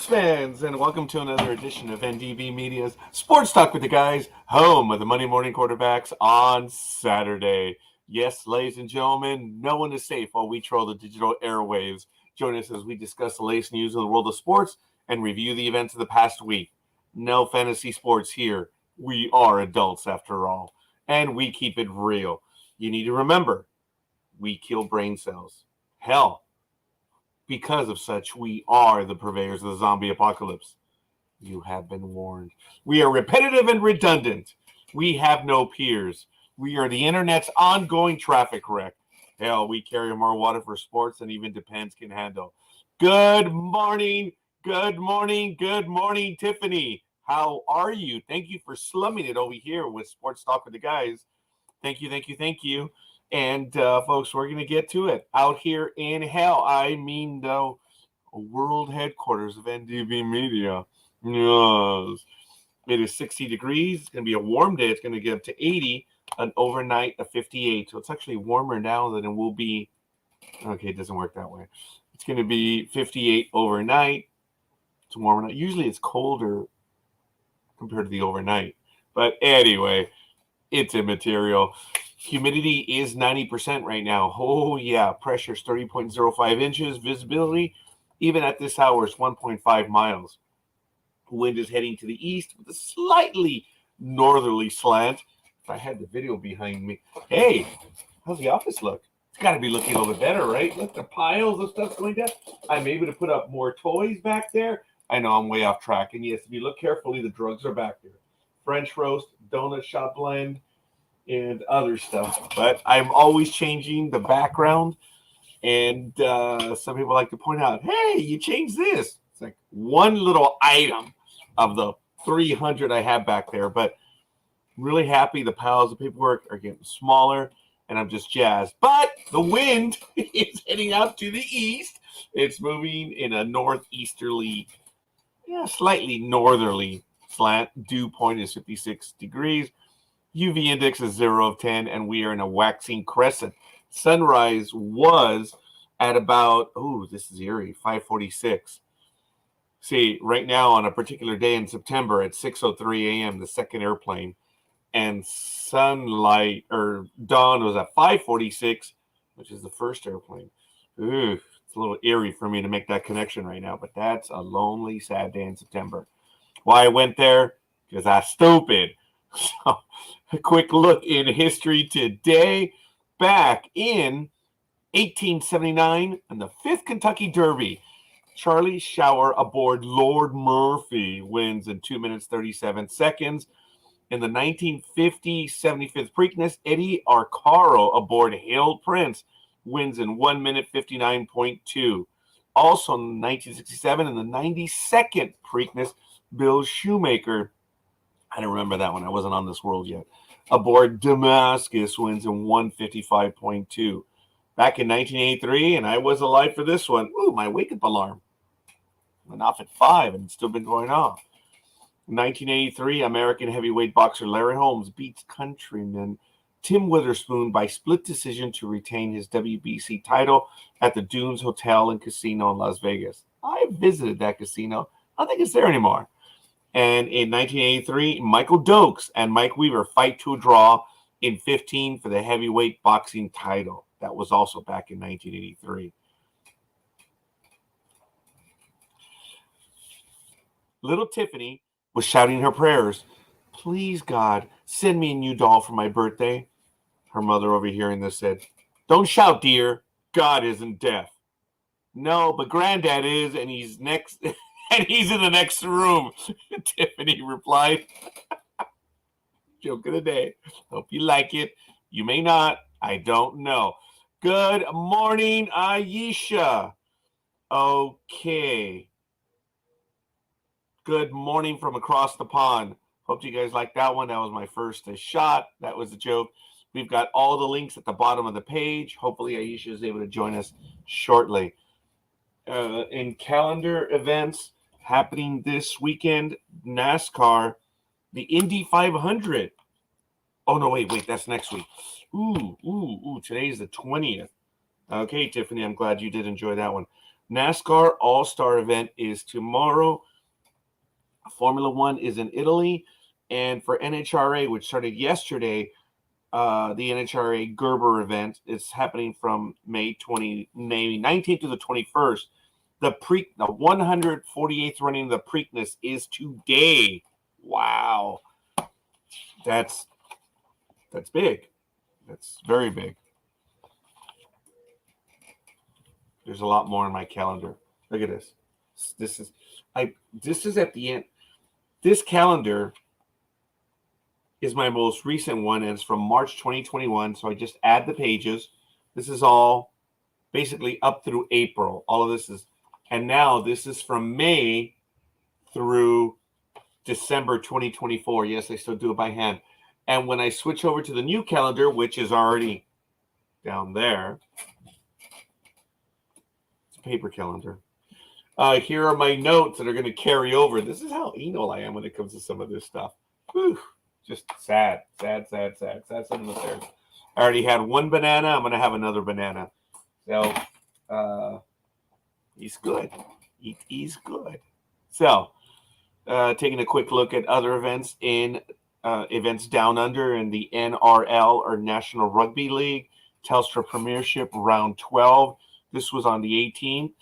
sports fans, and welcome to another edition of NDB Media's Sports Talk with the Guys, home of the Monday morning quarterbacks on Saturday. Yes, ladies and gentlemen, no one is safe while we troll the digital airwaves. Join us as we discuss the latest news in the world of sports and review the events of the past week. No fantasy sports here. We are adults after all, and we keep it real. You need to remember, we kill brain cells. Hell, because of such, we are the purveyors of the zombie apocalypse. You have been warned. We are repetitive and redundant. We have no peers. We are the internet's ongoing traffic wreck. Hell, we carry more water for sports than even Depends can handle. Good morning, Tiffany. How are you? Thank you for slumming it over here with Sports Talk with the Guys. Thank you. And, folks, we're going to get to it. Out here in hell, I mean, the world headquarters of NDB Media. Yes. It is 60 degrees. It's going to be a warm day. It's going to get up to 80, an overnight of 58. So it's actually warmer now than it will be. Okay, it doesn't work that way. It's going to be 58 overnight. It's warmer now. Usually it's colder compared to the overnight. But anyway, it's immaterial. Humidity is 90% right now. Oh, yeah. Pressure is 30.05 inches. Visibility, even at this hour, is 1.5 miles. Wind is heading to the east with a slightly northerly slant. If I had the video behind me. Hey, how's the office look? It's got to be looking a little bit better, right? Look, the piles of stuff going down. I'm able to put up more toys back there. I know I'm way off track. And yes, if you look carefully, the drugs are back there. French roast, donut shop blend, and other stuff. But I'm always changing the background. And some people like to point out, hey, you changed this. It's like one little item of the 300 I have back there. But really happy the piles of paperwork are getting smaller. And I'm just jazzed. But the wind is heading out to the east. It's moving in a northeasterly, slightly northerly slant. Dew point is 56 degrees. UV index is 0 of 10, and we are in a waxing crescent. Sunrise was at about, this is eerie, 5:46. See, right now on a particular day in September at 6:03 a.m., the second airplane, and sunlight or dawn was at 5:46, which is the first airplane. It's a little eerie for me to make that connection right now, but that's a lonely, sad day in September. Why I went there? Because I'm stupid. So, a quick look in history today. Back in 1879, in the 5th Kentucky Derby, Charlie Shower aboard Lord Murphy wins in 2 minutes 37 seconds. In the 1950 75th Preakness, Eddie Arcaro aboard Hailed Prince wins in 1 minute 59.2. Also in 1967, in the 92nd Preakness, Bill Shoemaker, I don't remember that one. I wasn't on this world yet. Aboard Damascus wins in 155.2. Back in 1983, and I was alive for this one. My wake-up alarm went off at 5, and it's still been going off. 1983, American heavyweight boxer Larry Holmes beats countryman Tim Witherspoon by split decision to retain his WBC title at the Dunes Hotel and Casino in Las Vegas. I visited that casino. I don't think it's there anymore. And in 1983, Michael Dokes and Mike Weaver fight to a draw in 15 for the heavyweight boxing title. That was also back in 1983. Little Tiffany was shouting her prayers. Please, God, send me a new doll for my birthday. Her mother, overhearing this, said, don't shout, dear. God isn't deaf. No, but Granddad is, and he's next... and he's in the next room, Tiffany replied. Joke of the day. Hope you like it. You may not. I don't know. Good morning, Aisha. Okay. Good morning from across the pond. Hope you guys liked that one. That was my first shot. That was a joke. We've got all the links at the bottom of the page. Hopefully, Aisha is able to join us shortly. In calendar events happening this weekend, NASCAR, the Indy 500. Oh, no, wait, that's next week. Today's the 20th. Okay, Tiffany, I'm glad you did enjoy that one. NASCAR All-Star event is tomorrow. Formula One is in Italy. And for NHRA, which started yesterday, the NHRA Gerber event is happening from May 19th to the 21st. The 148th running of the Preakness is today. Wow. That's big. That's very big. There's a lot more in my calendar. Look at this. This is at the end. This calendar is my most recent one, and it's from March 2021. So I just add the pages. This is all basically up through April. All of this is, and now this is from May through December 2024. Yes, I still do it by hand. And when I switch over to the new calendar, which is already down there, it's a paper calendar. Here are my notes that are going to carry over. This is how anal I am when it comes to some of this stuff. Whew. Just sad. Sad son of affairs. I already had one banana. I'm going to have another banana. So, he's good. He's good. So, taking a quick look at other events in events down under in the NRL, or National Rugby League, Telstra Premiership Round 12. This was on the 18th.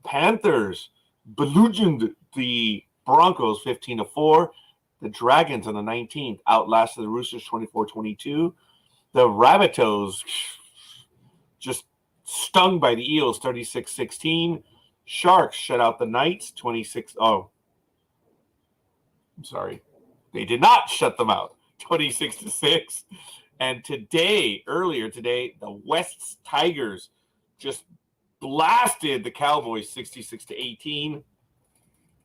Panthers bludgeoned the Broncos 15-4. The Dragons on the 19th outlasted the Roosters 24-22. The Rabbitohs just stung by the Eels 36-16. Sharks shut out the Knights 26. Oh, I'm sorry. They did not shut them out 26-6. And earlier today, the Wests Tigers just blasted the Cowboys 66-18.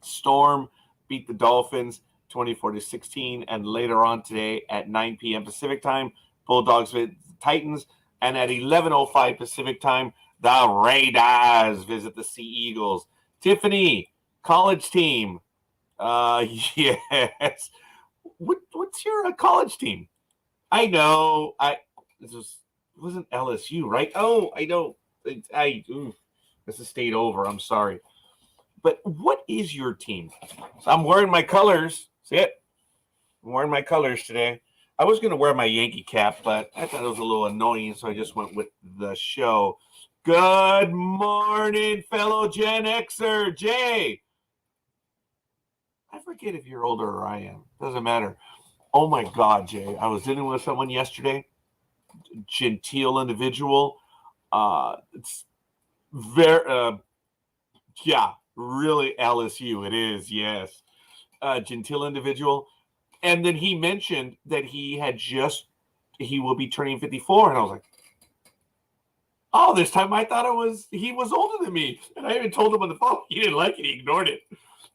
Storm beat the Dolphins 24-16. And later on today at 9 p.m. Pacific time, Bulldogs visit the Titans. And at 11:05 Pacific time, the Raiders visit the Sea Eagles. Tiffany, college team. Yes. What's your college team? I know. It wasn't LSU, right? Oh, I know. This is stayed over. I'm sorry. But what is your team? So I'm wearing my colors. See it? I'm wearing my colors today. I was going to wear my Yankee cap, but I thought it was a little annoying, so I just went with the show. Good morning, fellow Gen Xer. Jay. I forget if you're older or I am. Doesn't matter. Oh, my God, Jay. I was dealing with someone yesterday. Genteel individual. It's very, really LSU. It is, yes. Genteel individual. And then he mentioned that he will be turning 54. And I was like, oh, this time I thought he was older than me. And I even told him on the phone. He didn't like it. He ignored it.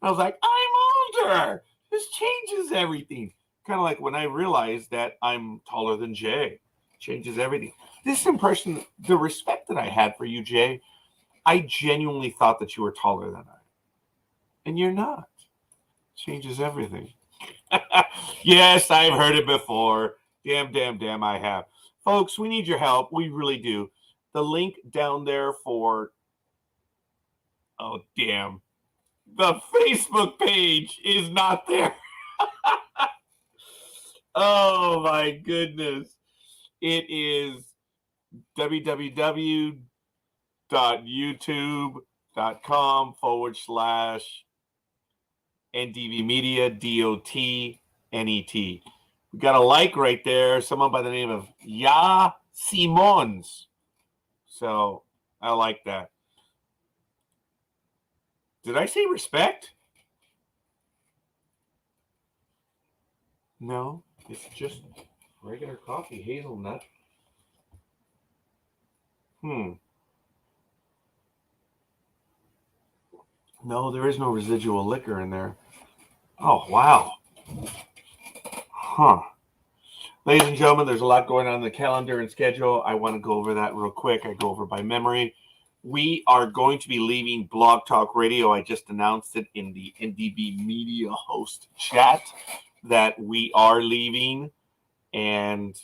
I was like, I'm older. This changes everything. Kind of like when I realized that I'm taller than Jay. Changes everything. This impression, the respect that I had for you, Jay, I genuinely thought that you were taller than I. And you're not. Changes everything. Yes, I've heard it before. Damn, I have. Folks, we need your help. We really do. The link down there for... Oh, damn. The Facebook page is not there. Oh, my goodness. It is www.youtube.com/NDV Media, DOTNET. We got a like right there. Someone by the name of Ya Simons. So I like that. Did I say respect? No, it's just regular coffee, hazelnut. No, there is no residual liquor in there. Oh, wow. Huh. Ladies and gentlemen, there's a lot going on in the calendar and schedule. I want to go over that real quick. I go over by memory. We are going to be leaving Blog Talk Radio. I just announced it in the NDB Media host chat that we are leaving. And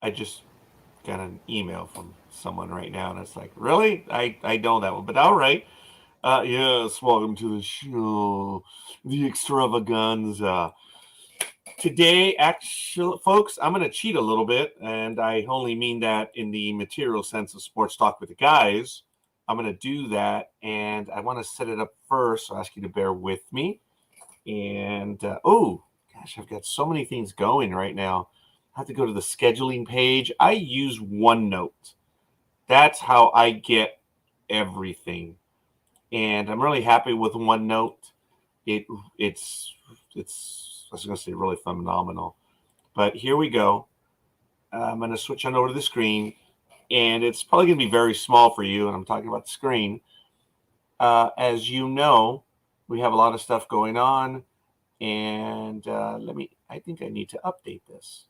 I just got an email from someone right now, and it's like, really? I know that one, but all right. Yes, welcome to the show, the extravaganza. Today, actually, folks, I'm going to cheat a little bit, and I only mean that in the material sense of sports talk with the guys. I'm going to do that, and I want to set it up first, so I ask you to bear with me. And, oh, gosh, I've got so many things going right now. I have to go to the scheduling page. I use OneNote. That's how I get everything. And I'm really happy with OneNote. It's I was going to say really phenomenal. But here we go. I'm going to switch on over to the screen. And it's probably going to be very small for you. And I'm talking about the screen. As you know, we have a lot of stuff going on. And I think I need to update this.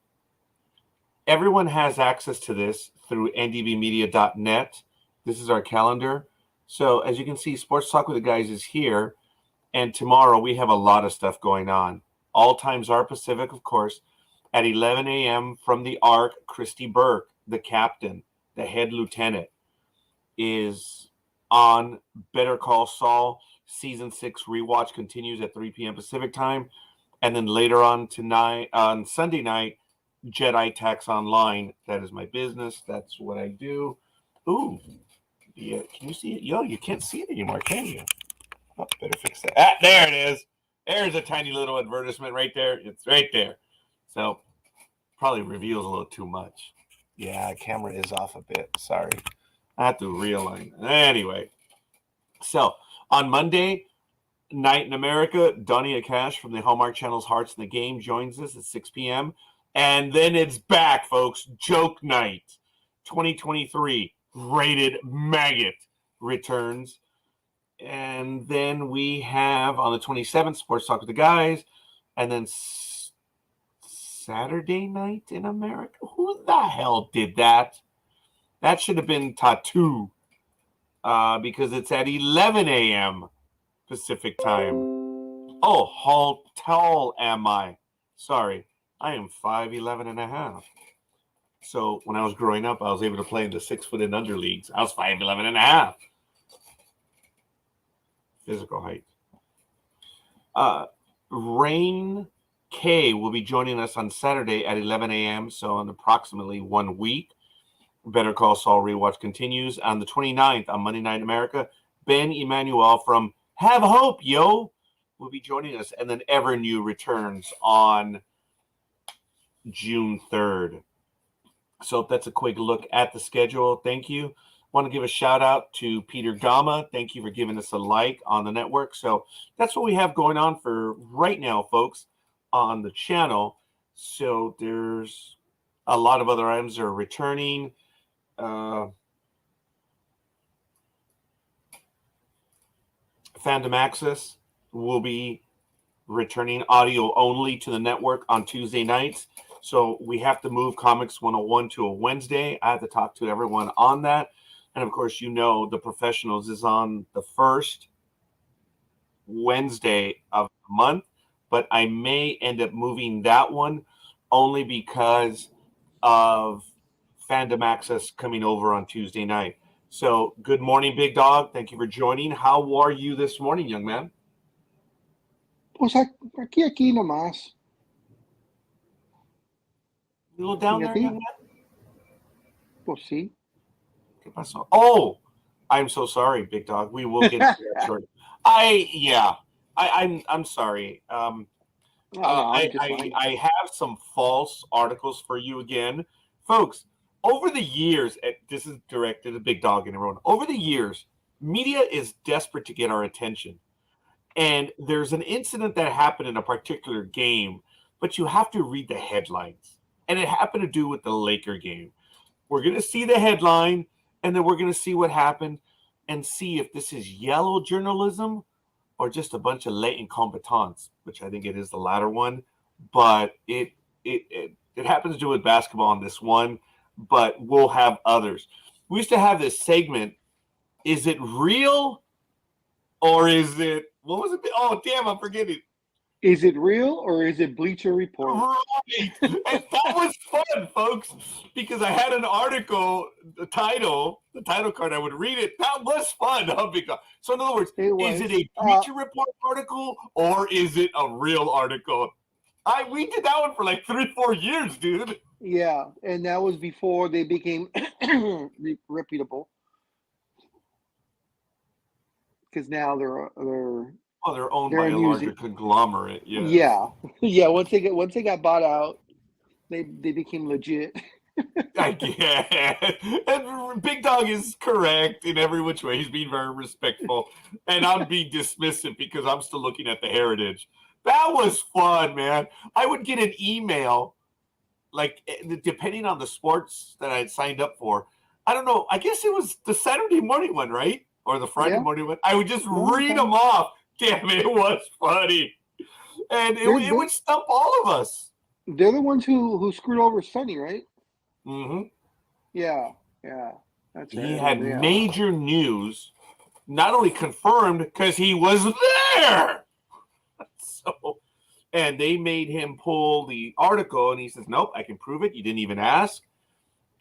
Everyone has access to this through ndbmedia.net. This is our calendar. So as you can see, Sports Talk with the Guys is here. And tomorrow we have a lot of stuff going on. All times are Pacific, of course. At 11 a.m. from the Ark, Christy Burke, the captain, the head lieutenant, is on Better Call Saul. Season 6 rewatch continues at 3 p.m. Pacific time. And then later on tonight, on Sunday night, Jedi Tax Online. That is my business. That's what I do. Ooh. Yeah, can you see it? Yo, you can't see it anymore, can you? Oh, better fix that. Ah, there it is. There's a tiny little advertisement right there. It's right there. So probably reveals a little too much. Yeah, camera is off a bit. Sorry. I have to realign. Anyway. So on Monday night in America, Donnie Akash from the Hallmark Channel's Hearts in the Game joins us at 6 p.m. And then it's back, folks. Joke Night 2023. Rated Maggot returns. And then we have on the 27th, Sports Talk with the Guys. And then Saturday night in America. Who the hell did that? That should have been Tattoo. Because it's at 11 a.m. Pacific time. Oh, how tall am I? Sorry. I am 5'11 and a half. So when I was growing up, I was able to play in the 6 foot and under leagues. I was 5'11 and a half. Physical height. Rain K will be joining us on Saturday at 11 a.m. So in approximately 1 week. Better Call Saul rewatch continues. On the 29th, on Monday Night America, Ben Emmanuel from Have Hope, Yo, will be joining us. And then Ever New returns on June 3rd. So that's a quick look at the schedule. Thank you. Want to give a shout out to Peter Gama. Thank you for giving us a like on the network. So that's what we have going on for right now, folks, on the channel. So there's a lot of other items that are returning. Fandom Access will be returning audio only to the network on Tuesday nights. So we have to move Comics 101 to a Wednesday. I have to talk to everyone on that. And of course, you know, The Professionals is on the first Wednesday of the month, but I may end up moving that one only because of Fandom Access coming over on Tuesday night. So good morning, Big Dog. Thank you for joining. How are you this morning, young man? Pues aquí nomás. You a little down there, young man? Pues sí. ¿Qué pasó? Oh, I'm so sorry, Big Dog. We will get to that shortly. I'm sorry. I have some false articles for you again. Folks, over the years, this is directed to Big Dog and everyone. Over the years, media is desperate to get our attention. And there's an incident that happened in a particular game, but you have to read the headlines. And it happened to do with the Laker game. We're going to see the headline, and then we're going to see what happened and see if this is yellow journalism or just a bunch of late incompetents, which I think it is the latter one. But it happens to do with basketball on this one, but we'll have others. We used to have this segment, is it real or is it, what was it? Oh, damn, I'm forgetting. Is it real or is it Bleacher Report? Right. And that was fun, folks, because I had an article, the title card, I would read it. That was fun. Huh, Big Dog? So in other words, It is was. it a Bleacher Report article or is it a real article? We did that one for like 3-4 years, dude. Yeah, and that was before they became reputable. Because now they're owned by a larger conglomerate. Yes. Yeah, yeah. Once they got bought out, they became legit. I guess. And Big Dog is correct in every which way. He's being very respectful, and I'm being dismissive because I'm still looking at the heritage. That was fun, man. I would get an email, like depending on the sports that I had signed up for. I don't know. I guess it was the Saturday morning one, right? Or the Friday morning one. I would just read them off. Damn, it was funny. And it would stump all of us. They're the ones who screwed over Sonny, right? Mm-hmm. Yeah. That's right. He had major news, not only confirmed because he was there. So, and they made him pull the article, and he says, "Nope, I can prove it. You didn't even ask."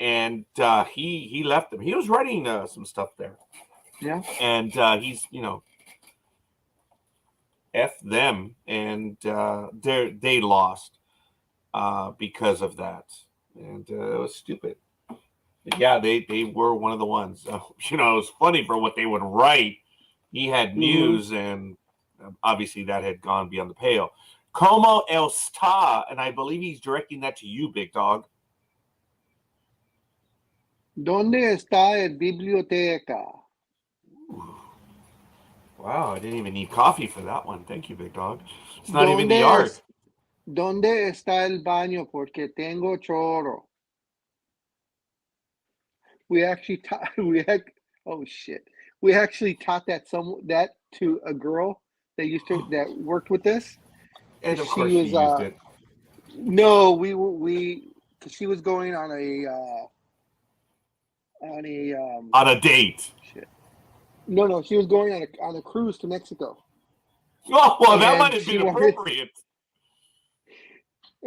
And he left them. He was writing some stuff there. Yeah. And he's F them, and they lost because of that, and it was stupid. Yeah, they were one of the ones. It was funny for what they would write. He had news, and obviously that had gone beyond the pale. Como está, and I believe he's directing that to you, Big Dog. ¿Dónde está el biblioteca? Wow, I didn't even need coffee for that one. Thank you, Big Dog. It's not even the art. ¿Dónde está el baño? Porque tengo chorro. We actually taught. We actually taught that to a girl that worked with us. And of course, she used it. No, she was going on a date. Shit. No, she was going on a cruise to Mexico. Oh, well, that might have been appropriate.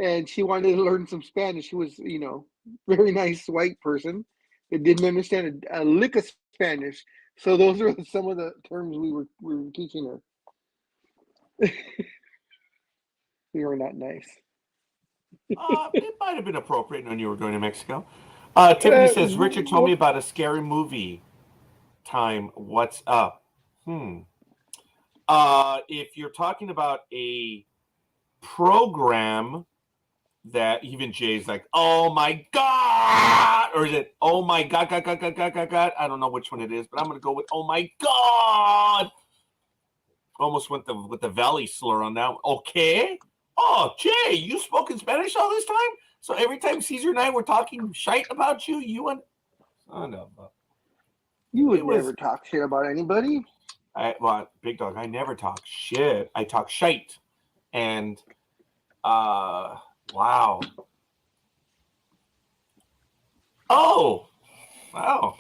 And she wanted to learn some Spanish. She was, very nice white person that didn't understand a lick of Spanish. So those are some of the terms we were teaching her. We were not nice. It might have been appropriate when you were going to Mexico. Tiffany says, Richard told me about a scary movie time. What's up? If you're talking about a program that even Jay's like, oh my God, or is it, oh my God, God. I don't know which one it is, but I'm going to go with, oh my God. Almost went with the valley slur on that one. Okay. Oh, Jay, you spoke in Spanish all this time? So every time Caesar and I were talking shite about you, you went, son of a... You would never talk shit about anybody. Big Dog, I never talk shit. I talk shite. And, wow. Oh, wow.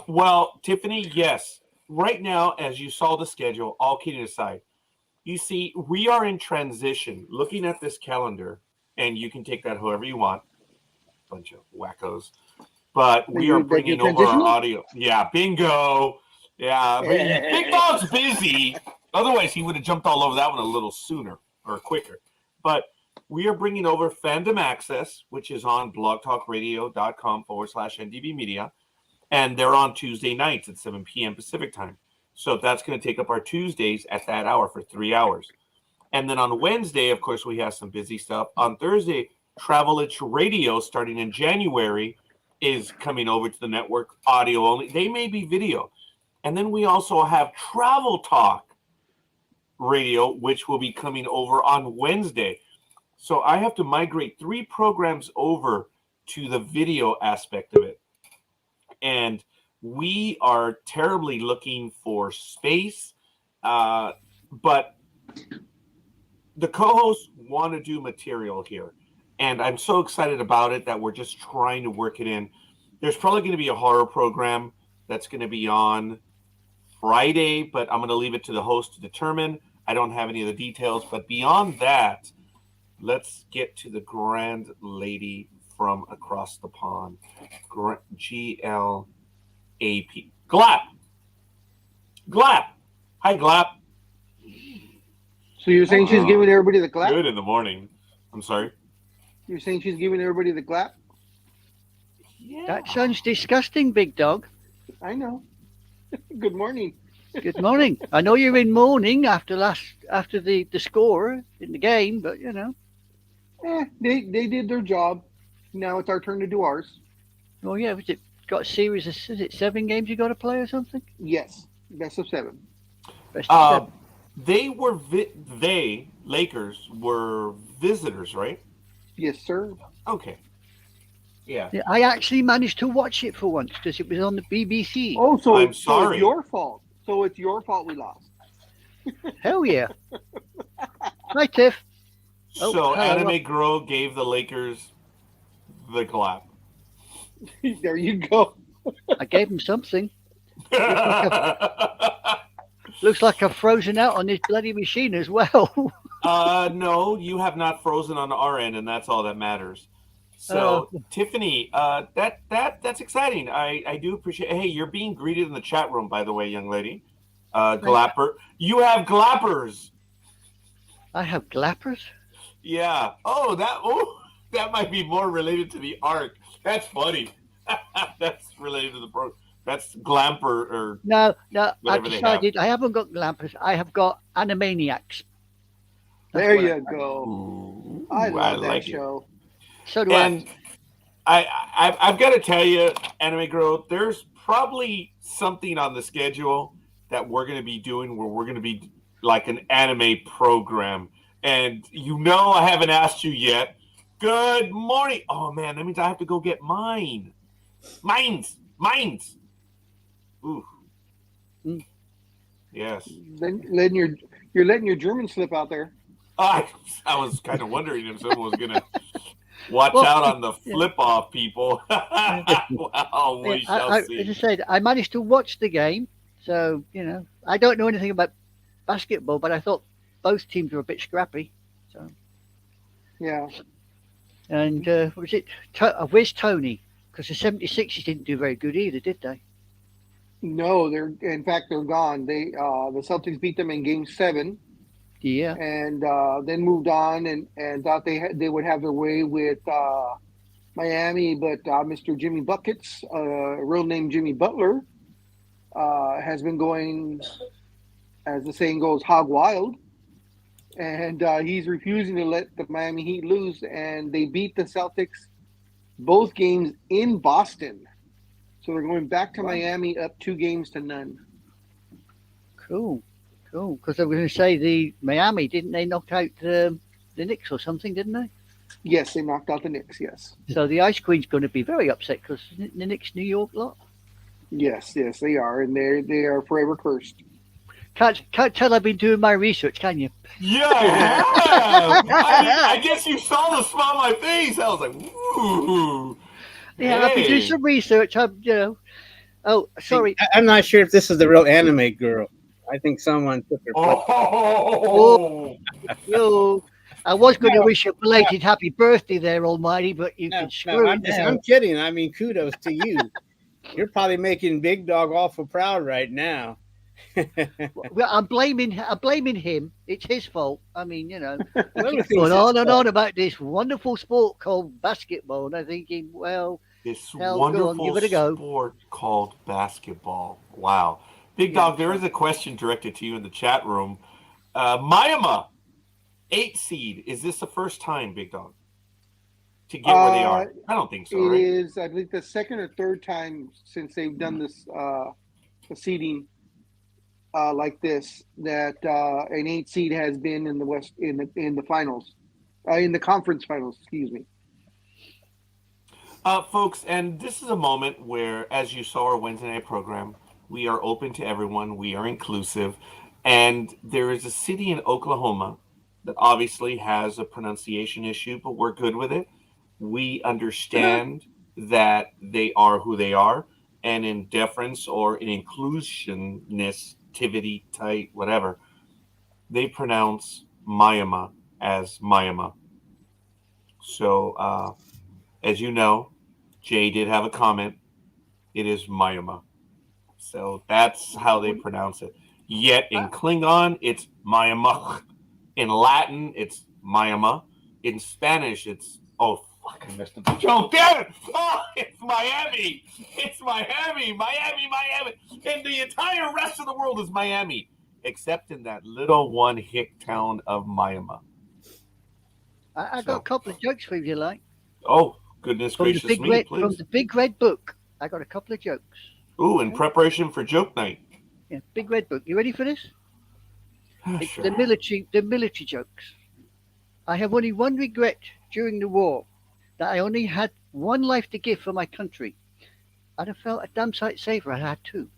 Well, Tiffany, yes. Right now, as you saw the schedule, all kidding aside, you see, we are in transition. Looking at this calendar, and you can take that however you want. Bunch of wackos. But we are bringing over our audio. Yeah, bingo. Yeah, Big Dog's busy. Otherwise, he would have jumped all over that one a little sooner or quicker. But we are bringing over Fandom Access, which is on blogtalkradio.com/NDB Media. And they're on Tuesday nights at 7 p.m. Pacific time. So that's going to take up our Tuesdays at that hour for 3 hours. And then on Wednesday, of course, we have some busy stuff. On Thursday, Travelage Radio, starting in January, is coming over to the network, audio only. They may be video. And then we also have Travel Talk Radio, which will be coming over on Wednesday. So I have to migrate 3 programs over to the video aspect of it. And we are terribly looking for space, but the co-hosts want to do material here. And I'm so excited about it that we're just trying to work it in. There's probably going to be a horror program that's going to be on Friday, but I'm going to leave it to the host to determine. I don't have any of the details, but beyond that, let's get to the grand lady from across the pond. GLAP. Glap. Glap. Hi, Glap. So you're saying she's giving everybody the clap? Good in the morning. I'm sorry. You're saying she's giving everybody the clap? Yeah. That sounds disgusting, Big Dog. I know. Good morning. Good morning. I know you're in mourning after the score in the game, but you know. They did their job. Now it's our turn to do ours. Oh yeah, was it got a series of is it 7 games you got to play or something? Yes, best of 7. Best of 7. They Lakers were visitors, right? Yes, sir. Okay. Yeah. Yeah, I actually managed to watch it for once because it was on the BBC. Oh, so I'm so sorry. it's your fault. So it's your fault we lost. Hell yeah. Hi, Tiff. Oh, So hello. Anime Girl gave the Lakers the clap. There you go. I gave him something. Looks like I've frozen out on this bloody machine as well. No, you have not frozen on our end, and that's all that matters. So, Tiffany, that's exciting. I do appreciate. Hey, you're being greeted in the chat room, by the way, young lady. Glapper, you have glappers. I have glappers. Yeah. That might be more related to the arc. That's funny. That's related to the pro. That's Glamper or No, I've whatever they decided I haven't got glampers. I have got Animaniacs. There what you go. Ooh, I love that like show. So do And I've got to tell you, Anime Girl, there's probably something on the schedule that we're going to be doing where we're going to be like an anime program. And you know I haven't asked you yet. Good morning. Oh, man, that means I have to go get mine. Mines. Ooh. Mm. Yes. Then you're letting your German slip out there. I was kind of wondering if someone was going to watch out on the flip-off people. Well, we shall see. As I said, I managed to watch the game. So, you know, I don't know anything about basketball, but I thought both teams were a bit scrappy. So, Yeah. and was it? Where's Tony? Because the 76ers didn't do very good either, did they? No, they're gone. They the Celtics beat them in Game 7. Yeah. And then moved on and thought they would have their way with Miami, but Mr. Jimmy Buckets, real name Jimmy Butler, has been going, as the saying goes, hog wild, and he's refusing to let the Miami Heat lose, and they beat the Celtics both games in Boston, so they're going back to Miami up 2-0. Cool. Because I was going to say the Miami, didn't they knock out the Knicks or something, didn't they? Yes, they knocked out the Knicks, yes. So the Ice Queen's going to be very upset because the Knicks New York lot. Yes, they are, and they are forever cursed. Can't tell I've been doing my research, can you? Yeah, I have. I guess you saw the smile on my face. I was like, ooh. Yeah, I've been doing some research. Oh, sorry. I'm not sure if this is the real Anime Girl. I think someone took her. No. I was going to wish you a belated happy birthday there, Almighty, but you can screw it now. I'm kidding. I mean, kudos to you. You're probably making Big Dog awful proud right now. Well, I'm blaming him. It's his fault. I mean, you know, Everything's going his on and fault. on about this wonderful sport called basketball, and I'm thinking, well, This hell, wonderful go on, give it a go. sport called basketball. Wow. Big Dog, there is a question directed to you in the chat room. Miami, 8 seed. Is this the first time, Big Dog, to get where they are? I don't think so, It right? is, I believe, the second or third time since they've done this the seeding like this that an 8 seed has been in the West in the finals, in the conference finals. Excuse me. Folks, and this is a moment where, as you saw our Wednesday night program, we are open to everyone. We are inclusive. And there is a city in Oklahoma that obviously has a pronunciation issue, but we're good with it. We understand that they are who they are. And in deference or in inclusionness, type, whatever, they pronounce Miami as Miami. So, as you know, Jay did have a comment. It is Miami. So that's how they pronounce it. Yet in Klingon, it's Miami. In Latin, it's Miami. In Spanish, it's fuck, I missed the joke. Damn it! Oh, it's Miami. It's Miami. Miami. And the entire rest of the world is Miami, except in that little one hick town of Miami. I got a couple of jokes for you, if you like. Oh, goodness From the gracious big me, red, please. from the big red book. I got a couple of jokes. Ooh, in preparation for joke night. Yeah, big red book. You ready for this? It's Sure. the military jokes. I have only one regret during the war, that I only had one life to give for my country. I'd have felt a damn sight safer if I had two.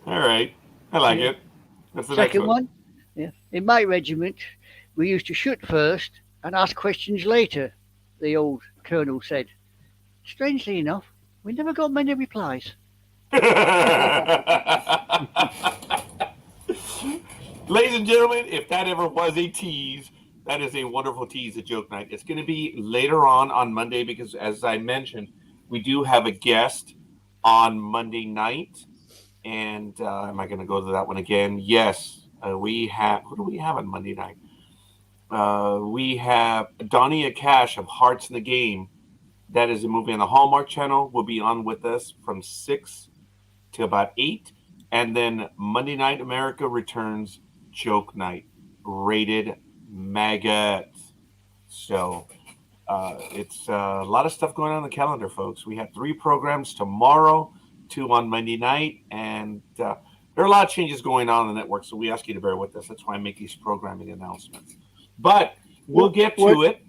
All right. I like Yeah. it. That's the next Second one. one, yeah. In my regiment, we used to shoot first and ask questions later, the old colonel said. Strangely enough, we never got many replies. Ladies and gentlemen, if that ever was a tease, that is a wonderful tease at Joke Night. It's going to be later on Monday because, as I mentioned, we do have a guest on Monday night. And am I going to go to that one again? Yes. We have, who do we have on Monday night? We have Donnie Akash of Hearts in the Game. That is a movie on the Hallmark Channel. Will be on with us from 6 to about 8. And then Monday Night America returns Joke Night, rated maggot. So it's a lot of stuff going on the calendar, folks. We have 3 programs tomorrow, 2 on Monday night, and there are a lot of changes going on in the network, so we ask you to bear with us. That's why I make these programming announcements. But we'll get to it.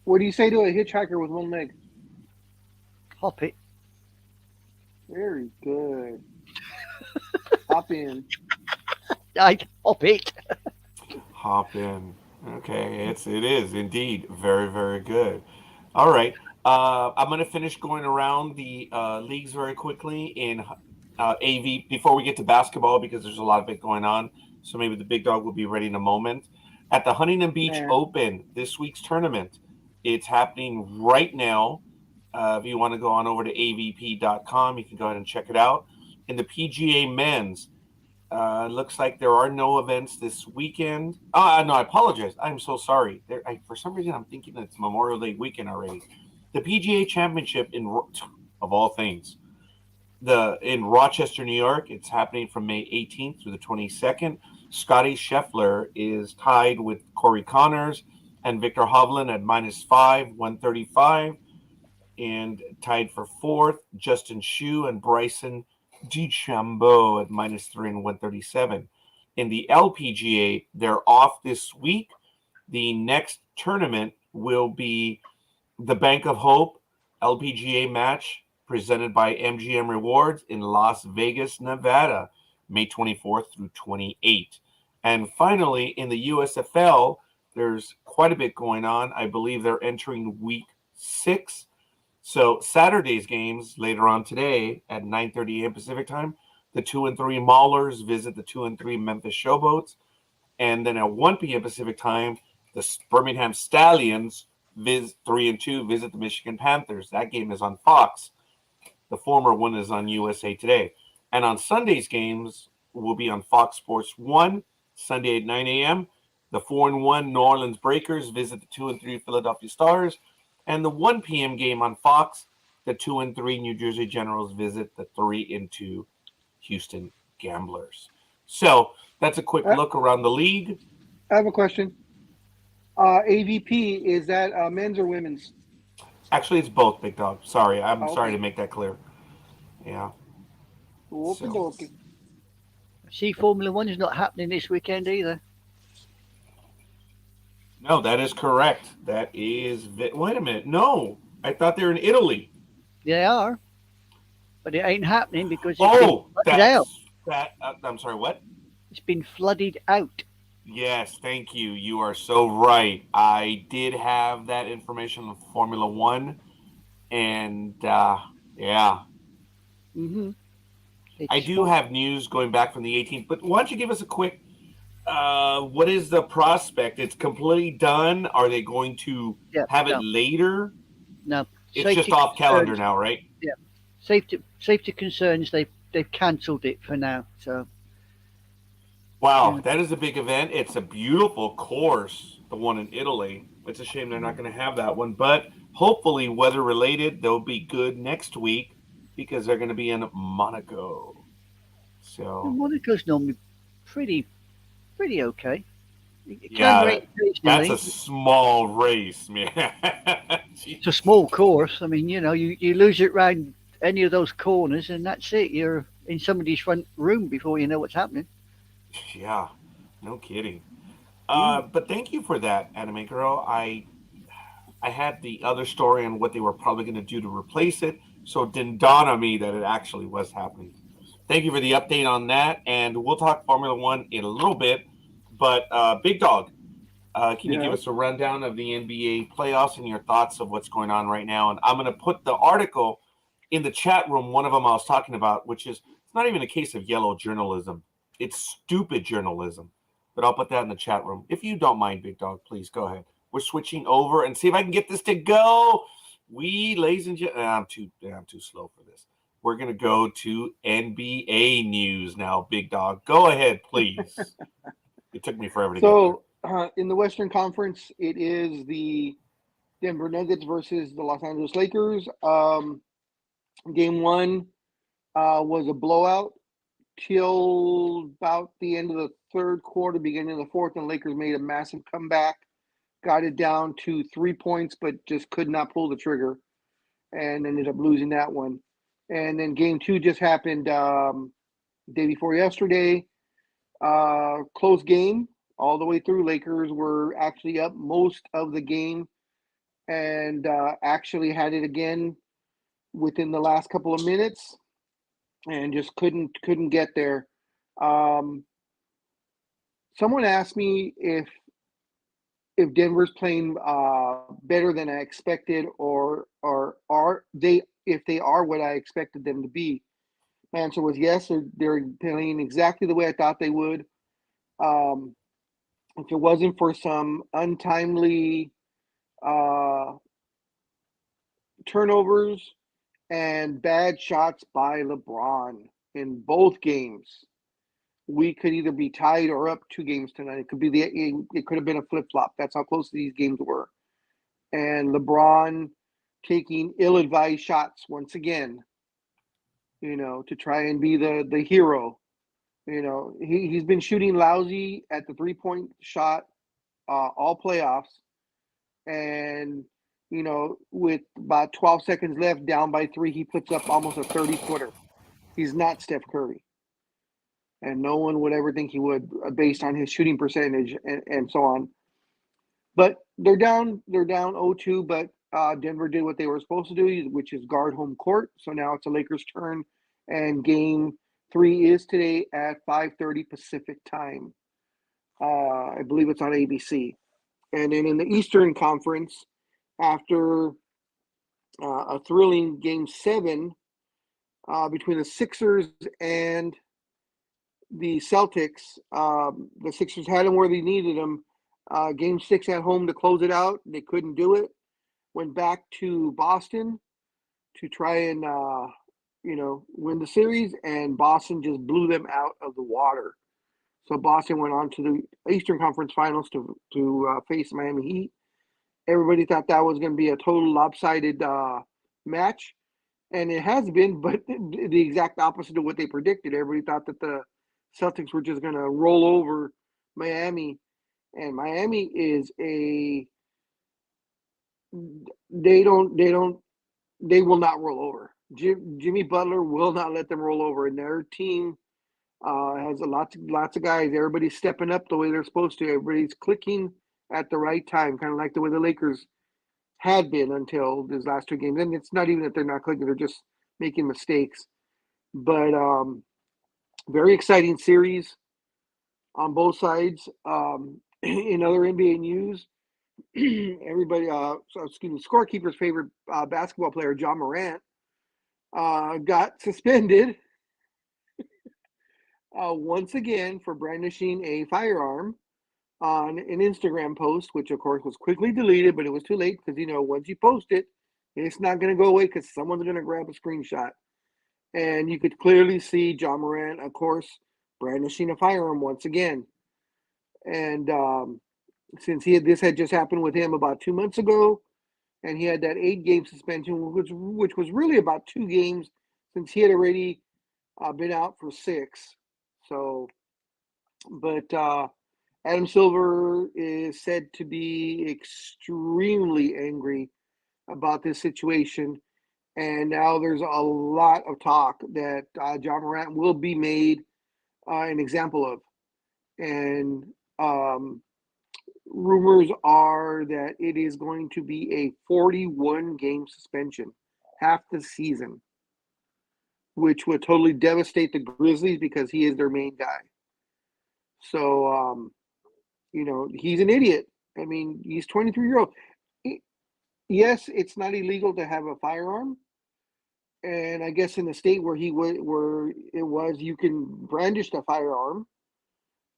What do you say to a hitchhiker with one leg? Hop it. Very good. Hop in. I'd hop it. Hop in. Okay, it is indeed very, very good. All right. I'm going to finish going around the leagues very quickly in AV before we get to basketball because there's a lot of it going on. So maybe the big dog will be ready in a moment. At the Huntington Beach Open, this week's tournament, it's happening right now. If you want to go on over to avp.com, you can go ahead and check it out. In the PGA men's, looks like there are no events this weekend. No, I apologize. I'm so sorry. For some reason, I'm thinking it's Memorial Day weekend already. The PGA Championship of all things, in Rochester, New York, it's happening from May 18th through the 22nd. Scotty Scheffler is tied with Corey Connors and Victor Hovland at -5, 135, and tied for 4th. Justin Shue and Bryson DeChambeau at -3 and 137. In the LPGA, they're off this week. The next tournament will be the Bank of Hope LPGA match presented by MGM Rewards in Las Vegas, Nevada, May 24th through 28th. And finally, in the USFL, there's quite a bit going on. I believe they're entering week 6. So Saturday's games later on today at 9:30 a.m. Pacific time, the 2 and 3 Maulers visit the 2 and 3 Memphis Showboats, and then at 1 p.m. Pacific time, the Birmingham Stallions 3 and 2 visit the Michigan Panthers. That game is on Fox. The former one is on USA Today, and on Sunday's games will be on Fox Sports 1 Sunday at 9 a.m. The 4 and 1 New Orleans Breakers visit the 2 and 3 Philadelphia Stars. And the 1 p.m. game on Fox, the 2 and 3 New Jersey Generals visit the 3 and 2 Houston Gamblers. So that's a quick look around the league. I have a question. AVP, is that men's or women's? Actually, it's both, Big Dog. Sorry. I'm sorry to make that clear. Yeah. Okie-dokie. See, Formula One is not happening this weekend either. No, that is correct. That is. Wait a minute. No, I thought they were in Italy. They are, but it ain't happening because I'm sorry. What? It's been flooded out. Yes, thank you. You are so right. I did have that information on Formula One, and yeah. Mm-hmm. I do have news going back from the 18th, but why don't you give us a quick, what is the prospect? It's completely done. Are they going to have it later? No. It's just off calendar now, right? Yeah. Safety concerns, they've cancelled it for now. So. Wow, that is a big event. It's a beautiful course, the one in Italy. It's a shame they're not going to have that one, but hopefully weather related, they'll be good next week because they're going to be in Monaco. So Monaco's normally pretty okay. It can yeah, rain that's occasionally. a small race, man. It's a small course. I mean, you lose it round any of those corners, and that's it. You're in somebody's front room before you know what's happening. Yeah, no kidding. But thank you for that, Anime Girl. I had the other story on what they were probably going to do to replace it, so it didn't dawn on me that it actually was happening. Thank you for the update on that, and we'll talk Formula One in a little bit. But Big Dog, can you give us a rundown of the NBA playoffs and your thoughts of what's going on right now? And I'm going to put the article in the chat room, one of them I was talking about, which is it's not even a case of yellow journalism. It's stupid journalism. But I'll put that in the chat room. If you don't mind, Big Dog, please go ahead. We're switching over and see if I can get this to go. Ladies and gentlemen, I'm too slow for this. We're going to go to NBA news now, Big Dog. Go ahead, please. It took me forever to get there. In the Western Conference, it is the Denver Nuggets versus the Los Angeles Lakers. Game one was a blowout till about the end of the third quarter, beginning of the fourth, and the Lakers made a massive comeback, got it down to 3 points, but just could not pull the trigger and ended up losing that one. And then game two just happened day before yesterday. Close game all the way through. Lakers were actually up most of the game and actually had it again within the last couple of minutes and just couldn't get there. Someone asked me if Denver's playing better than I expected, or are they, if they are what I expected them to be. My answer was yes. They're playing exactly the way I thought they would. If it wasn't for some untimely turnovers and bad shots by LeBron in both games, we could either be tied or up 2 games tonight. It could have been a flip flop. That's how close these games were. And LeBron taking ill-advised shots once again, to try and be the hero. He's been shooting lousy at the 3-point shot all playoffs. And, with about 12 seconds left, down by 3, he puts up almost a 30-footer. He's not Steph Curry. And no one would ever think he would, based on his shooting percentage and so on. But they're down 0-2, but Denver did what they were supposed to do, which is guard home court. So now it's a Lakers' turn, and game 3 is today at 5:30 Pacific time. I believe it's on ABC. And then in the Eastern Conference, after a thrilling game 7 between the Sixers and the Celtics, the Sixers had them where they needed them. Game 6 at home to close it out. They couldn't do it. Went back to Boston to try and win the series, and Boston just blew them out of the water. So Boston went on to the Eastern Conference Finals to face Miami Heat. Everybody thought that was going to be a total lopsided match, and it has been, but the exact opposite of what they predicted. Everybody thought that the Celtics were just going to roll over Miami, and Miami is they will not roll over. Jimmy Butler will not let them roll over, and their team has lots of guys. Everybody's stepping up the way they're supposed to. Everybody's clicking at the right time, kind of like the way the Lakers had been until these last 2 games. And it's not even that they're not clicking; they're just making mistakes. But very exciting series on both sides. In other NBA news, everybody, Scorekeeper's favorite basketball player, John Morant, got suspended once again for brandishing a firearm on an Instagram post, which of course was quickly deleted, but it was too late because once you post it, it's not going to go away because someone's going to grab a screenshot. And you could clearly see John Morant, of course, brandishing a firearm once again. And since this had just happened with him about 2 months ago, and he had that 8-game suspension, which was really about 2 games, since he had already been out for 6. So, but Adam Silver is said to be extremely angry about this situation. And now there's a lot of talk that John Morant will be made an example of. And rumors are that it is going to be a 41-game suspension, half the season, which would totally devastate the Grizzlies because he is their main guy. So, he's an idiot. I mean, he's 23-year-old. Yes, it's not illegal to have a firearm, and I guess in the state where you can brandish the firearm,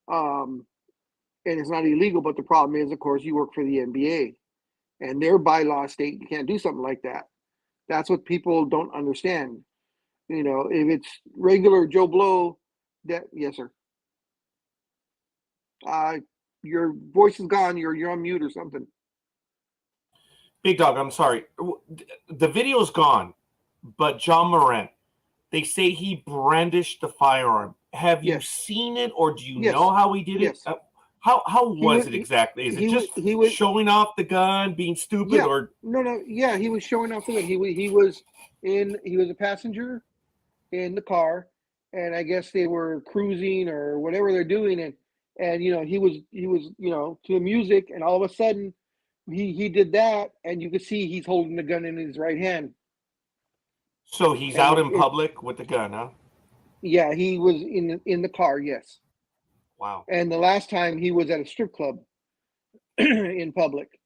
and it's not illegal. But the problem is, of course, you work for the NBA, and their bylaw state you can't do something like that. That's what people don't understand. If it's regular Joe Blow, yes, sir. Your voice is gone. You're on mute or something. Big Dog, I'm sorry. The video's gone, but John Morant, they say he brandished the firearm. Have you seen it, or do you know how he did it? How was it exactly? Is it just showing off the gun, being stupid, or no? Yeah, he was showing off the gun. He was a passenger in the car, and I guess they were cruising or whatever they're doing, and he was to the music, and all of a sudden he did that, and you could see he's holding the gun in his right hand. So he's out in public with the gun, huh? Yeah, he was in the car. Yes. Wow. And the last time he was at a strip club in public,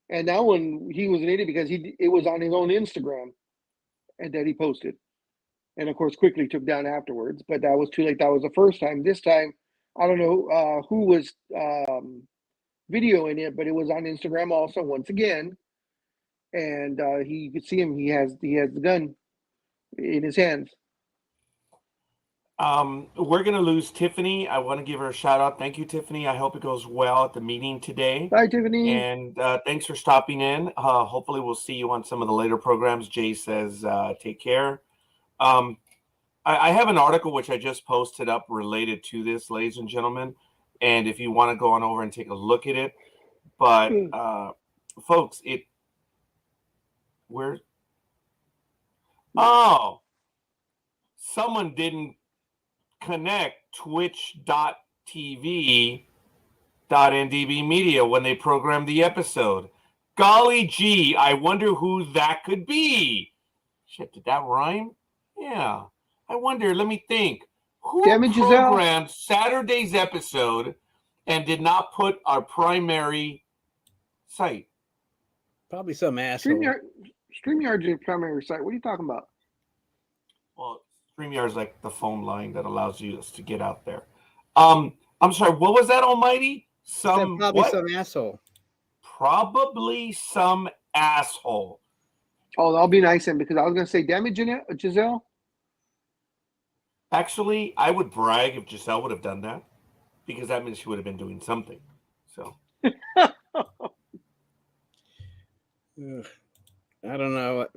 and that one he was an idiot because it was on his own Instagram, and that he posted, and of course quickly took down afterwards. But that was too late. That was the first time. This time, I don't know who was videoing it, but it was on Instagram also once again, and you could see him. He has the gun in his hands. We're gonna lose Tiffany. I want to give her a shout out. Thank you, Tiffany. I hope it goes well at the meeting today. Bye, Tiffany. And thanks for stopping in. Hopefully we'll see you on some of the later programs. Jay says take care. I have an article which I just posted up related to this, ladies and gentlemen. And if you want to go on over and take a look at it, but folks, someone didn't connect twitch.tv.ndb media when they programmed the episode. Golly gee, I wonder who that could be. Shit, did that rhyme? Yeah. I wonder, let me think. Who programmed Saturday's episode and did not put our primary site? Probably some asshole. StreamYard's your primary site. What are you talking about? Well, StreamYard's like the phone line that allows you to get out there. I'm sorry, what was that, Almighty? Probably some asshole. Probably some asshole. Oh, I'll be nice then, because I was going to say, damn it, Giselle. Actually, I would brag if Giselle would have done that, because that means she would have been doing something. So, I don't know what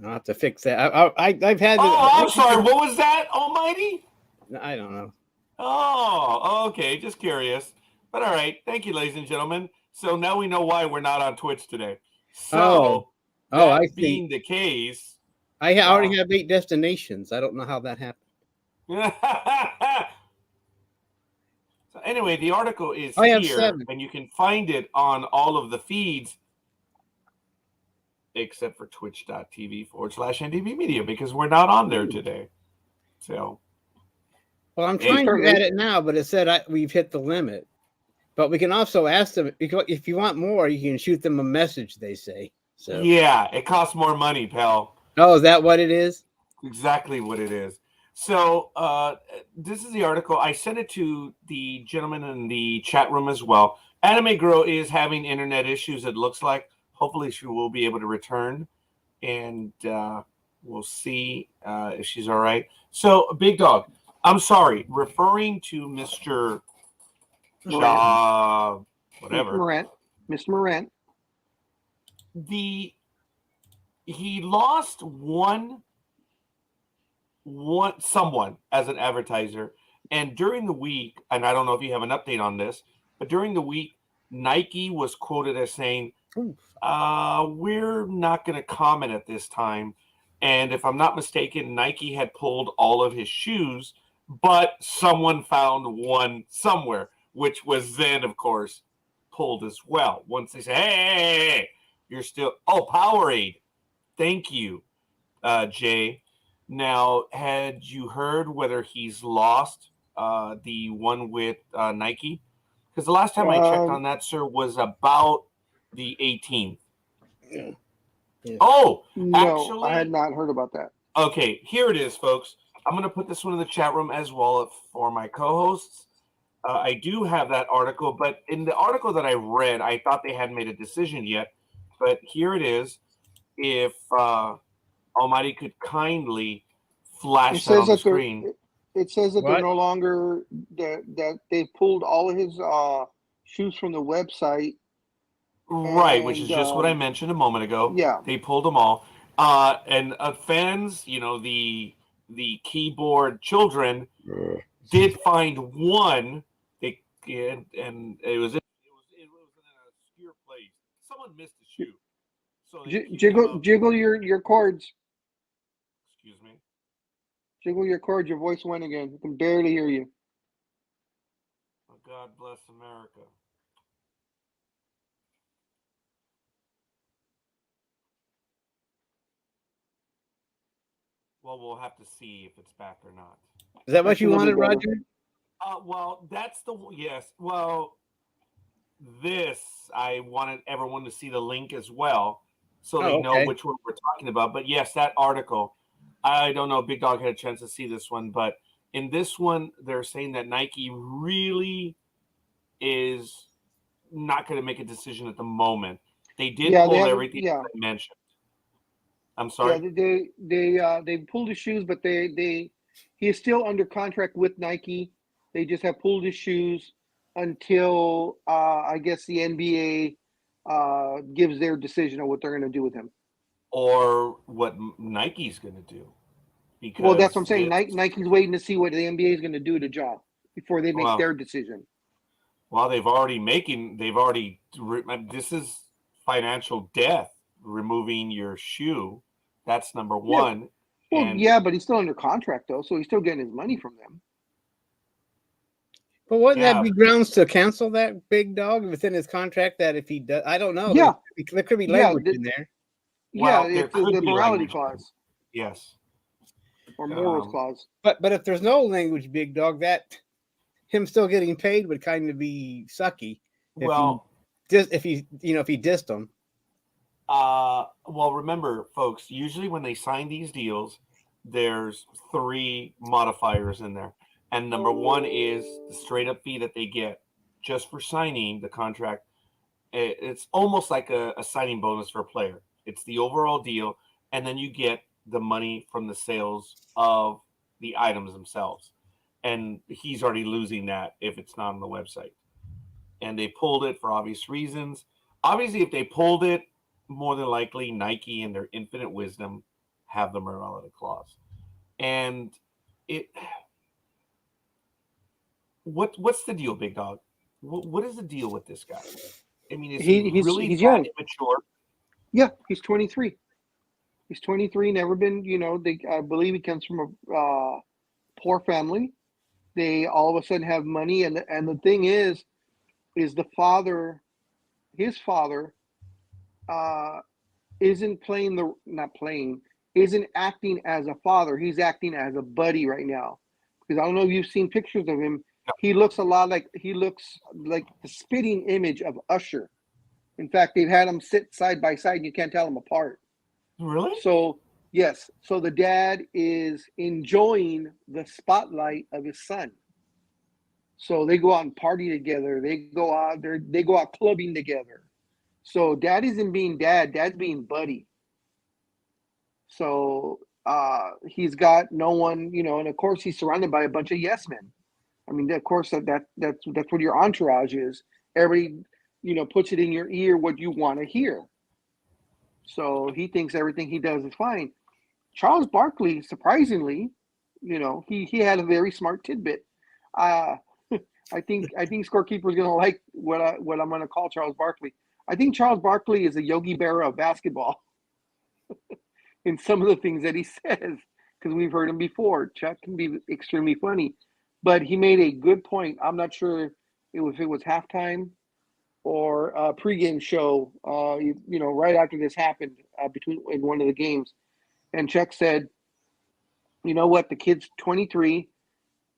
I'll have to fix that. I've had. Oh, I'm sorry. What was that, Almighty? I don't know. Oh, okay. Just curious. But all right. Thank you, ladies and gentlemen. So now we know why we're not on Twitch today. So, I being the case, I already have 8 destinations. I don't know how that happened. So anyway, the article is have here, 7. and you can find it on all of the feeds, except for twitch.tv/NDB Media, because we're not on there today. So, well, I'm trying to add it now, but it said we've hit the limit. But we can also ask them, if you want more, you can shoot them a message, they say. So yeah, it costs more money, pal. Oh, is that what it is? Exactly what it is. So this is the article. I sent it to the gentleman in the chat room as well. Anime Girl is having internet issues, it looks like. Hopefully she will be able to return, and we'll see if she's all right. So, Big Dog, I'm sorry, referring to Mr. Morant. Whatever. Mr. Morant. He lost someone as an advertiser, and during the week, and I don't know if you have an update on this, but during the week, Nike was quoted as saying, we're not going to comment at this time. And if I'm not mistaken, Nike had pulled all of his shoes, but someone found one somewhere, which was then, of course, pulled as well. Once they say, hey, you're still, Powerade. Thank you, Jay. Now, had you heard whether he's lost the one with Nike? Because the last time I checked on that, sir, was about the 18th. Yeah. No, actually, I had not heard about that. Okay, here it is, folks. I'm going to put this one in the chat room as well for my co-hosts. I do have that article, but in the article that I read, I thought they hadn't made a decision yet. But here it is. If Almighty could kindly flash that on the screen. It says that they're no longer that they pulled all of his shoes from the website. Right, which is just what I mentioned a moment ago. Yeah, they pulled them all. And fans, the keyboard children did find one. And it was in an obscure place. Someone missed a shoe. So jiggle your cords. Excuse me. Jiggle your cords. Your voice went again. I can barely hear you. Oh, God bless America. Well, we'll have to see if it's back or not. Is that what you wanted, Roger? Well, that's yes. Well, I wanted everyone to see the link as well, so they know which one we're talking about. But yes, that article. I don't know if Big Dog had a chance to see this one, but in this one, they're saying that Nike really is not going to make a decision at the moment. They did pull everything that I mentioned. I'm sorry. Yeah, they pulled his shoes, but he is still under contract with Nike. They just have pulled his shoes until I guess the NBA gives their decision on what they're going to do with him, or what Nike's going to do. Because that's what I'm saying. Nike's waiting to see what the NBA is going to do to Ja before they make their decision. Well, they've already. This is financial death. Removing your shoe. That's number one. Well, but he's still under contract though, so he's still getting his money from them. But wouldn't that be grounds to cancel that, Big Dog, within his contract? That if he does, I don't know. Yeah, there could be language in there. Yeah, it's the morality clause. Yes, or morals clause. But if there's no language, Big Dog, that him still getting paid would kind of be sucky. If he dissed him. Well, remember, folks, usually when they sign these deals, there's 3 modifiers in there. And number 1 is the straight up fee that they get just for signing the contract. It's almost like a signing bonus for a player. It's the overall deal. And then you get the money from the sales of the items themselves. And he's already losing that if it's not on the website. And they pulled it for obvious reasons. Obviously, if they pulled it, more than likely Nike in their infinite wisdom have the morality clause. And what's the deal, Big Dog? What is the deal with this guy? I mean, is he's young, immature? Yeah, he's 23. He's 23, never been, I believe he comes from a poor family. They all of a sudden have money, and the thing is his father isn't acting as a father. He's acting as a buddy right now. Because I don't know if you've seen pictures of him. He looks like the spitting image of Usher. In fact, they've had them sit side by side and you can't tell them apart. Really? So Yes. So the dad is enjoying the spotlight of his son. So they go out and party together. They go out there. They go out clubbing together. So dad isn't being dad. Dad's being buddy. So he's got no one, and of course he's surrounded by a bunch of yes men. I mean, of course that's what your entourage is. Everybody, puts it in your ear what you want to hear. So he thinks everything he does is fine. Charles Barkley, surprisingly, he had a very smart tidbit. I think Scorekeeper is going to like what I'm going to call Charles Barkley. I think Charles Barkley is a Yogi Berra of basketball in some of the things that he says, because we've heard him before. Chuck can be extremely funny, but he made a good point. I'm not sure if it was halftime or a pregame show, right after this happened in one of the games. And Chuck said, you know what, the kid's 23.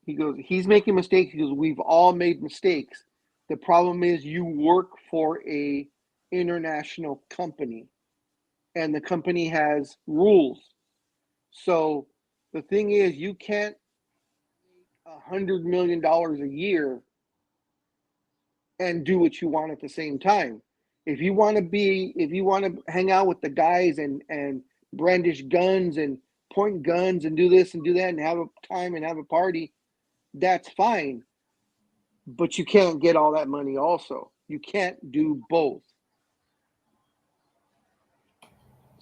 He goes, he's making mistakes. He goes, we've all made mistakes. The problem is you work for a international company, and the company has rules. So the thing is, you can't make $100 million a year and do what you want at the same time. If you want to hang out with the guys and brandish guns and point guns and do this and do that and have a time and have a party, that's fine. But you can't get all that money also. You can't do both.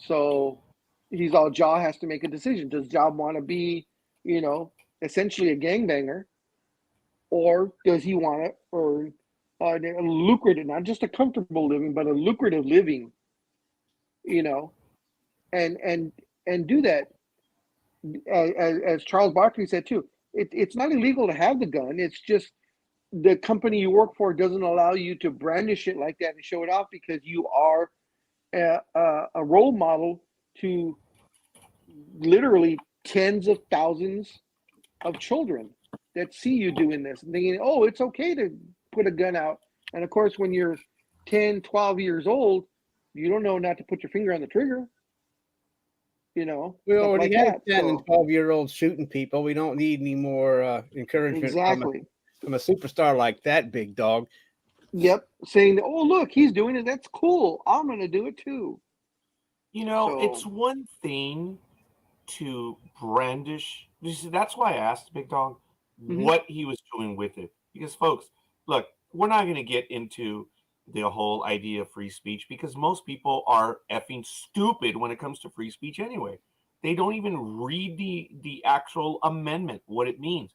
So Ja has to make a decision. Does Ja want to be, essentially a gangbanger, or does he want to earn a lucrative, not just a comfortable living, but a lucrative living, and do that? As Charles Barkley said too, it's not illegal to have the gun. It's just the company you work for doesn't allow you to brandish it like that and show it off, because you are a role model to literally tens of thousands of children that see you doing this and thinking, oh, it's okay to put a gun out. And of course, when you're 10, 12 years old, you don't know not to put your finger on the trigger. We already have 10 and 12-year-olds shooting people. We don't need any more encouragement from a superstar like that, Big Dog. Yep. Saying, oh, look, he's doing it. That's cool. I'm going to do it too. It's one thing to brandish. That's why I asked Big Dog what he was doing with it. Because, folks, look, we're not going to get into the whole idea of free speech, because most people are effing stupid when it comes to free speech anyway. They don't even read the actual amendment, what it means.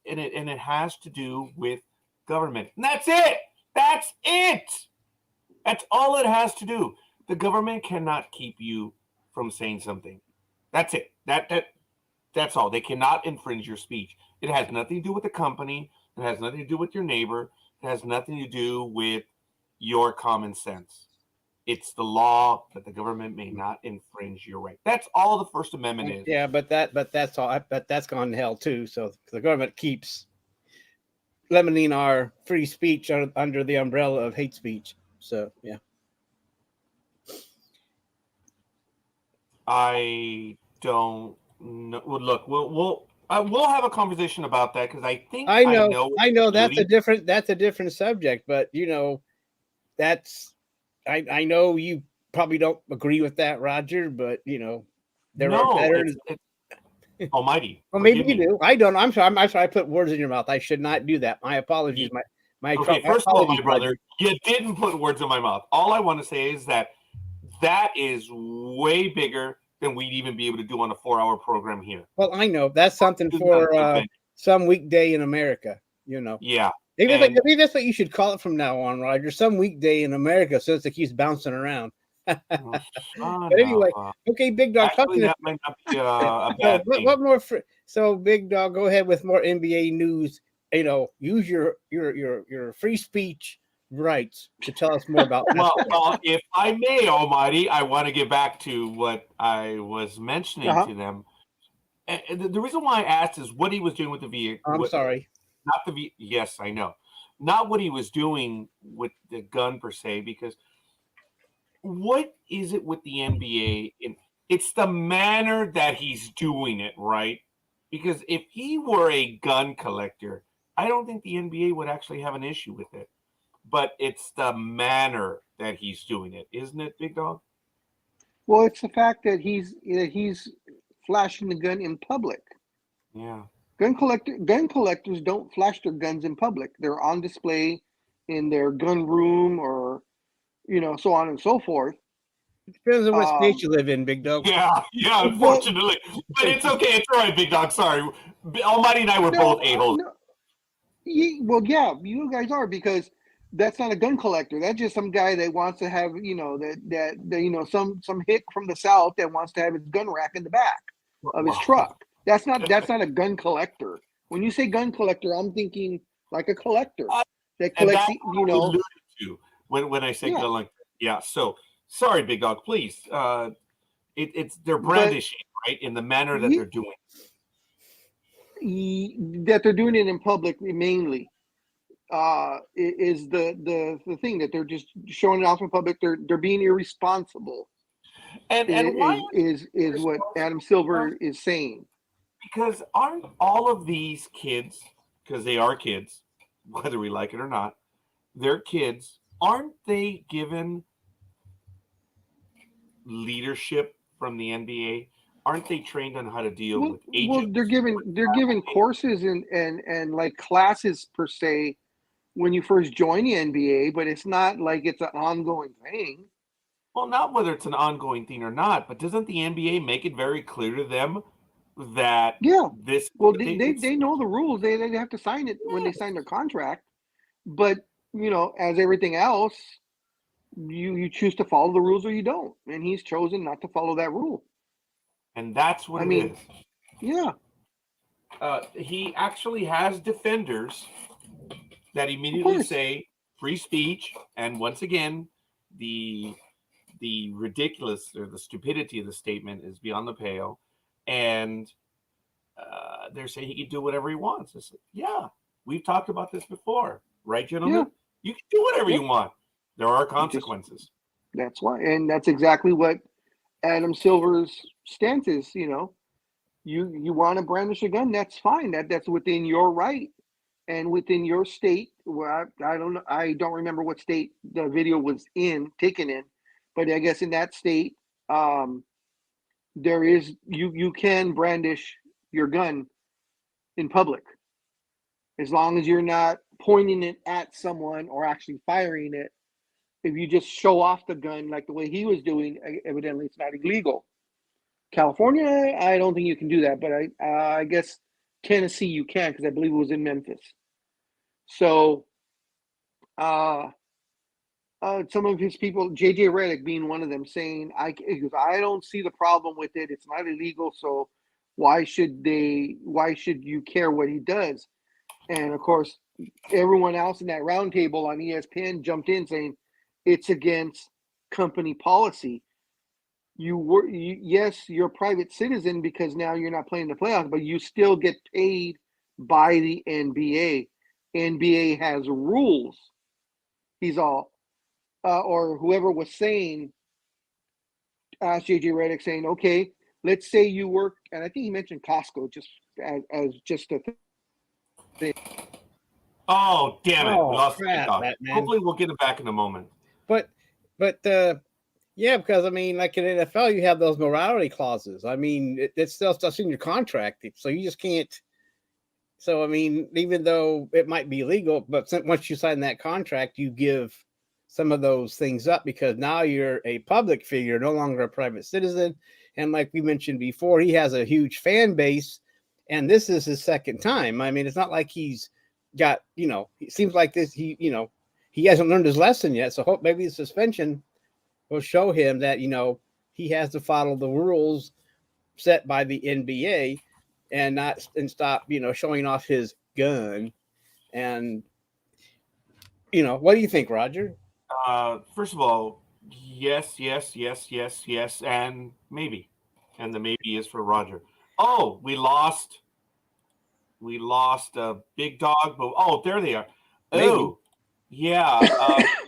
And it has to do with government. And that's it. That's it. That's all it has to do. The government cannot keep you from saying something. That's it. That's all. They cannot infringe your speech. It has nothing to do with the company. It has nothing to do with your neighbor. It has nothing to do with your common sense. It's the law that the government may not infringe your right. That's all the First Amendment is. Yeah, but that's all. But that's gone to hell too. So the government keeps limiting our free speech under the umbrella of hate speech. So yeah. I don't know. Well, look, we'll have a conversation about that, because I think I know that's a different subject, but that's I know you probably don't agree with that, Roger, but there are better. Almighty. Well, maybe you do. I don't. I'm sorry. I put words in your mouth. I should not do that. My apologies. First of all, my brother, you didn't put words in my mouth. All I want to say is that is way bigger than we'd even be able to do on a 4-hour program here. Well, I know that's something for some weekday in America. Yeah. Maybe that's what you should call it from now on, Roger. Some weekday in America, since it keeps bouncing around. But anyway, okay, Big Dog. Actually, that might not be a bad thing. What more? So, Big Dog, go ahead with more NBA news. Use your free speech rights to tell us more about that. Well, if I may, Almighty, I want to get back to what I was mentioning to them. And the reason why I asked is what he was doing with the vehicle. I'm sorry. Not the yes, I know. Not what he was doing with the gun per se, because what is it with the NBA It's the manner that he's doing it, right? Because if he were a gun collector, I don't think the NBA would actually have an issue with it. But it's the manner that he's doing it, isn't it, Big Dog? Well, it's the fact that he's flashing the gun in public. Yeah. Gun collectors don't flash their guns in public. They're on display in their gun room, or so on and so forth. It depends on what state you live in, Big Dog. Yeah, unfortunately. But it's okay. It's all right, Big Dog. Sorry. Almighty and I were both a-holes. Well, yeah, you guys are, because that's not a gun collector. That's just some guy that wants to have, some hick from the South that wants to have his gun rack in the back of his truck. That's not a gun collector. When you say gun collector, I'm thinking like a collector that collects, to when I say gun collector. Yeah. So sorry, Big Dog. Please, it's they're brandishing, right, in the manner that they're doing. That they're doing it in public mainly is the thing, that they're just showing it off in public. They're being irresponsible. And why is what Adam Silver is saying. Because aren't all of these kids, because they are kids, whether we like it or not, they're kids, aren't they given leadership from the NBA? Aren't they trained on how to deal with agents? Well, they're given courses and like classes per se when you first join the NBA, but it's not like it's an ongoing thing. Well, not whether it's an ongoing thing or not, but doesn't the NBA make it very clear to them that this? Well, they know the rules. They have to sign it when they sign their contract. But as everything else, you choose to follow the rules or you don't, and he's chosen not to follow that rule. And that's what it is. Yeah. He actually has defenders that immediately say free speech, and once again, the ridiculous or the stupidity of the statement is beyond the pale, and they're saying he can do whatever he wants. Said, yeah, we've talked about this before, right, gentlemen? Yeah. You can do whatever you want. There are consequences. That's why, and that's exactly what Adam Silver's stance is. You want to brandish a gun, that's fine. That's within your right and within your state. Well, I don't remember what state the video was taken in, but I guess in that state, there is you can brandish your gun in public, as long as you're not pointing it at someone or actually firing it. If you just show off the gun like the way he was doing, evidently it's not illegal. California, I don't think you can do that, but I guess Tennessee you can, because I believe it was in Memphis. So some of his people, JJ Redick being one of them, saying, I don't see the problem with it. It's not illegal, so why should you care what he does? And of course, everyone else in that roundtable on ESPN jumped in saying it's against company policy. Yes, you're a private citizen because now you're not playing the playoffs, but you still get paid by the NBA. NBA has rules. He's all, or whoever was saying, asked JJ Redick, saying, okay, let's say you work, and I think he mentioned Costco just as just a thing. Oh, damn it. We lost that, hopefully we'll get it back in a moment. But yeah, because I mean, like in NFL, you have those morality clauses. I mean, it's still stuff in your contract, so you just can't. So I mean, even though it might be illegal, but once you sign that contract, you give some of those things up, because now you're a public figure, no longer a private citizen. And like we mentioned before, he has a huge fan base, and this is his second time. I mean, it's not like he's got, it seems like this, he hasn't learned his lesson yet. So hope maybe the suspension will show him that, he has to follow the rules set by the NBA and stop, showing off his gun. And, what do you think, Roger? First of all, yes, and maybe. And the maybe is for Roger. Oh, we lost Big Dog, but there they are. Maybe. Oh, yeah.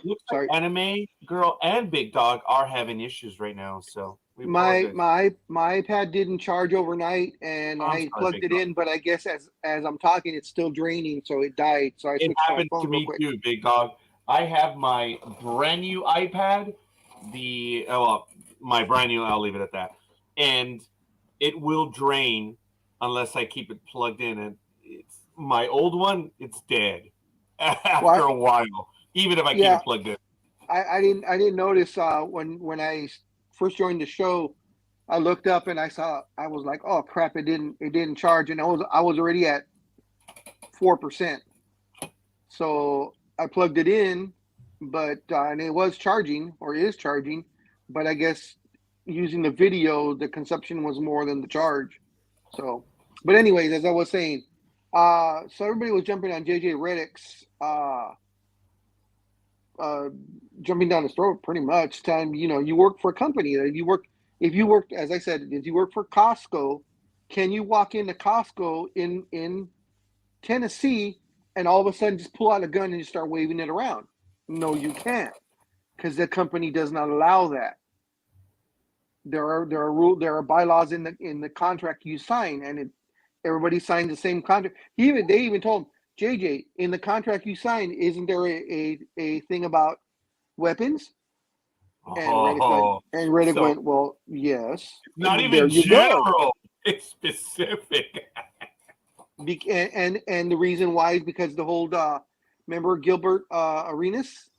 Looks like Anime Girl and Big Dog are having issues right now. So We My apologize. my iPad didn't charge overnight, and I'm I sorry, plugged big it dog. in, but I guess as I'm talking, it's still draining, so it died. So I It switched to my happened to phone real me quick. too, big dog. I have my brand new iPad, my brand new. I'll leave it at that, and it will drain unless I keep it plugged in. And it's my old one; it's dead after Well, a while, even if I keep yeah, it plugged in. I didn't notice when I first joined the show. I looked up and I was like, oh crap, it didn't charge, and I was already at 4%. So I plugged it in, but and it was charging or is charging, but I guess using the video, the consumption was more than the charge. So, but anyways, as I was saying, so everybody was jumping on JJ Redick's uh, jumping down his throat pretty much. Time, you work for a company. If you work, as I said, if you work for Costco, can you walk into Costco in Tennessee and all of a sudden just pull out a gun and just start waving it around? No, you can't, because the company does not allow that. There are bylaws in the contract you sign, and everybody signs the same contract. They even told him, JJ, in the contract you signed, isn't there a thing about weapons? And Oh, Reddick so went, well, yes. not There even you go. general; it's specific. And the reason why is because the whole remember Gilbert Arenas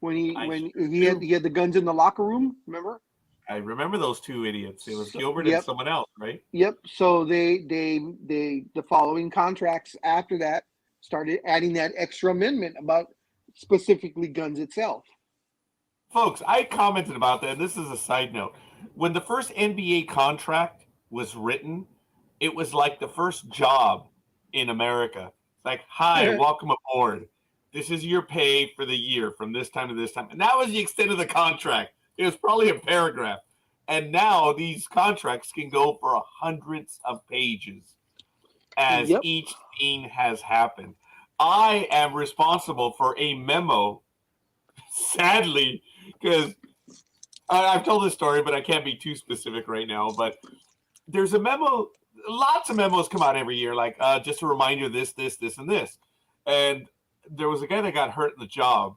when I he had the guns in the locker room, remember? I remember those two idiots. It was So, Gilbert and yep, someone else, right? yep. So the following contracts after that started adding that extra amendment about specifically guns itself. Folks, I commented about that. And this is a side note. When the first NBA contract was written, it was like the first job in America. It's like, hi, welcome aboard. This is your pay for the year from this time to this time. And that was the extent of the contract. It was probably a paragraph. And now these contracts can go for hundreds of pages as Yep. each thing has happened. I am responsible for a memo, sadly, because I've told this story, but I can't be too specific right now. But there's a memo. Lots of memos come out every year, like just a reminder: this, and this. And there was a guy that got hurt in the job,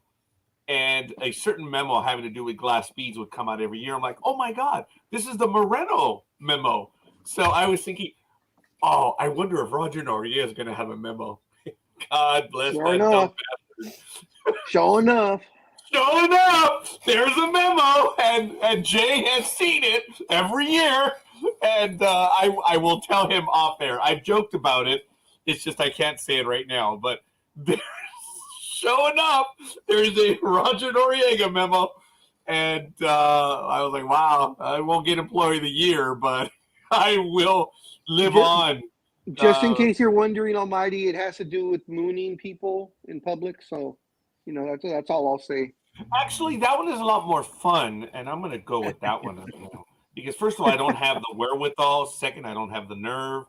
and a certain memo having to do with glass beads would come out every year. I'm like, oh my god, this is the Moreno memo. So I was thinking, oh, I wonder if Roger Noriega is going to have a memo. God bless Sure that dumb enough. bastard. Sure enough. Sure enough, there's a memo, and Jay has seen it every year, and I will tell him off air. I've joked about it. It's just I can't say it right now. But sure enough, there's a Roger Noriega memo, and I was like, wow, I won't get Employee of the Year, but I will live on. Just in case you're wondering, Almighty, it has to do with mooning people in public. So, that's all I'll say. Actually, that one is a lot more fun, and I'm going to go with that one now. Because first of all, I don't have the wherewithal. Second, I don't have the nerve.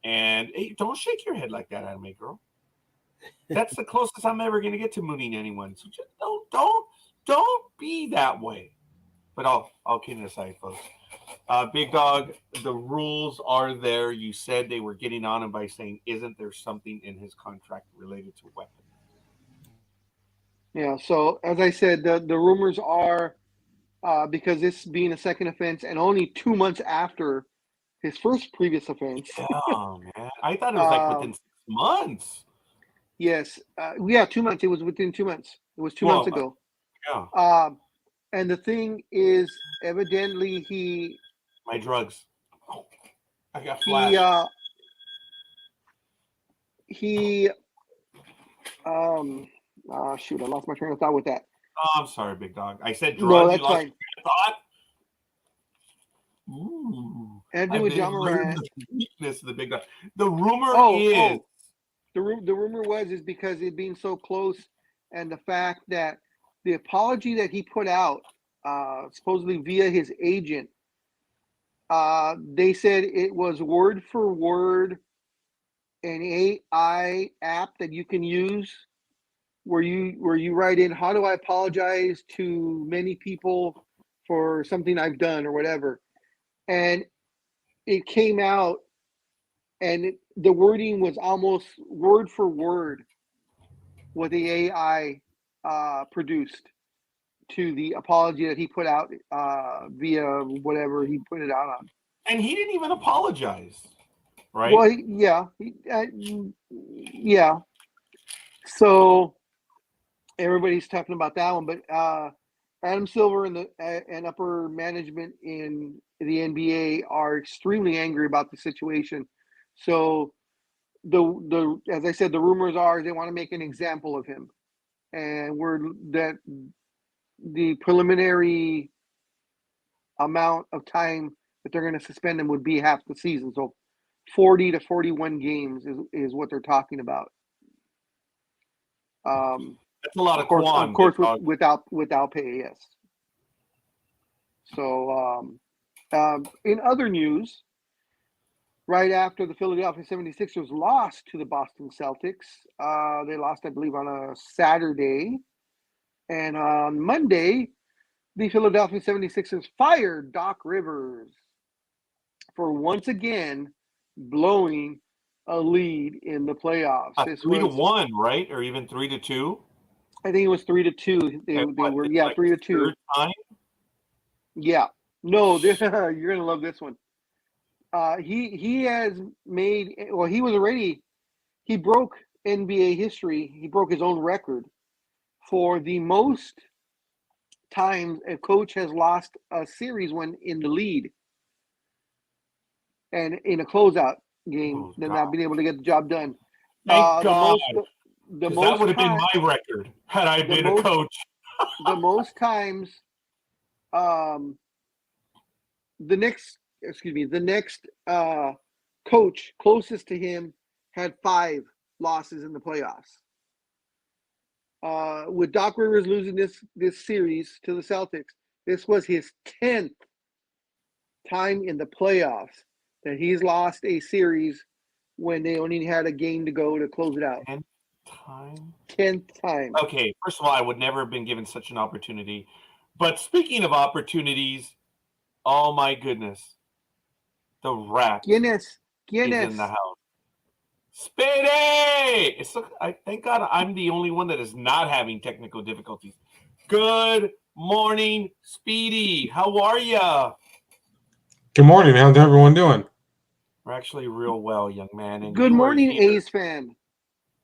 And hey, don't shake your head like that, anime girl. That's the closest I'm ever going to get to mooning anyone. So just don't be that way. But I'll kidding aside, folks. Big Dog, the rules are there. You said they were getting on him by saying, "Isn't there something in his contract related to weapons?" Yeah. So as I said, the rumors are because this being a second offense and only 2 months after his first previous offense. Oh man, I thought it was like within 6 months. Yes. Yeah. 2 months. It was within 2 months. It was 2 months ago. Yeah. And the thing is, evidently My drugs. Oh, I got flash. Shoot, I lost my train of thought with that. Oh, I'm sorry, Big Dog. I said drugs. No, that's you lost fine. your thought. Ooh. Anthony with John Moran. The weakness of the Big Dog. The rumor is. The rumor is because it being so close, and the fact that the apology that he put out, supposedly via his agent, they said it was word for word an AI app that you can use where you write in, how do I apologize to many people for something I've done or whatever. And it came out, and the wording was almost word for word what the AI produced to the apology that he put out via whatever he put it out on. And he didn't even apologize, right? Well, yeah. So everybody's talking about that one, but Adam Silver and upper management in the NBA are extremely angry about the situation. So the as I said, the rumors are they want to make an example of him, and the preliminary amount of time that they're going to suspend him would be half the season. So 40 to 41 games is what they're talking about. That's a lot of course, without pay, yes. So in other news, right after the Philadelphia 76ers lost to the Boston Celtics, they lost, I believe, on a Saturday. And on Monday, the Philadelphia 76ers fired Doc Rivers for once again blowing a lead in the playoffs. 3-1, right? Or even 3-2? I think it was 3-2. They were, yeah, 3-2. Third time? Yeah. No, you're going to love this one. He has made, well, he broke NBA history. He broke his own record for the most times a coach has lost a series when in the lead and in a closeout game than not being able to get the job done. Thank God. The most that would have been my record had I been a coach. The most times, the next coach closest to him had 5 losses in the playoffs. With Doc Rivers losing this series to the Celtics, this was his 10th time in the playoffs that he's lost a series when they only had a game to go to close it out. 10th time. Okay, first of all, I would never have been given such an opportunity. But speaking of opportunities, oh my goodness, the rat Guinness is in the house. Speedy! Thank God I'm the only one that is not having technical difficulties. Good morning, Speedy. How are ya? Good morning. How's everyone doing? We're actually real well, young man. And good morning, A's fan.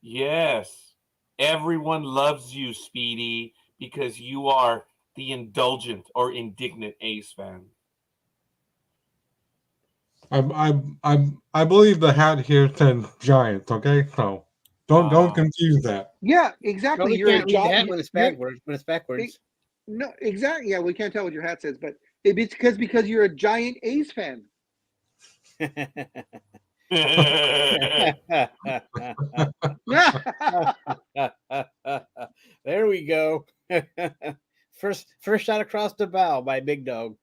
Yes. Everyone loves you, Speedy, because you are the indulgent or indignant A's fan. I believe the hat here says Giants. Okay, so don't confuse that. Yeah, exactly. Well, you can't read the hat when it's backwards. When it's backwards. No, exactly. Yeah, we can't tell what your hat says, but it's because you're a giant A's fan. There we go. First shot across the bow by Big Dog.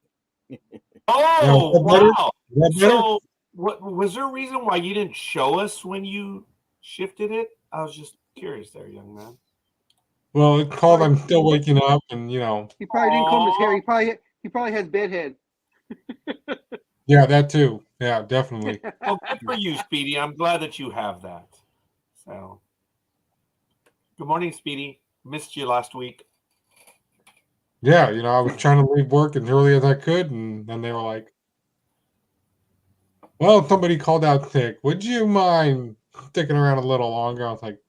Oh, wow. So, what was there a reason why you didn't show us when you shifted it? I was just curious there, young man. Well, it's called I'm Still Waking Up, and he probably didn't comb his hair. He probably has bedhead. Yeah, that too. Yeah, definitely. Well, good for you, Speedy. I'm glad that you have that. So, good morning, Speedy. Missed you last week. Yeah, I was trying to leave work as early as I could, and then they were like, well, somebody called out sick. Would you mind sticking around a little longer? I was like,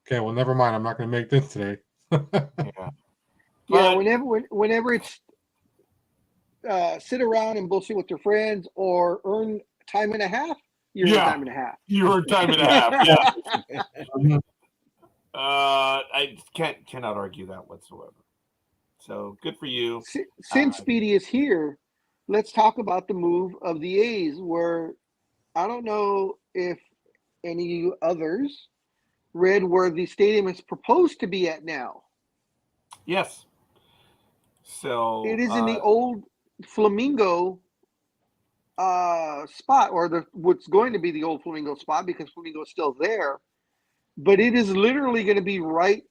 okay, well, never mind. I'm not going to make this today. Yeah, whenever it's sit around and bullshit with your friends or earn time and a half, you earn time and a half. You earn time and a half, yeah. I cannot argue that whatsoever. So good for you. Since Speedy is here, let's talk about the move of the A's, where I don't know if any others read where the stadium is proposed to be at now. Yes. So it is in the old Flamingo spot, or what's going to be the old Flamingo spot, because Flamingo is still there. But it is literally going to be right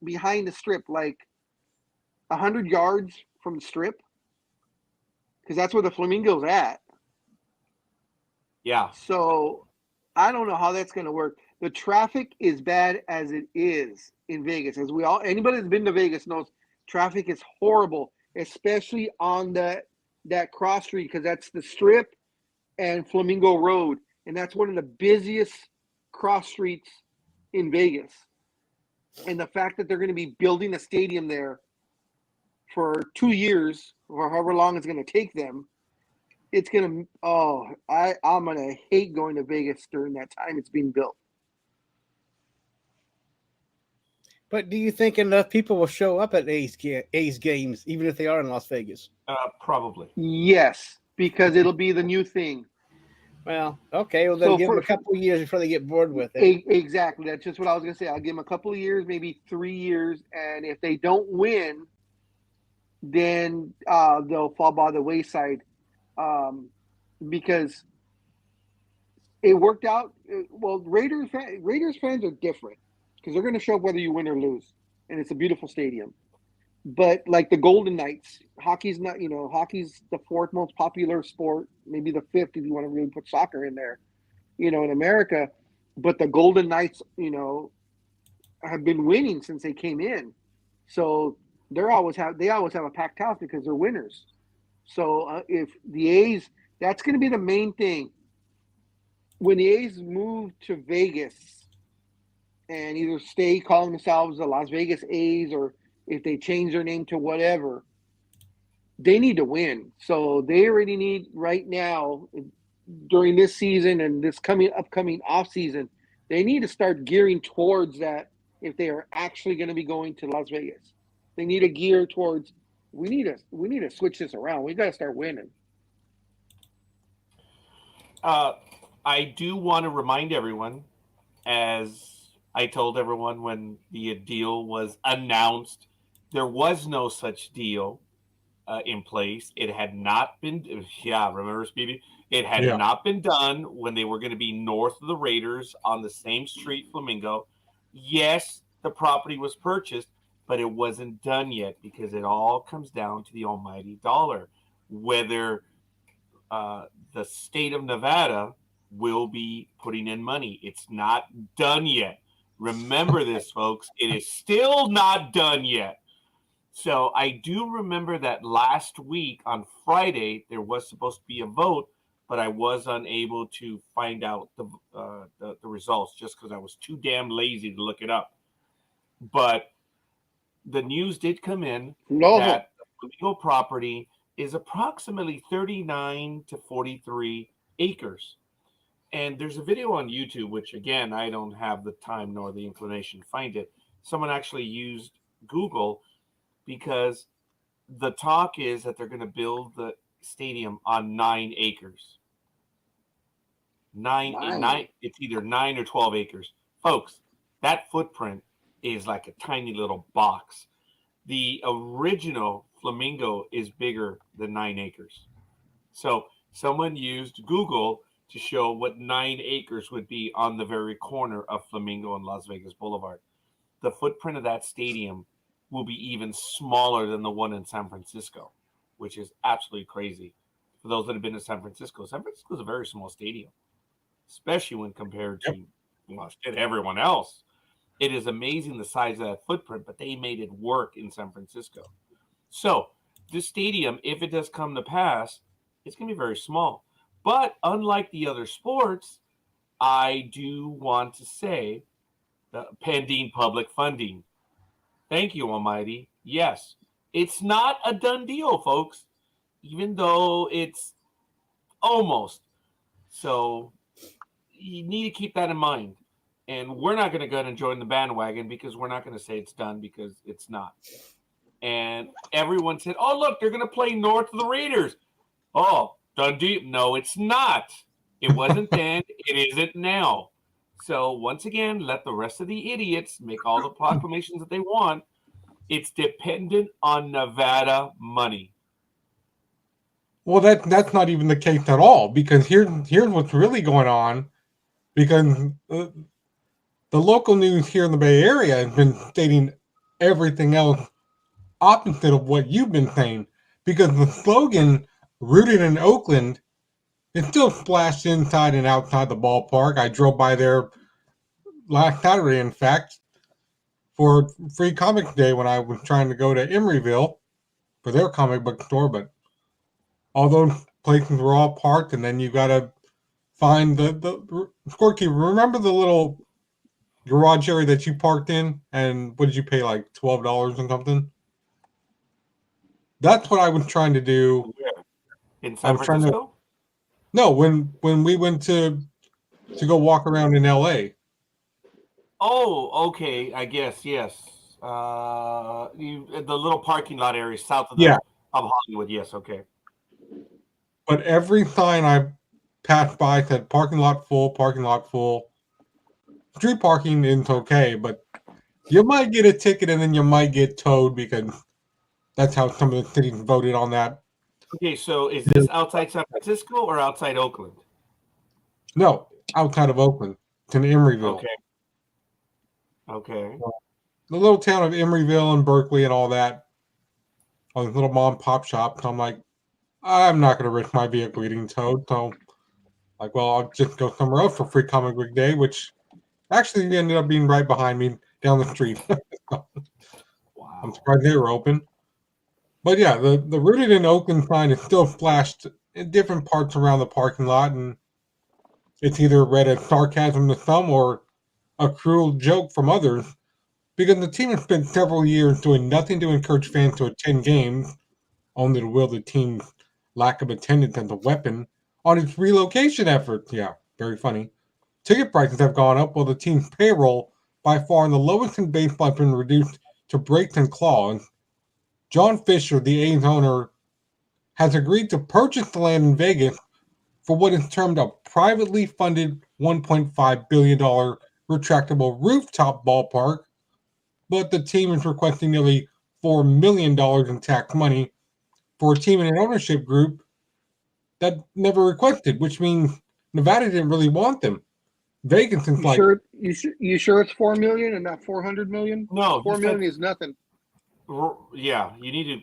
behind the strip, like 100 yards from the strip, because that's where the Flamingo's at. Yeah. So I don't know how that's going to work. The traffic is bad as it is in Vegas. As anybody that's been to Vegas knows, traffic is horrible, especially on that cross street, because that's the Strip and Flamingo Road, and that's one of the busiest cross streets in Vegas. And the fact that they're going to be building a stadium there for 2 years, or however long it's going to take them, it's going to, I'm going to hate going to Vegas during that time it's being built. But do you think enough people will show up at A's games, even if they are in Las Vegas? Probably. Yes, because it'll be the new thing. Well, okay. Well, then give them a couple of years before they get bored with it. Exactly. That's just what I was going to say. I'll give them a couple of years, maybe 3 years. And if they don't win, then they'll fall by the wayside. Because it worked out. Well, Raiders fans are different, because they're going to show up whether you win or lose, and it's a beautiful stadium. But like the Golden Knights, hockey's the fourth most popular sport, maybe the fifth if you want to really put soccer in there, in America. But the Golden Knights, have been winning since they came in, so they always have a packed house because they're winners. So if the A's, that's going to be the main thing. When the A's move to Vegas and either stay calling themselves the Las Vegas A's, or if they change their name to whatever, they need to win. So they already need, right now, during this season and this upcoming off season, they need to start gearing towards that. If they are actually going to be going to Las Vegas, they need to gear towards, we need to switch this around. We got to start winning. I do want to remind everyone, as I told everyone when the deal was announced, there was no such deal in place. It had not been, remember, Speedy? It had not been done when they were going to be north of the Raiders on the same street, Flamingo. Yes, the property was purchased, but it wasn't done yet, because it all comes down to the almighty dollar, whether the state of Nevada will be putting in money. It's not done yet. Remember this, folks. It is still not done yet. So I do remember that last week on Friday, there was supposed to be a vote, but I was unable to find out the results just because I was too damn lazy to look it up. But the news did come in that the Flamingo property is approximately 39 to 43 acres. And there's a video on YouTube, which, again, I don't have the time nor the inclination to find it. Someone actually used Google, because the talk is that they're going to build the stadium on 9 acres. Nine. It's either 9 or 12 acres. Folks, that footprint is like a tiny little box. The original Flamingo is bigger than 9 acres. So someone used Google to show what 9 acres would be on the very corner of Flamingo and Las Vegas Boulevard. The footprint of that stadium will be even smaller than the one in San Francisco, which is absolutely crazy. For those that have been to San Francisco is a very small stadium, especially when compared to everyone else. It is amazing the size of that footprint, but they made it work in San Francisco. So this stadium, if it does come to pass, it's going to be very small. But unlike the other sports, I do want to say pending public funding. Thank you, Almighty. Yes, it's not a done deal, folks, even though it's almost. So you need to keep that in mind. And we're not going to go and join the bandwagon, because we're not going to say it's done, because it's not. And everyone said, oh, look, they're going to play north of the Raiders. Oh, done deal. No, it's not. It wasn't then. It isn't now. So once again, let the rest of the idiots make all the proclamations that they want. It's dependent on Nevada money. Well, that's not even the case at all, because here's what's really going on. Because the local news here in the Bay Area has been stating everything else opposite of what you've been saying, because the slogan "Rooted in Oakland" is still splashed inside and outside the ballpark. I drove by there last Saturday, in fact, for Free Comics Day when I was trying to go to Emeryville for their comic book store, but all those places were all parked, and then you gotta find the scorekeeper. Remember the little garage area that you parked in, and what did you pay, like $12 or something? That's what I was trying to do. In I San was trying to Francisco? no when we went to go walk around in LA. Oh, okay. I guess yes. The little parking lot area south of Yeah, of Hollywood. Yes. Okay. but every sign I passed by said parking lot full, parking lot full. Street parking is okay, but you might get a ticket and then you might get towed because that's how some of the cities voted on that. Okay. So is this outside San Francisco or outside Oakland? No, outside of Oakland, it's in Emeryville. Okay. Okay. The little town of Emeryville and Berkeley and all that. On this little mom and pop shop. So I'm like, I'm not going to risk my vehicle getting towed. So, like, well, I'll just go somewhere else for Free Comic Book Day, which actually ended up being right behind me down the street. Wow. I'm surprised they were open. But yeah, the Rooted in Oakland sign is still flashed in different parts around the parking lot, and it's either read as sarcasm to some or a cruel joke from others, because the team has spent several years doing nothing to encourage fans to attend games, only to wield the team's lack of attendance as a weapon on its relocation efforts. Yeah, very funny. Ticket prices have gone up while the team's payroll, by far the lowest in baseball, has been reduced to breaks and claws. John Fisher, the A's owner, has agreed to purchase the land in Vegas for what is termed a privately funded $1.5 billion retractable rooftop ballpark, but the team is requesting nearly $4 million in tax money for a team in an ownership group that never requested, which means Nevada didn't really want them. Vegas is You like, sure? You sure it's 4 million and not 400 million? No, 4 million is nothing. Yeah, you need to.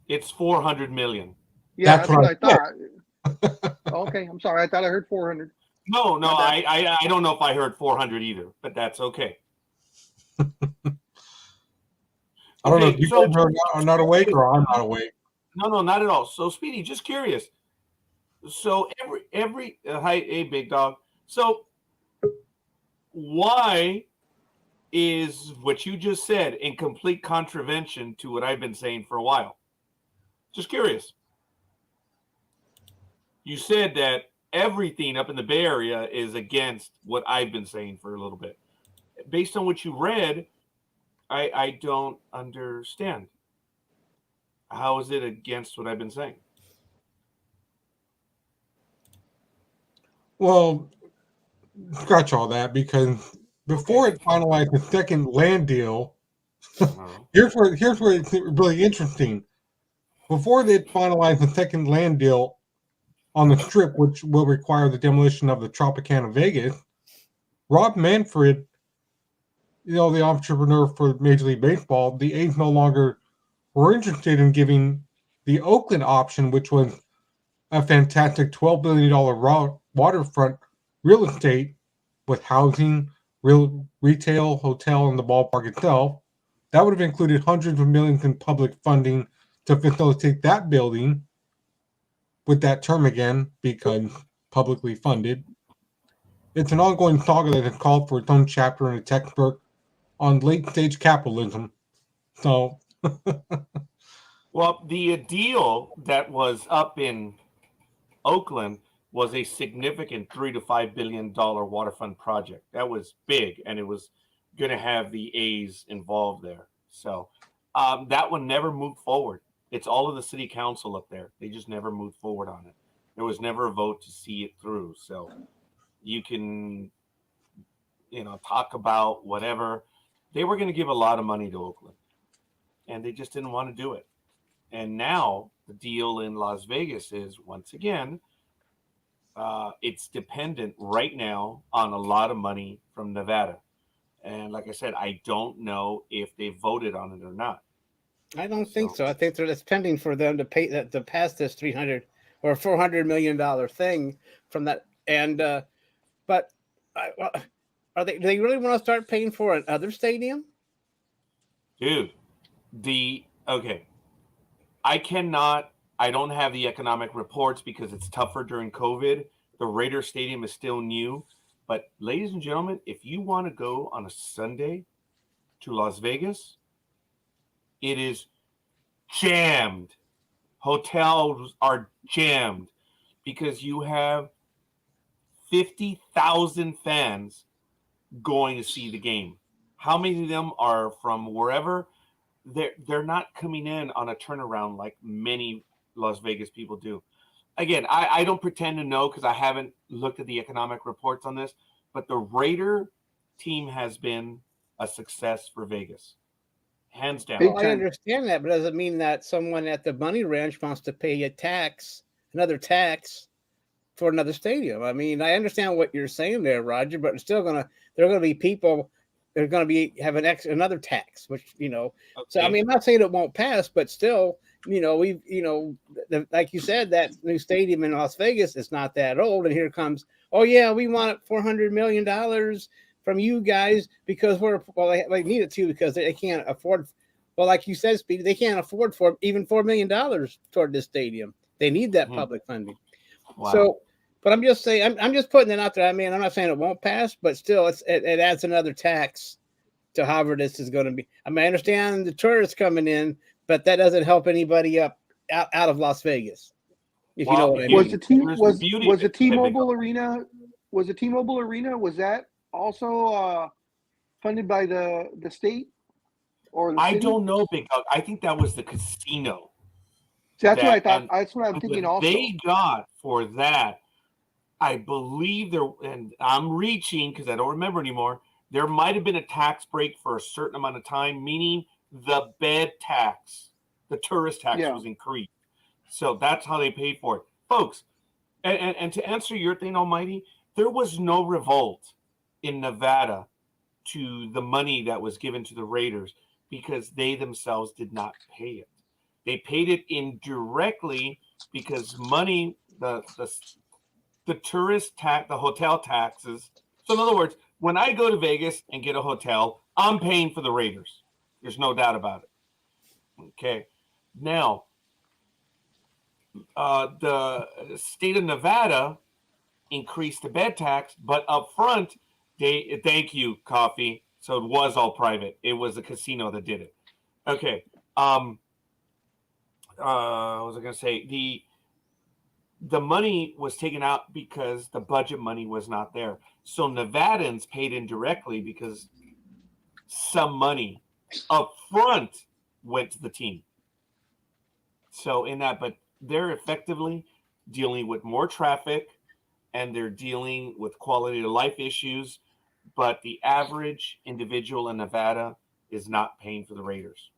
It's 400 million. Yeah, that's that's what I what I thought. Okay, I'm sorry. I thought I heard 400. No, My bad. I don't know if I heard 400 either, but that's okay. I don't know if Okay, you so guys are not awake or I'm not awake. no, not at all. So Speedy, just curious. So every hi, hey, big dog. So why is what you just said in complete contravention to what I've been saying for a while? Just curious. You said that everything up in the Bay Area is against what I've been saying for a little bit. Based on what you read, I don't understand. How is it against what I've been saying? Well, scratch all that, because before it finalized the second land deal, here's where it's really interesting. Before they finalized the second land deal on the strip, which will require the demolition of the Tropicana Vegas, Rob Manfred, the entrepreneur for Major League Baseball, the A's no longer were interested in giving the Oakland option, which was a fantastic $12 billion waterfront real estate with housing, retail, hotel, and the ballpark itself. That would have included hundreds of millions in public funding to facilitate that building, with that term again, because publicly funded. It's an ongoing saga that has called for its own chapter in a textbook on late-stage capitalism. So, well, the deal that was up in Oakland was a significant $3 to $5 billion waterfront project. That was big, and it was going to have the A's involved there. So that one never moved forward. It's all of the city council up there. They just never moved forward on it. There was never a vote to see it through. So you can, talk about whatever. They were going to give a lot of money to Oakland, and they just didn't want to do it. And now the deal in Las Vegas is, once again, it's dependent right now on a lot of money from Nevada. And like I said, I don't know if they voted on it or not. I don't think so. I think that it's pending for them to pay that to pass this $400 million thing from that. And but are they? Do they really want to start paying for another stadium? Dude, okay. I don't have the economic reports because it's tougher during COVID. The Raider Stadium is still new. But ladies and gentlemen, if you want to go on a Sunday to Las Vegas, it is jammed. Hotels are jammed because you have 50,000 fans going to see the game. How many of them are from wherever? They're not coming in on a turnaround like many Las Vegas people do. Again, I don't pretend to know because I haven't looked at the economic reports on this, but the Raider team has been a success for Vegas. Hands down. Well, I understand that, but does it mean that someone at the Bunny Ranch wants to pay another tax for another stadium? I mean, I understand what you're saying there, Roger, but it's still there are gonna be people that are gonna have another tax, which Okay. So I mean, I'm not saying it won't pass, but still, like you said, that new stadium in Las Vegas is not that old, and here comes, oh yeah, we want $400 million from you guys because they need it too because they can't afford. Well, like you said, Speedy, they can't afford even $4 million toward this stadium. They need that public funding. Wow. So, but I'm just saying, I'm just putting it out there. I mean, I'm not saying it won't pass, but still, it adds another tax to however this is going to be. I mean, I understand the tourists coming in, but that doesn't help anybody out of Las Vegas. If you know what I mean. Was the T-Mobile Arena? Was the T-Mobile Arena? Was that also funded by the state or the city? I don't know, Big Dog. I think that was the casino. That's what I thought. That's what I'm thinking. Also, they got for that. I believe there, and I'm reaching because I don't remember anymore. There might have been a tax break for a certain amount of time, meaning the bed tax, the tourist tax was increased. So that's how they paid for it, folks. And to answer your thing, Almighty, there was no revolt in Nevada to the money that was given to the Raiders because they themselves did not pay it. They paid it indirectly because money, the tourist tax, the hotel taxes. So in other words, when I go to Vegas and get a hotel, I'm paying for the Raiders. There's no doubt about it. Okay. Now, the state of Nevada increased the bed tax, but up front, thank you, Coffee. So it was all private. It was the casino that did it. Okay. What was I going to say? The money was taken out because the budget money was not there. So Nevadans paid indirectly because some money up front went to the team. So in that, but they're effectively dealing with more traffic and they're dealing with quality of life issues. But the average individual in Nevada is not paying for the Raiders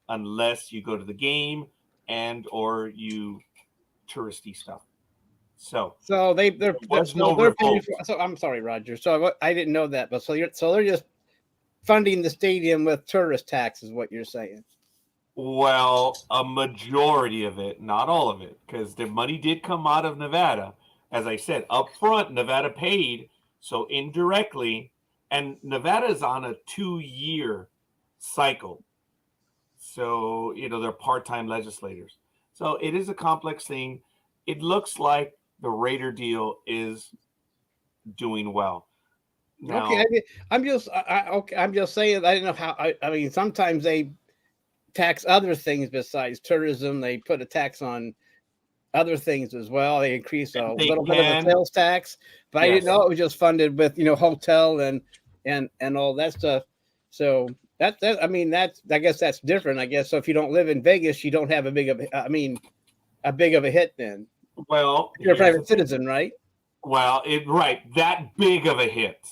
unless you go to the game and or you touristy stuff. So they're paying for, so I'm sorry, Roger. So I didn't know that, but so they're just funding the stadium with tourist tax, is what you're saying. Well, a majority of it, not all of it, because the money did come out of Nevada. As I said, up front, Nevada paid, so indirectly, and Nevada is on a 2-year cycle. So, they're part-time legislators. So it is a complex thing. It looks like the Raider deal is doing well. Now, okay, I'm just saying. I don't know how. I mean, sometimes they tax other things besides tourism. They put a tax on other things as well. They increase a little bit of the sales tax, but I didn't know it was just funded with hotel and all that stuff. So I guess that's different. I guess so. If you don't live in Vegas, you don't have a big of a hit then. Well, you're a private citizen, right? Well, that big of a hit.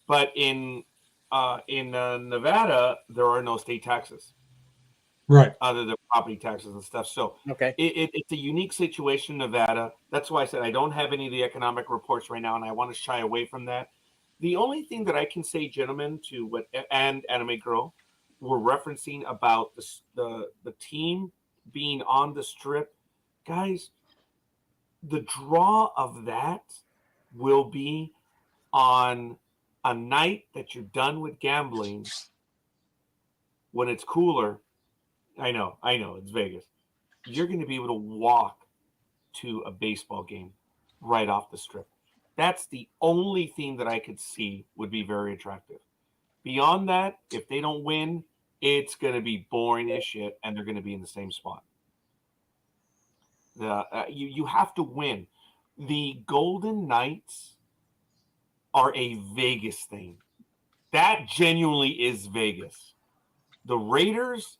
But in Nevada, there are no state taxes, right? Other than property taxes and stuff. So okay, it's a unique situation in Nevada. That's why I said I don't have any of the economic reports right now, and I want to shy away from that. The only thing that I can say, gentlemen, and Anime Girl, were referencing about the team being on the strip, guys, the draw of that will be on a night that you're done with gambling when it's cooler. I know, it's Vegas. You're going to be able to walk to a baseball game right off the strip. That's the only thing that I could see would be very attractive. Beyond that, if they don't win, it's going to be boring as shit, and they're going to be in the same spot. You have to win. The Golden Knights are a Vegas thing. That genuinely is Vegas. The Raiders,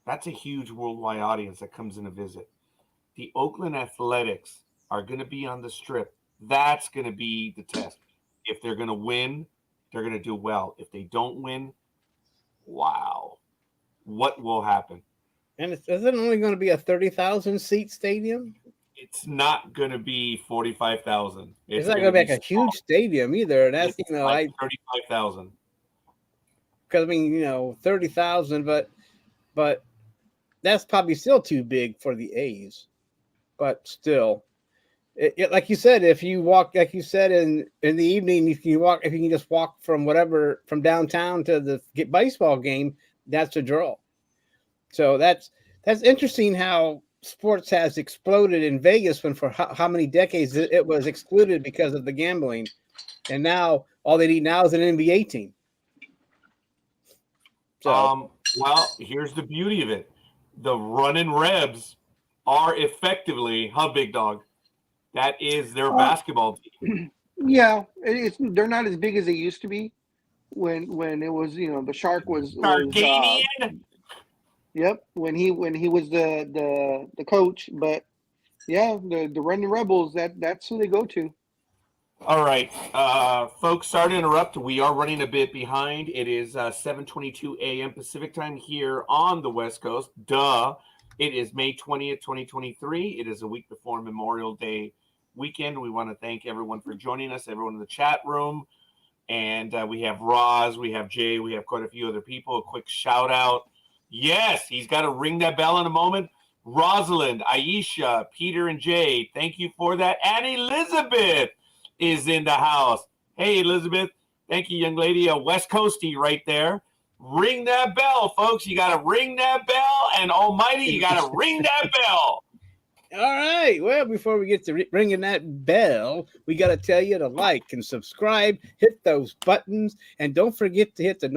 that's a huge worldwide audience that comes in to visit. The Oakland Athletics are going to be on the strip. That's going to be the test. If they're going to win, they're going to do well. If they don't win, wow, what will happen? And isn't only going to be a 30,000 seat stadium? It's not going to be 45,000. It's not going to be like a huge stadium either. That's, it's like 35,000. Because I mean, 30,000, but that's probably still too big for the A's. But still, like you said, if you walk, like you said, in the evening, if you can just walk from downtown to the baseball game, that's a draw. So that's interesting how sports has exploded in Vegas when for how many decades it was excluded because of the gambling, and now all they need now is an NBA team. So, well, here's the beauty of it: the running Rebs are effectively Big Dog. That is their basketball team. Yeah, they're not as big as they used to be when it was the Shark was Targaryen. Yep, when he was the coach, but yeah, the Running Rebels, that's who they go to. All right, folks, sorry to interrupt. We are running a bit behind. It is 7:22 a.m. Pacific time here on the West Coast. Duh. It is May 20th, 2023. It is a week before Memorial Day weekend. We want to thank everyone for joining us, everyone in the chat room. And we have Roz, we have Jay, we have quite a few other people. A quick shout out. Yes, he's got to ring that bell in a moment. Rosalind, Aisha, Peter, and Jay, thank you for that. And Elizabeth is in the house. Hey, Elizabeth. Thank you, young lady. A West Coastie right there. Ring that bell, folks. You got to ring that bell. And almighty, you got to ring that bell. All right. Well, before we get to ringing that bell, we got to tell you to like and subscribe, hit those buttons, and don't forget to hit the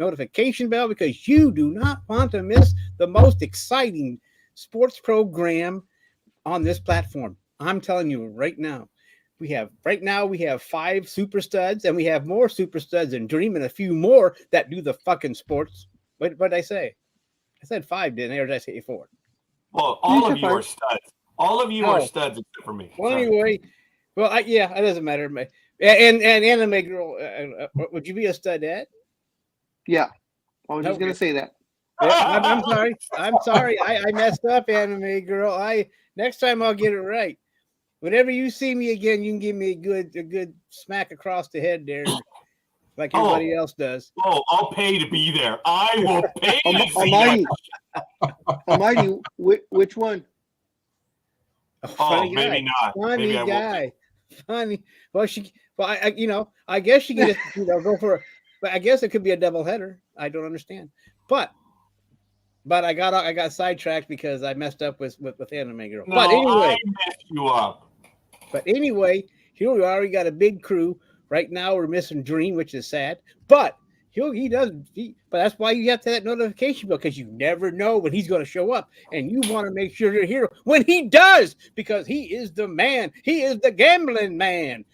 notification bell because you do not want to miss the most exciting sports program on this platform. I'm telling you right now. We have 5 super studs, and we have more super studs and Dreem and a few more that do the fucking sports. What did I say? I said 5, didn't I? Or did I say 4? Well, all of you are studs. All of you are studs except for me. Well, anyway, it doesn't matter. And anime girl, would you be a studette? Yeah, I was just gonna say that. Yeah, I'm sorry. I'm sorry. I messed up, anime girl. Next time I'll get it right. Whenever you see me again, you can give me a good smack across the head there, like everybody else does. Oh, I'll pay to be there. I will pay to see that. Almighty, which one? Oh, maybe not. Funny maybe guy. Funny. Well, I guess she could just go for it. But I guess it could be a double header. I don't understand. But I got sidetracked because I messed up with Anime Girl. No, but anyway, I messed you up. But anyway, here we are. We got a big crew. Right now, we're missing Dreem, which is sad. But but that's why you have to have that notification bell, because you never know when he's going to show up. And you want to make sure you're here when he does, because he is the man. He is the gambling man.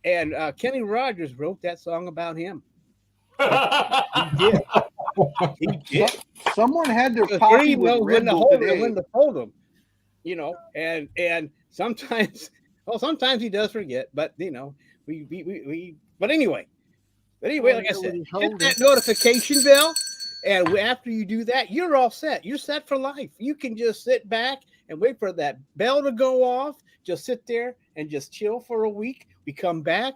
And Kenny Rogers wrote that song about him. He did. Someone had their coffee with Red Bull today. When to hold him, and sometimes he does forget, but but anyway, like I said, hit that notification bell, and after you do that, you're all set. You're set for life. You can just sit back and wait for that bell to go off. Just sit there and just chill for a week. We come back.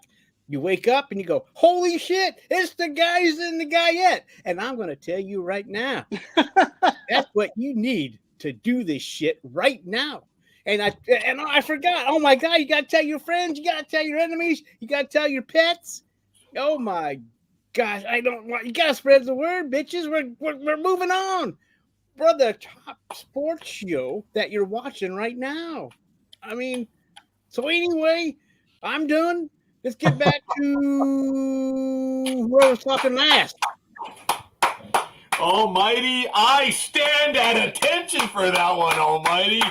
You wake up and you go, holy shit, it's the guys in the Guyette. And I'm going to tell you right now, that's what you need to do this shit right now. And I forgot. Oh my God, you got to tell your friends, you got to tell your enemies, you got to tell your pets. Oh my gosh, you got to spread the word, bitches. We're moving on. We're the top sports show that you're watching right now. I mean, so anyway, I'm done. Let's get back to whoever was talking last. Almighty, I stand at attention for that one, Almighty.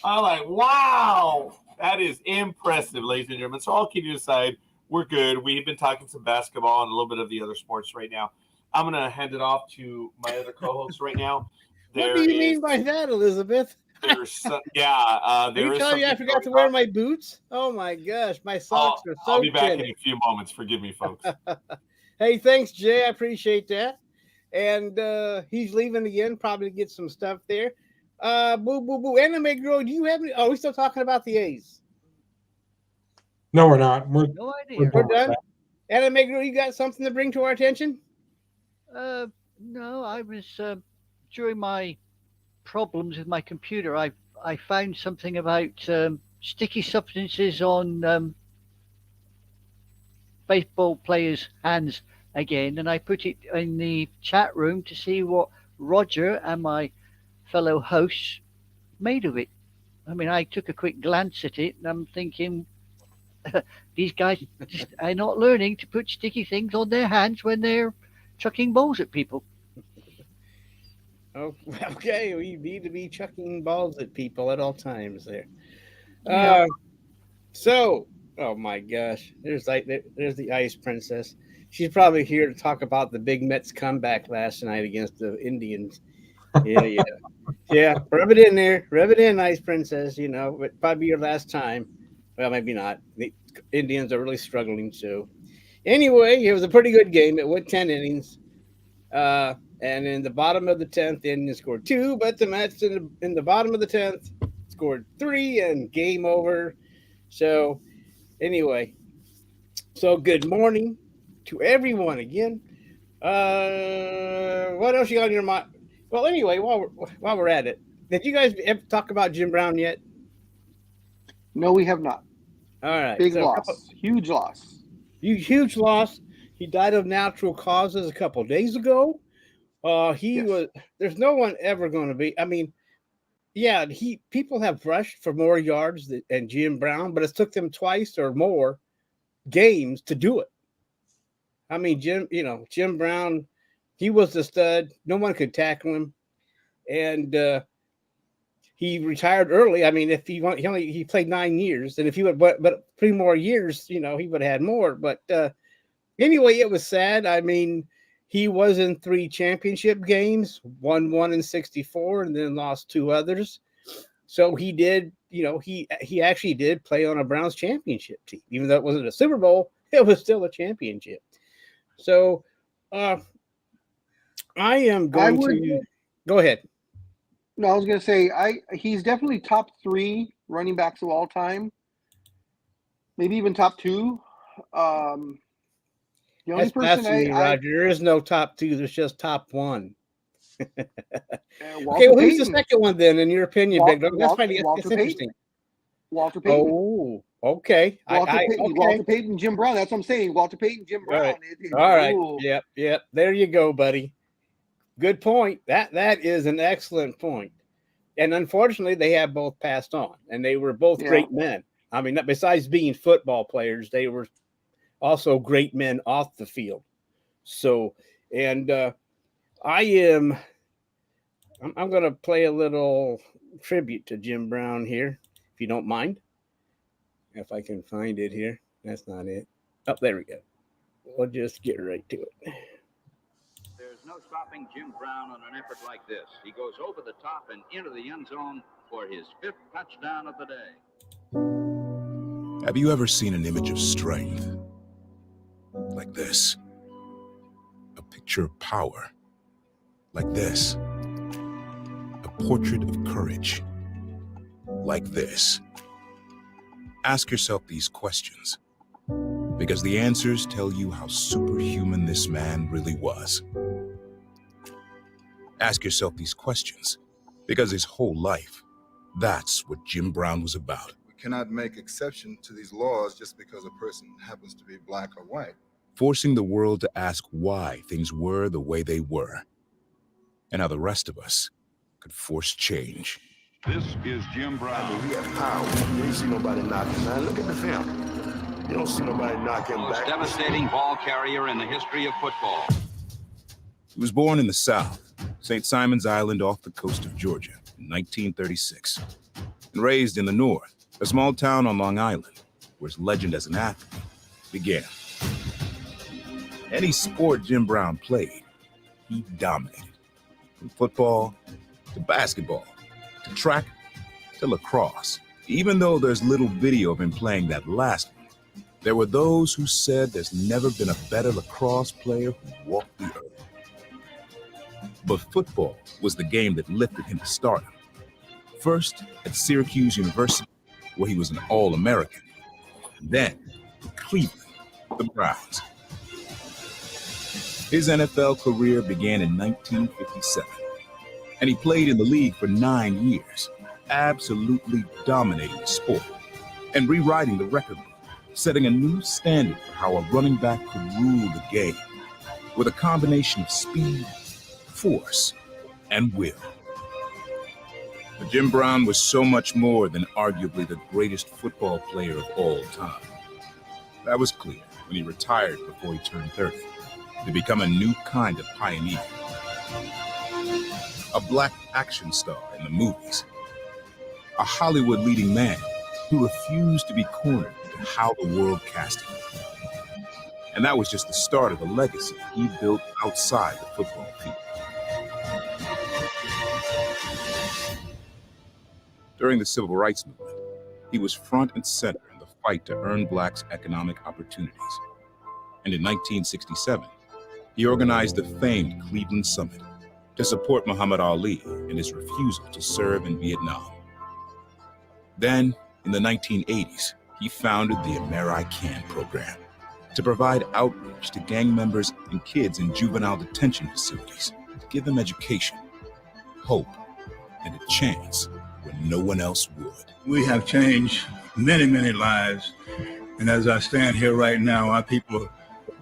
I'm like, wow, that is impressive, ladies and gentlemen. So all kidding aside, we're good. We've been talking some basketball and a little bit of the other sports right now. I'm going to hand it off to my other co-host right now. What do you mean by that, Elizabeth? There's some, yeah. Are you telling me I forgot to wear my boots? Oh my gosh, my socks are so I'll be back thin. in a few moments. Forgive me, folks. Hey, thanks, Jay. I appreciate that. And he's leaving again, probably to get some stuff there. Boo. Anime Girl, do you have any? Oh, we're still talking about the A's. No, we're not. No idea. We're done. Anime Girl, you got something to bring to our attention? No, I was during my problems with my computer. I found something about sticky substances on baseball players' hands again, and I put it in the chat room to see what Roger and my fellow hosts made of it. I mean, I took a quick glance at it, and I'm thinking, these guys just are not learning to put sticky things on their hands when they're chucking balls at people. Oh, okay. We need to be chucking balls at people at all times there. Yeah. So, oh my gosh, there's the Ice Princess. She's probably here to talk about the big Mets comeback last night against the Indians. Yeah. Rub it in there. Rub it in, Ice Princess. You know, it probably your last time. Well, maybe not. The Indians are really struggling too. Anyway, it was a pretty good game. It went 10 innings. And in the bottom of the 10th, the Indians scored 2, but the Mets in the bottom of the 10th scored 3 and game over. So anyway, so good morning to everyone again. What else you got on your mind? Well, anyway, while we're at it, did you guys ever talk about Jim Brown yet? No, we have not. All right. Big loss. Huge loss. Huge loss. He died of natural causes a couple of days ago. There's no one ever going to be. I mean, yeah, people have rushed for more yards than Jim Brown, but it took them twice or more games to do it. I mean, Jim Brown, he was the stud. No one could tackle him, and he retired early. I mean, if he played 9 years, and if he would, but 3 more years, he would have had more. But anyway, it was sad. I mean, he was in 3 championship games, won 1 in 64, and then lost 2 others. So he did, he actually did play on a Browns championship team, even though it wasn't a Super Bowl. It was still a championship. So, I am going to go ahead. No, I was going to say he's definitely top 3 running backs of all time. Maybe even top 2. The only person Roger. There is no top 2. There's just top 1. Okay, well, who's the second one then, in your opinion, Big Dog? That's interesting. Walter Payton. Oh, okay. Walter Payton, Jim Brown. That's what I'm saying. Walter Payton, Jim Brown. All right. Yep. There you go, buddy. Good point. That is an excellent point. And unfortunately, they have both passed on, and they were both great men. I mean, besides being football players, they were also great men off the field. So, and I'm going to play a little tribute to Jim Brown here, if you don't mind. If I can find it here. That's not it. Oh, there we go. We'll just get right to it. There's no stopping Jim Brown on an effort like this. He goes over the top and into the end zone for his 5th touchdown of the day. Have you ever seen an image of strength? Like this. A picture of power. Like this. A portrait of courage. Like this. Ask yourself these questions. Because the answers tell you how superhuman this man really was. Ask yourself these questions, because his whole life, that's what Jim Brown was about. We cannot make exception to these laws just because a person happens to be black or white. Forcing the world to ask why things were the way they were, and how the rest of us could force change. This is Jim Brown. We have power. You ain't see nobody knocking, man. Look at the film. You don't see nobody knocking Most back. devastating ball carrier in the history of football. He was born in the South, St. Simon's Island off the coast of Georgia, in 1936, and raised in the North, a small town on Long Island, where his legend as an athlete began. Any sport Jim Brown played, he dominated. From football to basketball to track to lacrosse. Even though there's little video of him playing that last one, there were those who said there's never been a better lacrosse player who walked the earth. But football was the game that lifted him to stardom. First at Syracuse University, where he was an All-American. Then in Cleveland, the Browns. His NFL career began in 1957, and he played in the league for 9 years, absolutely dominating the sport and rewriting the record book, setting a new standard for how a running back could rule the game with a combination of speed, force, and will. But Jim Brown was so much more than arguably the greatest football player of all time. That was clear when he retired before he turned 30 to become a new kind of pioneer. A black action star in the movies. A Hollywood leading man who refused to be cornered into how the world cast him. And that was just the start of the legacy he built outside the football field. During the Civil Rights Movement, he was front and center in the fight to earn blacks economic opportunities. And in 1967, he organized the famed Cleveland Summit to support Muhammad Ali in his refusal to serve in Vietnam. Then, in the 1980s, he founded the American program to provide outreach to gang members and kids in juvenile detention facilities to give them education, hope, and a chance when no one else would. We have changed many, many lives. And as I stand here right now, our people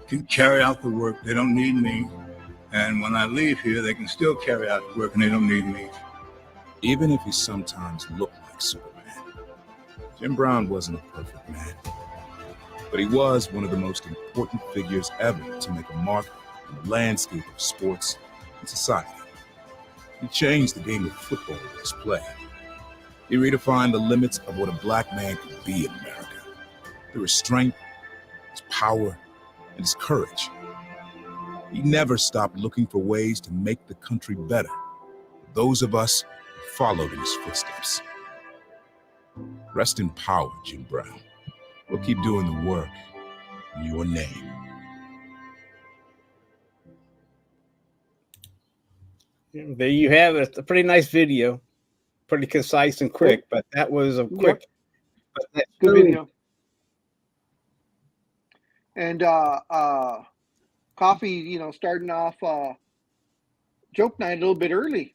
can carry out the work. They don't need me. And when I leave here, they can still carry out the work and they don't need me. Even if he sometimes looked like Superman, Jim Brown wasn't a perfect man. But he was one of the most important figures ever to make a mark in the landscape of sports and society. He changed the game of football with his play. He redefined the limits of what a black man could be in America through his strength, his power, and his courage. He never stopped looking for ways to make the country better. Those of us who followed in his footsteps. Rest in power, Jim Brown. We'll keep doing the work in your name. There you have it. It's a pretty nice video. Pretty concise and quick, but that was a quick. But that's Good video. And Coffee, starting off joke night a little bit early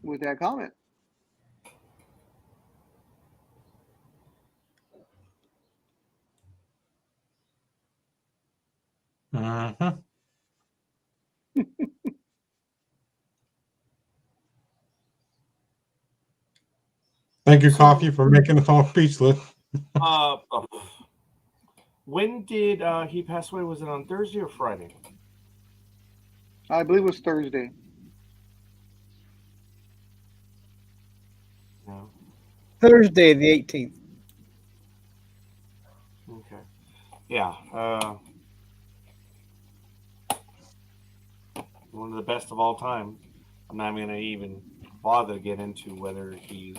with that comment. Uh-huh. Thank you, Coffee, for making us all speechless. When did he pass away? Was it on Thursday or Friday? I believe it was Thursday. No. Thursday, the 18th. Okay. Yeah. One of the best of all time. I'm not going to even bother to get into whether he's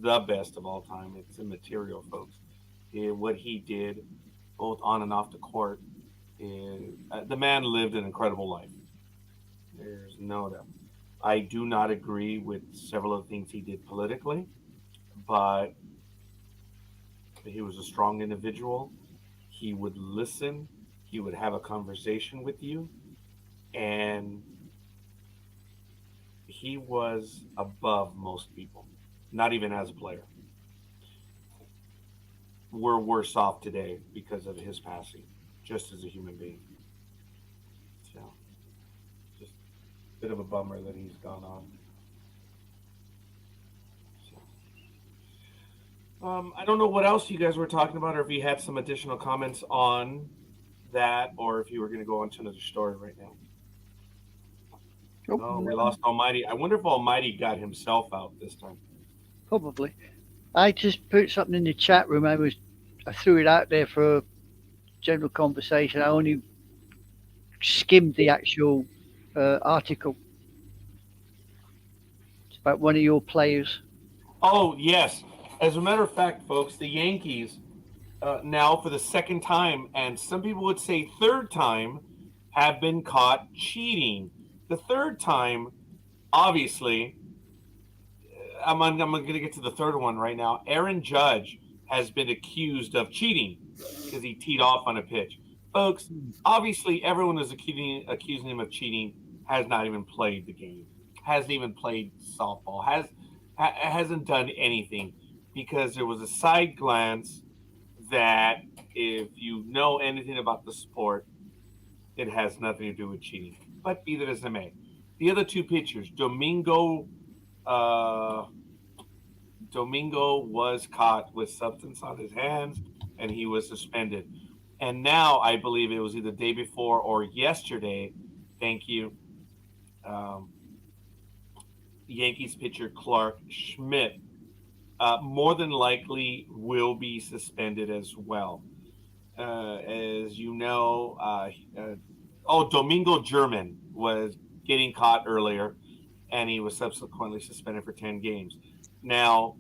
the best of all time. It's immaterial, folks. What he did, both on and off the court, the man lived an incredible life. There's no doubt. I do not agree with several of the things he did politically, but He was a strong individual. He would listen. He would have a conversation with you. And he was above most people, not even as a player. We're worse off today because of his passing, just as a human being. So, just a bit of a bummer that he's gone on. So, I don't know what else you guys were talking about, or if you had some additional comments on that, or if you were going to go on to another story right now. Nope. Oh, we lost Almighty. I wonder if Almighty got himself out this time. Probably. I just put something in the chat room. I threw it out there for a general conversation. I only skimmed the actual article. It's about one of your players. Oh, yes. As a matter of fact, folks, the Yankees now for the second time, and some people would say third time, have been caught cheating. The third time, obviously, I'm going to get to the third one right now. Aaron Judge has been accused of cheating because he teed off on a pitch. Folks, obviously, everyone is accusing him of cheating has not even played the game, hasn't even played softball, hasn't done anything, because there was a side glance that, if you know anything about the sport, it has nothing to do with cheating. But be that as it may, the other two pitchers, Domingo was caught with substance on his hands, and he was suspended. And now I believe it was either the day before or yesterday. Thank you. Yankees pitcher Clark Schmidt more than likely will be suspended as well. As you know, Domingo German was getting caught earlier, and he was subsequently suspended for 10 games. Now,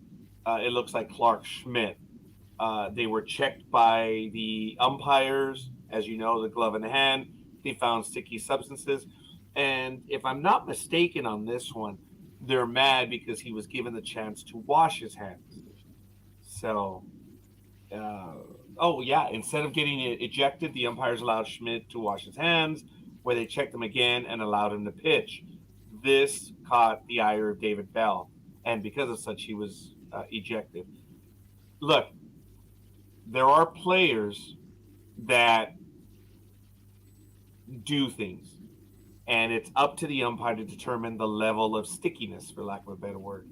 it looks like Clark Schmidt. They were checked by the umpires. As you know, the glove in the hand, they found sticky substances. And if I'm not mistaken on this one, they're mad because he was given the chance to wash his hands. So, instead of getting ejected, the umpires allowed Schmidt to wash his hands, where they checked him again and allowed him to pitch. This caught the ire of David Bell, and because of such, he was ejected. Look, there are players that do things, and it's up to the umpire to determine the level of stickiness, for lack of a better word.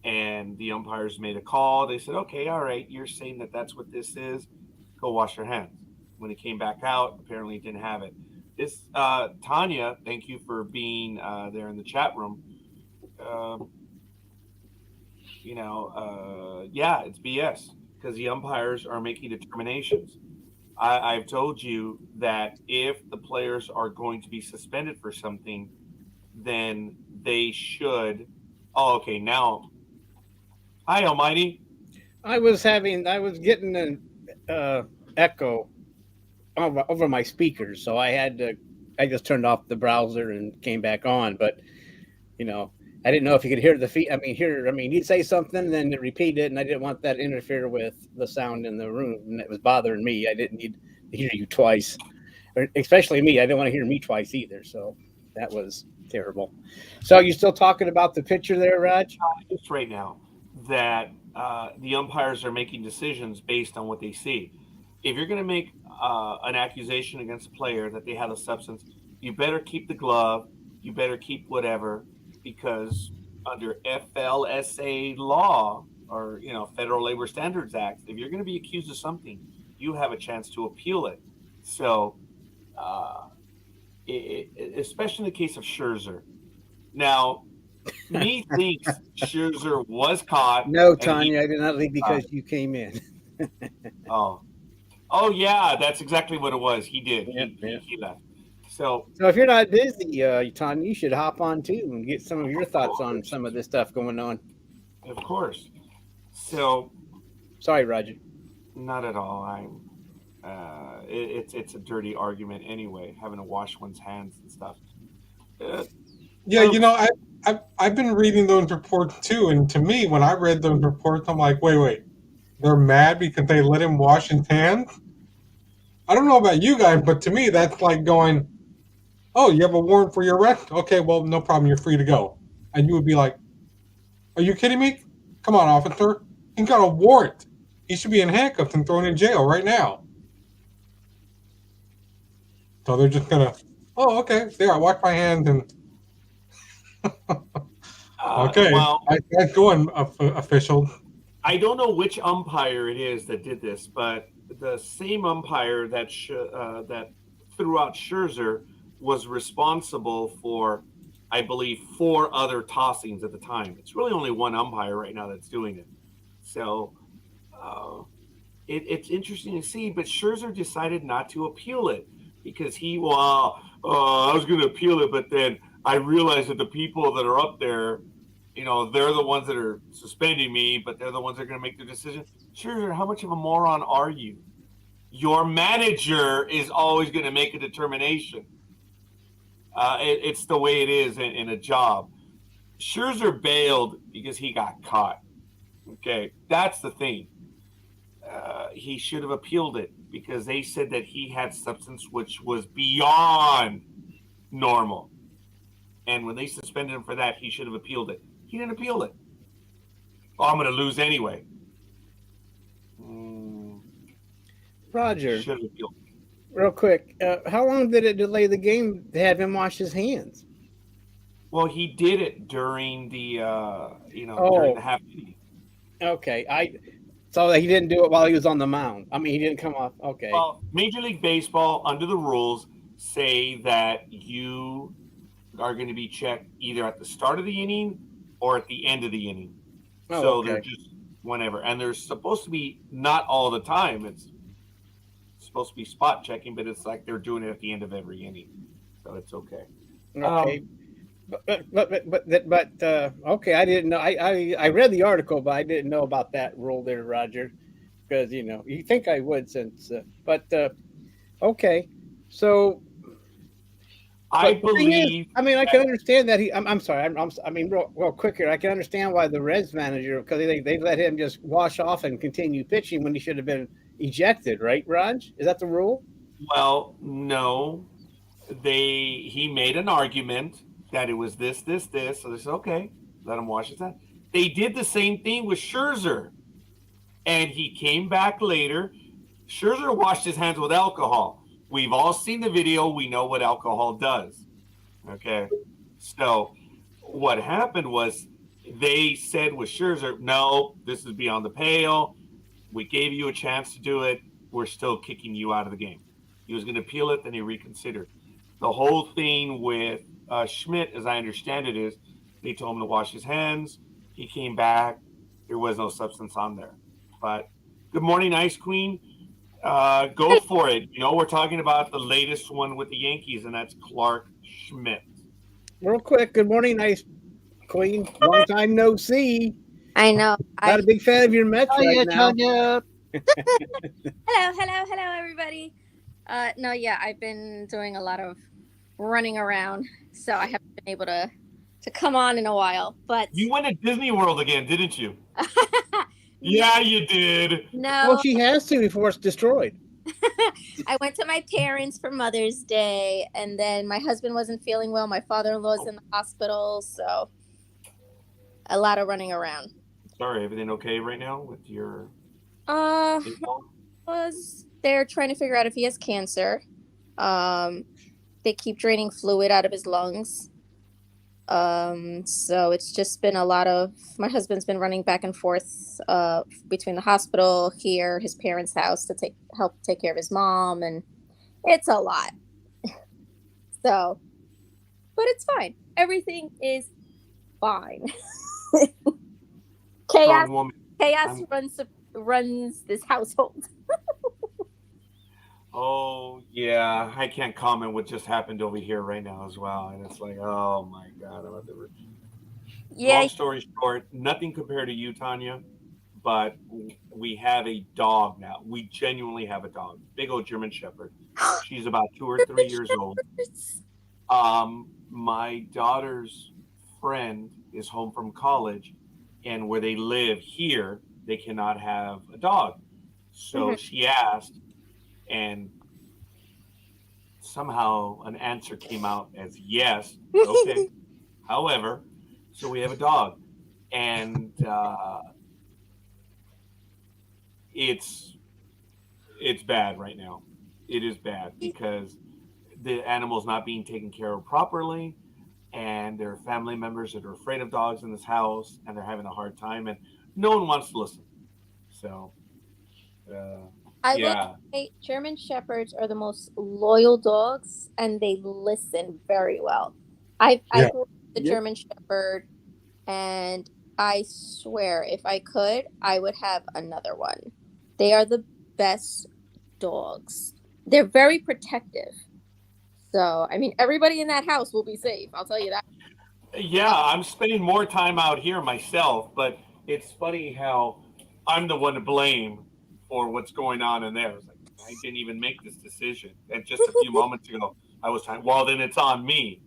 And the umpires made a call. They said, okay, all right, you're saying that that's what this is. Go wash your hands. When he came back out, apparently he didn't have it. This Tanya, thank you for being there in the chat room. It's BS, because the umpires are making determinations. I've told you that if the players are going to be suspended for something, then they should. Oh, okay. Now, hi, Almighty. I was getting an echo over my speakers, so I just turned off the browser and came back on. But I didn't know if you could hear the feed. You'd say something, then it repeated it, and I didn't want that to interfere with the sound in the room, and it was bothering me. I didn't need to hear you twice, or especially me. I didn't want to hear me twice either. So that was terrible. So you still talking about the picture there, Raj? Just right now that the umpires are making decisions based on what they see. If you're going to make an accusation against a player that they had a substance, you better keep the glove. You better keep whatever. Because under FLSA law, or Federal Labor Standards Act, if you're going to be accused of something, you have a chance to appeal it. So, especially in the case of Scherzer. Now, me thinks Scherzer was caught. No, Tanya, I did not leave because you came in. Oh, yeah, that's exactly what it was. He did. He left. So if you're not busy, Tanya, you should hop on too and get some of your thoughts on some of this stuff going on. Of course. So, sorry, Roger. Not at all. It's a dirty argument anyway, having to wash one's hands and stuff. I've been reading those reports too, and to me, when I read those reports, I'm like, wait. they're mad because they let him wash his hands. I don't know about you guys, but to me, that's like going, oh, you have a warrant for your arrest? Okay, well, no problem. You're free to go. And you would be like, are you kidding me? Come on, officer. He's got a warrant. He should be in handcuffs and thrown in jail right now. So they're just going to, oh, okay. There, I wash my hands and. Okay, Well, that's going, official. I don't know which umpire it is that did this, but the same umpire that that threw out Scherzer was responsible for, I believe, 4 other tossings at the time. It's really only one umpire right now that's doing it. So it's interesting to see, but Scherzer decided not to appeal it because I was going to appeal it, but then I realized that the people that are up there, they're the ones that are suspending me, but they're the ones that are going to make the decision. Scherzer, how much of a moron are you? Your manager is always going to make a determination. It's the way it is in a job. Scherzer bailed because he got caught. Okay, that's the thing. He should have appealed it because they said that he had substance which was beyond normal. And when they suspended him for that, he should have appealed it. He didn't appeal it. Oh, I'm going to lose anyway. Roger, Should have appealed. real quick, how long did it delay the game to have him wash his hands? Well, he did it during the during the half inning. Okay, so he didn't do it while he was on the mound. I mean, he didn't come off. Okay. Well, Major League Baseball, under the rules, say that you are going to be checked either at the start of the inning or at the end of the inning. So they're just whenever. And they're supposed to be not all the time. It's supposed to be spot checking, but it's like they're doing it at the end of every inning. So it's okay. Okay. But okay, I didn't know. I read the article, but I didn't know about that rule there, Roger, because you think I would since. Okay, so I believe. I mean, I can understand that I'm sorry. I mean, real quick here. I can understand why the Reds manager, because they let him just wash off and continue pitching when he should have been ejected, right, Raj? Is that the rule? Well, no. He made an argument that it was this. So they said, okay, let him wash his hands. They did the same thing with Scherzer. And he came back later. Scherzer washed his hands with alcohol. We've all seen the video. We know what alcohol does. Okay. So what happened was they said with Scherzer, no, this is beyond the pale. We gave you a chance to do it. We're still kicking you out of the game. He was going to appeal it, then he reconsidered. The whole thing with Schmidt, as I understand it, is they told him to wash his hands. He came back. There was no substance on there. But good morning, Ice Queen. Go for it. We're talking about the latest one with the Yankees, and that's Clark Schmidt. Real quick, good morning, Ice Queen. Long time no see. I know. Not a big fan of your Mets right now. Hello, everybody. No, yeah, I've been doing a lot of running around, so I haven't been able to come on in a while. But you went to Disney World again, didn't you? Yeah, you did. No. Well, she has to before it's destroyed. I went to my parents for Mother's Day, and then my husband wasn't feeling well. My father-in-law's in the hospital, so a lot of running around. Sorry, everything okay right now with your? They're trying to figure out if he has cancer. They keep draining fluid out of his lungs. So it's just been a lot of, my husband's been running back and forth between the hospital here, his parents' house to help take care of his mom, and it's a lot. So, but it's fine. Everything is fine. Chaos runs this household. Oh, yeah. I can't comment what just happened over here right now as well. And it's like, oh, my God. Yeah. Long story short, nothing compared to you, Tanya, but we have a dog now. We genuinely have a dog. Big old German Shepherd. She's about 2 or 3 years old. My daughter's friend is home from college, and where they live here, they cannot have a dog. So she asked, and somehow an answer came out as yes. Okay. However, so we have a dog, and it's bad right now. It is bad because the animal's not being taken care of properly, and there are family members that are afraid of dogs in this house, and they're having a hard time, and no one wants to listen. So, I yeah. will say German Shepherds are the most loyal dogs, and they listen very well. I grew up with the German Shepherd, and I swear, if I could, I would have another one. They are the best dogs. They're very protective. So, I mean, everybody in that house will be safe. I'll tell you that. Yeah, I'm spending more time out here myself, but it's funny how I'm the one to blame for what's going on in there. It's like, I didn't even make this decision. And just a few moments ago, I was trying, well, then it's on me.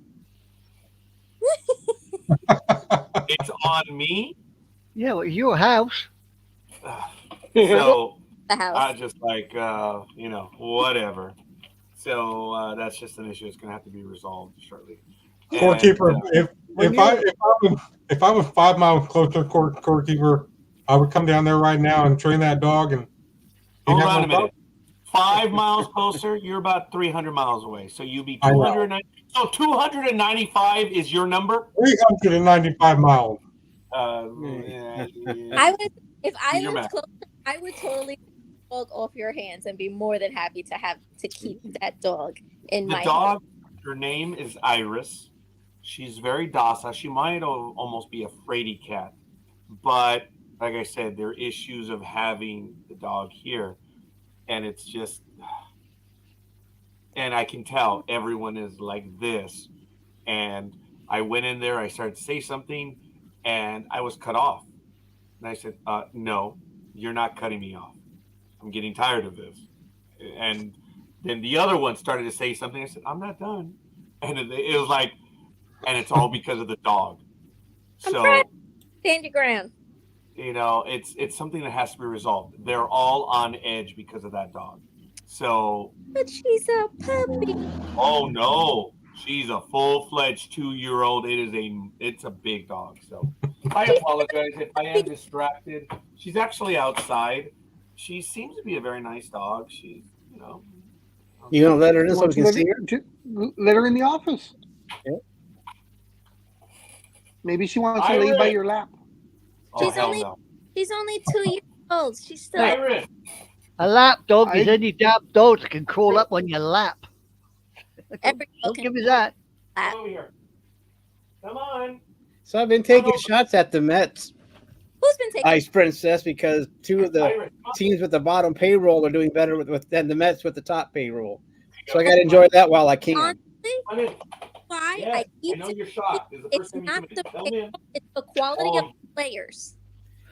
It's on me? Yeah, well, your house. So the house. I just like, whatever. So that's just an issue that's going to have to be resolved shortly. Scorekeeper, if I was 5 miles closer, Scorekeeper, I would come down there right now and train that dog. And hold on a minute. 5 miles closer, you're about 300 miles away. So you'd be 290. So 295 is your number? 395 miles. I would, if I lived closer, I would totally take the dog off your hands and be more than happy to keep that dog in my dog. Her name is Iris. She's very docile. She might almost be a fraidy cat, but like I said, there are issues of having the dog here, and it's just, and I can tell everyone is like this. And I went in there, I started to say something, and I was cut off. And I said, no, you're not cutting me off. I'm getting tired of this. And then the other one started to say something. I said, I'm not done. And it was like, and it's all because of the dog. So stand your ground. You know, it's something that has to be resolved. They're all on edge because of that dog. So, but she's a puppy. Oh no, she's a full-fledged 2-year-old. It's a big dog. So I apologize if I am distracted. She's actually outside. She seems to be a very nice dog. She's, You gonna let her in so we can see her? Let her in the office. Yeah. Maybe she wants to lay by your lap. She's only 2 years old. She's still a lap dog is any damn dog that can crawl up on your lap. Don't give me that. Come over here. Come on. So I've been taking shots at the Mets. Who's been taking Ice Princess, because two of the teams with the bottom payroll are doing better than the Mets with the top payroll. So I got to enjoy that while I can. Honestly, why? Yes, I know you're shocked. It's not the payroll, it's the quality of the players.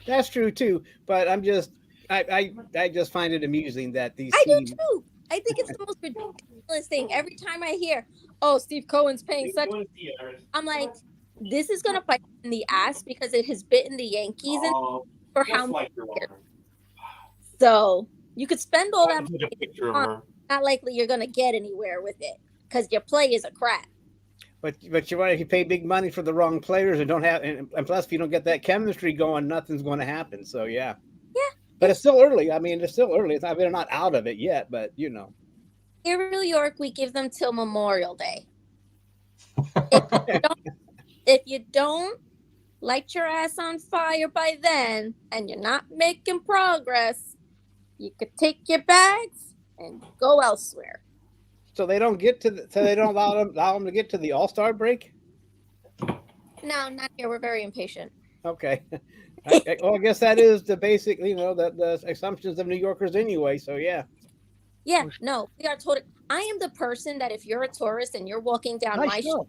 That's true too, but I'm just I just find it amusing that these teams... do too. I think it's the most ridiculous thing. Every time I hear, "Oh, Steve Cohen's paying such," I'm like, this is gonna bite in the ass because it has bitten the Yankees for how many years. So you could spend all that money. Not likely you're gonna get anywhere with it because your play is a crap. But you're right. If you pay big money for the wrong players and don't have, and plus if you don't get that chemistry going, nothing's going to happen. So yeah. But it's still early. I mean, it's still early. They're not out of it yet, but Here in New York, we give them till Memorial Day. If you don't light your ass on fire by then, and you're not making progress, you could take your bags and go elsewhere. So they don't get to they don't allow them to get to the All-Star break? No, not here. We're very impatient. Okay. I guess that is the basic, the assumptions of New Yorkers anyway. So yeah. Yeah, no, we are totally. I am the person that if you're a tourist and you're walking down my street,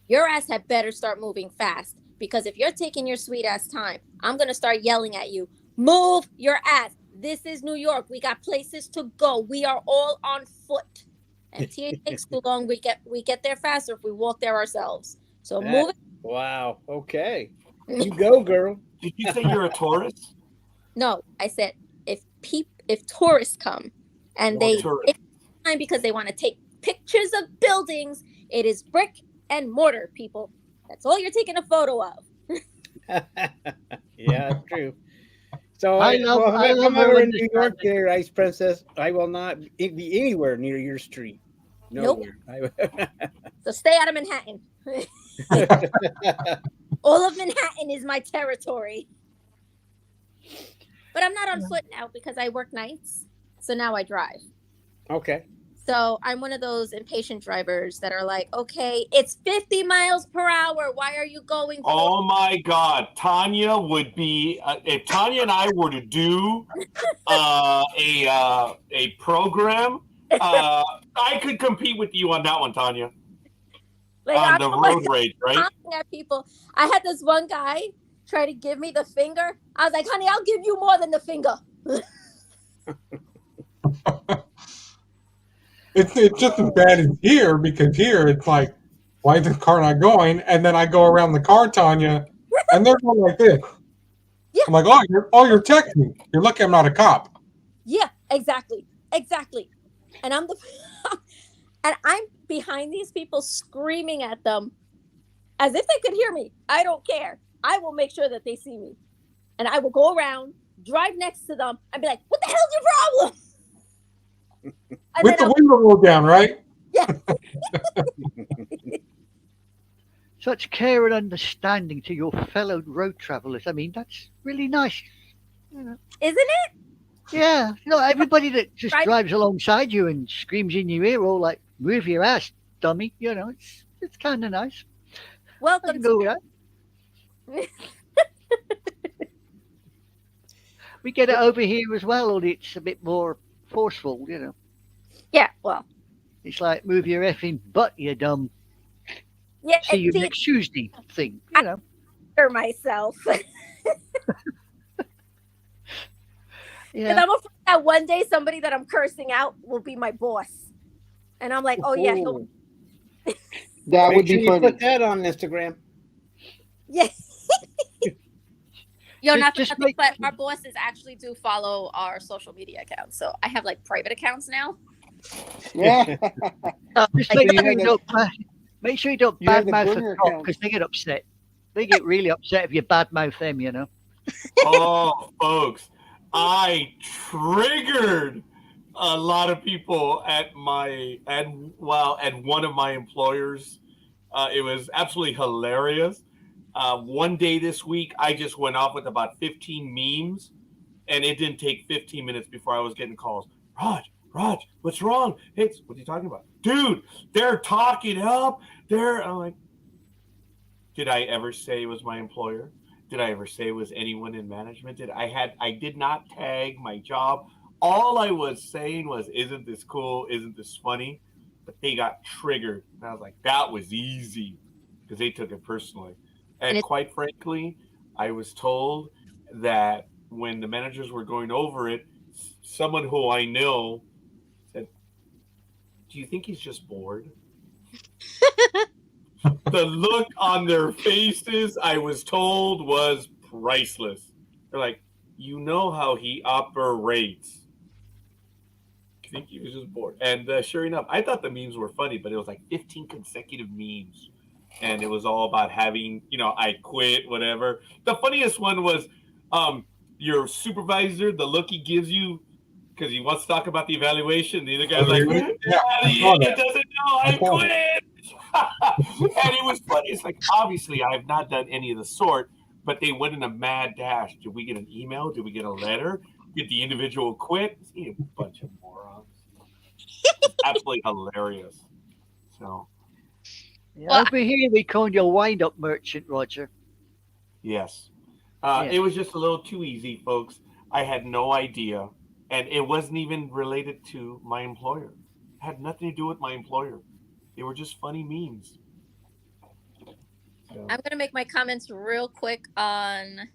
your ass had better start moving fast, because if you're taking your sweet ass time, I'm gonna start yelling at you. Move your ass. This is New York. We got places to go. We are all on foot. MTA takes too long. We get there faster if we walk there ourselves. So move it. Wow. Okay. You go, girl. Did you say you're a tourist? No, I said if tourists come and More they tourists. take time because they want to take pictures of buildings, it is brick and mortar, people. That's all you're taking a photo of. Yeah, that's true. So I love if I'm all ever in New York, understanding. there, Ice Princess, I will not be anywhere near your street. Nope. Nowhere. So stay out of Manhattan. All of Manhattan is my territory. But I'm not on foot now because I work nights. So now I drive. Okay. So I'm one of those impatient drivers that are like, okay, it's 50 miles per hour. Why are you going? Oh my God, Tanya would be if Tanya and I were to do a program. I could compete with you on that one, Tanya. Like, on the road rage, right? At people. I had this one guy try to give me the finger. I was like, honey, I'll give you more than the finger. It's just as bad as here, because here it's like, why is this car not going? And then I go around the car, Tanya, and they're going like this. Yeah. I'm like, you're texting. You're lucky I'm not a cop. Yeah, exactly. And I'm behind these people screaming at them as if they could hear me. I don't care. I will make sure that they see me. And I will go around, drive next to them, and be like, what the hell's your problem? With the window rolled down, right? Yeah. Such care and understanding to your fellow road travelers. I mean, that's really nice. You know. Isn't it? Yeah. Everybody that just drives alongside you and screams in your ear, all like, move your ass, dummy. You know, it's kind of nice. Welcome to that. We get it over here as well, only it's a bit more forceful, you know. Yeah, well. It's like, move your effing butt, you dumb. Yeah, see you next Tuesday thing, you know. For myself. Yeah. Because I'm afraid that one day somebody that I'm cursing out will be my boss. And I'm like, oh, yeah. That would be funny. Put that on Instagram. Yes. You're not just nothing, but our bosses actually do follow our social media accounts. So I have like private accounts now. Yeah. Just make sure you don't badmouth the top, because they get upset. They get really upset if you badmouth them, you know. Oh, folks, I triggered a lot of people at one of my employers. It was absolutely hilarious. One day this week, I just went off with about 15 memes, and it didn't take 15 minutes before I was getting calls. Raj, what's wrong? Hey, what are you talking about? Dude, they're talking up. I'm like, did I ever say it was my employer? Did I ever say it was anyone in management? I did not tag my job. All I was saying was, isn't this cool? Isn't this funny? But they got triggered. And I was like, that was easy, because they took it personally. And quite frankly, I was told that when the managers were going over it, someone who I know said, do you think he's just bored? The look on their faces, I was told, was priceless. They're like, you know how he operates. I think he was just bored. And sure enough, I thought the memes were funny, but it was like 15 consecutive memes. And it was all about having, I quit, whatever. The funniest one was your supervisor, the look he gives you, because he wants to talk about the evaluation. The other guy's like, he doesn't know, I quit. And it was funny. It's like, obviously, I have not done any of the sort, but they went in a mad dash. Did we get an email? Did we get a letter? Did the individual quit? A bunch of morons. Absolutely hilarious. So, over here, we call you a wind-up merchant, Roger. Yes. It was just a little too easy, folks. I had no idea. And it wasn't even related to my employer. It had nothing to do with my employer. They were just funny memes. So. I'm going to make my comments real quick on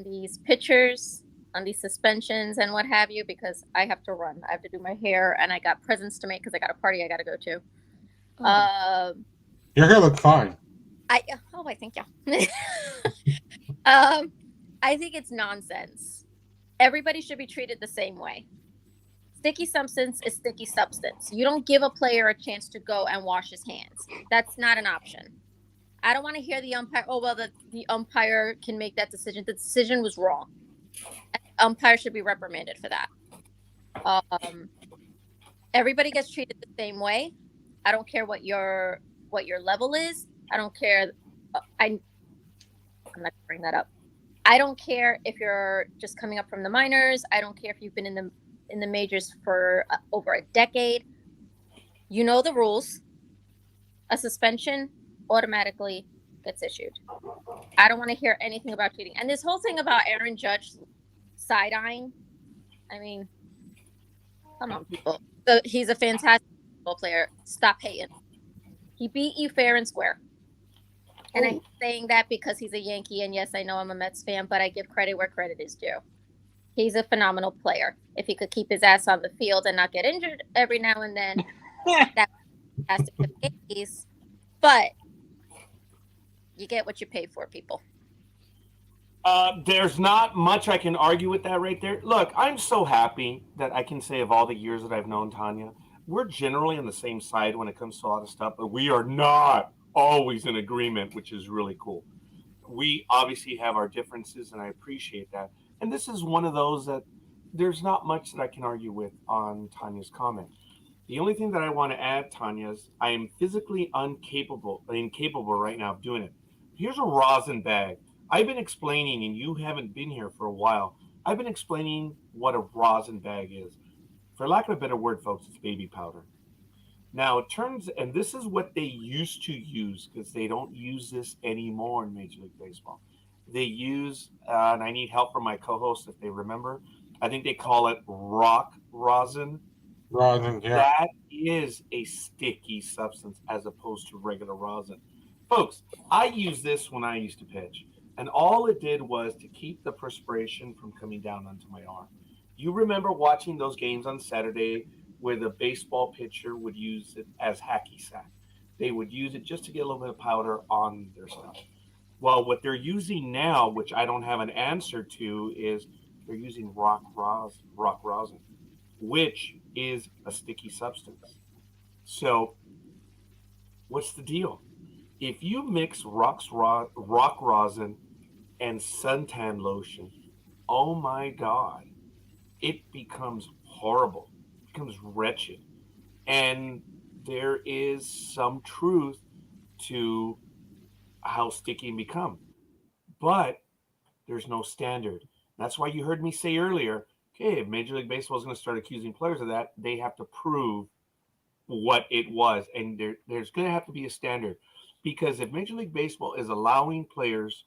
these pictures, on these suspensions and what have you, because I have to run. I have to do my hair, and I got presents to make because I got a party I got to go to. Your hair looks fine. I thank you. I think it's nonsense everybody should be treated the same way. Sticky substance is sticky substance. You don't give a player a chance to go and wash his hands. That's not an option. I don't want to hear the umpire, oh, well, the umpire can make that decision. The decision was wrong. The umpire should be reprimanded for that. Everybody gets treated the same way. I don't care what your level is. I don't care. I'm not going to bring that up. I don't care if you're just coming up from the minors. I don't care if you've been in the majors for over a decade. You know the rules. A suspension automatically gets issued. I don't want to hear anything about cheating. And this whole thing about Aaron Judge side-eyeing, I mean, come on, people. So he's a fantastic football player. Stop hating. He beat you fair and square. And I'm saying that because he's a Yankee, and yes, I know I'm a Mets fan, but I give credit where credit is due. He's a phenomenal player. If he could keep his ass on the field and not get injured every now and then, that's fantastic for the Yankees. But you get what you pay for, people. There's not much I can argue with that right there. Look, I'm so happy that I can say of all the years that I've known Tanya, we're generally on the same side when it comes to a lot of stuff, but we are not always in agreement, which is really cool. We obviously have our differences, and I appreciate that. And this is one of those that there's not much that I can argue with on Tanya's comment. The only thing that I want to add, Tanya, is I am physically incapable right now of doing it. Here's a rosin bag. I've been explaining, and you haven't been here for a while, I've been explaining what a rosin bag is. For lack of a better word, folks, it's baby powder. Now, it turns, and this is what they used to use, because they don't use this anymore in Major League Baseball. They use, and I need help from my co-host if they remember, I think they call it rock rosin. Rosin, yeah. That is a sticky substance as opposed to regular rosin. Folks, I used this when I used to pitch, and all it did was to keep the perspiration from coming down onto my arm. You remember watching those games on Saturday where the baseball pitcher would use it as hacky sack. They would use it just to get a little bit of powder on their stuff. Well, what they're using now, which I don't have an answer to, is they're using rock rosin, which is a sticky substance. So what's the deal? If you mix rock rosin and suntan lotion, oh my God, it becomes horrible. It becomes wretched. And there is some truth to how sticky it become. But there's no standard. That's why you heard me say earlier, okay, if Major League Baseball is going to start accusing players of that, they have to prove what it was. And there's going to have to be a standard. Because if Major League Baseball is allowing players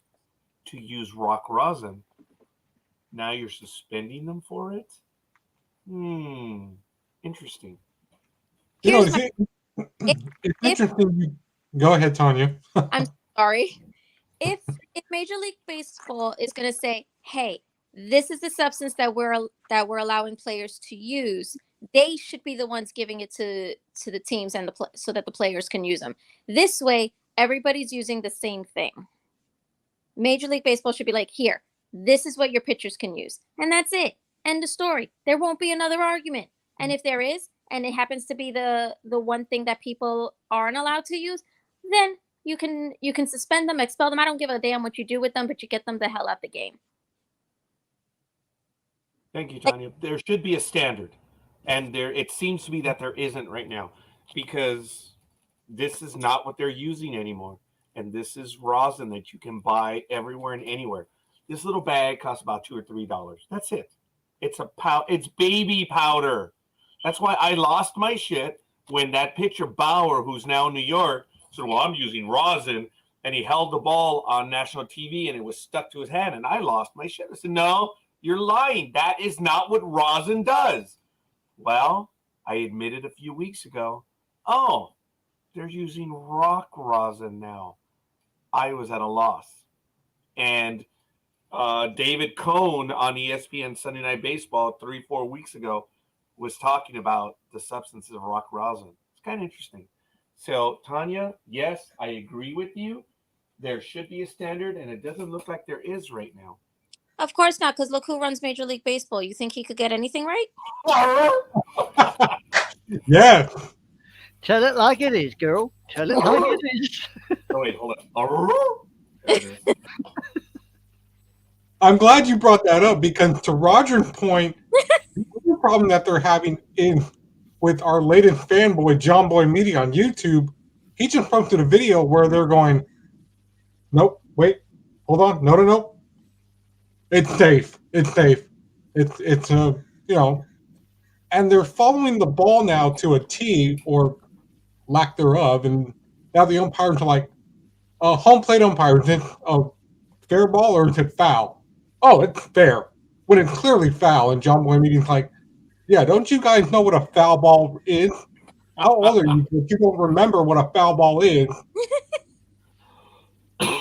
to use rock rosin, now you're suspending them for it? Interesting. You know, it's interesting. Go ahead, Tanya. I'm sorry. If Major League Baseball is going to say, "Hey, this is the substance that we're allowing players to use," they should be the ones giving it to the teams and so that the players can use them. This way, everybody's using the same thing. Major League Baseball should be like, "Here, this is what your pitchers can use," and that's it. End of story. There won't be another argument. And if there is, and it happens to be the one thing that people aren't allowed to use, then you can suspend them, expel them. I don't give a damn what you do with them, but you get them the hell out the game. Thank you, Tanya. There should be a standard, and it seems to be that there isn't right now, because this is not what they're using anymore, and this is rosin that you can buy everywhere and anywhere. This little bag costs about $2 or $3. That's it. It's baby powder. That's why I lost my shit when that pitcher Bauer, who's now in New York, said, "Well, I'm using rosin," and he held the ball on national TV and it was stuck to his hand, and I lost my shit. I said, "No, you're lying. That is not what rosin does." Well, I admitted a few weeks ago, oh, they're using rock rosin now. I was at a loss. And David Cohn on ESPN Sunday Night Baseball 3-4 weeks ago was talking about the substances of rock rosin. It's kind of interesting. So, Tanya, yes, I agree with you. There should be a standard, and it doesn't look like there is right now. Of course not, because look who runs Major League Baseball. You think he could get anything right? Yeah. Tell it like it is, girl. Tell it like it is. Oh, wait, hold on. There it is. I'm glad you brought that up because to Roger's point, the problem that they're having with our latest fanboy, John Boy Media on YouTube, he just posted a video where they're going, nope, wait, hold on, no. It's safe. It's safe. It's and they're following the ball now to a T or lack thereof, and now the umpires are like, home plate umpire, is it a fair ball or is it foul? Oh, it's fair. When it's clearly foul, and John Boy Meeting's like, yeah, don't you guys know what a foul ball is? How old are you if you don't remember what a foul ball is?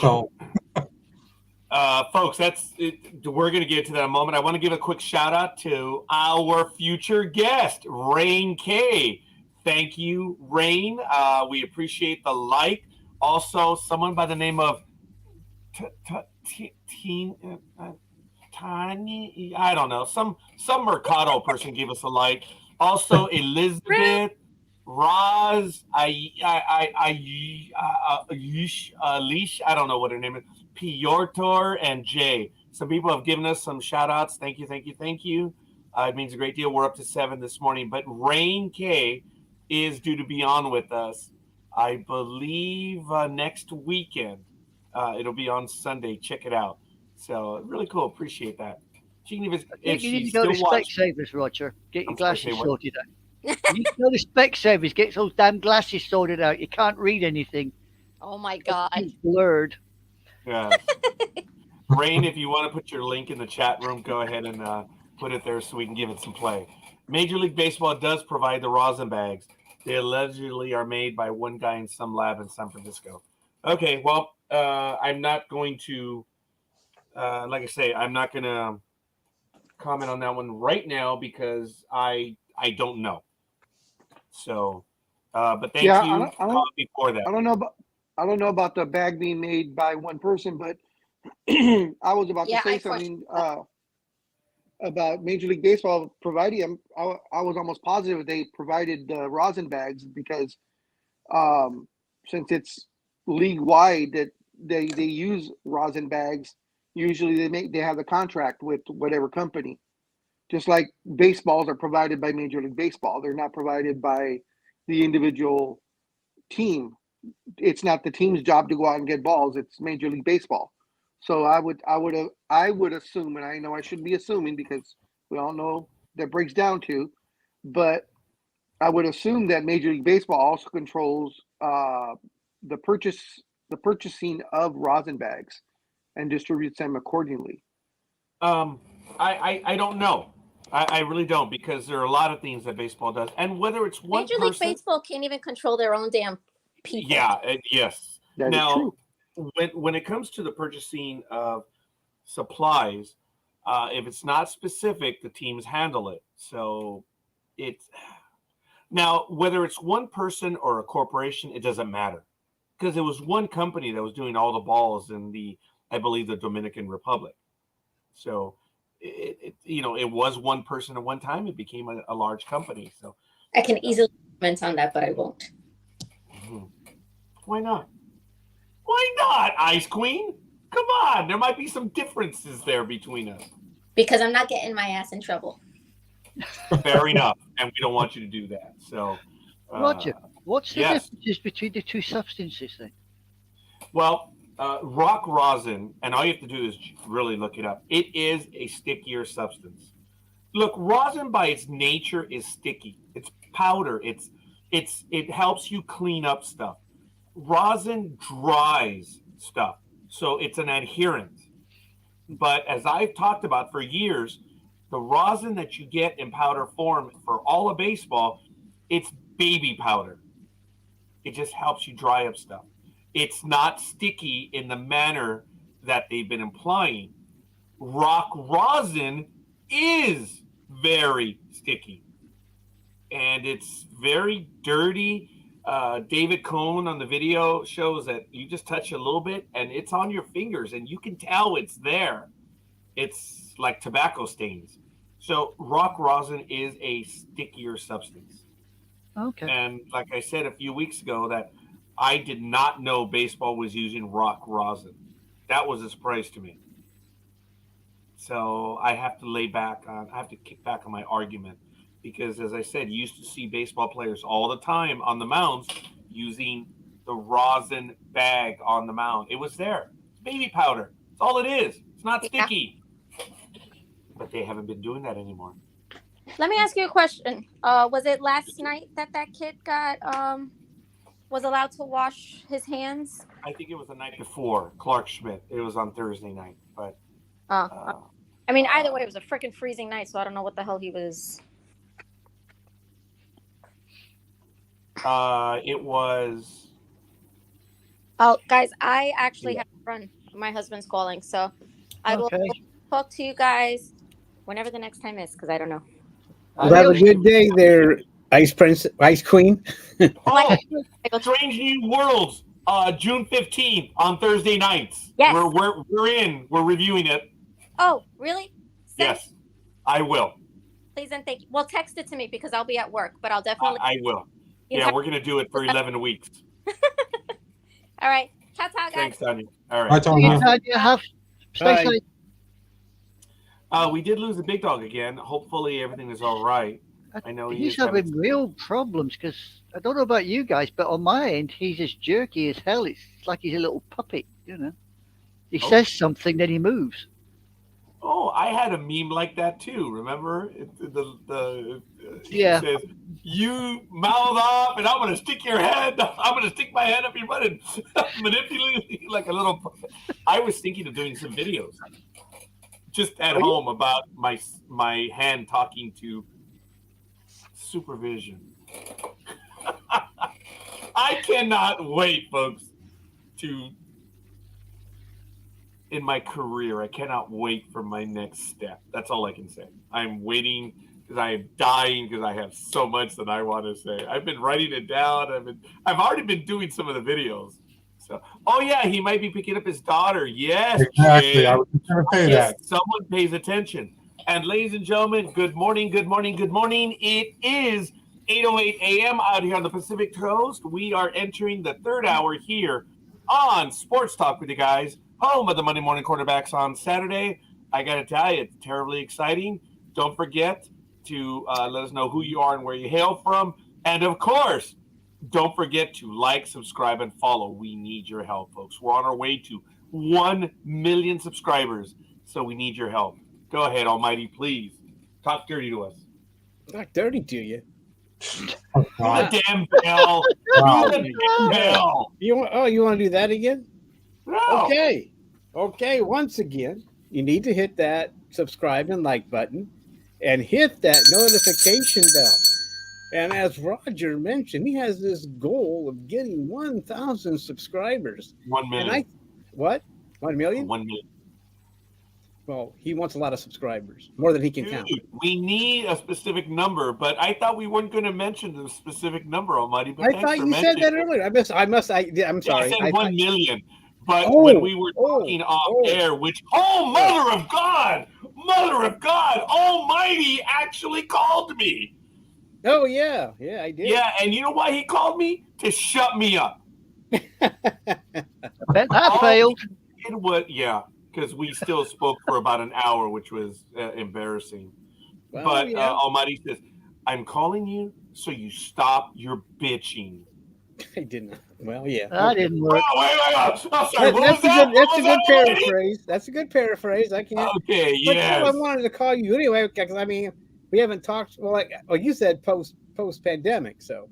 So, folks, that's it. We're going to get to that in a moment. I want to give a quick shout out to our future guest, Rain K. Thank you, Rain. We appreciate the like. Also, someone by the name of Tiny, I don't know, some Mercado person gave us a like. Also, Elizabeth, Roz, Leash, I don't know what her name is, Piotr, and Jay. Some people have given us some shout outs. Thank you. It means a great deal. We're up to 7 this morning. But Rain K is due to be on with us, I believe, next weekend. It'll be on Sunday. Check it out. So really cool. Appreciate that. She can even if You need she's to go still to watching. Specsavers, Roger. Get your I'm sorry, glasses say what? sorted out. You need to go to Specsavers. Get those damn glasses sorted out. You can't read anything. Oh my God. It's blurred. Yeah. Rain, if you want to put your link in the chat room, go ahead and put it there so we can give it some play. Major League Baseball does provide the rosin bags. They allegedly are made by one guy in some lab in San Francisco. Okay, well, I'm not going to, like I say, I'm not going to comment on that one right now because I don't know. So, but thank Yeah, you for calling before that. I don't know about the bag being made by one person, but I was about to say something about Major League Baseball providing them. I was almost positive they provided rosin bags because since it's league wide that they use rosin bags, usually they have the contract with whatever company. Just like baseballs are provided by Major League Baseball, they're not provided by the individual team. It's not the team's job to go out and get balls. It's Major League Baseball. So I would assume, and I know I shouldn't be assuming because we all know that breaks down to, but I would assume that Major League Baseball also controls the purchasing of rosin bags and distributes them accordingly. I don't know. I really don't, because there are a lot of things that baseball does, and whether it's one Major League Baseball can't even control their own damn people. Yeah, yes. That now, is true. When it comes to the purchasing of supplies, if it's not specific, the teams handle it. So it's now whether it's one person or a corporation, it doesn't matter, because it was one company that was doing all the balls in I believe the Dominican Republic. So it was one person at one time. It became a large company. So I can easily comment on that, but I won't. Why not? Why not, Ice Queen? Come on, there might be some differences there between us. Because I'm not getting my ass in trouble. Fair enough, and we don't want you to do that. So, Roger, what's the yes. differences between the two substances then? Well, rock rosin, and all you have to do is really look it up. It is a stickier substance. Look, rosin by its nature is sticky. It's powder. It helps you clean up stuff. Rosin dries stuff, so it's an adherent. But as I've talked about for years, the rosin that you get in powder form for all of baseball, it's baby powder. It just helps you dry up stuff. It's not sticky in the manner that they've been implying. Rock rosin is very sticky, and it's very dirty. David Cohn on the video shows that you just touch a little bit and it's on your fingers and you can tell it's there. it's like tobacco stains. So rock rosin is a stickier substance. Okay. And like I said a few weeks ago, that I did not know baseball was using rock rosin. That was a surprise to me. So I have to I have to kick back on my argument because, as I said, you used to see baseball players all the time on the mounds using the rosin bag on the mound. It was there. It's baby powder. That's all it is. It's not sticky. But they haven't been doing that anymore. Let me ask you a question. Was it last night that kid got was allowed to wash his hands? I think it was the night before, Clark Schmidt. It was on Thursday night, but I mean, either way, it was a freaking freezing night, so I don't know what the hell he was. It was. Oh, guys, I actually have to run. My husband's calling, so I will talk to you guys whenever the next time is, because I don't know. Well, have a good day there, Ice Queen. Strange New Worlds, June 15th on Thursday nights. Yes. We're reviewing it. Oh, really? Yes, I will. Please and thank you. Well, text it to me because I'll be at work, but I'll definitely. I will. Yeah, we're gonna do it for 11 weeks. All right. Ciao, guys. Thanks, Tanya. All right. Bye, Tanya. Stay safe. We did lose the big dog again. Hopefully everything is all right. I know he's having real problems because I don't know about you guys, but on my end, he's as jerky as hell. It's like he's a little puppet, you know. He says something, then he moves. Oh, I had a meme like that too. Remember? Yeah. It says, you mouth off, and I'm gonna stick your head. I'm gonna stick my head up your butt and manipulate like a little. I was thinking of doing some videos just at home about my hand talking to supervision. I cannot wait, folks, in my career, I cannot wait for my next step. That's all I can say. I'm waiting because I am dying because I have so much that I want to say. I've been writing it down. I've already been doing some of the videos. So, oh yeah, he might be picking up his daughter. Yes, exactly. Jay. I was going to say that. Someone pays attention. And ladies and gentlemen, good morning, good morning, good morning. It is 8:08 a.m. out here on the Pacific Coast. We are entering the third hour here on Sports Talk with the Guys, home of the Monday Morning Quarterbacks on Saturday. I got to tell you, it's terribly exciting. Don't forget to let us know who you are and where you hail from. And, of course, don't forget to like, subscribe, and follow. We need your help, folks. We're on our way to 1 million subscribers, so we need your help. Go ahead, Almighty, please. Talk dirty to us. Talk dirty to you. Do the damn bell. Do the damn bell. You want to do that again? No. Okay. Once again, you need to hit that subscribe and like button and hit that notification bell. And as Roger mentioned, he has this goal of getting 1,000 subscribers. 1 million. What? 1 million? 1 million. Well, he wants a lot of subscribers, more than he can count. We need a specific number, but I thought we weren't going to mention the specific number, Almighty. But I thought you said that earlier. I'm sorry. Yeah, I said 1 million. But when we were talking off air, Mother of God, Almighty actually called me. Oh, yeah, I did. Yeah, and you know why he called me? To shut me up. That failed. Because we still spoke for about an hour, which was embarrassing. Well, but Almighty says, I'm calling you so you stop your bitching. I didn't. Well, yeah. That didn't work. Oh, wait. I'm sorry. That's a good paraphrase. That's a good paraphrase. I can't. Okay, yes. I wanted to call you anyway because, I mean, we haven't talked. Well, you said post pandemic, so.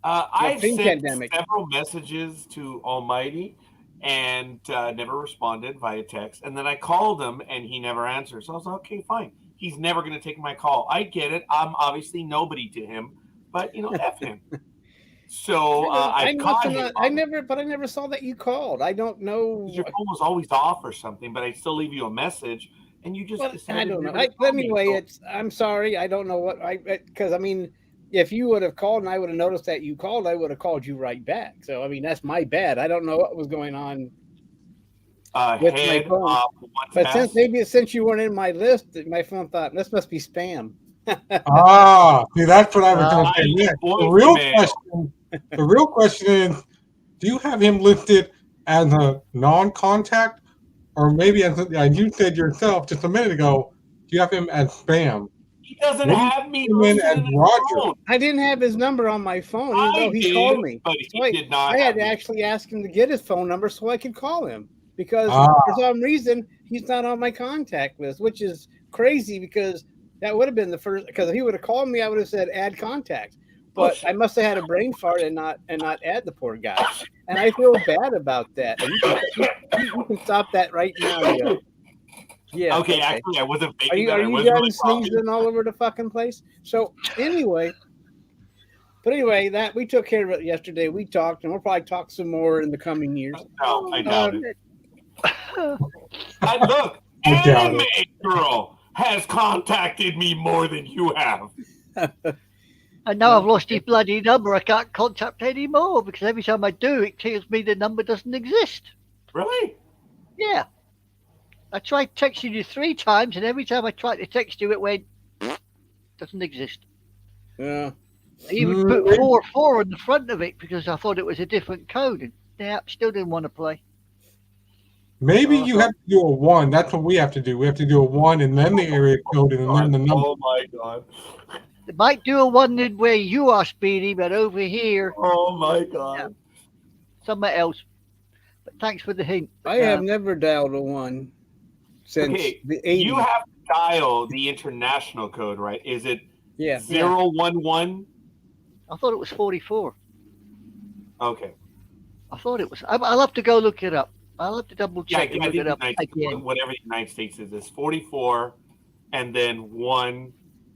I've sent several messages to Almighty and never responded via text. And then I called him and he never answered. So I was like, okay, fine. He's never going to take my call. I get it. I'm obviously nobody to him, but F him. So I caught him. I never saw that you called. I don't know. Your phone was always off or something, but I still leave you a message and you just I don't know. I'm sorry. I don't know what because I mean, if you would have called and I would have noticed that you called, I would have called you right back. So, I mean, that's my bad. I don't know what was going on. With my head phone. up one But fast. since you weren't in my list, my phone thought this must be spam. See, that's what I was going to say. Yeah. The real question is, do you have him listed as a non-contact, or maybe as you said yourself just a minute ago, do you have him as spam? He doesn't Maybe have me him in listed as in his Roger. phone. I didn't have his number on my phone, even though he did, called me. but he did not I had have to me. actually ask him to get his phone number so I could call him because for some reason he's not on my contact list, which is crazy because that would have been the first. Because if he would have called me, I would have said add contacts. But I must have had a brain fart and not add the poor guy, and I feel bad about that. And you can stop that right now. Yeah. Okay, actually, I wasn't Are faking you that. I done wasn't really sneezing all over the fucking place? So anyway, that we took care of it yesterday. We talked, and we'll probably talk some more in the coming years. No, I doubt it. I look, Anime Girl has contacted me more than you have. And now I've lost his bloody number. I can't contact anymore because every time I do, it tells me the number doesn't exist. Really? Yeah. I tried texting you 3 times, and every time I tried to text you, it went, doesn't exist. Yeah. I even put 44 on the front of it because I thought it was a different code, and the app still didn't want to play. Maybe you have to do a 1. That's what we have to do. We have to do a 1 and then the area code and then the number. Oh my god. It might do a 1 in where you are, Speedy, but over here. Oh my god. Somewhere else. But thanks for the hint. I have never dialed a 1 since the 80s. You have to dial the international code, right? Is it 011? I thought it was 44. Okay. I thought it was. I'll have to go look it up. I'll have to double check and look it up again. Whatever the United States is 44, and then 1,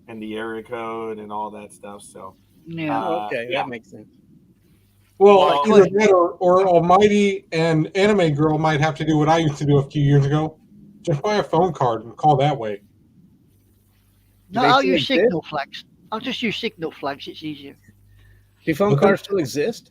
and the area code and all that stuff. So that makes sense. Well, either that or Almighty and Anime Girl might have to do what I used to do a few years ago. Just buy a phone card and call that way. No, I'll use Signal Flags. I'll just use Signal Flags. It's easier. Do phone cards still exist?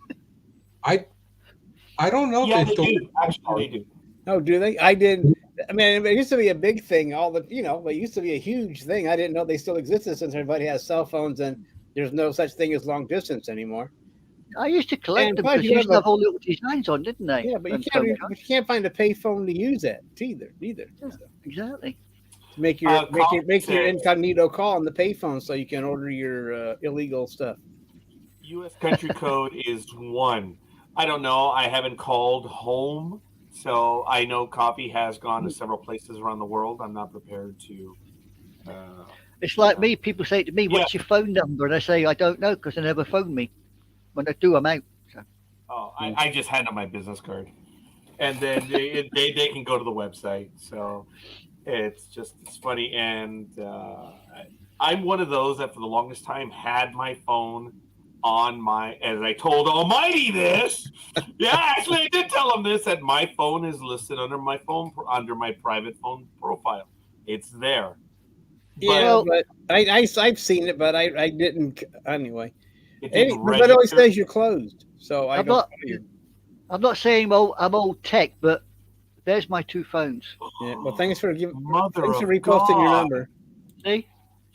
I don't know if they still do. Actually, they do. Oh, do they? I didn't. I mean, it used to be a big thing. It used to be a huge thing. I didn't know they still existed since everybody has cell phones and there's no such thing as long distance anymore. I used to collect them because they used to have all little designs on, didn't they? Yeah, but you can't find a payphone to use that either. Yeah, exactly. To make your incognito call on the payphone so you can order your illegal stuff. U.S. country code is 1. I don't know. I haven't called home, so I know coffee has gone to several places around the world. I'm not prepared to. It's like me. People say to me, "What's your phone number?" And I say, "I don't know because they never phone me. When I do, I'm out." So. Oh, I just hand them my business card, and then they can go to the website. So it's funny, and I'm one of those that for the longest time had my phone on as I told Almighty this. Yeah, actually I did tell him this, that my phone is listed under my private phone profile. It's there. Yeah, but I've seen it, but I didn't anyway. But it always says you're closed. So I'm not saying I'm old tech, but there's my 2 phones. Yeah, well, thanks for reposting your number. See?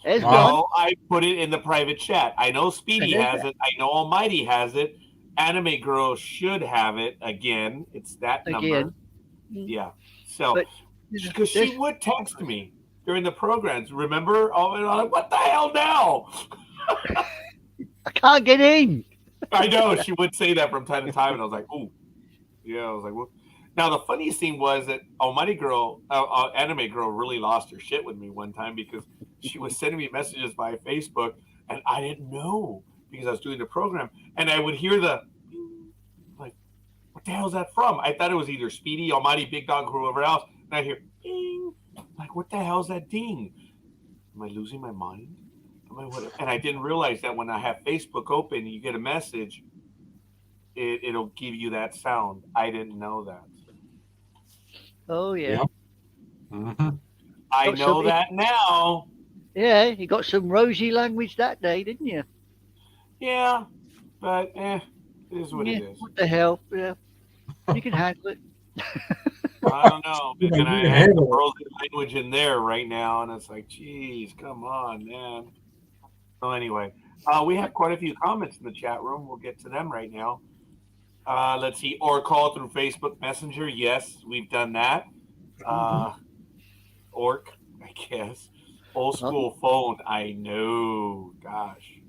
I put it in the private chat. I know Speedy has it. I know Almighty has it. Anime Girl should have it. Again, it's that number. Yeah. So, because she would text me during the programs. Remember? What the hell now? I can't get in. I know. She would say that from time to time. And I was like, ooh. Yeah, I was like, well. Now, the funniest thing was that Almighty Girl, Anime Girl, really lost her shit with me one time because she was sending me messages via Facebook, and I didn't know because I was doing the program. And I would hear like, what the hell is that from? I thought it was either Speedy, Almighty, Big Dog, whoever else. And I hear, ding. Like, what the hell is that ding? Am I losing my mind? And I didn't realize that when I have Facebook open, you get a message, it'll give you that sound. I didn't know that. Oh, yeah. Yep. Mm-hmm. I know that now. Yeah, you got some rosy language that day, didn't you? Yeah, but it is what it is. What the hell? Yeah, you can handle it. I don't know. You Man. can I have handle the it. worldly language in there right now, and it's like, geez, come on, man. So anyway, we have quite a few comments in the chat room. We'll get to them right now. Let's see. Or call through Facebook Messenger. Yes, we've done that. Orc, I guess. Old school phone. I know. Gosh.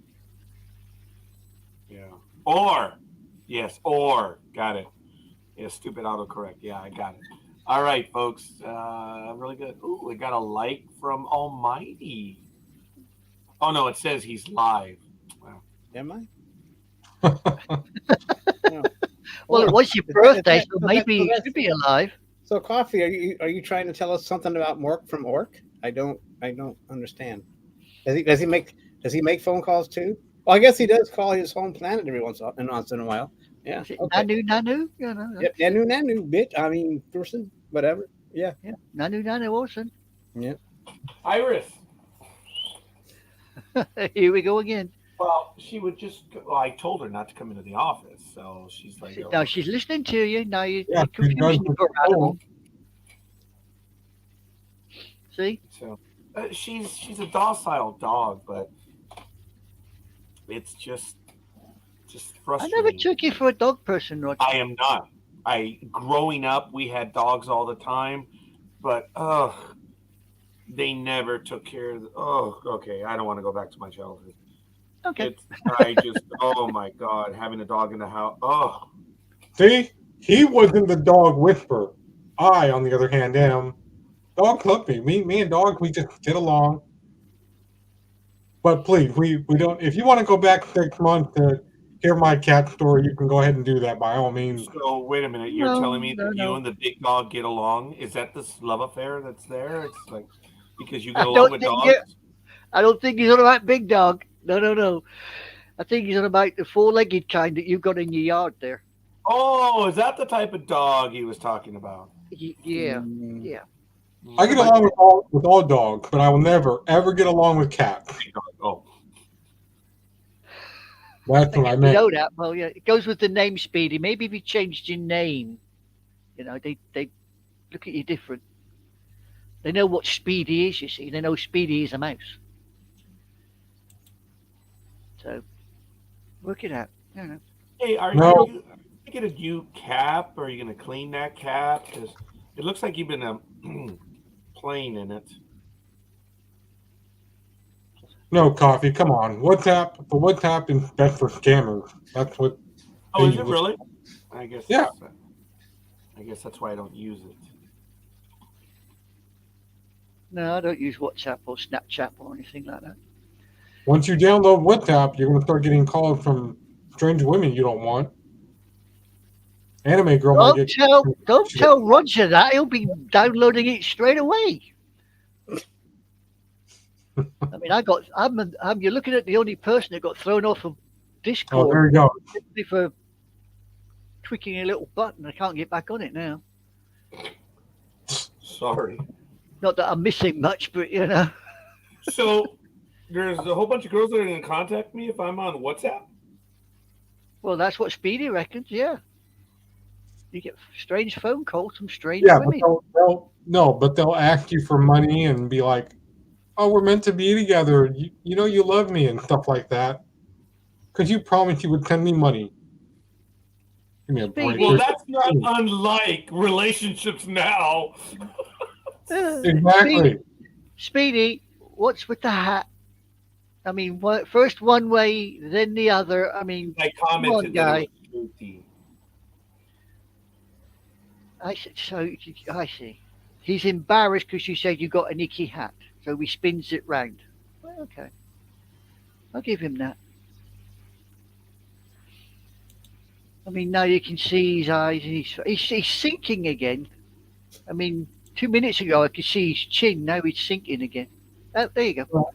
Yeah. Or. Yes. Or. Got it. Yeah. Stupid autocorrect. Yeah, I got it. All right, folks. Really good. Ooh, we got a like from Almighty. Oh no, it says he's live. Wow. Am I? No. Well, it was your birthday, so maybe you should be alive. So, Coffee, are you trying to tell us something about Mork from Orc? I don't understand. Does he make phone calls too? Well, I guess he does call his home planet every once in a while. Yeah. Okay. Nanu, you know. Yep, Nanu, bitch. I mean, person, whatever. Yeah. Yeah. Nanu, Olsen. Yeah. Iris. Here we go again. Well, she would just. Well, I told her not to come into the office, so she's like. Now she's listening to you. Now you're Yeah, confusing the poor animal. See? So she's a docile dog, but it's just I frustrating. never took you for a dog person, Roger. I am not. Growing up, we had dogs all the time, but they never took care of. Okay. I don't want to go back to my childhood. Okay. Oh my God, having a dog in the house. Oh. See, he wasn't the dog whisperer. I, on the other hand, am. Dog love me. Me and Dog, we just get along. But please, we don't. If you want to go back 6 months to hear my cat story, you can go ahead and do that by all means. So wait a minute, you're telling me that you and the big dog get along? Is that this love affair that's there? It's like because you get along with dogs. I don't think he's on about big dog. No. I think he's on about the four-legged kind that you've got in your yard there. Oh, is that the type of dog he was talking about? Yeah. I get along with all dogs, but I will never ever get along with cats. Oh, that's what I meant. You know that? Well, yeah, it goes with the name Speedy. Maybe if you changed your name, they look at you different. They know what Speedy is. You see, they know Speedy is a mouse. So work it out. I don't know. Hey, are you going to get a new cap? Or are you going to clean that cap? Because it looks like you've been playing in it. No, Coffee, come on. WhatsApp is best for scammers. That's what. Oh, is it really? I guess. Yeah. I guess that's why I don't use it. No, I don't use WhatsApp or Snapchat or anything like that. Once you download WhatsApp, you're going to start getting calls from strange women you don't want. Anime girl might get. Don't tell Roger that. He'll be downloading it straight away. I mean, you're looking at the only person that got thrown off of Discord. Oh, there you go. Simply for tweaking a little button. I can't get back on it now. Sorry. Not that I'm missing much, but So there's a whole bunch of girls that are going to contact me if I'm on WhatsApp? Well, that's what Speedy reckons, yeah. You get strange phone calls from strange women. But they'll ask you for money and be like, "Oh, we're meant to be together. You know you love me," and stuff like that. Because you promised you would send me money. Give me a break. Well, that's not unlike relationships now. Exactly. Speedy, what's with the hat? I mean, first one way, then the other. I mean, I commented guy. That it was I see. He's embarrassed because you said you got an icky hat, so he spins it round. Well, okay, I'll give him that. I mean, now you can see his eyes. He's sinking again. I mean, 2 minutes ago I could see his chin. Now he's sinking again. Oh, there you go.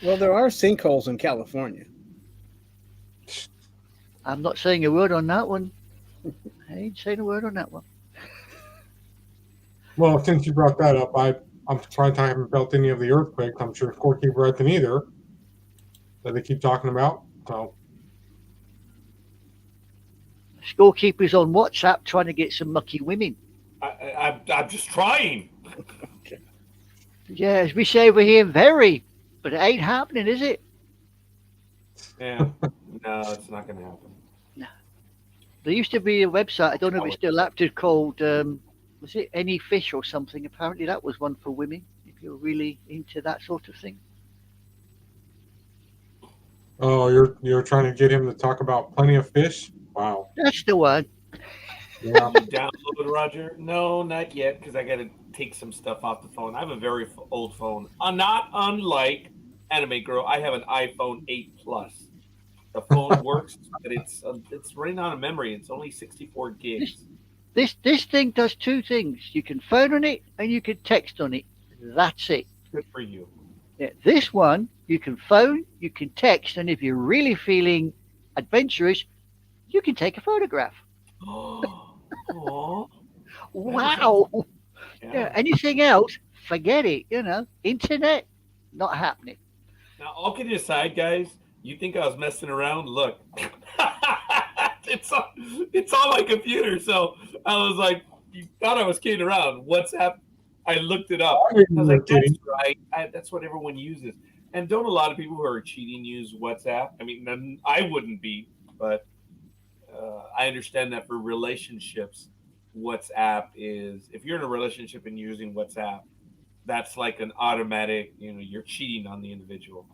Well, there are sinkholes in California. I'm not saying a word on that one. I ain't saying a word on that one. Well, since you brought that up, I'm surprised I haven't felt any of the earthquakes. I'm sure Scorekeeper hasn't either. That they keep talking about. So Scorekeeper's on WhatsApp trying to get some mucky women. I'm just trying. Yeah, as we say over here, very, but it ain't happening, is it? Yeah, no, it's not going to happen. There used to be a website, I don't know if it's still active, called, was it Any Fish or something? Apparently that was one for women, if you're really into that sort of thing. Oh, you're trying to get him to talk about Plenty of Fish? Wow. That's the one. Yeah. You download, Roger? No, not yet, because I got to take some stuff off the phone. I have a very old phone. Not unlike Anime Girl, I have an iPhone 8 Plus. The phone works, but it's running out of memory. It's only 64 gigs. This thing does two things. You can phone on it and you can text on it. That's it. Good for you. Yeah, this one, you can phone, you can text, and if you're really feeling adventurous, you can take a photograph. Oh, wow. Yeah, anything else, forget it. Internet, not happening. Now, all kidding aside, guys, you think I was messing around? Look, it's on my computer. So I was like, you thought I was kidding around. WhatsApp, I looked it up. I was like, that's right. That's what everyone uses. And don't a lot of people who are cheating use WhatsApp? I mean, I wouldn't be, but I understand that for relationships, WhatsApp is, if you're in a relationship and you're using WhatsApp, that's like an automatic, you're cheating on the individual.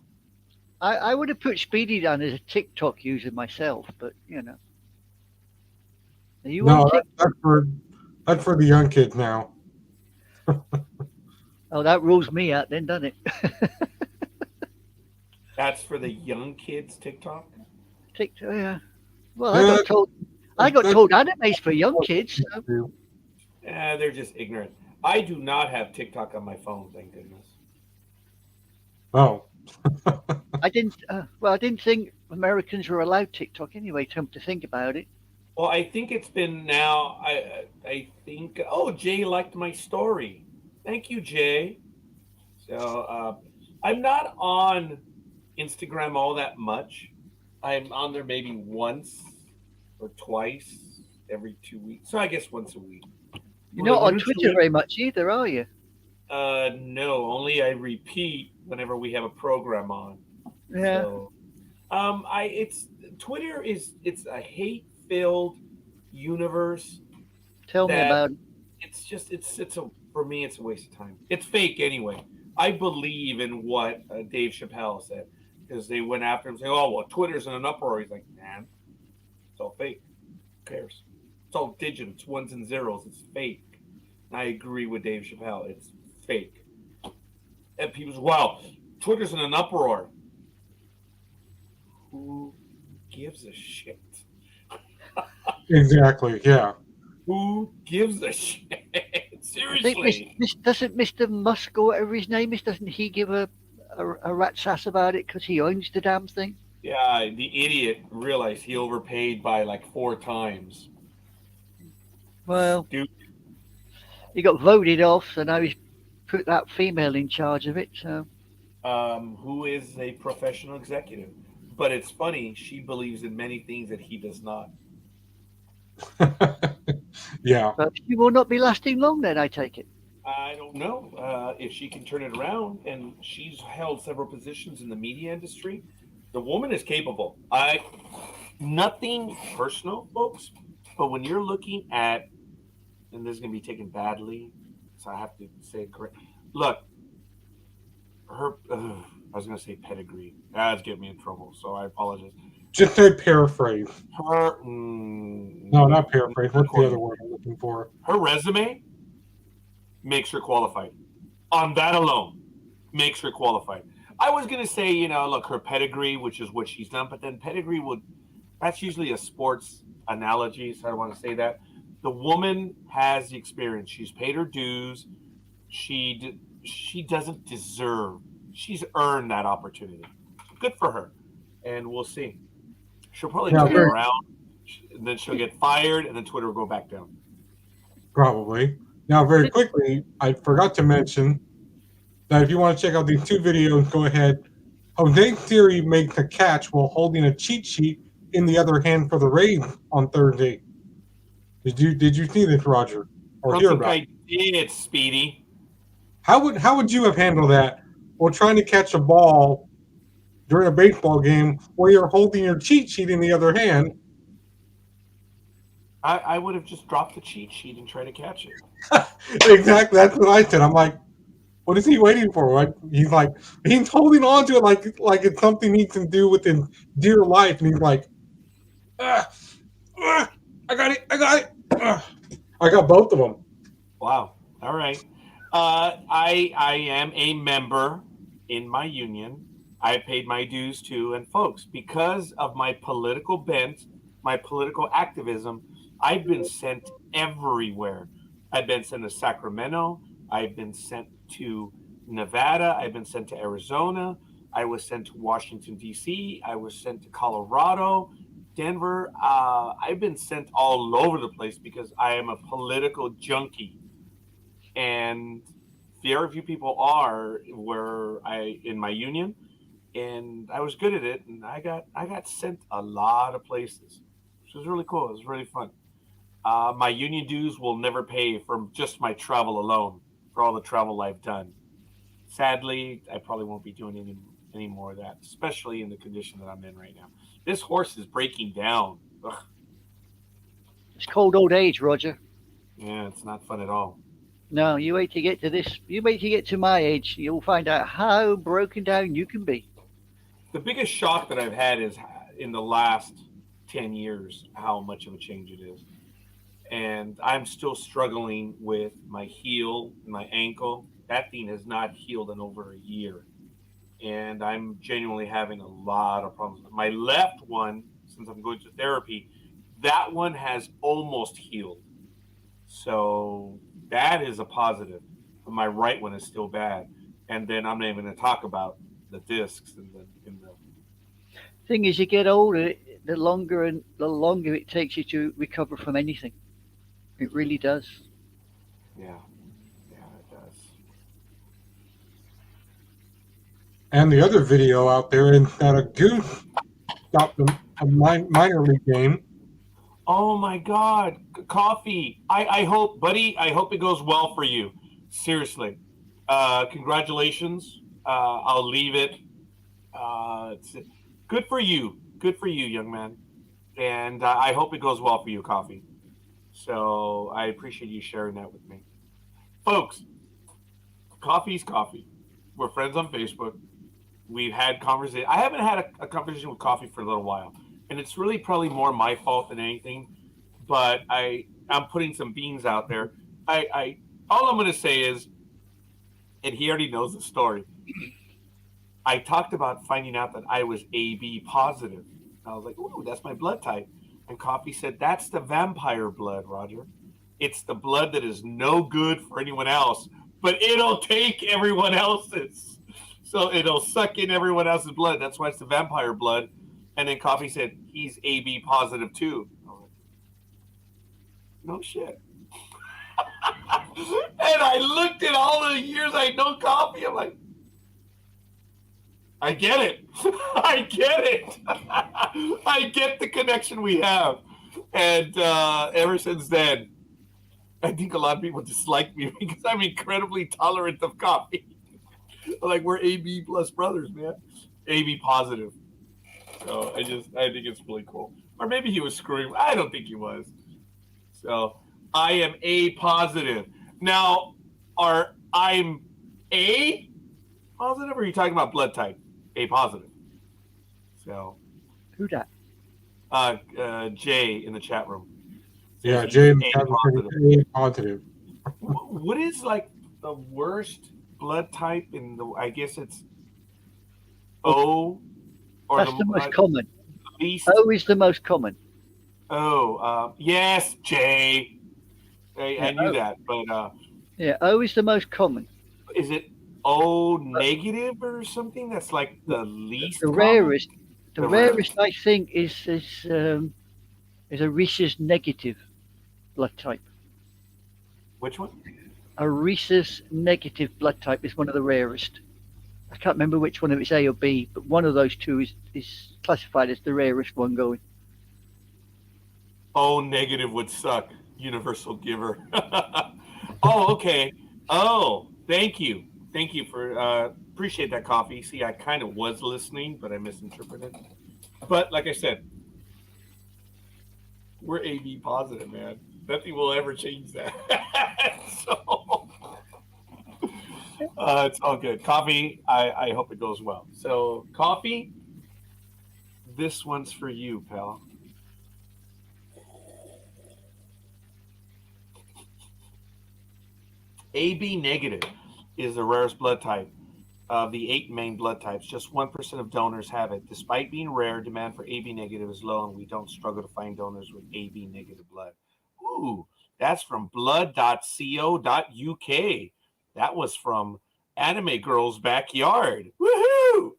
I would have put Speedy down as a TikTok user myself, but Are you on TikTok? That's for the young kids now. Oh, that rules me out then, doesn't it? That's for the young kids, TikTok? TikTok, yeah. Well, I got told anime's for young kids. So. Yeah, they're just ignorant. I do not have TikTok on my phone, thank goodness. Oh. I didn't think Americans were allowed TikTok anyway, to think about it. Well, I think it's been now, I think, Jay liked my story. Thank you, Jay. So I'm not on Instagram all that much. I'm on there maybe once or twice every 2 weeks. So I guess once a week. You're not on Twitter very much either, are you? No, only I repeat whenever we have a program on. Yeah. So, Twitter it's a hate-filled universe. Tell me about it. For me, it's a waste of time. It's fake anyway. I believe in what Dave Chappelle said, because they went after him saying, "Oh, well, Twitter's in an uproar." He's like, "Man, it's all fake. Who cares? It's all digits, ones and zeros. It's fake." And I agree with Dave Chappelle. It's fake. And people say, "Wow, Twitter's in an uproar." Who gives a shit? Exactly. Yeah. Who gives a shit? Seriously. Doesn't Mr. Musk or whatever his name is, doesn't he give a rat's ass about it because he owns the damn thing? Yeah, the idiot realized he overpaid by like 4 times. Well, Stupid. He got voted off, so now he's put that female in charge of it. So, who is a professional executive? But it's funny, she believes in many things that he does not. Yeah. But she will not be lasting long then, I take it. I don't know if she can turn it around, and she's held several positions in the media industry. The woman is capable. Nothing personal, folks, but when you're looking at, and this is going to be taken badly, so I have to say it correct. Look, her, I was going to say pedigree. That's getting me in trouble, so I apologize. Just say paraphrase. Her, no, not paraphrase. What's the other word I'm looking for? Her resume makes her qualified. On that alone, makes her qualified. I was going to say, look, her pedigree, which is what she's done, but then pedigree that's usually a sports analogy, so I don't want to say that. The woman has the experience. She's paid her dues. She doesn't deserve. She's earned that opportunity. Good for her. And we'll see. She'll probably turn it around, and then she'll get fired, and then Twitter will go back down. Probably. Now, very quickly, I forgot to mention that if you want to check out these 2 videos, go ahead. Jose's theory makes a catch while holding a cheat sheet in the other hand for the Rays on Thursday. Did you see this, Roger, or I hear don't about think I did, Speedy. How would you have handled that, or trying to catch a ball during a baseball game where you're holding your cheat sheet in the other hand? I would have just dropped the cheat sheet and tried to catch it. Exactly, that's what I said. I'm like, what is he waiting for? Like, he's holding on to it like it's something he can do with his dear life, and he's like, I got it, I got both of them. Wow. All right. I am a member in my union. I paid my dues too, and folks, because of my political bent, my political activism, I've been sent everywhere. I've been sent to Sacramento. I've been sent to Nevada. I've been sent to Arizona. I was sent to Washington, D.C. I was sent to Colorado, Denver. I've been sent all over the place because I am a political junkie. And very few people are in my union, and I was good at it, and I got sent a lot of places, which was really cool. It was really fun. My union dues will never pay for just my travel alone, for all the travel I've done. Sadly, I probably won't be doing any more of that, especially in the condition that I'm in right now. This horse is breaking down. Ugh. It's cold old age, Roger. Yeah, it's not fun at all. No, you wait to get to this. You wait to get to my age. You'll find out how broken down you can be. The biggest shock that I've had is in the last 10 years, how much of a change it is. And I'm still struggling with my heel, my ankle. That thing has not healed in over a year. And I'm genuinely having a lot of problems. My left one, since I'm going to therapy, that one has almost healed. So that is a positive. But my right one is still bad. And then I'm not even going to talk about the discs and the Thing is, you get older, the longer it takes you to recover from anything. It really does. Yeah, it does. And the other video out there is that a goose stopped a minor league game. Oh my God, Coffee! I hope, buddy, I hope it goes well for you. Seriously, congratulations. I'll leave it. It's good for you. Good for you, young man. And I hope it goes well for you, Coffee. So I appreciate you sharing that with me, folks. Coffee's Coffee. We're friends on Facebook. We've had conversation. I haven't had a conversation with Coffee for a little while, and it's really probably more my fault than anything. But I'm putting some beans out there. I all I'm going to say is, and he already knows the story. I talked about finding out that I was AB positive. I was like, "Ooh, that's my blood type." And Coffee said, "That's the vampire blood, Roger. It's the blood that is no good for anyone else, but it'll take everyone else's. So it'll suck in everyone else's blood. That's why it's the vampire blood." And then Coffee said, "He's AB positive too." I was like, no shit. And I looked at all the years I'd known Coffee. I'm like, I get it. I get it. I get the connection we have. And ever since then, I think a lot of people dislike me because I'm incredibly tolerant of Coffee. Like, we're AB plus brothers, man. AB positive. So I think it's really cool. Or maybe he was screwing. I don't think he was. So I am A positive. Now, I'm A positive, or are you talking about blood type? A positive. So who that? Jay in the chat room. Yeah, Jay in the chat room. A positive. What is like the worst blood type in the? I guess it's O. Or that's the most common. Least. O is the most common. Oh, yes, Jay. I knew that, but yeah, O is the most common. Is it O negative or something? That's like the least. The rarest. The rarest, I think, is a rhesus negative blood type. Which one? A rhesus negative blood type is one of the rarest. I can't remember which one, if it's A or B, but one of those two is classified as the rarest one going. O negative would suck. Universal giver. Oh, okay. Oh, thank you. Thank you for appreciate that, Coffee. See, I kind of was listening, but I misinterpreted. But like I said, we're AB positive, man. Nothing will ever change that. So it's all good. Coffee, I hope it goes well. So, Coffee, this one's for you, pal. AB negative is the rarest blood type of the 8 main blood types. Just 1% of donors have it. Despite being rare, demand for AB negative is low, and we don't struggle to find donors with AB negative blood. Ooh, that's from blood.co.uk. That was from Anime Girl's backyard. Woohoo!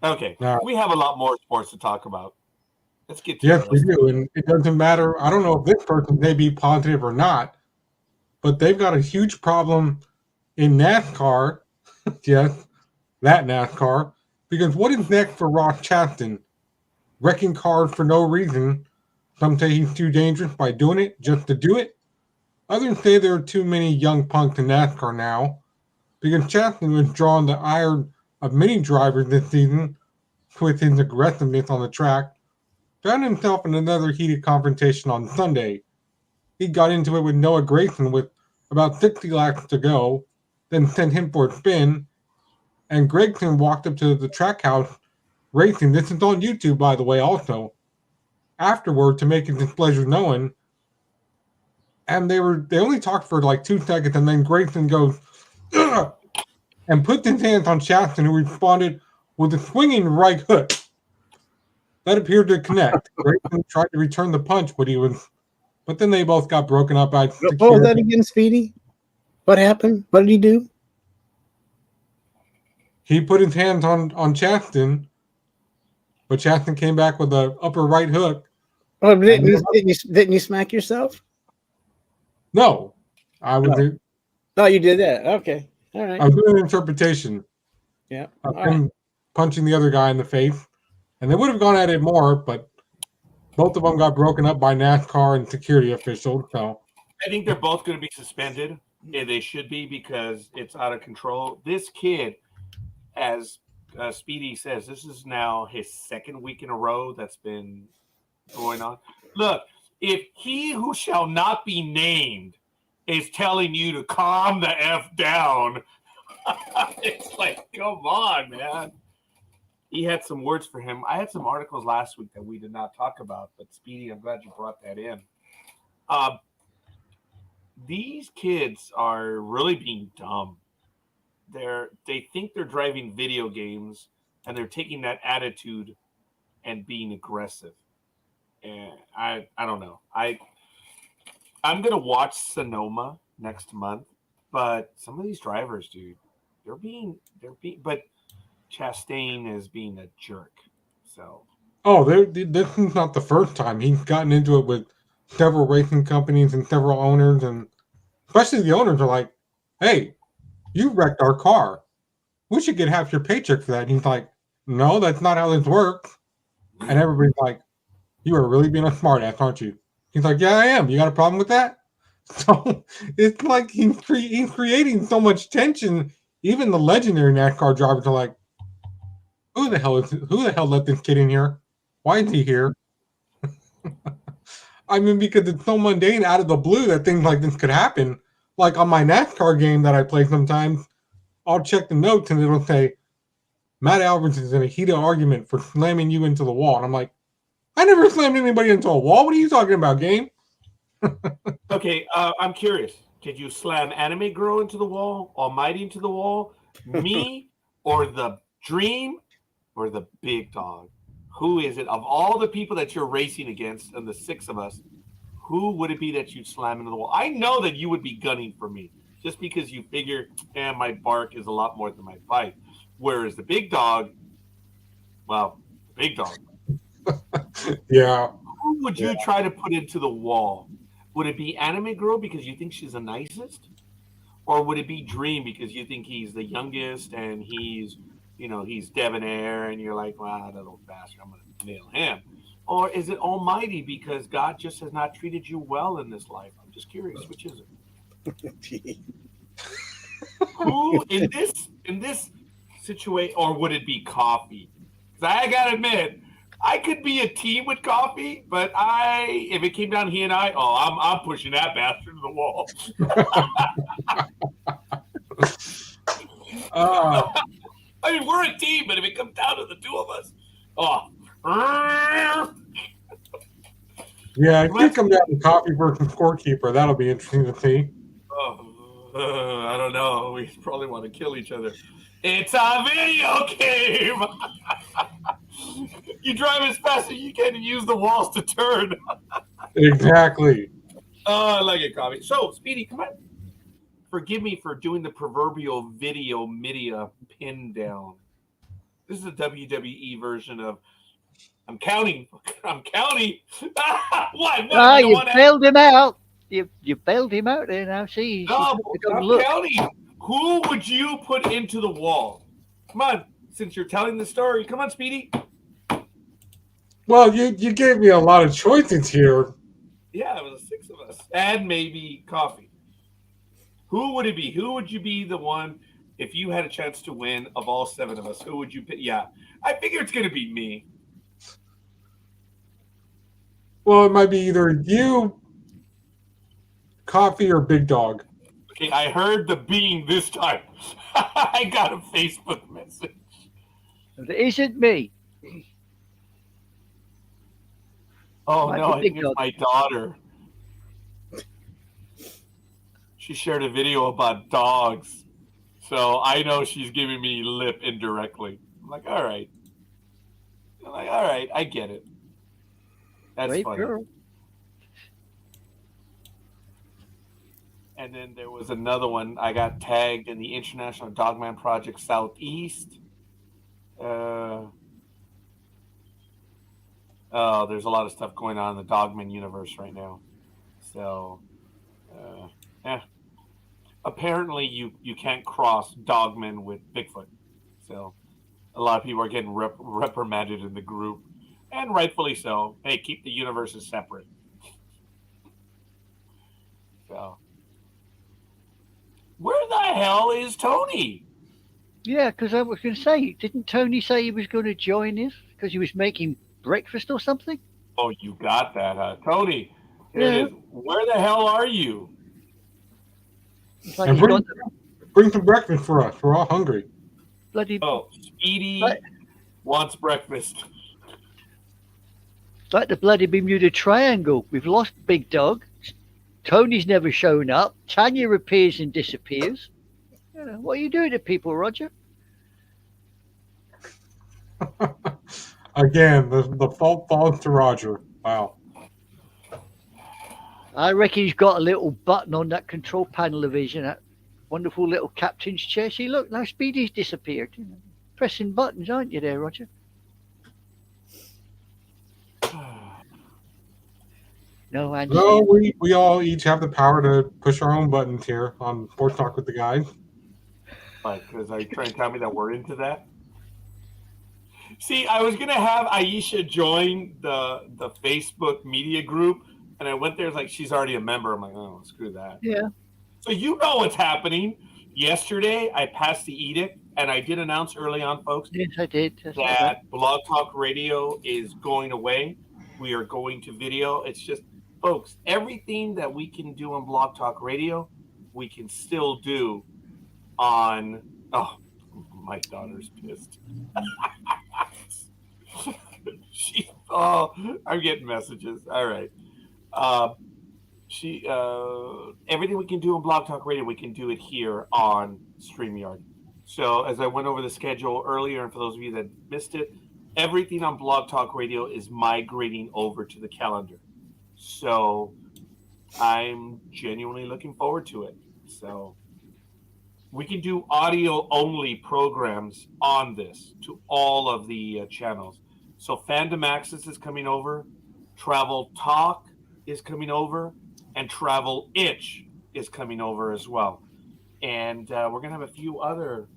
Okay, Now, we have a lot more sports to talk about. Let's get to yes, it. we do, and it doesn't matter. I don't know if this person may be positive or not, but they've got a huge problem in NASCAR. Yes, that NASCAR. Because what is next for Ross Chastain? Wrecking cars for no reason. Some say he's too dangerous by doing it just to do it. Others say there are too many young punks in NASCAR now. Because Chastain was drawing the ire of many drivers this season with his aggressiveness on the track. Found himself in another heated confrontation on Sunday. He got into it with Noah Gragson with about 60 laps to go, then sent him for a spin, and Gragson walked up to the track house racing. This is on YouTube, by the way, also. Afterward, to make his displeasure known, and they only talked for like 2 seconds, and then Gragson goes, "Ugh," and put his hands on Chastain, who responded with a swinging right hook. That appeared to connect. Grayson tried to return the punch, but then they both got broken up by security. What was that again, Speedy? What happened? What did he do? He put his hands on Chastain, but Chastain came back with an upper right hook. Oh, didn't you smack yourself? No, I was. Oh, you did that. Okay, all right. I was doing an interpretation. Yeah, of him punching the other guy in the face, and they would have gone at it more, but both of them got broken up by NASCAR and security officials. So I think they're both going to be suspended, and they should be because it's out of control. This kid, as Speedy says, this is now his second week in a row that's been going on. Look, if he who shall not be named is telling you to calm the F down, it's like, come on, man. He had some words for him. I had some articles last week that we did not talk about, but Speedy, I'm glad you brought that in. These kids are really being dumb. They think they're driving video games, and they're taking that attitude and being aggressive. And I don't know. I'm gonna watch Sonoma next month, but some of these drivers, dude, they're being, but Chastain is being a jerk. So. Oh, this is not the first time he's gotten into it with several racing companies and several owners, and especially the owners are like, "Hey, you wrecked our car. We should get half your paycheck for that." And he's like, "No, that's not how this works." And everybody's like, "You are really being a smartass, aren't you?" He's like, "Yeah, I am. You got a problem with that?" So it's like he's creating so much tension. Even the legendary NASCAR drivers are like, who the hell let this kid in here? Why is he here? I mean, because it's so mundane out of the blue that things like this could happen. Like on my NASCAR game that I play sometimes, I'll check the notes and it'll say, Matt Alvarez is in a heated argument for slamming you into the wall. And I'm like, I never slammed anybody into a wall. What are you talking about, game? Okay, I'm curious. Did you slam Anime Girl into the wall, Almighty into the wall, me, or the Dreem, or the Big Dog? Who is it? Of all the people that you're racing against, and the 6 of us, who would it be that you'd slam into the wall? I know that you would be gunning for me, just because you figure, my bark is a lot more than my bite. Whereas the Big Dog, well, Big Dog. Yeah. Who would you try to put into the wall? Would it be Anime Girl because you think she's the nicest? Or would it be Dreem because you think he's the youngest and he's debonair and you're like, wow, that old bastard, I'm going to nail him? or is it almighty because God just has not treated you well in this life? I'm just curious, which is it? Who in this situation, or would it be coffee? Because I gotta admit, I could be a team with coffee, but if it came down he and I, I'm pushing that bastard to the wall. I mean, we're a team, but if it comes down to the two of us, yeah, if you come down to coffee versus Scorekeeper, that'll be interesting to see. I don't know. We probably want to kill each other. It's a video game. You drive as fast as you can and use the walls to turn. Exactly. Oh, I like it, coffee. So, Speedy, come on. Forgive me for doing the proverbial video media pin down. This is a WWE version of I'm counting. What? You bailed him out. You bailed him out there now. See, I'm counting. Who would you put into the wall? Come on, since you're telling the story. Come on, Speedy. Well, you gave me a lot of choices here. Yeah, it was 6 of us. And maybe coffee. Who would it be? Who would you be the one if you had a chance to win of all 7 of us? Who would you pick? Yeah, I figure it's going to be me. Well, it might be either you, Coffee, or Big Dog. Okay, I heard the being this time. I got a Facebook message. It isn't me. Oh, no, I think it's my daughter. She shared a video about dogs. So I know she's giving me lip indirectly. I'm like, all right. I get it. That's Great funny. girl. And then there was another one. I got tagged in the International Dogman Project Southeast. There's a lot of stuff going on in the Dogman universe right now. So, apparently you can't cross Dogman with Bigfoot. So, a lot of people are getting reprimanded in the group, and rightfully so. Hey, keep the universes separate. So, where the hell is Tony? Yeah, because I was going to say, didn't Tony say he was going to join us because he was making breakfast or something? Oh, you got that, huh? Tony, here Yeah. it is. Where the hell are you? Like And bring some breakfast for us. We're all hungry. Bloody. Oh, Speedy wants breakfast. It's like the bloody Bermuda Triangle. We've lost Big Dog. Tony's never shown up. Tanya appears and disappears. What are you doing to people, Roger? Again, the fault falls to Roger. Wow. I reckon he's got a little button on that control panel of his, that wonderful little captain's chair. See, look, now Speedy's disappeared. Pressing buttons, aren't you there, Roger? No, Andy. No, we all each have the power to push our own buttons here on Sports Talk with the Guys. Because are you trying to tell me that we're into that? See, I was gonna have Aisha join the Facebook media group, and I went there. It's like she's already a member. I'm like, oh, screw that. Yeah. So you know what's happening. Yesterday, I passed the edict, and I did announce early on, folks. Yes, I did. That Blog Talk Radio is going away. We are going to video. It's just, folks, everything that we can do on Blog Talk Radio, we can still do on. Oh, my daughter's pissed. I'm getting messages. All right. Everything we can do on Blog Talk Radio, we can do it here on StreamYard. So as I went over the schedule earlier, and for those of you that missed it, everything on Blog Talk Radio is migrating over to the calendar. So I'm genuinely looking forward to it. So we can do audio-only programs on this to all of the channels. So Fandom Access is coming over, Travel Talk is coming over, and Travel Itch is coming over as well. And we're going to have a few other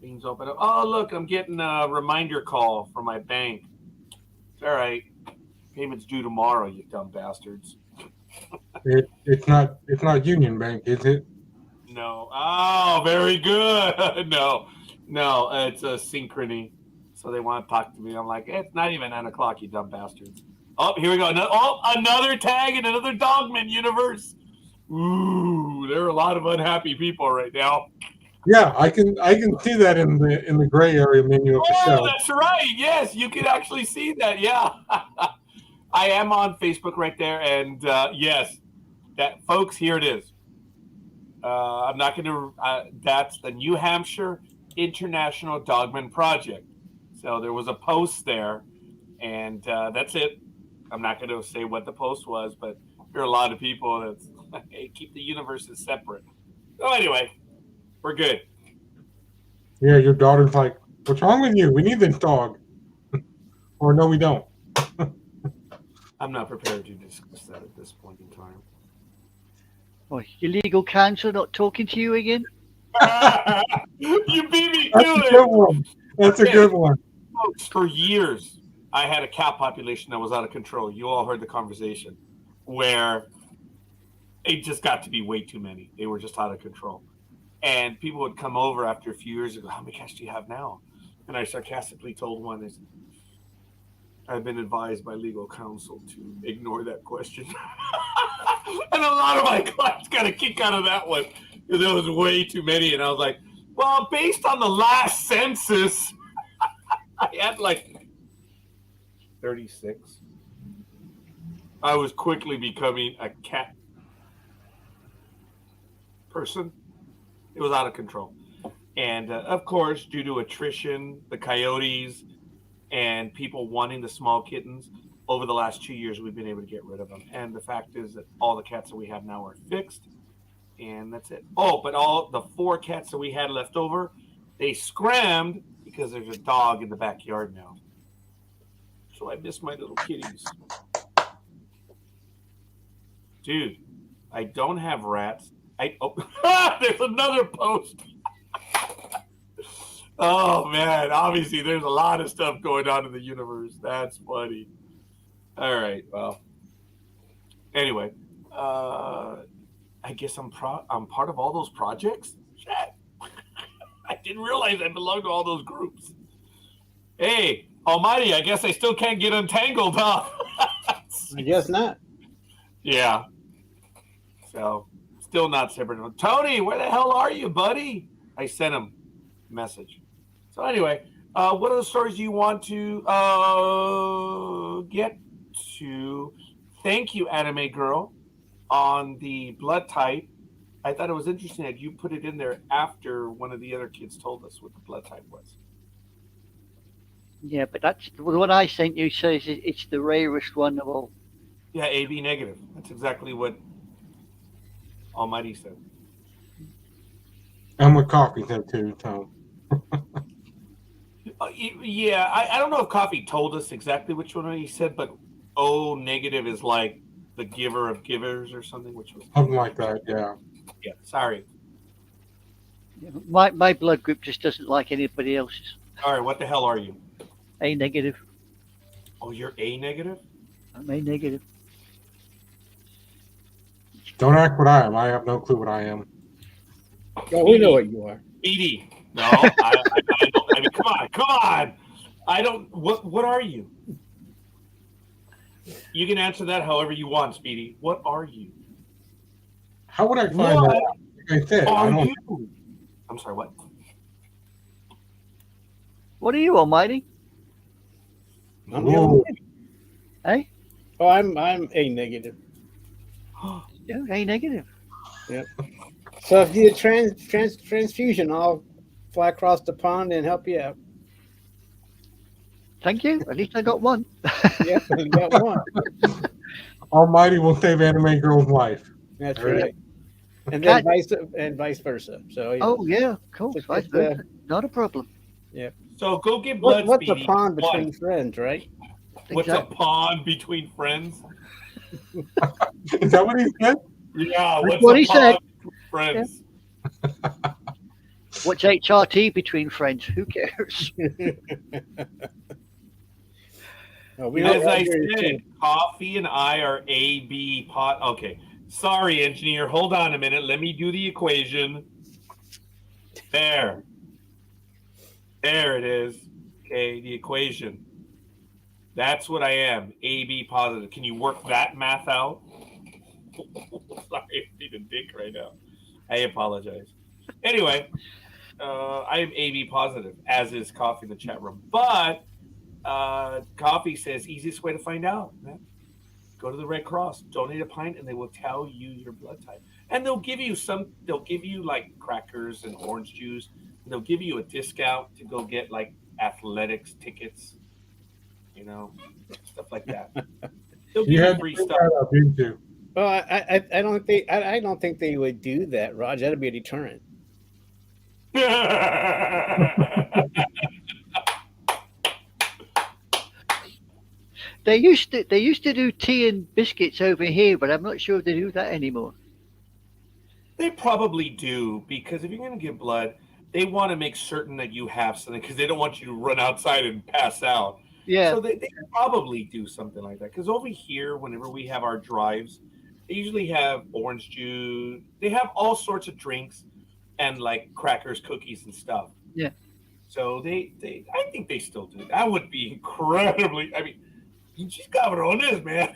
things open up. Oh, look, I'm getting a reminder call from my bank. It's all right. Payment's due tomorrow, you dumb bastards. It's not Union Bank, is it? No. Oh, very good. No, it's a synchrony. So they want to talk to me. I'm like, it's not even 9 o'clock, you dumb bastards. Oh, here we go. Another tag in another Dogman universe. Ooh, there are a lot of unhappy people right now. Yeah, I can see that in the gray area menu of the show. That's right. Yes, you can actually see that. Yeah. I am on Facebook right there. And yes, that folks, here it is. I'm not going to, that's the New Hampshire International Dogman Project. So there was a post there, and that's it. I'm not going to say what the post was, but there are a lot of people that hey, keep the universes separate. So anyway, we're good. Yeah, your daughter's like, what's wrong with you? We need this dog. Or no, we don't. I'm not prepared to discuss that at this point in time. Oh, your legal counsel not talking to you again? You beat me to That's a it. good one. That's a good one. Folks, for years, I had a cat population that was out of control. You all heard the conversation where it just got to be way too many. They were just out of control. And people would come over after a few years and go, how many cats do you have now? And I sarcastically told one, I've been advised by legal counsel to ignore that question. And a lot of my clients got a kick out of that one because there was way too many. And I was like, well, based on the last census, I had like 36. I was quickly becoming a cat person. It was out of control. And of course, due to attrition, the coyotes, and people wanting the small kittens, over the last 2 years, we've been able to get rid of them. And the fact is that all the cats that we have now are fixed. And that's it. Oh, but all the 4 cats that we had left over, they scrammed because there's a dog in the backyard now. So I miss my little kitties. Dude, I don't have rats. There's another post. Oh, man. Obviously, there's a lot of stuff going on in the universe. That's funny. All right. Well, anyway, I guess I'm part of all those projects. Shit. I didn't realize I belonged to all those groups. Hey, Almighty, I guess I still can't get untangled, huh? I guess not. Yeah. So, still not separate. Tony, where the hell are you, buddy? I sent him a message. So anyway, what other stories do you want to get to? Thank you, Anime Girl, on the blood type. I thought it was interesting that you put it in there after one of the other kids told us what the blood type was. Yeah, but that's the one I sent you says it's the rarest one of all. Yeah, AB negative. That's exactly what Almighty said. And what Coffee said too, Tom. Yeah, I don't know if Coffee told us exactly which one he said, but O negative is like the giver of givers or something, which was something like that. Yeah. Yeah. Sorry. My blood group just doesn't like anybody else's. All right. What the hell are you? A negative. Oh, you're A negative? I'm A negative. Don't ask what I am. I have no clue what I am. Oh, we know what you are. Speedy. No, I don't. I mean, come on. I don't. What are you? You can answer that however you want, Speedy. What are you? How would I find that? Like I said, I don't. You? I'm sorry. What? What are you, Almighty? I'm the only. Hey? Oh, I'm A negative. Yeah, A negative. Yep. So if you need a transfusion, I'll fly across the pond and help you out. Thank you. At least I got one. Yep, you got one. Almighty will save Anime Girl's life. That's right. And then vice versa. So yeah. Oh yeah, cool. Vice versa. Not a problem. Yep. So go get blood. What's Speedy. a pond between friends, right? What's a pond between friends? Is that what he said? Yeah. What's what a he pond said. between friends? Yeah. What's HRT between friends? Who cares? As I said, Coffee and I are AB pot. Okay. Sorry, engineer. Hold on a minute. Let me do the equation. There. There it is. Okay, the equation. That's what I am. AB positive. Can you work that math out? Sorry, I'm being a dick right now. I apologize. Anyway, I am AB positive, as is Coffee in the chat room. But Coffee says, easiest way to find out, man. Go to the Red Cross, donate a pint, and they will tell you your blood type. And they'll give you like crackers and orange juice. And they'll give you a discount to go get like athletics tickets, stuff like that. They'll give you free stuff. Well, I don't think they would do that, Raj. That'd be a deterrent. They used to do tea and biscuits over here, but I'm not sure if they do that anymore. They probably do, because if you're going to give blood, they want to make certain that you have something, because they don't want you to run outside and pass out. Yeah. So they probably do something like that. Because over here, whenever we have our drives, they usually have orange juice. They have all sorts of drinks and like crackers, cookies, and stuff. Yeah. So I think they still do. That would be incredibly. I mean, she's cabrones, man.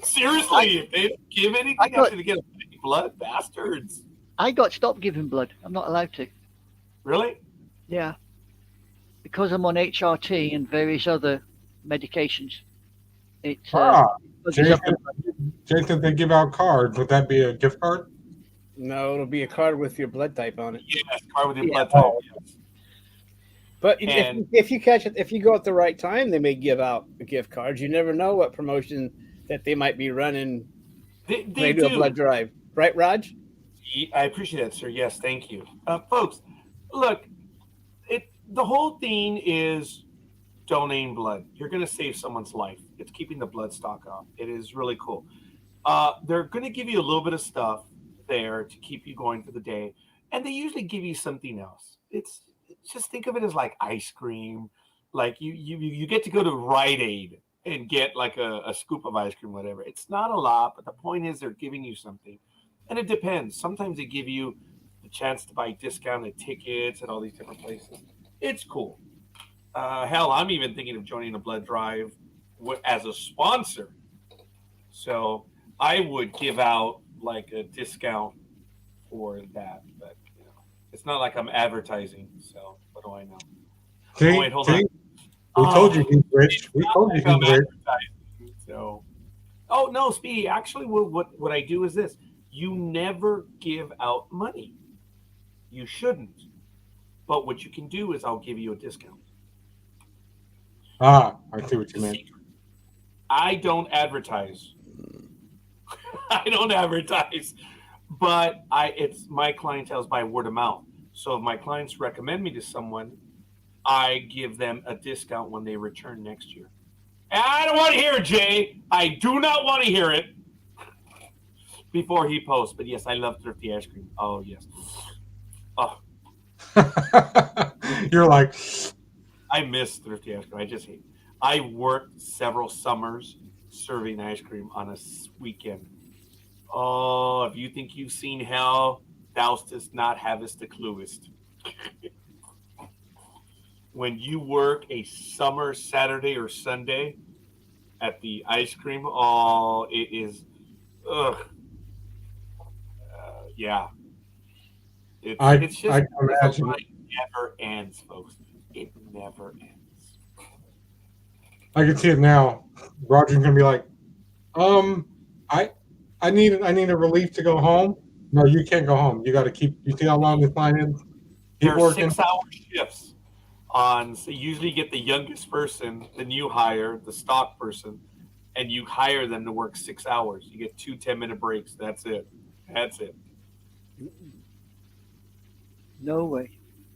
Seriously, if they don't give anything after they get blood, bastards. I got stopped giving blood. I'm not allowed to. Really? Yeah. Because I'm on HRT and various other medications. It's Jason, they give out cards. Would that be a gift card? No, it'll be a card with your blood type on it. Yes, card with your blood type. Yes. But if you catch it, if you go at the right time, they may give out gift cards. You never know what promotion that they might be running. They do a blood drive, right, Raj? I appreciate that, sir. Yes, thank you, folks. Look, the whole thing is donating blood. You're going to save someone's life. It's keeping the blood stock up. It is really cool. They're going to give you a little bit of stuff there to keep you going for the day, and they usually give you something else. It's just think of it as like ice cream. Like you get to go to Rite Aid and get like a scoop of ice cream, whatever. It's not a lot, but the point is they're giving you something, and it depends. Sometimes they give you the chance to buy discounted tickets at all these different places. It's cool. Hell, I'm even thinking of joining a blood drive as a sponsor. So I would give out like a discount for that, but it's not like I'm advertising. So what do I know? Wait, hold on. We told you he's rich. We told you he's rich. So, no, Speedy. Actually, what I do is this: you never give out money. You shouldn't. But what you can do is I'll give you a discount. I see what you meant. I don't advertise. I don't advertise, but it's my clientele's by word of mouth. So if my clients recommend me to someone, I give them a discount when they return next year. And I don't want to hear it, Jay. I do not want to hear it before he posts. But yes, I love thrifty ice cream. Oh yes. Oh. You're like, I miss thrifty ice cream. I just hate it. I worked several summers serving ice cream on a weekend. Oh, if you think you've seen hell, thou dost not havest the cluest. When you work a summer Saturday or Sunday at the ice cream, it is, yeah. It's just I imagine. It never ends, folks. It never ends. I can see it now. Roger's gonna be like, I need a relief to go home. No, you can't go home. You got to keep. You see how long this line is? There are 6-hour shifts so you usually get the youngest person, the new hire, the stock person, and you hire them to work 6 hours. You get 2 10-minute breaks. That's it. No way.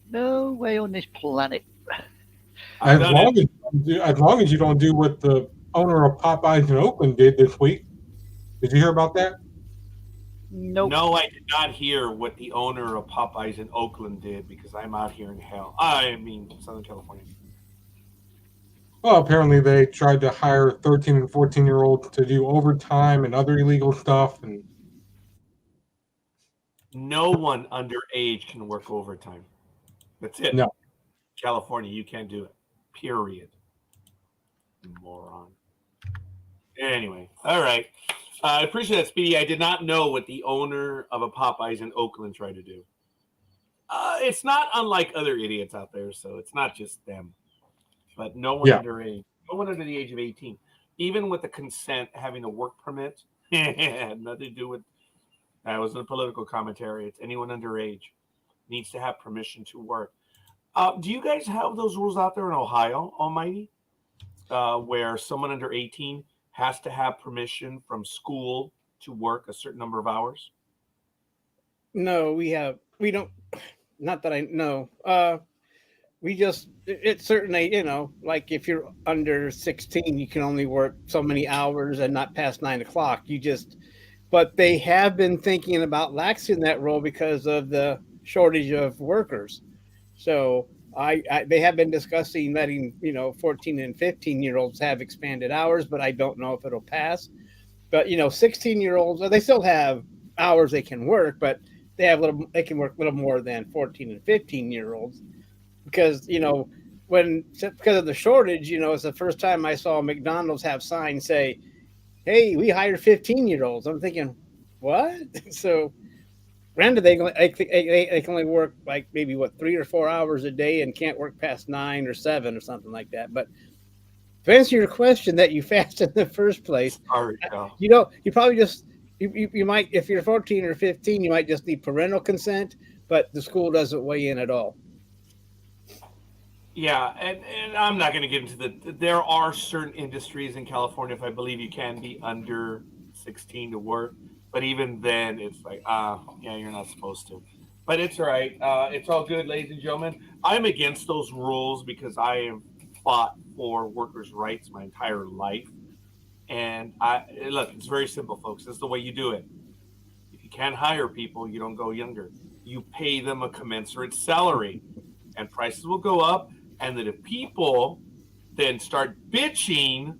No way on this planet. As long as you don't do what the owner of Popeyes in Oakland did this week. Did you hear about that? Nope. No, I did not hear what the owner of Popeyes in Oakland did because I'm out here in hell. I mean, Southern California. Well, apparently they tried to hire 13 and 14-year-olds to do overtime and other illegal stuff. And No one underage can work overtime. That's it. no, California, you can't do it. Period. Moron. Anyway, all right. I appreciate that, Speedy. I did not know what the owner of a Popeyes in Oakland tried to do. It's not unlike other idiots out there, so it's not just them. But no one underage, no one under the age of 18, even with the consent having a work permit, had nothing to do with. That wasn't a political commentary. It's anyone underage needs to have permission to work. Do you guys have those rules out there in Ohio, Almighty, where someone under 18 has to have permission from school to work a certain number of hours? No, we don't. Not that I know. We just, it's certainly, like if you're under 16, you can only work so many hours and not past 9 o'clock. But they have been thinking about laxing that rule because of the shortage of workers. So they have been discussing letting, 14 and 15-year-olds have expanded hours, but I don't know if it'll pass. But, 16-year-olds, they still have hours they can work, but they can work a little more than 14 and 15-year-olds. Because, because of the shortage, it's the first time I saw McDonald's have signs say, hey, we hire 15-year-olds. I'm thinking, what? So, granted, they can only work like maybe 3 or 4 hours a day and can't work past 9 or 7 or something like that. But to answer your question that you asked in the first place, you probably just you might, if you're 14 or 15, you might just need parental consent, but the school doesn't weigh in at all. Yeah, and I'm not going to get into there are certain industries in California, if I believe you can be under 16 to work, but even then it's like, yeah, you're not supposed to. But it's all right. It's all good, ladies and gentlemen. I'm against those rules because I have fought for workers' rights my entire life. And look, it's very simple, folks. This is the way you do it. If you can't hire people, you don't go younger. You pay them a commensurate salary, and prices will go up. And that if people then start bitching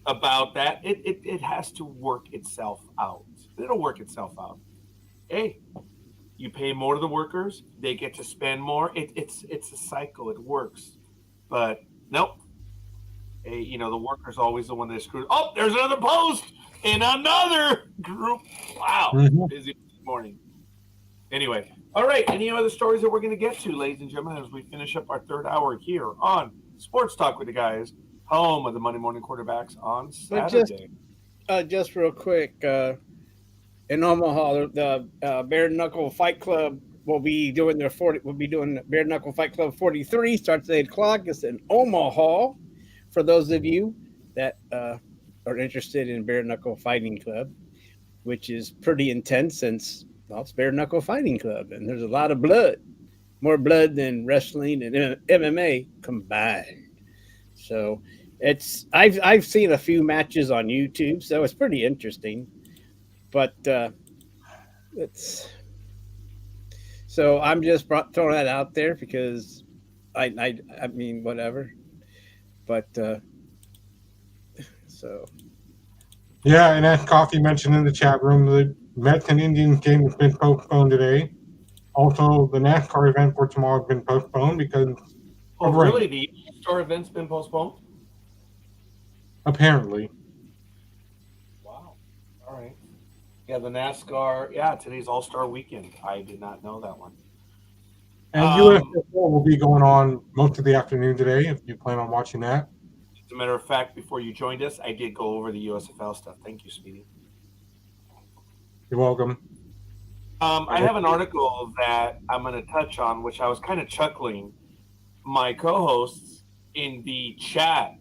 about that, it has to work itself out. It'll work itself out. Hey, you pay more to the workers, they get to spend more. It's a cycle. It works. But nope. Hey, the worker's always the one that screws. Oh, there's another post in another group. Wow, busy morning. Anyway, all right. Any other stories that we're going to get to, ladies and gentlemen, as we finish up our third hour here on Sports Talk with the Guys, home of the Monday Morning Quarterbacks on Saturday. Just real quick, in Omaha, the Bare Knuckle Fight Club will be doing Bare Knuckle Fight Club 43. Starts at 8 o'clock. It's in Omaha. For those of you that are interested in Bare Knuckle Fighting Club, which is pretty intense since, well, it's Bare Knuckle Fighting Club, and there's a lot of blood, more blood than wrestling and MMA combined. So I've seen a few matches on YouTube, so it's pretty interesting. But so I'm just throwing that out there because I mean whatever. But so yeah, and as Coffee mentioned in the chat room, the Mets and Indians game has been postponed today. Also, the NASCAR event for tomorrow has been postponed because of rain. Really? The All-Star event's been postponed? Apparently. Wow. All right. Yeah, the NASCAR. Yeah, today's All-Star weekend. I did not know that one. And USFL will be going on most of the afternoon today if you plan on watching that. As a matter of fact, before you joined us, I did go over the USFL stuff. Thank you, Speedy. You're welcome. I have an article that I'm going to touch on, which I was kind of chuckling. My co-hosts in the chat,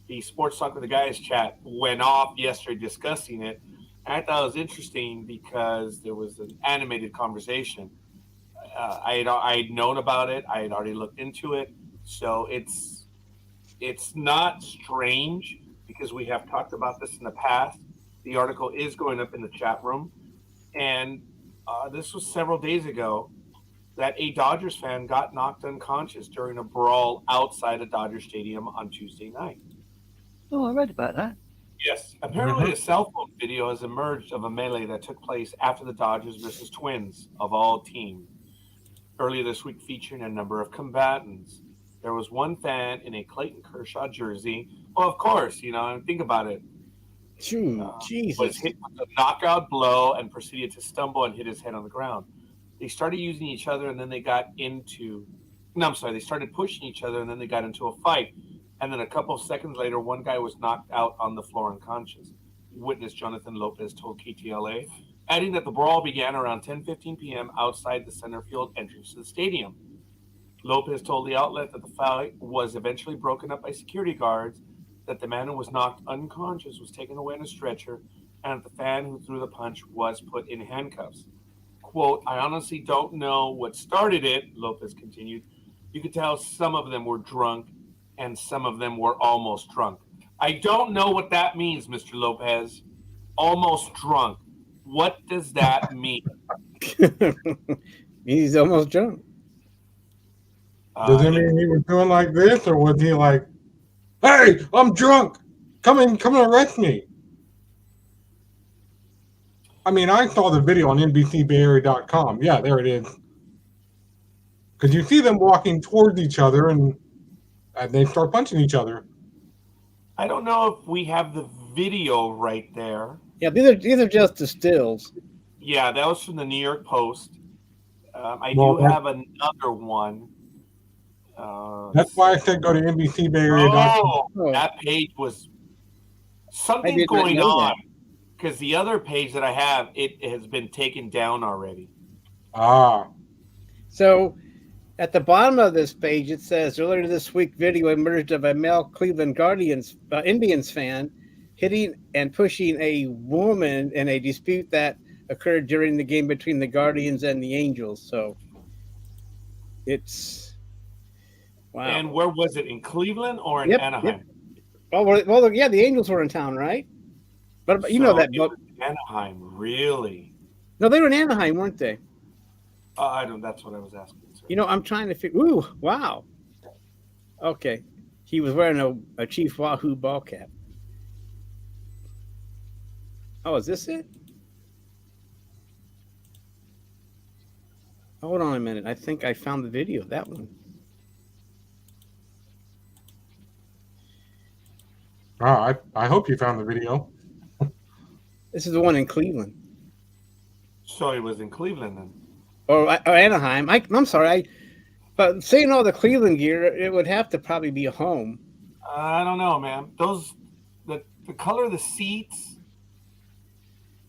the Sports Talk with the Guys chat, went off yesterday discussing it. And I thought it was interesting because there was an animated conversation. I had known about it. I had already looked into it. So it's not strange because we have talked about this in the past. The article is going up in the chat room. And this was several days ago that a Dodgers fan got knocked unconscious during a brawl outside of Dodger Stadium on Tuesday night. Oh, I read about that. Yes. Apparently, a cell phone video has emerged of a melee that took place after the Dodgers versus Twins, of all teams, earlier this week, featuring a number of combatants. There was one fan in a Clayton Kershaw jersey. Well, of course, think about it. Shoot, Was Jesus. hit with a knockout blow and proceeded to stumble and hit his head on the ground. They started using each other, and then they got into. No, I'm sorry. They started pushing each other, and then they got into a fight. And then a couple of seconds later, one guy was knocked out on the floor unconscious. Witness Jonathan Lopez told KTLA, adding that the brawl began around 10:15 p.m. outside the center field entrance to the stadium. Lopez told the outlet that the fight was eventually broken up by security guards, that the man who was knocked unconscious was taken away in a stretcher, and that the fan who threw the punch was put in handcuffs. Quote, I honestly don't know what started it, Lopez continued. You could tell some of them were drunk and some of them were almost drunk. I don't know what that means, Mr. Lopez. Almost drunk. What does that mean? He's almost drunk. Does it mean he was doing like this, or was he like, "Hey, I'm drunk. Come and arrest me"? I mean, I saw the video on NBCBayArea.com. Yeah, there it is. Because you see them walking towards each other, and they start punching each other. I don't know if we have the video right there. Yeah, these are just the stills. Yeah, that was from the New York Post. I Well, do have another one. That's why I said go to NBCBayArea.com. Oh, that page was something's going on. Because the other page that I have, it has been taken down already. Ah. So at the bottom of this page, it says, earlier this week, video emerged of a male Cleveland Indians fan hitting and pushing a woman in a dispute that occurred during the game between the Guardians and the Angels. So it's... Wow. And where was it? In Cleveland or in Anaheim? Yep. Well, yeah, the Angels were in town, right? But you know that. It was Anaheim, really? No, they were in Anaheim, weren't they? I don't. That's what I was asking. Sir. I'm trying to figure. Ooh, wow. Okay, he was wearing a Chief Wahoo ball cap. Oh, is this it? Hold on a minute. I think I found the video of that one. I hope you found the video. This is the one in Cleveland. So he was in Cleveland then. Or Anaheim. I'm sorry. But seeing all the Cleveland gear, it would have to probably be a home. I don't know, man. The color of the seats.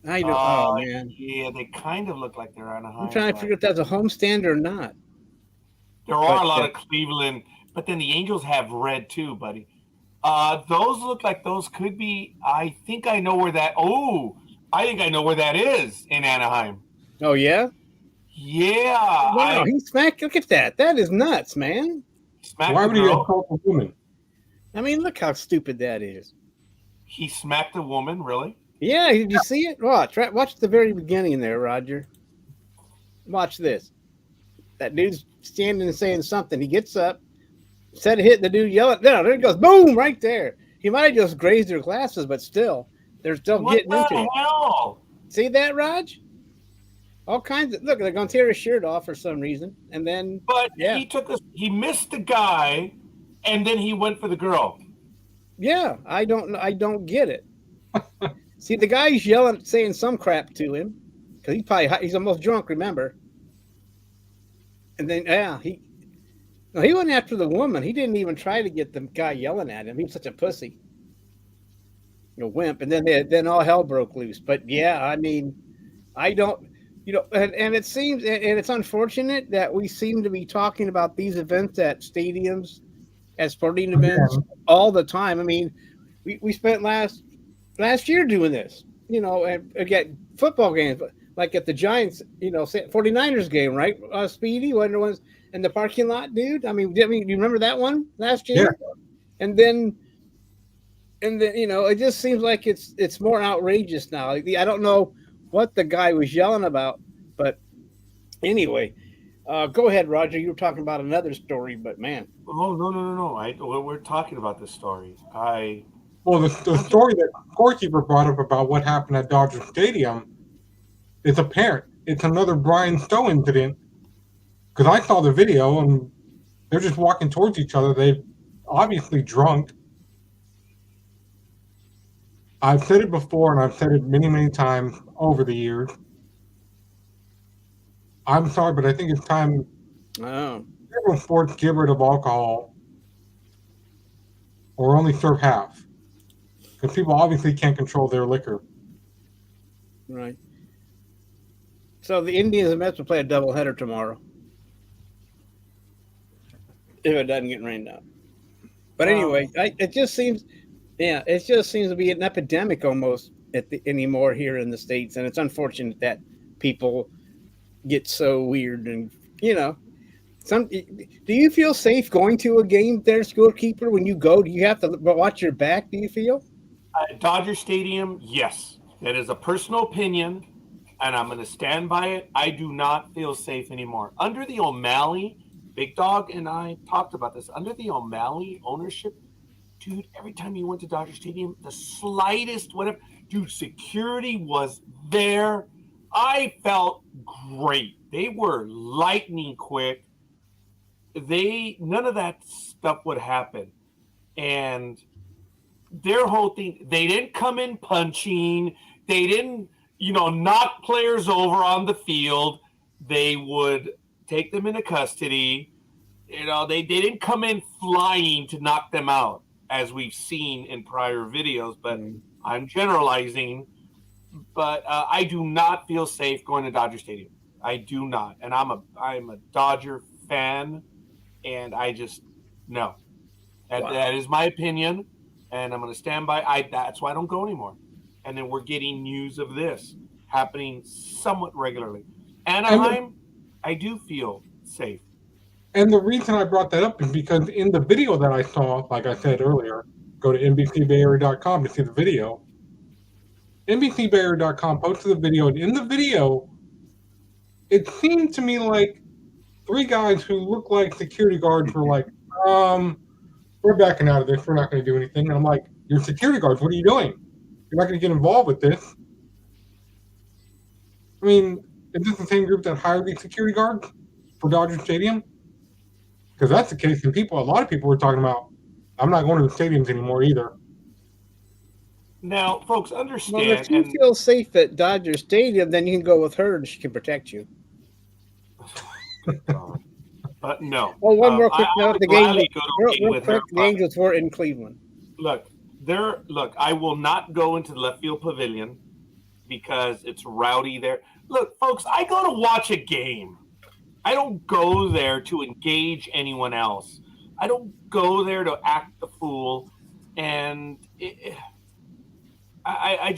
I don't. Oh man. Yeah, they kind of look like they're Anaheim. I'm trying to figure if that's a home stand or not. There are a lot of Cleveland, but then the Angels have red too, buddy. Those look like those could be. I think I know where that. Oh, I think I know where that is in Anaheim. Oh yeah. Yeah. Wow, he smacked. Look at that. That is nuts, man. Why would he assault a woman? I mean, look how stupid that is. He smacked a woman, really? Yeah. Did you see it? Watch the very beginning there, Roger. Watch this. That dude's standing and saying something. He gets up. Instead of hitting the dude, yelling, no, there it goes, boom, right there. He might have just grazed their glasses, but still, they're still getting into it. Hell? See that, Raj? All kinds of look. They're going to tear his shirt off for some reason, and then. But he missed the guy, and then he went for the girl. Yeah, I don't get it. See, the guy's yelling, saying some crap to him because he's almost drunk. Remember? And then he went after the woman. He didn't even try to get the guy yelling at him. He was such a pussy, a wimp. And then all hell broke loose. But yeah, I mean, I don't, and it seems, and it's unfortunate that we seem to be talking about these events at stadiums, at sporting events all the time. I mean, we spent last year doing this, and again, football games, like at the Giants, 49ers game, right? Speedy, one of the ones in the parking lot, dude. I mean, do you remember that one last year? Yeah. And then, it just seems like it's more outrageous now. I don't know what the guy was yelling about, but anyway, go ahead, Roger. You were talking about another story, but man. Oh no! We're talking about this story. Well, the story that Scorekeeper brought up about what happened at Dodger Stadium is apparent. It's another Brian Stowe incident, because I saw the video and they're just walking towards each other. They're obviously drunk. I've said it before, and I've said it many, many times over the years. I'm sorry, but I think it's time sports get rid of alcohol or only serve half, because people obviously can't control their liquor. Right. So the Indians and Mets will play a doubleheader tomorrow if it doesn't get rained out. But anyway, it just seems to be an epidemic almost anymore here in the States, and it's unfortunate that people get so weird. And do you feel safe going to a game there, Scorekeeper? When you go, do you have to watch your back? Do you feel? Dodger Stadium, yes. That is a personal opinion, and I'm going to stand by it. I do not feel safe anymore. Under the O'Malley, Big Dog and I talked about this. Under the O'Malley ownership, dude, every time you went to Dodger Stadium, the slightest whatever, dude, security was there. I felt great. They were lightning quick. None of that stuff would happen. And their whole thing, they didn't come in punching. They didn't, knock players over on the field. They would take them into custody. They didn't come in flying to knock them out, as we've seen in prior videos. But I'm generalizing. But I do not feel safe going to Dodger Stadium. I do not. And I'm a Dodger fan, and I just, no. That is my opinion, and I'm going to stand by. That's why I don't go anymore. And then we're getting news of this happening somewhat regularly. Anaheim, I do feel safe. And the reason I brought that up is because in the video that I saw, like I said earlier, go to NBCBayArea.com to see the video. NBCBayArea.com posted the video, and in the video, it seemed to me like three guys who look like security guards were like, we're backing out of this. We're not going to do anything. And I'm like, you're security guards. What are you doing? You're not going to get involved with this. I mean, is this the same group that hired these security guards for Dodger Stadium? Because that's the case. And a lot of people were talking about, I'm not going to the stadiums anymore either. Now, folks, understand. Well, if you feel safe at Dodger Stadium, then you can go with her and she can protect you. But no. Oh, one more quick note. The game Angels were in Cleveland. Look, I will not go into the left field pavilion because it's rowdy there. Look, folks, I go to watch a game. I don't go there to engage anyone else. I don't go there to act the fool. And I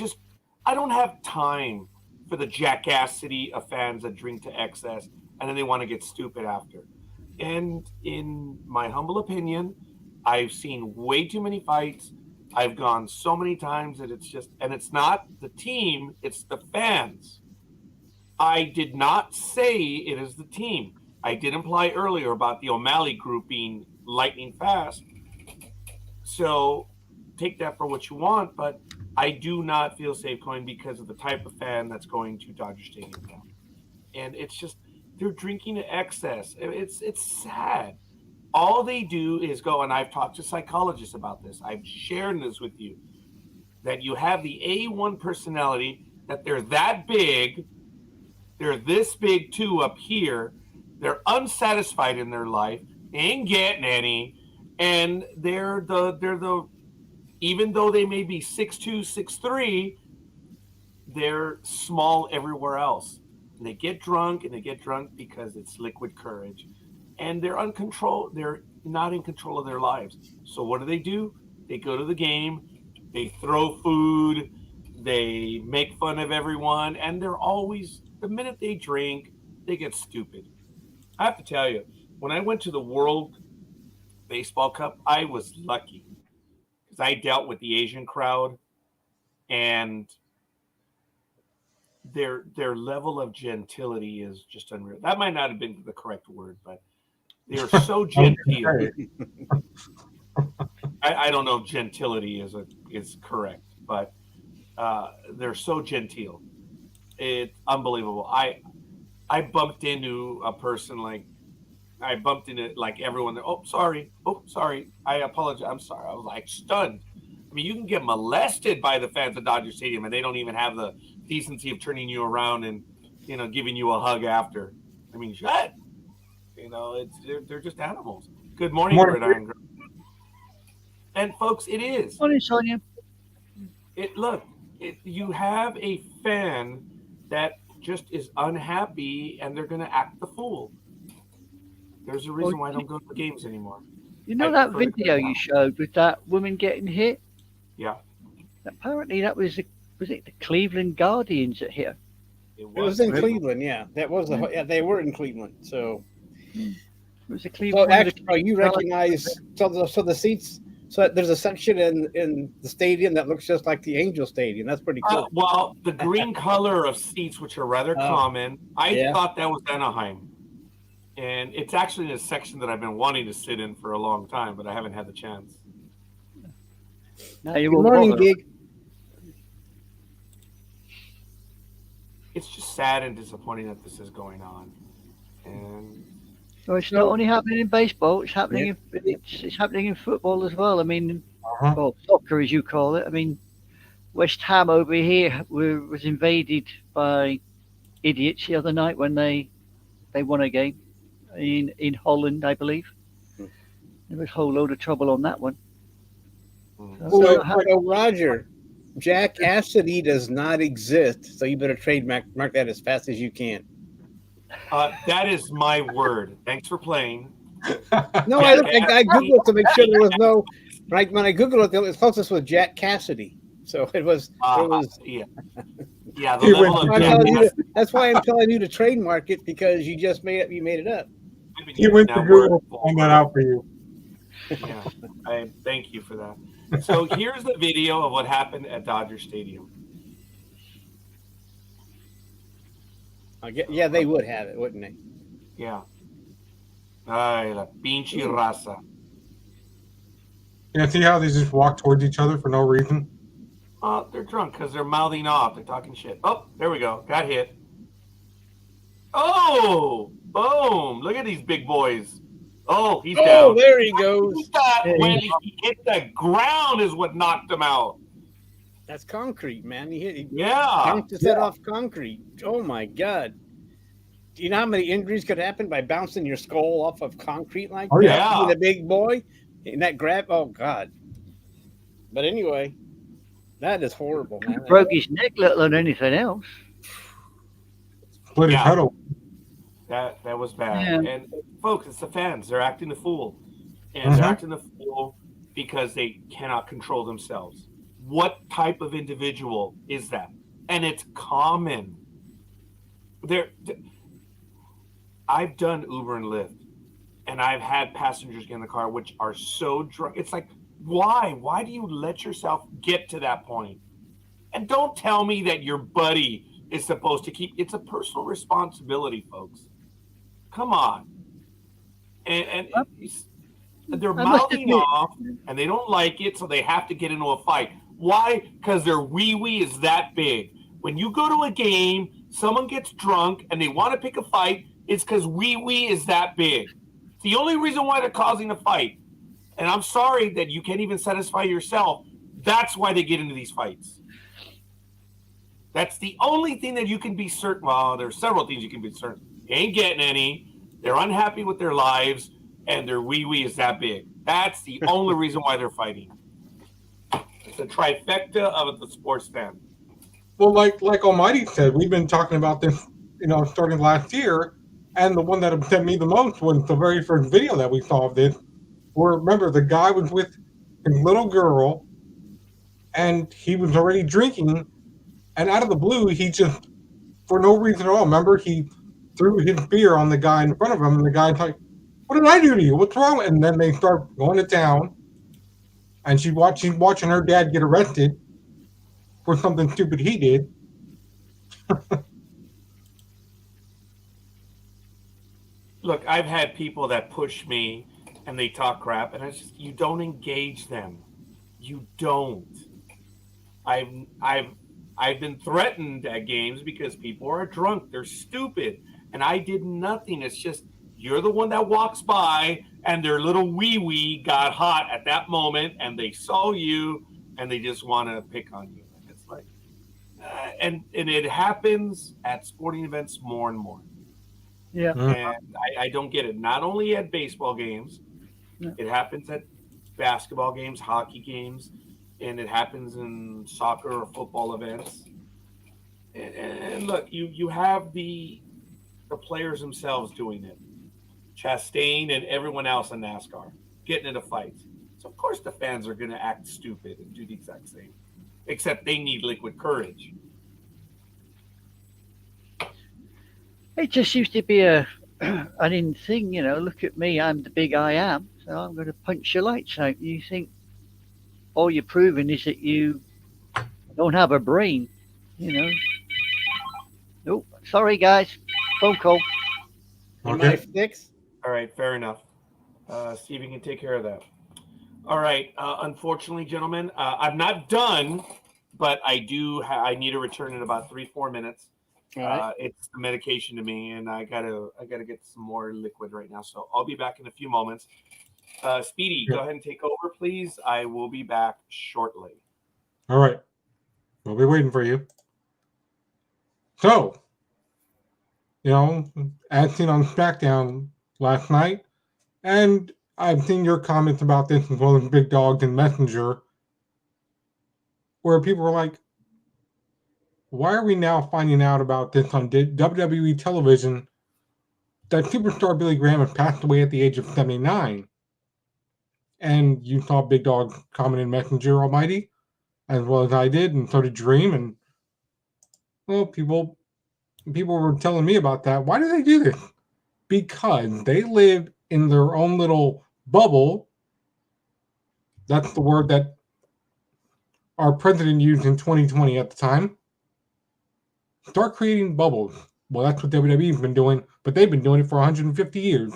don't have time for the jackassity of fans that drink to excess and then they want to get stupid after. And in my humble opinion, I've seen way too many fights. I've gone so many times that it's not the team, it's the fans. I did not say it is the team. I did imply earlier about the O'Malley group being lightning fast. So take that for what you want, but I do not feel safe going because of the type of fan that's going to Dodger Stadium now. And it's just, they're drinking to excess. It's sad. All they do is go, and I've talked to psychologists about this. I've shared this with you, that you have the A1 personality, that they're that big, they're this big too up here, they're unsatisfied in their life, they ain't getting any, and they're the even though they may be 6'2", 6'3", they're small everywhere else. And they get drunk, because it's liquid courage. And they're uncontrolled. They're not in control of their lives. So what do? They go to the game, they throw food, they make fun of everyone, and they're always, the minute they drink, they get stupid. I have to tell you, when I went to the World Baseball Cup, I was lucky because I dealt with the Asian crowd, and their level of gentility is just unreal. That might not have been the correct word, but they are so genteel. I don't know if gentility is correct, but they're so genteel. It's unbelievable. I bumped into a person like I bumped into like everyone. Oh, sorry. Oh, sorry. I apologize. I'm sorry. I was like stunned. I mean, you can get molested by the fans of Dodger Stadium, and they don't even have the decency of turning you around and giving you a hug after. I mean, shit. They're just animals. Good morning, Gridiron Girl. And folks, it is. Morning, Sonia. You have a fan that just is unhappy, and they're going to act the fool. There's a reason why I don't go to games anymore. You know that video you showed with that woman getting hit? Yeah. Apparently, that was it the Cleveland Guardians that hit her? It was in Cleveland, yeah. That was they were in Cleveland. So it was a Cleveland. So actually, you recognize so the seats. So there's a section in the stadium that looks just like the Angel Stadium. That's pretty cool. Well, the green color of seats, which are rather common, I thought that was Anaheim. And it's actually a section that I've been wanting to sit in for a long time, but I haven't had the chance. Good morning, Gig. It's just sad and disappointing that this is going on. And so it's not only happening in baseball; it's happening. It's happening in football as well. I mean, well, soccer as you call it. I mean, West Ham over here was invaded by idiots the other night when they won a game in Holland, I believe. There was a whole load of trouble on that one. So Roger, Jack Cassidy does not exist, so you better trademark that as fast as you can. That is my word. Thanks for playing. No, I Googled to make sure there was no. Right when I Googled it, the closest was Jack Cassidy. So it was. Yeah. Yeah. The level of that's why I'm telling you to trademark it, because you just made it up. He went to Google to find that out for you. Yeah, I thank you for that. So here's the video of what happened at Dodger Stadium. Yeah, they would have it, wouldn't they? Yeah. Ay, la pinche raza. Yeah, see how they just walk towards each other for no reason? They're drunk because they're mouthing off. They're talking shit. Oh, there we go. Got hit. Oh, boom. Look at these big boys. Oh, he's down. Oh, there he goes. When he hit the ground is what knocked him out. That's concrete, man. He bounced his head off concrete. Oh, my God. Do you know how many injuries could happen by bouncing your skull off of concrete like that? Yeah. Being a big boy? And that grab, oh, God. But anyway, that is horrible, man. Broke his neck, let alone anything else. Split his head open. That was bad. Yeah. And folks, it's the fans. They're acting the fool. And they're acting the fool because they cannot control themselves. What type of individual is that? And it's common. I've done Uber and Lyft, and I've had passengers get in the car which are so drunk. It's like, why? Why do you let yourself get to that point? And don't tell me that your buddy is supposed to keep. It's a personal responsibility, folks. Come on. And they're mouthing off, and they don't like it, so they have to get into a fight. Why? Because their wee-wee is that big. When you go to a game, someone gets drunk, and they want to pick a fight, it's because wee-wee is that big. It's the only reason why they're causing a fight. And I'm sorry that you can't even satisfy yourself. That's why they get into these fights. That's the only thing that you can be certain. Well, there's several things you can be certain. They ain't getting any. They're unhappy with their lives, and their wee-wee is that big. That's the only reason why they're fighting. It's a trifecta of the sports fan. Well, like Almighty said, we've been talking about this, starting last year, and the one that upset me the most was the very first video that we saw of this, where, remember, the guy was with his little girl, and he was already drinking, and out of the blue, he just, for no reason at all, remember, he threw his beer on the guy in front of him, and the guy's like, "What did I do to you? What's wrong?" And then they start going to town, and she's watching her dad get arrested for something stupid he did. Look, I've had people that push me and they talk crap, and it's just, you don't engage them. You don't. I've been threatened at games because people are drunk, they're stupid, and I did nothing. It's just you're the one that walks by and their little wee got hot at that moment and they saw you and they just want to pick on you. And it's like, and it happens at sporting events more and more. Yeah. And I don't get it. Not only at baseball games, it happens at basketball games, hockey games, and it happens in soccer or football events. And look, you have the players themselves doing it. Chastain and everyone else in NASCAR getting into fights. So of course the fans are going to act stupid and do the exact same, except they need liquid courage. It just used to be an in thing, you know. Look at me, I'm the big I am, so I'm going to punch your lights out. You think all you're proving is that you don't have a brain, you know. Nope. Sorry, guys. Phone call. My fix. All right, fair enough. See if you can take care of that. All right. Unfortunately, gentlemen, I'm not done, but I need to return in about 3-4 minutes. All right. It's the medication to me, and I gotta get some more liquid right now. So I'll be back in a few moments. Speedy, go ahead and take over, please. I will be back shortly. All right. We'll be waiting for you. So, you know, as seen on SmackDown last night, and I've seen your comments about this as well as Big Dawg and Messenger, where people were like, why are we now finding out about this on WWE television that superstar Billy Graham had passed away at the age of 79? And you saw Big Dawg comment in Messenger Almighty, as well as I did, and so did Dreem. And, well, people were telling me about that. Why do they do this? Because they live in their own little bubble. That's the word that our president used in 2020 at the time. Start creating bubbles. Well, that's what WWE's been doing, but they've been doing it for 150 years.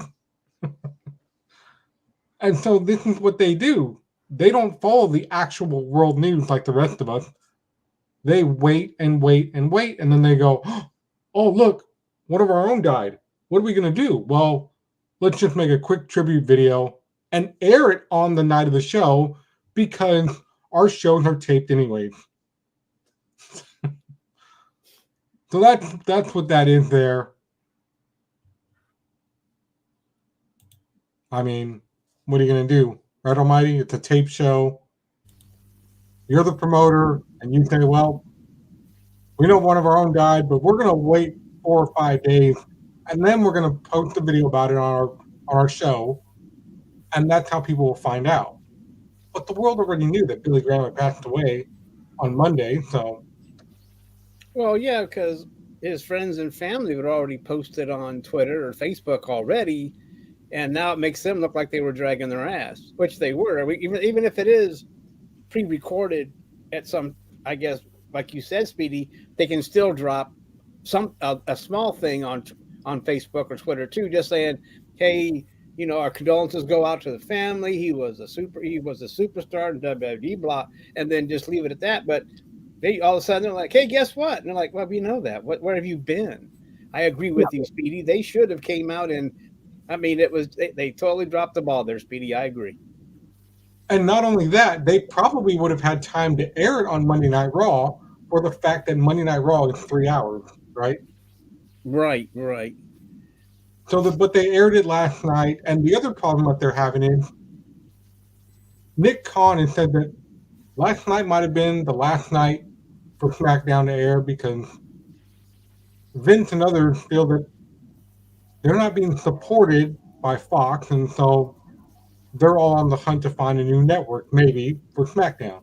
And so this is what they do. They don't follow the actual world news like the rest of us. They wait and wait and wait, and then they go, oh, look, one of our own died. What are we going to do? Well, let's just make a quick tribute video and air it on the night of the show because our shows are taped anyways. So that's what that is there. I mean, what are you going to do? Right, Almighty? It's a tape show. You're the promoter, and you say, well, we know one of our own died, but we're going to wait 4 or 5 days, and then we're going to post a video about it on our show, and that's how people will find out. But the world already knew that Billy Graham had passed away on Monday, so... Well, yeah, because his friends and family would already posted on Twitter or Facebook already, and now it makes them look like they were dragging their ass, which they were. Even if it is pre-recorded at some, I guess, like you said, Speedy, they can still drop a small thing on Facebook or Twitter too, just saying, hey, you know, our condolences go out to the family. He was a superstar in WWE, blah, and then just leave it at that. But they all of a sudden they're like, hey, guess what? And they're like, well, we know that. Where have you been? I agree with you, Speedy. They should have came out and, I mean, they totally dropped the ball there, Speedy. I agree. And not only that, they probably would have had time to air it on Monday Night Raw for the fact that Monday Night Raw is 3 hours, right? Right. But they aired it last night, and the other problem that they're having is Nick Khan has said that last night might have been the last night for SmackDown to air because Vince and others feel that they're not being supported by Fox, and so they're all on the hunt to find a new network, maybe, for SmackDown.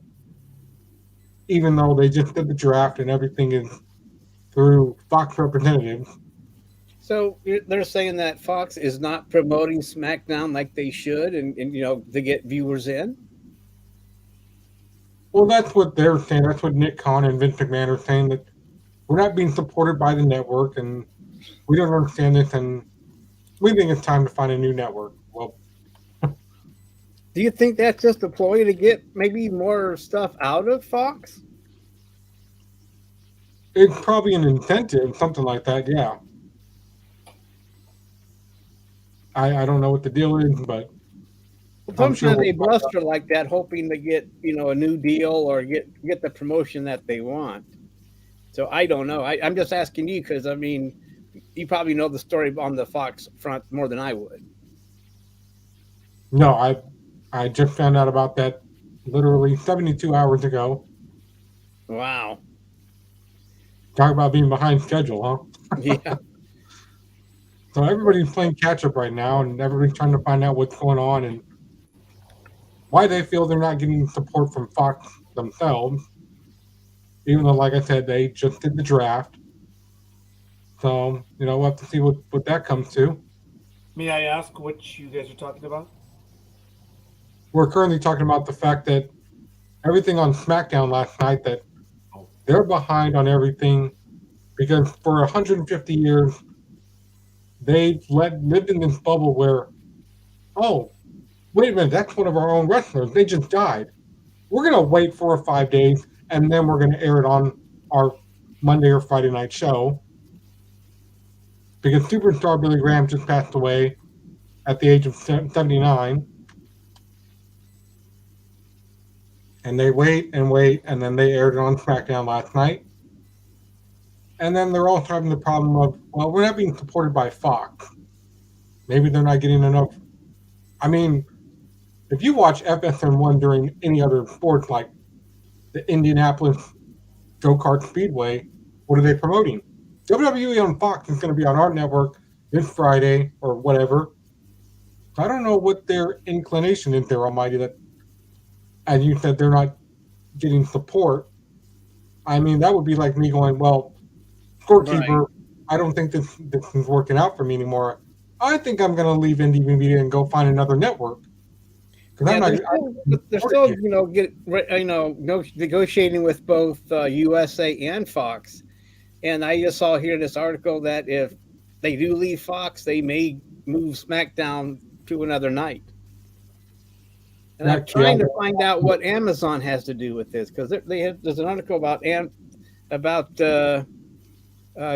Even though they just did the draft and everything is through Fox representatives. So they're saying that Fox is not promoting SmackDown like they should and you know, to get viewers in? Well, that's what they're saying. That's what Nick Khan and Vince McMahon are saying, that we're not being supported by the network and we don't understand this and we think it's time to find a new network. Well, Do you think that's just a ploy to get maybe more stuff out of Fox? It's probably an incentive, something like that. Yeah. I don't know what the deal is, but I'm sure Sometimes they we'll find out. bluster like that, hoping to get a new deal or get the promotion that they want. So I don't know. I'm just asking you because I mean, you probably know the story on the Fox front more than I would. No, I just found out about that literally 72 hours ago. Wow. Talk about being behind schedule, huh? Yeah. So everybody's playing catch up right now, and everybody's trying to find out what's going on and why they feel they're not getting support from Fox themselves. Even though, like I said, they just did the draft. So, we'll have to see what that comes to. May I ask what you guys are talking about? We're currently talking about the fact that everything on SmackDown last night, that they're behind on everything because for 150 years, they've lived in this bubble where, oh, wait a minute, that's one of our own wrestlers. They just died. We're going to wait 4 or 5 days, and then we're going to air it on our Monday or Friday night show. Because superstar Billy Graham just passed away at the age of 79. And they wait, and then they aired it on SmackDown last night. And then they're also having the problem of, well, we're not being supported by Fox. Maybe they're not getting enough. I mean, if you watch FSN1 during any other sports like the Indianapolis Go-Kart Speedway, what are they promoting? WWE on Fox is going to be on our network this Friday or whatever. I don't know what their inclination is there, Almighty, that, as you said, they're not getting support. I mean, that would be like me going, well, Scorekeeper, right. I don't think this is working out for me anymore. I think I'm going to leave Indie Media and go find another network. Yeah, they're still negotiating with both USA and Fox. And I just saw here this article that if they do leave Fox, they may move SmackDown to another night. And I'm trying to find out what Amazon has to do with this because there's an article about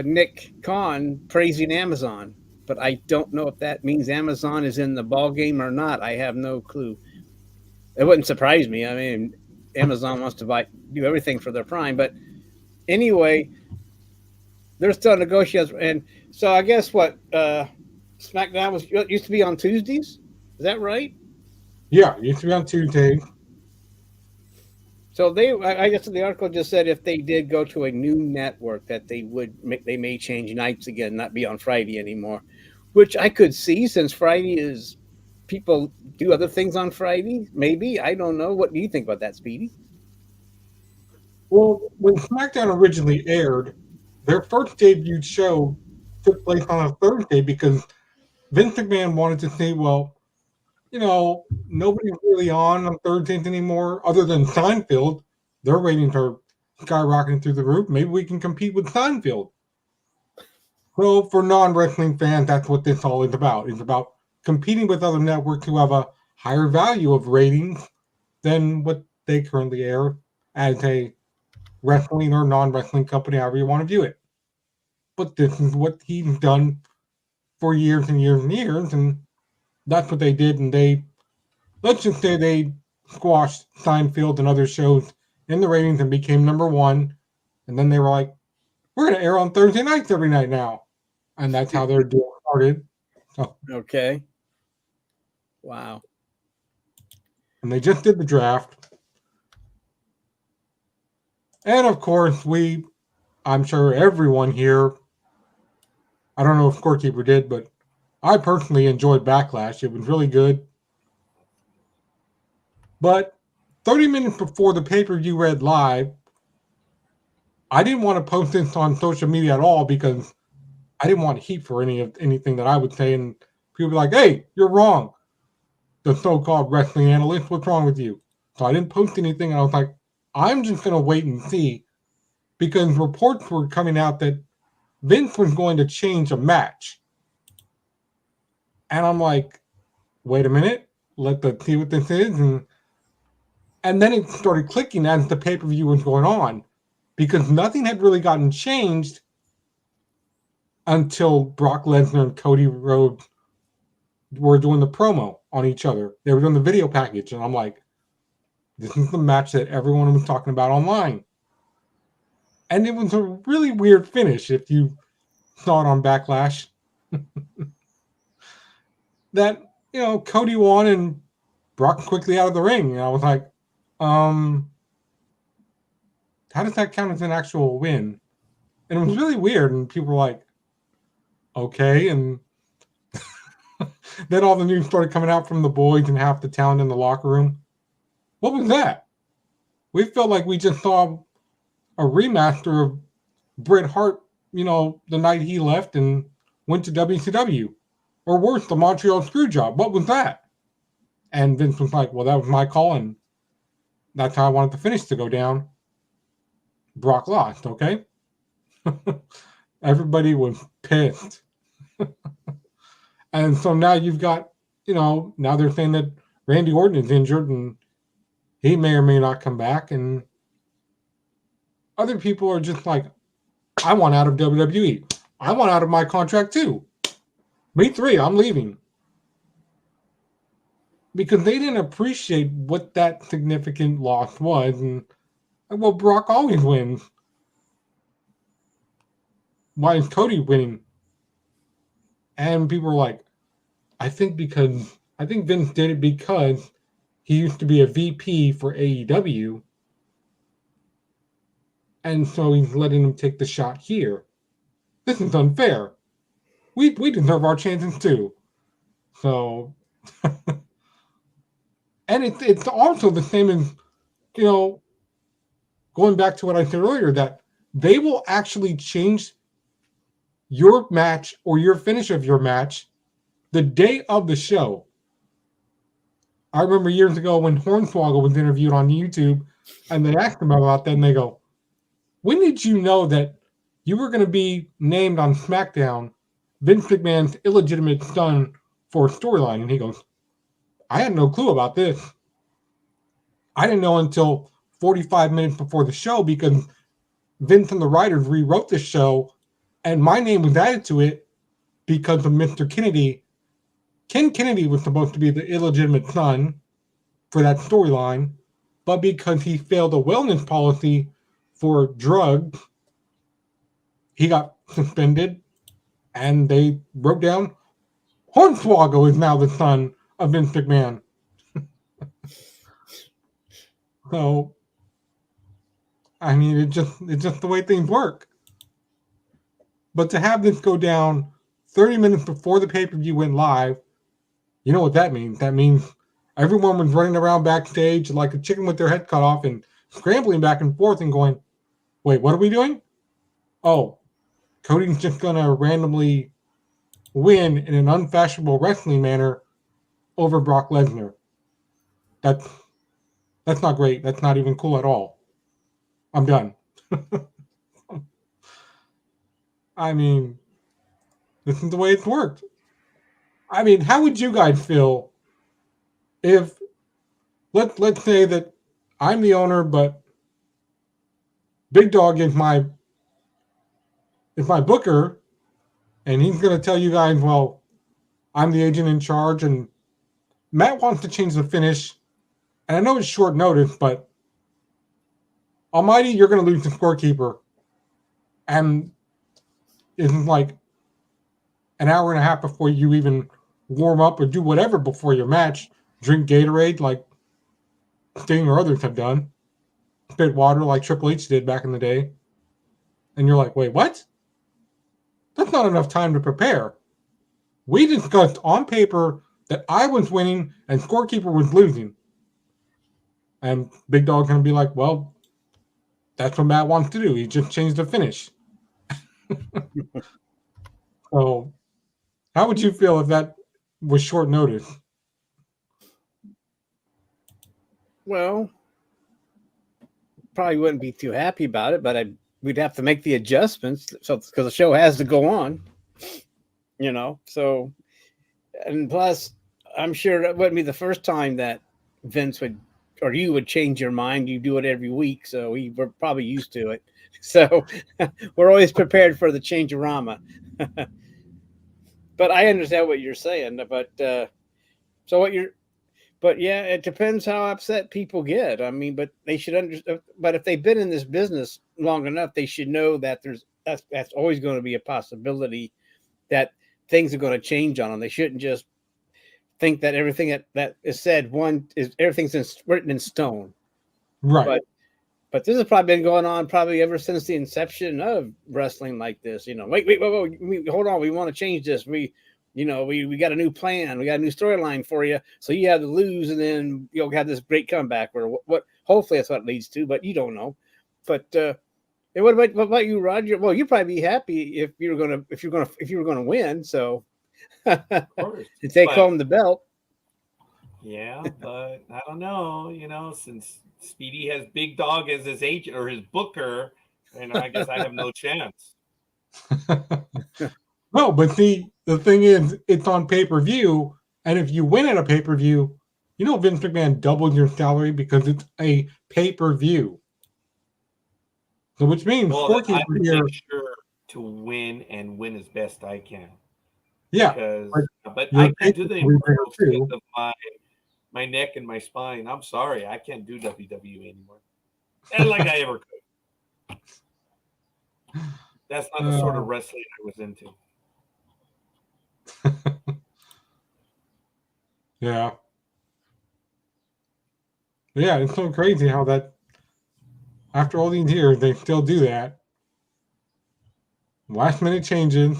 Nick Khan praising Amazon, but I don't know if that means Amazon is in the ball game or not. I have no clue. It wouldn't surprise me. I mean, Amazon wants to do everything for their Prime, but anyway. They're still negotiating, and so I guess what SmackDown used to be on Tuesdays. Is that right? Yeah, it used to be on Tuesdays. So I guess the article just said if they did go to a new network, that they may change nights again, not be on Friday anymore, which I could see since Friday is people do other things on Friday. Maybe I don't know. What do you think about that, Speedy? Well, when SmackDown originally aired, their first debut show took place on a Thursday because Vince McMahon wanted to say, well, nobody's really on Thursdays anymore other than Seinfeld. Their ratings are skyrocketing through the roof. Maybe we can compete with Seinfeld. So for non-wrestling fans, that's what this all is about. It's about competing with other networks who have a higher value of ratings than what they currently air as a wrestling or non-wrestling company, however you want to view it. But this is what he's done for years and years and years, and that's what they did. And let's just say they squashed Seinfeld and other shows in the ratings and became number one. And then they were like, we're going to air on Thursday nights every night now. And that's how their deal started. So, okay. Wow. And they just did the draft. And of course, I'm sure everyone here, I don't know if Scorekeeper did, but I personally enjoyed Backlash. It was really good. But 30 minutes before the pay-per-view read live, I didn't want to post this on social media at all because I didn't want heat for anything that I would say. And people were like, hey, you're wrong. The so-called wrestling analyst, what's wrong with you? So I didn't post anything. And I was like, I'm just going to wait and see because reports were coming out that Vince was going to change a match. And I'm like, wait a minute. see what this is, and then it started clicking as the pay-per-view was going on, because nothing had really gotten changed until Brock Lesnar and Cody Rhodes were doing the promo on each other. They were doing the video package, and I'm like, this is the match that everyone was talking about online. And it was a really weird finish if you saw it on Backlash. That, Cody won and Brock quickly out of the ring. And I was like, how does that count as an actual win? And it was really weird. And people were like, okay. And then all the news started coming out from the boys and half the talent in the locker room. What was that? We felt like we just saw a remaster of Bret Hart, the night he left and went to WCW. Or worse, the Montreal Screwjob. What was that? And Vince was like, well, that was my call, and that's how I wanted the finish to go down. Brock lost, okay? Everybody was pissed. And so now you've got, now they're saying that Randy Orton is injured and he may or may not come back. And other people are just like, I want out of WWE. I want out of my contract too. Me three, I'm leaving. Because they didn't appreciate what that significant loss was. And, well, Brock always wins. Why is Cody winning? And people were like, I think Vince did it because he used to be a VP for AEW. And so he's letting him take the shot here. This is unfair. We deserve our chances too. So, and it's also the same as, going back to what I said earlier, that they will actually change your match or your finish of your match the day of the show. I remember years ago when Hornswoggle was interviewed on YouTube and they asked him about that and they go, when did you know that you were going to be named on SmackDown Vince McMahon's illegitimate son for a storyline? And he goes, I had no clue about this. I didn't know until 45 minutes before the show because Vince and the writers rewrote the show and my name was added to it because of Mr. Kennedy. Ken Kennedy was supposed to be the illegitimate son for that storyline, but because he failed a wellness policy for drugs, he got suspended, and they wrote down Hornswoggle is now the son of Vince McMahon. So, I mean, it's just the way things work. But to have this go down 30 minutes before the pay-per-view went live, you know what that means? That means everyone was running around backstage like a chicken with their head cut off and scrambling back and forth and going, wait, what are we doing? Oh, Cody's just going to randomly win in an unfashionable wrestling manner over Brock Lesnar. That's not great. That's not even cool at all. I'm done. I mean, this is the way it's worked. I mean, how would you guys feel if, let's say that I'm the owner, but Big Dawg is my booker, and he's going to tell you guys, well, I'm the agent in charge, and Matt wants to change the finish, and I know it's short notice, but Almighty, you're going to lose the Scorekeeper, and it's like an hour and a half before you even warm up or do whatever before your match. Drink Gatorade like Sting or others have done. Spit water like Triple H did back in the day. And you're like, wait, what? That's not enough time to prepare. We discussed on paper that I was winning and Scorekeeper was losing. And Big Dawg's going to be like, well, that's what Matt wants to do. He just changed the finish. So, how would you feel if that was short notice? Well, probably wouldn't be too happy about it, but we'd have to make the adjustments, so because the show has to go on, So, and plus, I'm sure that wouldn't be the first time that Vince would or you would change your mind. You do it every week, so we're probably used to it. So we're always prepared for the change-orama. But I understand what you're saying. But so what you're, but yeah, it depends how upset people get. I mean, but they should understand. But if they've been in this business long enough, they should know that that's always going to be a possibility that things are going to change on them. They shouldn't just think that everything that is said everything's written in stone. Right. But this has probably been going on probably ever since the inception of wrestling like this. Wait, hold on. We want to change this. We got a new plan. We got a new storyline for you. So you have to lose, and then you'll have this great comeback. Or what? Hopefully that's what it leads to. But you don't know. But what about you, Roger? Well, you'd probably be happy if you were gonna win. So Of course. to take home the belt. Yeah, but I don't know. Since Speedy has Big Dog as his agent or his booker, and I guess I have no chance. No, but see, the thing is, it's on pay-per-view, and if you win at a pay-per-view, Vince McMahon doubled your salary because it's a pay-per-view. So which means Scorekeeper I'm here sure to win and win as best I can. Yeah, but I can't do the inversions because of my neck and my spine. I'm sorry, I can't do WWE anymore. And like I ever could. That's not the sort of wrestling I was into. Yeah. Yeah, it's so crazy how that after all these years they still do that. Last minute changes.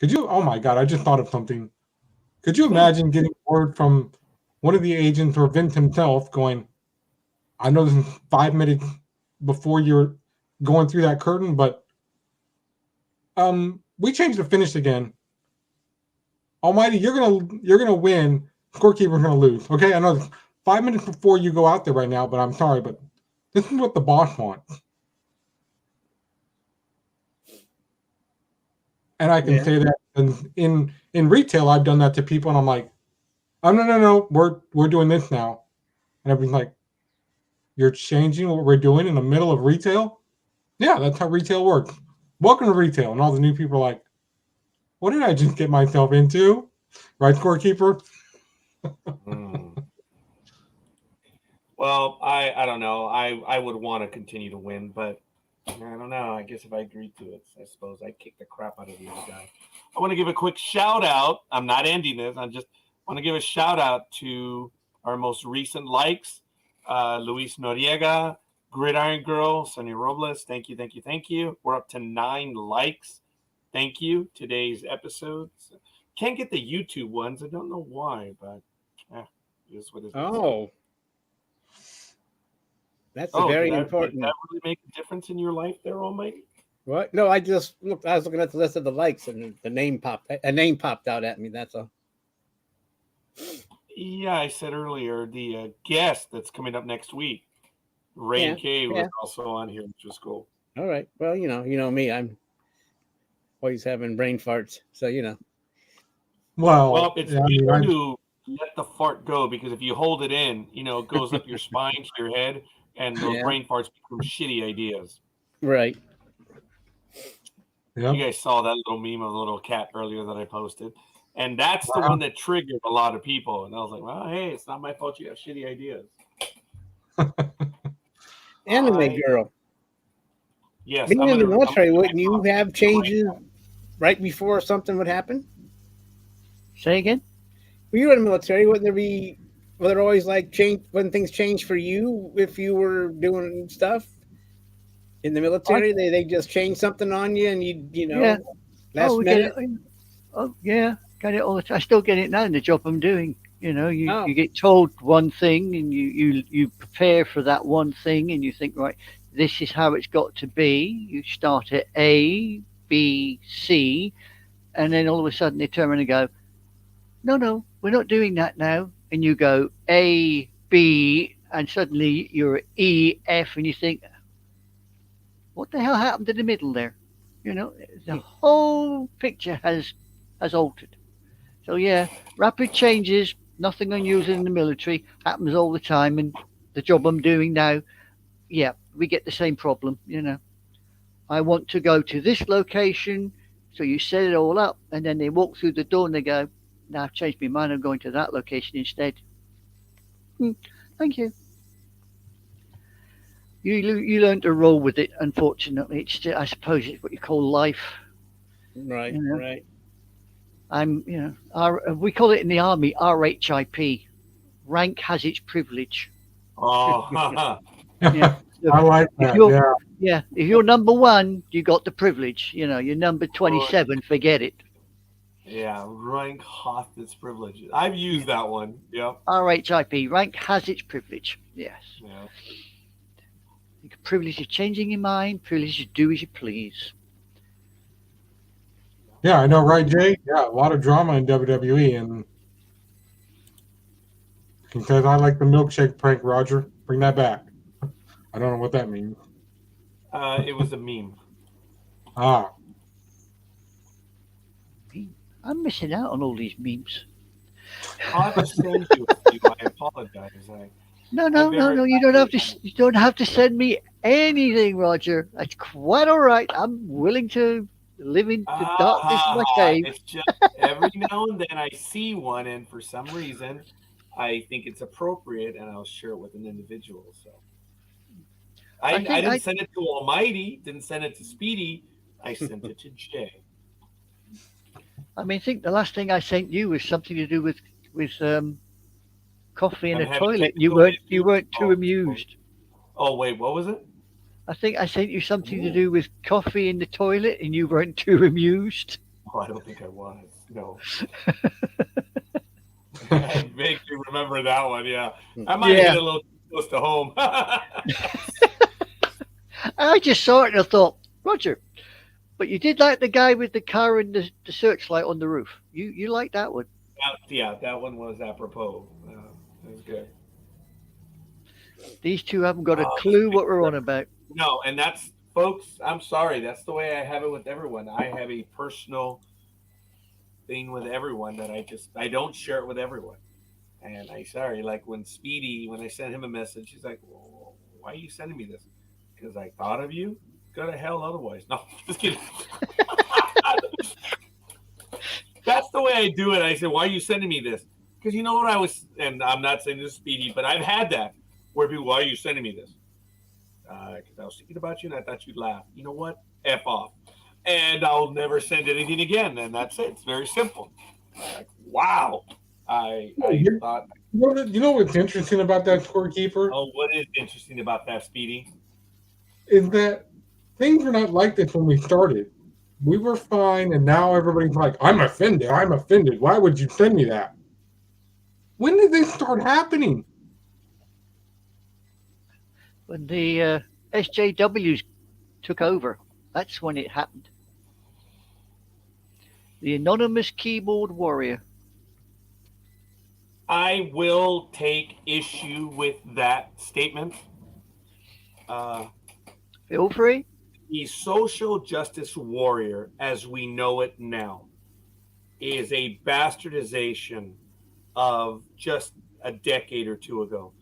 Oh my God, I just thought of something. Could you imagine getting word from one of the agents or Vince himself going, I know this is 5 minutes before you're going through that curtain, but we changed the finish again. Almighty, you're gonna win. Scorekeeper's gonna lose. Okay, I know it's 5 minutes before you go out there right now, but I'm sorry, but this is what the boss wants. And I can say that in retail, I've done that to people, and I'm like, oh no, we're doing this now, and everybody's like, you're changing what we're doing in the middle of retail? Yeah, that's how retail works. Welcome to retail, and all the new people are like, what did I just get myself into? Right, Scorekeeper? Well, I don't know. I would want to continue to win, but I don't know. I guess if I agreed to it, I suppose I'd kick the crap out of the other guy. I want to give a quick shout out. I'm not ending this. I just want to give a shout out to our most recent likes. Luis Noriega, Gridiron Girl, Sonia Robles. Thank you. We're up to 9 likes. Thank you. Today's episodes. Can't get the YouTube ones. I don't know why, but here's what it is. Oh. That's very important. Did that really make a difference in your life there, Almighty? What? No, I was looking at the list of the likes, and a name popped out at me. That's all. Yeah, I said earlier the guest that's coming up next week, Ray K, was also on here, which was cool. All right. Well, you know me. I'm always having brain farts, so Well, it's better to let the fart go, because if you hold it in, it goes up your spine to your head, and those brain farts become shitty ideas. Right. Yep. You guys saw that little meme of the little cat earlier that I posted. And that's the one that triggered a lot of people. And I was like, well, hey, it's not my fault you have shitty ideas. Anime girl. Yes. Being in the military, wouldn't you have changes right before something would happen? Say again? When you were in the military, wouldn't there always change when things change for you if you were doing stuff? In the military, they just change something on you, and last minute. Got it all the time. I still get it now in the job I'm doing. You get told one thing, and you prepare for that one thing, and you think, right, this is how it's got to be. You start at A, B, C, and then all of a sudden they turn around and go, no, we're not doing that now. And you go A, B, and suddenly you're at E, F, and you think, what the hell happened in the middle there? The whole picture has altered. So yeah, rapid changes, nothing unusual in the military, happens all the time. And the job I'm doing now, yeah, we get the same problem. I want to go to this location, so you set it all up, and then they walk through the door and they go, "No, I've changed my mind. I'm going to that location instead." Thank you. You learn to roll with it. Unfortunately, it's I suppose it's what you call life. Right, right. We call it in the army RHIP. Rank has its privilege. Oh, Yeah. So I like that. Yeah, if you're number one, you got the privilege. You're number 27, forget it. yeah, rank hath its privileges. I've used that one. Yep. RHIP, rank has its privilege. Yes. Yeah. Privilege of changing your mind, privilege to do as you please. Yeah, I know, right, Jay? Yeah, a lot of drama in WWE, and because I like the milkshake prank, Roger. Bring that back. I don't know what that means. It was a meme. Ah. I'm missing out on all these memes. I'll have to send you a few. I apologize. No. You don't have to send me anything, Roger. That's quite all right. I'm willing to live in the darkness of my cave. It's just every now and then I see one, and for some reason, I think it's appropriate, and I'll share it with an individual. So I didn't send it to Almighty. Didn't send it to Speedy. I sent it to Jay. I think the last thing I sent you was something to do with coffee in a toilet. You weren't too amused. Oh wait, what was it? I think I sent you something to do with coffee in the toilet, and you weren't too amused. Oh, I don't think I was. No. I vaguely remember that one. Yeah, I might have hit a little close to home. I just saw it and I thought, Roger, but you did like the guy with the car and the searchlight on the roof. You liked that one. Yeah, that one was apropos. It was good. These two haven't got a clue what we're on about. No, and that's, folks, I'm sorry. That's the way I have it with everyone. I have a personal thing with everyone that I don't share it with everyone. And sorry, like when I sent him a message, he's like, well, why are you sending me this? Because I thought of you? Go to hell otherwise. No, just kidding. That's the way I do it. I said, why are you sending me this? Because you know what and I'm not saying this is Speedy, but I've had that where people, why are you sending me this? Because I was thinking about you and I thought you'd laugh. You know what? F off. And I'll never send anything again. And that's it. It's very simple. Like, wow. I thought. You know what's interesting about that, Scorekeeper? Oh, what is interesting about that, Speedy? Is that things were not like this when we started. We were fine, and now everybody's like, I'm offended. I'm offended. Why would you send me that? When did this start happening? When the SJWs took over, that's when it happened. The anonymous keyboard warrior. I will take issue with that statement. Feel free. The social justice warrior, as we know it now, is a bastardization of just a decade or two ago.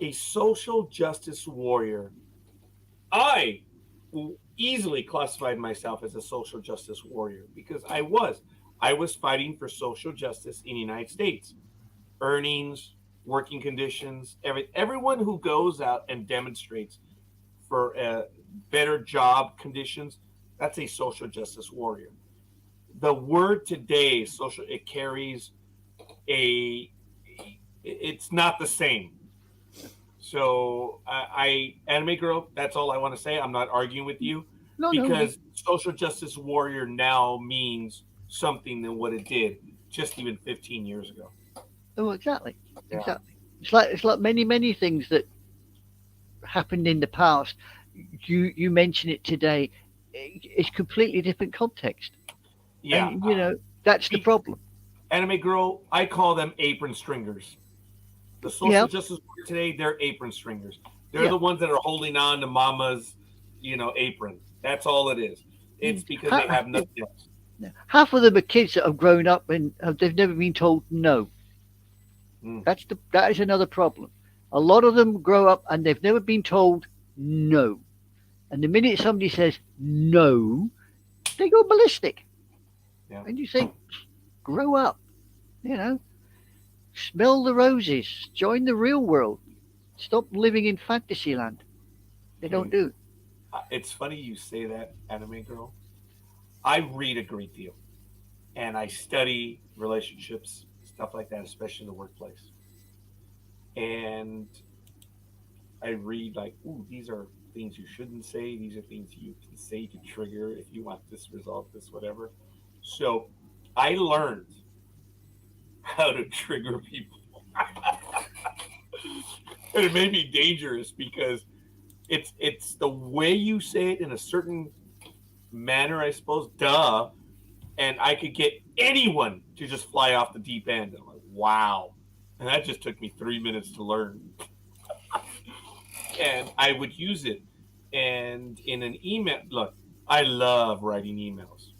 A social justice warrior. I easily classified myself as a social justice warrior because I was fighting for social justice in the United States. Earnings, working conditions, everyone who goes out and demonstrates for better job conditions, that's a social justice warrior. The word today, social, it carries it's not the same. So anime girl, that's all I want to say. I'm not arguing with you because social justice warrior now means something than what it did just even 15 years ago. Oh, exactly. Yeah. Exactly. It's like many things that happened in the past. You mention it today. It's completely different context. Yeah. And, that's the problem. Anime girl, I call them apron stringers. The social justice warrior today, they're apron stringers. They're the ones that are holding on to mama's, apron. That's all it is. It's because they have nothing else. Half of them are kids that have grown up and they've never been told no. That is another problem. A lot of them grow up and they've never been told no. And the minute somebody says no, they go ballistic. Yeah. And you say, grow up, smell the roses, join the real world, stop living in fantasy land. They don't do it. It's funny you say that, Anime Girl. I read a great deal, and I study relationships, stuff like that, especially in the workplace. And I read like, ooh, these are things you shouldn't say. These are things you can say to trigger if you want this result, this whatever. So I learned how to trigger people. And it may be dangerous because it's the way you say it in a certain manner, I suppose. Duh. And I could get anyone to just fly off the deep end. I'm like, wow. And that just took me 3 minutes to learn. And I would use it. And in an email, look, I love writing emails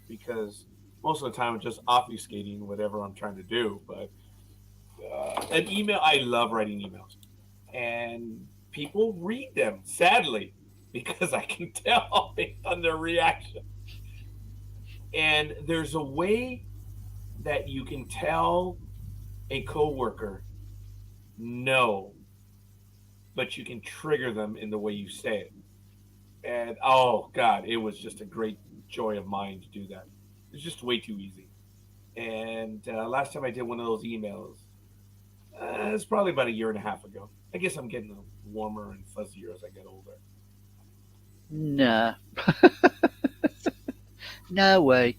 because most of the time I'm just obfuscating whatever I'm trying to do. But an email, I love writing emails. And people read them, sadly, because I can tell based on their reaction. And there's a way that you can tell a coworker no, but you can trigger them in the way you say it. And oh God, it was just a great joy of mine to do that. It's just way too easy. And last time I did one of those emails, it's probably about 1.5 years ago. I guess I'm getting warmer and fuzzier as I get older. Nah. No way.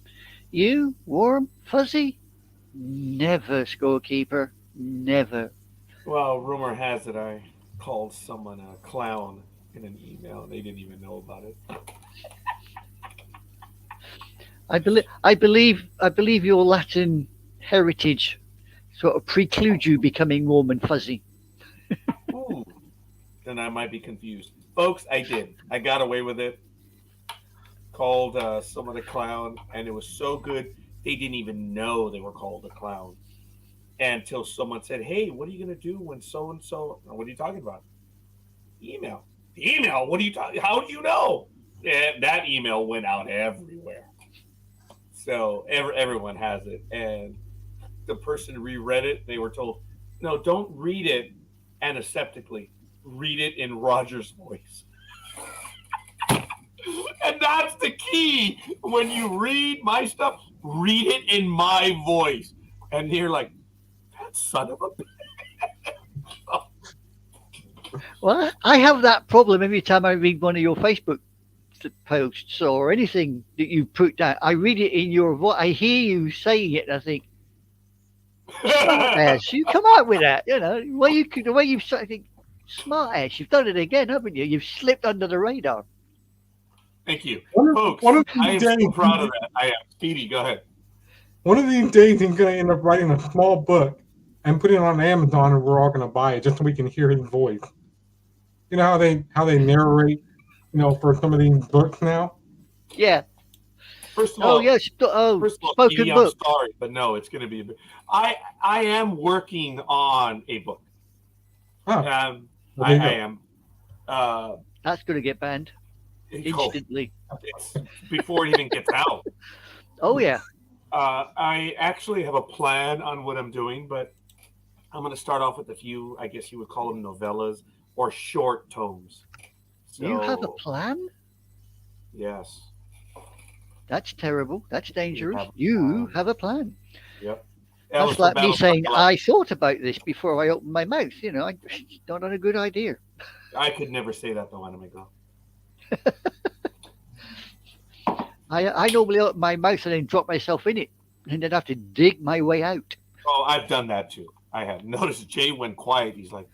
You, warm, fuzzy? Never, Scorekeeper. Never. Well, rumor has it I called someone a clown in an email. They didn't even know about it. I believe your Latin heritage sort of precludes you becoming warm and fuzzy. Ooh. Then I might be confused. Folks, I did. I got away with it. Called someone a clown, and it was so good they didn't even know they were called a clown until someone said, "Hey, what are you going to do when so and so?" What are you talking about? Email. The email. What are you talking? How do you know? And that email went out everywhere. So everyone has it, and the person reread it. They were told, "No, don't read it antiseptically. Read it in Roger's voice." And that's the key. When you read my stuff, read it in my voice. And you're like, that son of a bitch. Well, I have that problem every time I read one of your Facebook posts or anything that you put down. I read it in your voice. I hear you saying it, and I think, smart ass, you come out with that. The way you think, smart ass, you've done it again, haven't you? You've slipped under the radar. Thank you. Folks, I am so proud of that. I am. Speedy, go ahead. One of these days, he's going to end up writing a small book and putting it on Amazon, and we're all going to buy it just so we can hear his voice. You know how they narrate, for some of these books now? Yeah. First of all, yes. Spoken Speedy, book. I'm sorry, but no, it's going to be a bit. I am working on a book. Huh. I am. That's going to get banned instantly. Before it even gets out. Oh, yeah. I actually have a plan on what I'm doing, but I'm going to start off with a few, I guess you would call them novellas or short tomes. So, you have a plan? Yes. That's terrible. That's dangerous. You have a plan. Yep. That's like me saying, I thought about this before I opened my mouth. It's not a good idea. I could never say that, though, Anime Girl. I normally open my mouth and then drop myself in it and then have to dig my way out. Oh, I've done that too. I have. Notice Jay went quiet. He's like,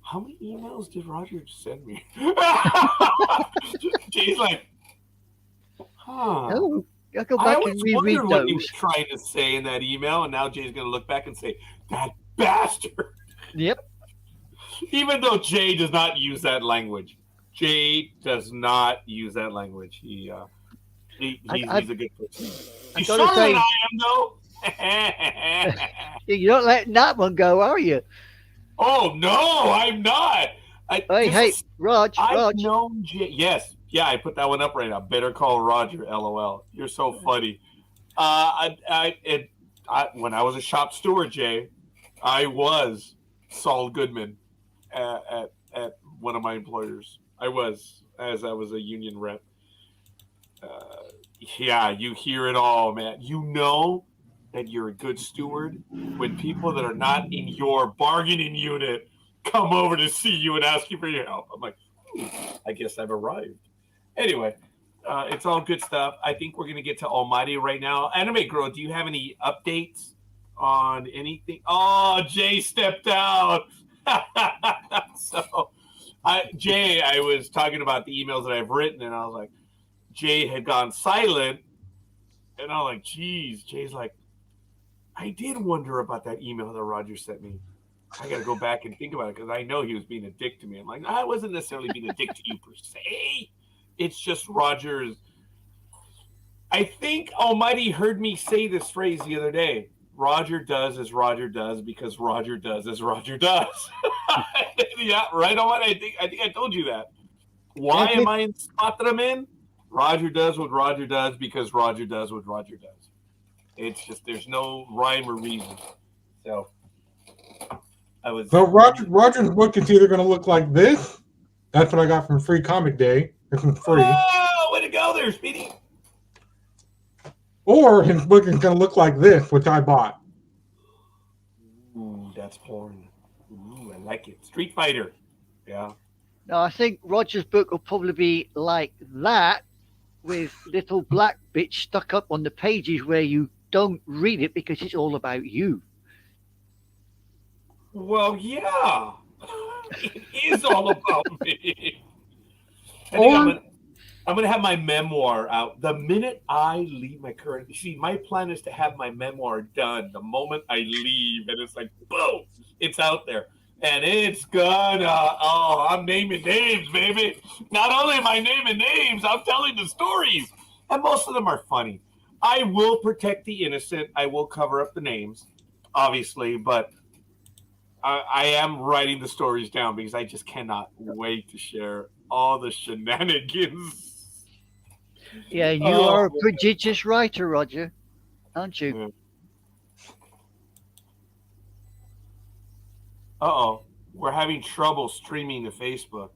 how many emails did Roger send me? Jay's like, Oh, I'll go back and reread those. What he was trying to say in that email, and now Jay's going to look back and say, that bastard. Yep. Even though Jay does not use that language. Jay does not use that language. He's I- a good person. I He's gotta shorter than say- I am, though. You're not letting that one go, are you? Oh no, I'm not. Hey, Rog. I've known yes, yeah, I put that one up right now. Better call Roger. LOL. You're so funny. When I was a shop steward, Jay, I was Saul Goodman at one of my employers. I was a union rep. Yeah, you hear it all, man. You know that you're a good steward when people that are not in your bargaining unit come over to see you and ask you for your help. I'm like, I guess I've arrived. Anyway, it's all good stuff. I think we're going to get to Almighty right now. Anime Girl, do you have any updates on anything? Oh, Jay stepped out. So, Jay, I was talking about the emails that I've written, and I was like, Jay had gone silent. And I'm like, geez. Jay's like, I did wonder about that email that Roger sent me. I got to go back and think about it because I know he was being a dick to me. I'm like, I wasn't necessarily being a dick to you per se. It's just Roger's. I think Almighty heard me say this phrase the other day. Roger does as Roger does because Roger does as Roger does. Yeah, right, Almighty? I think I told you that. Why am I in the spot that I'm in? Roger does what Roger does because Roger does what Roger does. It's just there's no rhyme or reason. So Roger's book is either going to look like this. That's what I got from Free Comic Day. It's free. Oh, way to go there, Speedy. Or his book is going to look like this, which I bought. Ooh, that's porn. Ooh, I like it. Street Fighter. Yeah. No, I think Roger's book will probably be like that, with little black bits stuck up on the pages where you don't read it because it's all about you. Well, yeah. It is all about me. I think I'm gonna have my memoir out the minute I leave my current. See, my plan is to have my memoir done the moment I leave, and it's like boom, it's out there, and it's gonna. Oh, I'm naming names, baby. Not only am I naming names, I'm telling the stories, and most of them are funny. I will protect the innocent. I will cover up the names, obviously, but I am writing the stories down because I just cannot wait to share all the shenanigans. Yeah, you are a prodigious writer, Roger, aren't you? Yeah. Uh-oh. We're having trouble streaming to Facebook.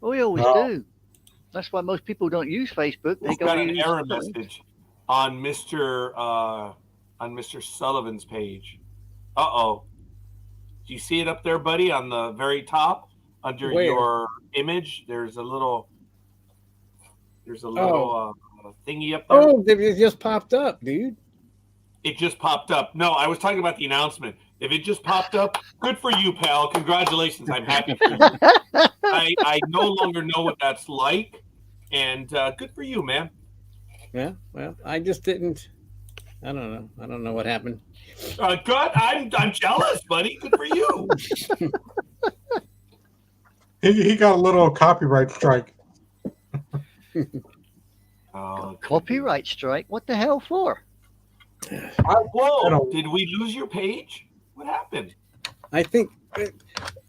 Well, we always do. That's why most people don't use Facebook. They We've go got an use error something. message on Mr. Sullivan's page. Uh-oh. Do you see it up there, buddy, on the very top under your image? There's a little thingy up there. Oh, it just popped up, dude. It just popped up. No, I was talking about the announcement. If it just popped up, good for you, pal. Congratulations. I'm happy for you. I no longer know what that's like, and good for you, man. Yeah, well, I just didn't. I don't know. I don't know what happened. God, I'm jealous, buddy. Good for you. He got a little copyright strike. Copyright strike? What the hell for? Whoa! Did we lose your page? What happened? I think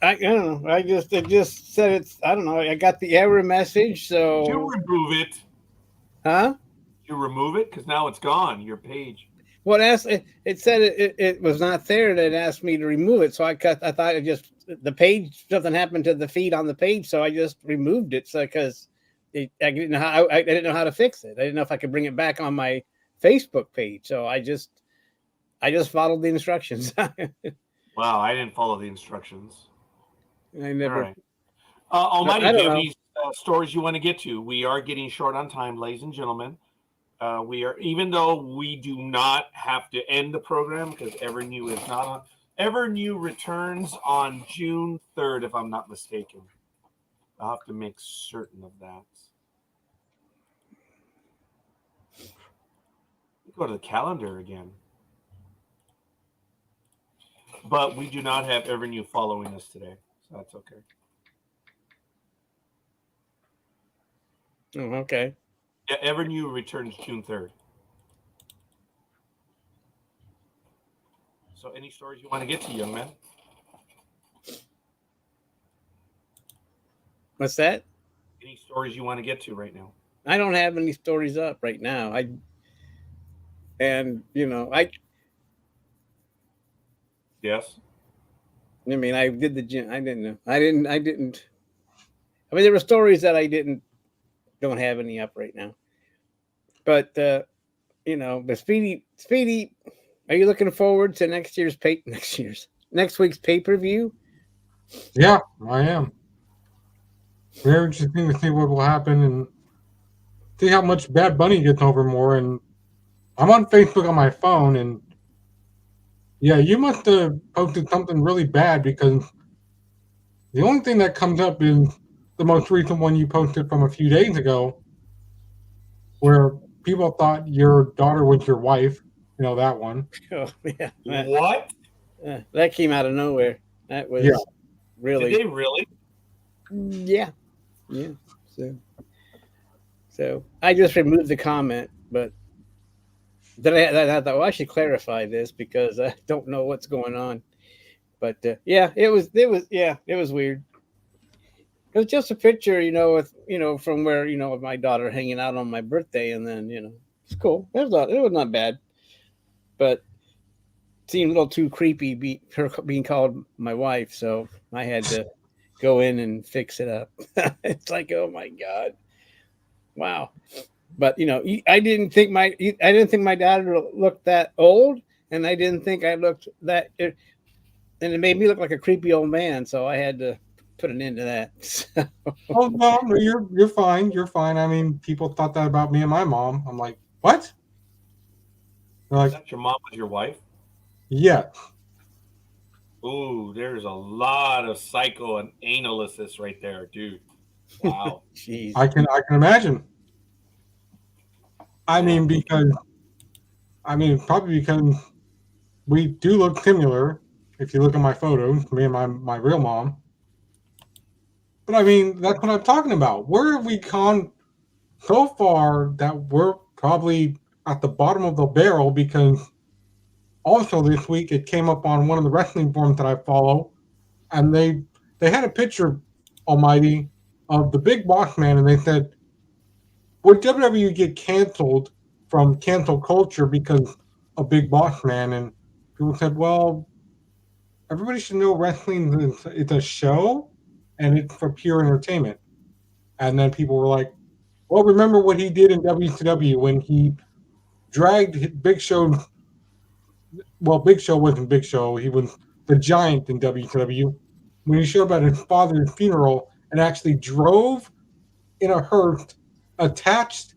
I don't know. It just said it's. I don't know. I got the error message. So did you remove it? Huh? Did you remove it because now it's gone. Your page. Well, it said it was not there, and it asked me to remove it. So I thought it just the page. Something happened to the feed on the page, so I just removed it. So because I didn't know how I didn't know how to fix it. I didn't know if I could bring it back on my Facebook page. So I just followed the instructions. Wow, I didn't follow the instructions. I never. All right. Almighty, I do don't you have know. any stories you want to get to? We are getting short on time, ladies and gentlemen. We are, even though we do not have to end the program because Evernew is not on. Evernew returns on June 3rd, if I'm not mistaken. I'll have to make certain of that. Go to the calendar again. But we do not have Evernew following us today, so that's okay. Oh, okay. Yeah, Ever New returns June 3rd. So, any stories you want to get to, young man? What's that? Any stories you want to get to right now? I don't have any stories up right now. I Yes. I mean, I did the gym. I didn't know. I didn't. I mean, there were stories that I don't have any up right now. But but Speedy, are you looking forward to next week's pay-per-view? Yeah, I am. Very interesting to see what will happen and see how much Bad Bunny gets over more. And I'm on Facebook on my phone, and yeah, you must have posted something really bad because the only thing that comes up is the most recent one you posted from a few days ago, where people thought your daughter was your wife. You know that one. Oh yeah. What? That came out of nowhere. That was really. Did they really? Yeah. Yeah. So I just removed the comment, but then I thought, well, I should clarify this because I don't know what's going on. But yeah, it was weird. It was just a picture, with from where with my daughter hanging out on my birthday, and then it's cool. It was not bad, but it seemed a little too creepy. Her being called my wife, so I had to go in and fix it up. It's like, oh my god, wow. But I didn't think my daughter looked that old, and I didn't think I looked that. And it made me look like a creepy old man, so I had to put an end to that. So. Oh no, you're fine. You're fine. I mean, people thought that about me and my mom. I'm like, what? They're like, That your mom was your wife? Yeah. Ooh, there's a lot of psycho and analysis right there, dude. Wow. Jeez. I can imagine. I mean, probably because we do look similar. If you look at my photos, me and my real mom. But I mean, that's what I'm talking about. Where have we gone so far that we're probably at the bottom of the barrel? Because also this week it came up on one of the wrestling forums that I follow, and they had a picture, Almighty, of the Big Boss Man, and they said, would WWE get canceled from cancel culture because of Big Boss Man? And people said, well, everybody should know wrestling is it's a show and it's for pure entertainment. And then people were like, well, remember what he did in WCW when he dragged Big Show. Well, Big Show wasn't Big Show. He was the Giant in WCW. When he showed up at his father's funeral and actually drove in a hearse, attached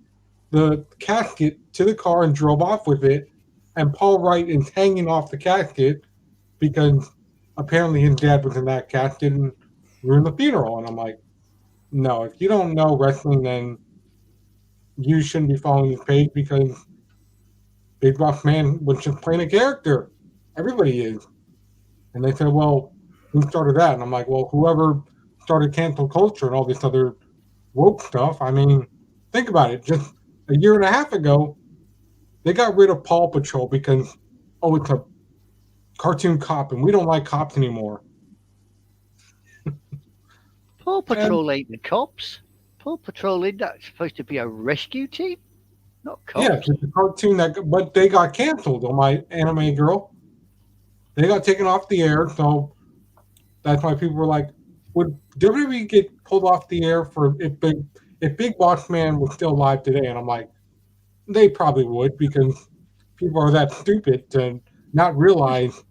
the casket to the car and drove off with it. And Paul Wright is hanging off the casket because apparently his dad was in that casket and ruined the funeral. And I'm like, no, if you don't know wrestling, then you shouldn't be following this page because Big Boss Man was just playing a character. Everybody is. And they said, well, who started that? And I'm like, well, whoever started cancel culture and all this other woke stuff. I mean, think about it. Just a year and a half ago, they got rid of Paw Patrol because, it's a cartoon cop and we don't like cops anymore. Paw Patrol ain't the cops. Paw Patrol ain't that supposed to be a rescue team? Not cops. Yeah, it's a cartoon but they got canceled on my anime girl. They got taken off the air, so that's why people were like, would WWE get pulled off the air for if Big Boss Man was still alive today? And I'm like, they probably would because people are that stupid to not realize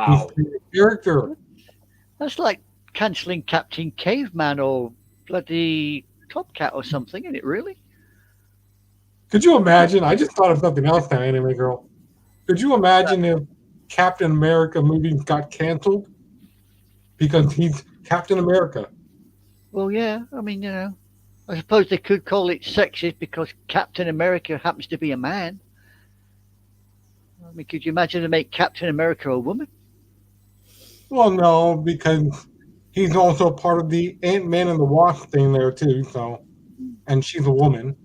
he's a character. That's like cancelling Captain Caveman or bloody Top Cat or something, isn't it, really? Could you imagine? I just thought of something else now, anime girl. Could you imagine if Captain America movies got canceled because he's Captain America? Well, yeah. I mean, I suppose they could call it sexist because Captain America happens to be a man. I mean, could you imagine to make Captain America a woman? Well, no, because he's also part of the Ant-Man and the Wasp thing there too. So, and she's a woman.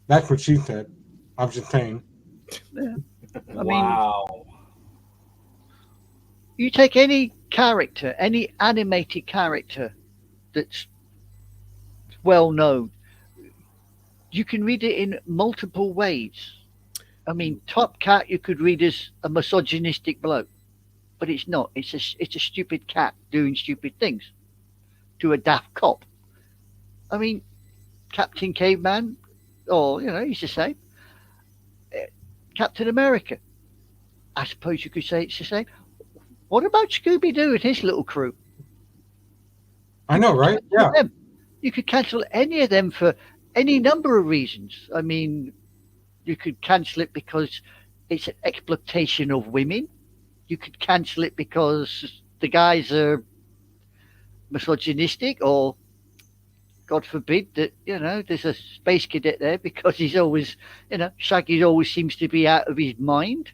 That's what she said. I'm just saying. Yeah. I mean, Wow. you take any character, any animated character that's well known, you can read it in multiple ways. I mean, Top Cat you could read as a misogynistic bloke, but it's not. It's a stupid cat doing stupid things to a daft cop. I mean, Captain Caveman, or he's the same. Captain America, I suppose you could say it's the same. What about Scooby Doo and his little crew? I know, right? Yeah. Them. You could cancel any of them for any number of reasons. I mean, you could cancel it because it's an exploitation of women. You could cancel it because the guys are misogynistic, or God forbid that there's a space cadet there because he's always Shaggy always seems to be out of his mind.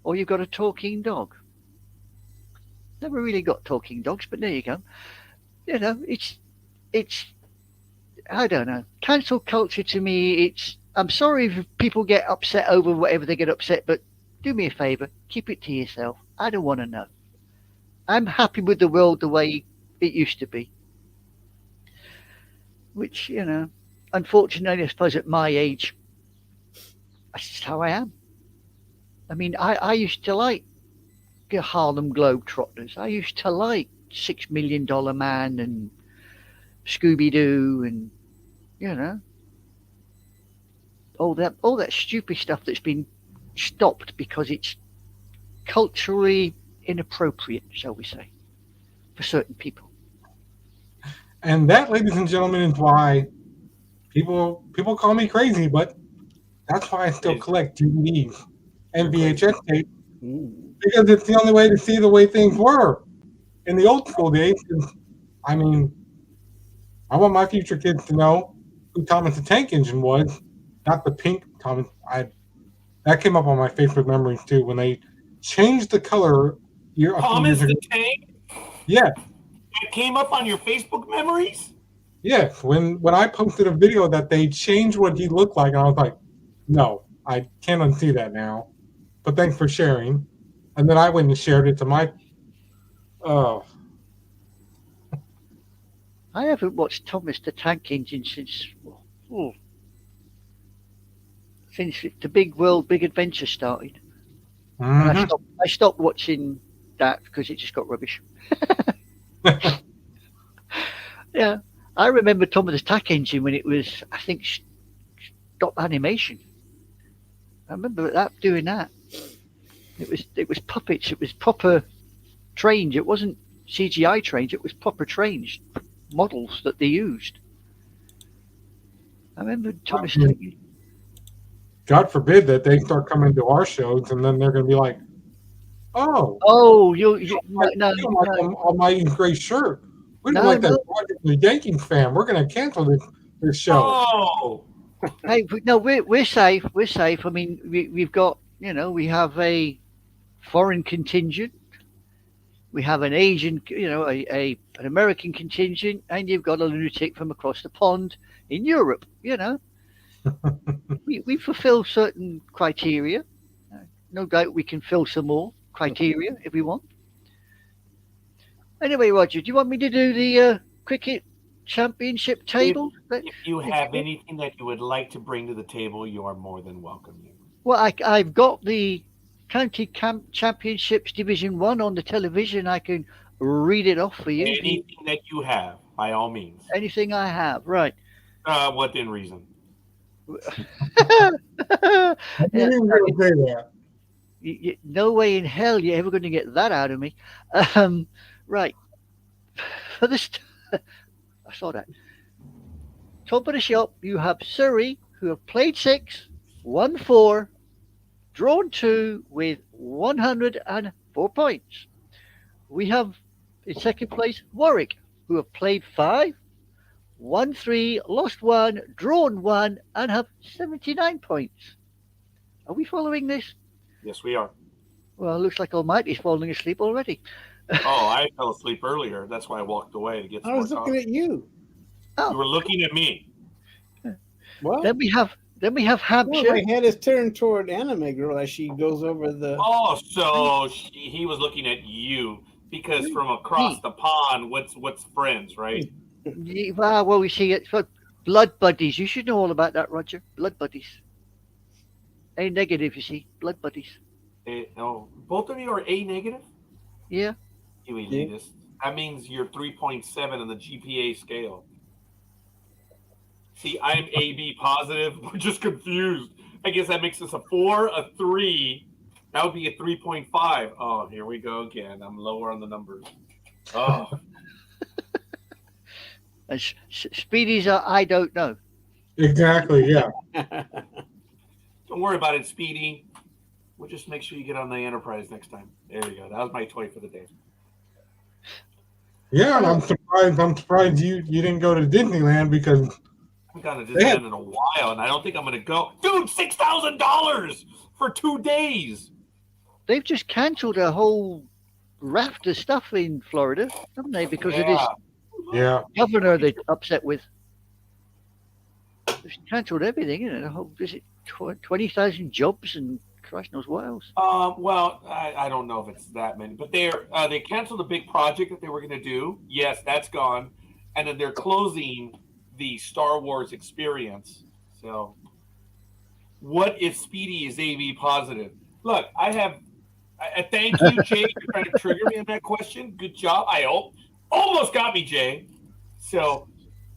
Or you've got a talking dog. Never really got talking dogs, but there you go. It's I don't know. Cancel culture to me, I'm sorry if people get upset over whatever they get upset, but do me a favor, keep it to yourself. I don't want to know. I'm happy with the world the way it used to be. Which, unfortunately, I suppose at my age, that's just how I am. I mean, I used to like Harlem Globetrotters. I used to like $6 Million Man and Scooby-Doo and, all that stupid stuff that's been stopped because it's culturally inappropriate, shall we say, for certain people. And that, ladies and gentlemen, is why people call me crazy, but that's why I still collect DVDs and VHS tapes, because it's the only way to see the way things were in the old school days. I mean, I want my future kids to know who Thomas the Tank Engine was, not the pink Thomas. That came up on my Facebook memories too when they changed the color a few Thomas years ago. the Tank? Yeah. It came up on your Facebook memories? Yes, when I posted a video that they changed what he looked like, and I was like, no, I can't unsee that now. But thanks for sharing. And then I went and shared it to my. I haven't watched Thomas the Tank Engine since the Big World, Big Adventure started. Mm-hmm. And I stopped watching that because it just got rubbish. Yeah, I remember Thomas the Tank Engine when it was, I think, stop animation. I remember doing that. It was puppets. It was proper trains. It wasn't CGI trains. It was proper trains, models that they used. I remember Thomas. God forbid that they start coming to our shows and then they're going to be like, "Oh, no, on my gray shirt. We don't like that the Yankees fan. We're going to cancel this show." Oh, hey, no, we're safe. We're safe. I mean, we've got we have a foreign contingent. We have an Asian, an American contingent, and you've got a lunatic from across the pond in Europe. We fulfill certain criteria. No doubt we can fill some more criteria if we want. Anyway, Roger, do you want me to do the cricket championship table? If you have anything that you would like to bring to the table, you are more than welcome. Well, I've got the County Championships Division 1 on the television. I can read it off for you. Anything that you have, by all means. Anything I have, right. Within reason. No way in hell you're ever going to get that out of me. Right. For this, I saw that. Top of the shop, you have Surrey, who have played 6, won 4, drawn 2 with 104 points. We have in second place Warwick, who have played 5, won 3, lost 1, drawn 1, and have 79 points. Are we following this? Yes, we are. Well, it looks like Almighty's falling asleep already. Oh, I fell asleep earlier. That's why I walked away to get some I was looking at you. You were looking at me. Well, Then we have no, Hampshire. my head is turned toward Anime Girl as she goes over the. Oh, so he was looking at you because from across the pond, what's friends, right? Well, we see it. Blood buddies. You should know all about that, Roger. Blood buddies. A negative, you see. Blood buddies. No, both of you are A negative. Yeah. You elitist. That means you're 3.7 on the GPA scale. See, I'm AB positive. We're just confused. I guess that makes us a 4, a 3. That would be a 3.5. Oh, here we go again. I'm lower on the numbers. Oh. And Speedy's I don't know. Exactly, yeah. Don't worry about it, Speedy. We'll just make sure you get on the Enterprise next time. There you go. That was my toy for the day. Yeah, and I'm surprised you didn't go to Disneyland because I haven't gone to Disneyland in a while, and I don't think I'm going to go. Dude, $6,000 for 2 days. They've just cancelled a whole raft of stuff in Florida, haven't they? Because of this governor they're upset with. They've cancelled everything, isn't it? A whole 20,000 jobs and Christ knows what else. Well, I don't know if it's that many, but they canceled a big project that they were going to do. Yes, that's gone, and then they're closing the Star Wars experience. So, what if Speedy is AB positive? Look, I thank you, Jay, for trying to trigger me on that question. Good job. I almost got me, Jay. So,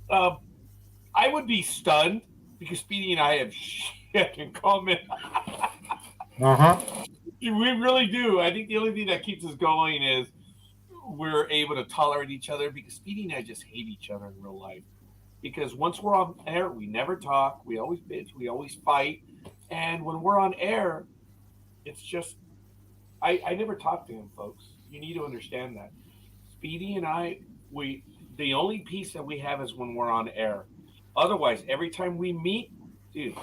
I would be stunned because Speedy and I have shit in common. We really do. I think the only thing that keeps us going is we're able to tolerate each other because Speedy and I just hate each other in real life. Because once we're on air, we never talk. We always bitch. We always fight. And when we're on air, it's just I never talk to him, folks. You need to understand that. Speedy and I, the only peace that we have is when we're on air. Otherwise, every time we meet, dude,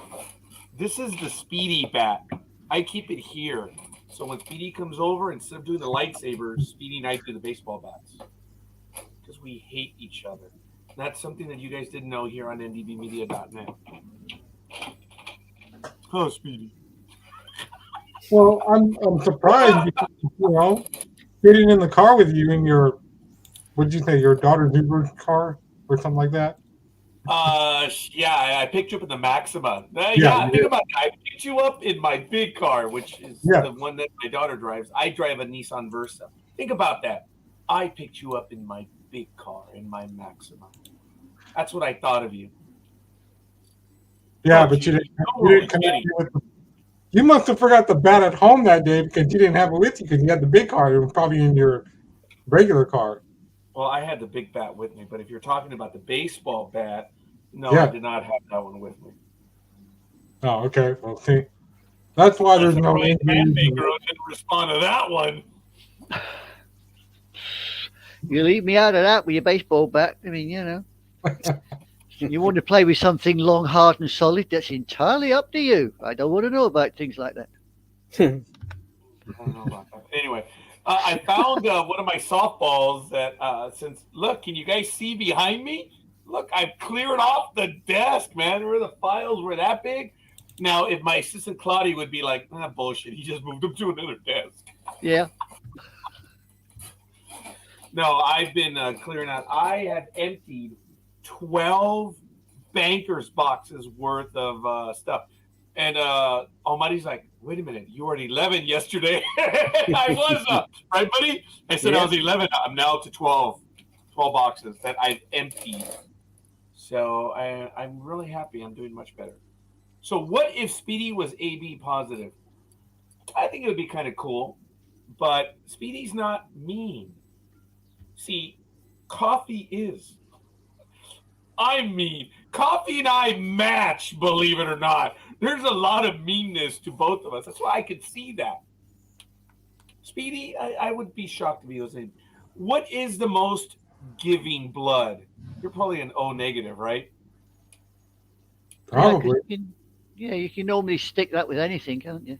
this is the Speedy bat. I keep it here. So when Speedy comes over, instead of doing the lightsabers, Speedy and I do the baseball bats. Because we hate each other. That's something that you guys didn't know here on ndbmedia.net. Oh, Speedy. Well, I'm surprised because, getting in the car with you in your, what'd you say, your daughter's Uber car or something like that? Yeah, I picked you up in the Maxima. Think about that. I picked you up in my big car, which is the one that my daughter drives. I drive a Nissan Versa. Think about that. I picked you up in my big car, in my Maxima. That's what I thought of you. Yeah, but you didn't connect me with you must have forgot the bat at home that day because you didn't have it with you because you had the big car. It was probably in your regular car. Well, I had the big bat with me, but if you're talking about the baseball bat, no, I did not have that one with me. Oh, okay. Well, see, that's why there's no injury. Didn't respond to that one. You leave me out of that with your baseball bat. I mean, you want to play with something long, hard, and solid. That's entirely up to you. I don't want to know about things like that. I don't know about that. Anyway. I found one of my softballs that look, can you guys see behind me? Look, I've cleared off the desk, man. Where the files were that big. Now, if my assistant Claudia would be like, bullshit, he just moved them to another desk. Yeah. No, I've been clearing out. I have emptied 12 bankers boxes worth of stuff. And Almighty's like, wait a minute, you were at 11 yesterday. I was, right, buddy? I said I was 11. I'm now to 12 boxes that I've emptied. So I'm really happy. I'm doing much better. So what if Speedy was AB positive? I think it would be kind of cool. But Speedy's not mean. See, Coffee is. I'm mean. Coffee and I match, believe it or not. There's a lot of meanness to both of us. That's why I could see that. Speedy, I would be shocked if he was in. What is the most giving blood? You're probably an O negative, right? Probably. You can normally stick that with anything, can't you?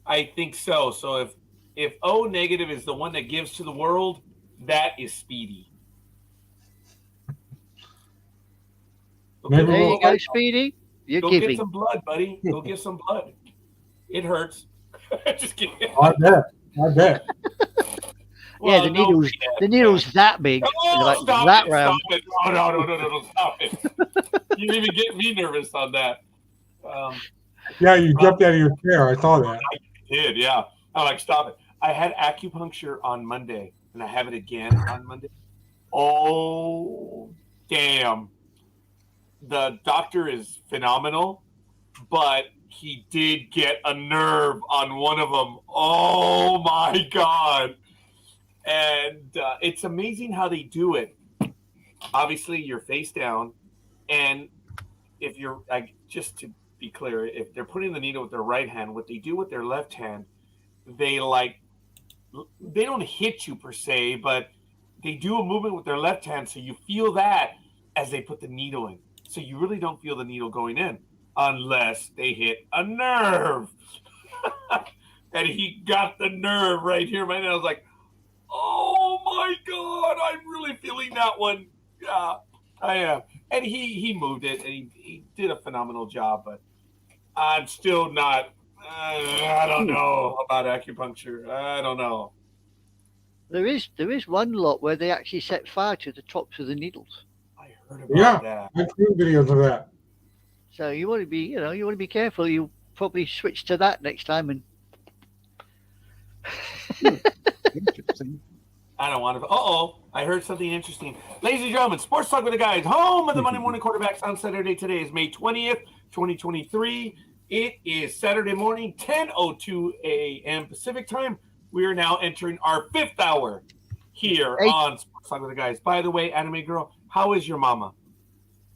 I think so. So if O negative is the one that gives to the world, that is Speedy. Okay, there you go, Speedy. You're Go giving. get some blood, buddy. Go get some blood. It hurts. Just kidding. I bet. Yeah, the needle's that big, Oh, like stop that it! round. Stop it! No! Stop it! You didn't even get me nervous on that. Yeah, you jumped out of your chair. I saw that. I did, yeah. I'm like, stop it. I had acupuncture on Monday, and I have it again on Monday. Oh, damn. The doctor is phenomenal, but he did get a nerve on one of them. Oh, my God. And it's amazing how they do it. Obviously, you're face down, and if you're, like, just to be clear, if they're putting the needle with their right hand, what they do with their left hand, they don't hit you per se, but they do a movement with their left hand, so you feel that as they put the needle in. So you really don't feel the needle going in unless they hit a nerve. And he got the nerve right here, man. And I was like, oh my God, I'm really feeling that one. Yeah, I am. And he moved it, and he did a phenomenal job, but I'm still not, I don't know about acupuncture. I don't know. There is one lot where they actually set fire to the tops of the needles. I heard about that. I've seen videos of that. So you want to be careful. You'll probably switch to that next time. And Interesting. I don't want to. I heard something interesting. Ladies and gentlemen, Sports Talk with the Guys, home of the Monday Morning Quarterbacks on Saturday. Today is May 20th, 2023. It is Saturday morning, 10:02 a.m. Pacific time. We are now entering our 5th hour here on Sports Talk with the Guys. By the way, Anime Girl, how is your mama?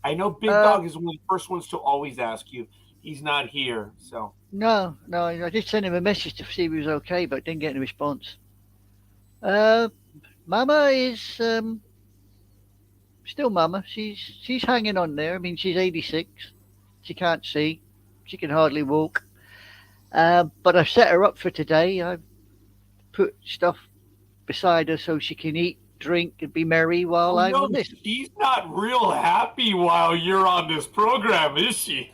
I know Big Dog is one of the first ones to always ask you. He's not here, so. No, I did send him a message to see if he was okay, but didn't get any response. Mama is still Mama. She's hanging on there. I mean, she's 86. She can't see. She can hardly walk. But I've set her up for today. I've put stuff beside her so she can eat, drink, and be merry while I'm on this. She's not real happy while you're on this program, is she?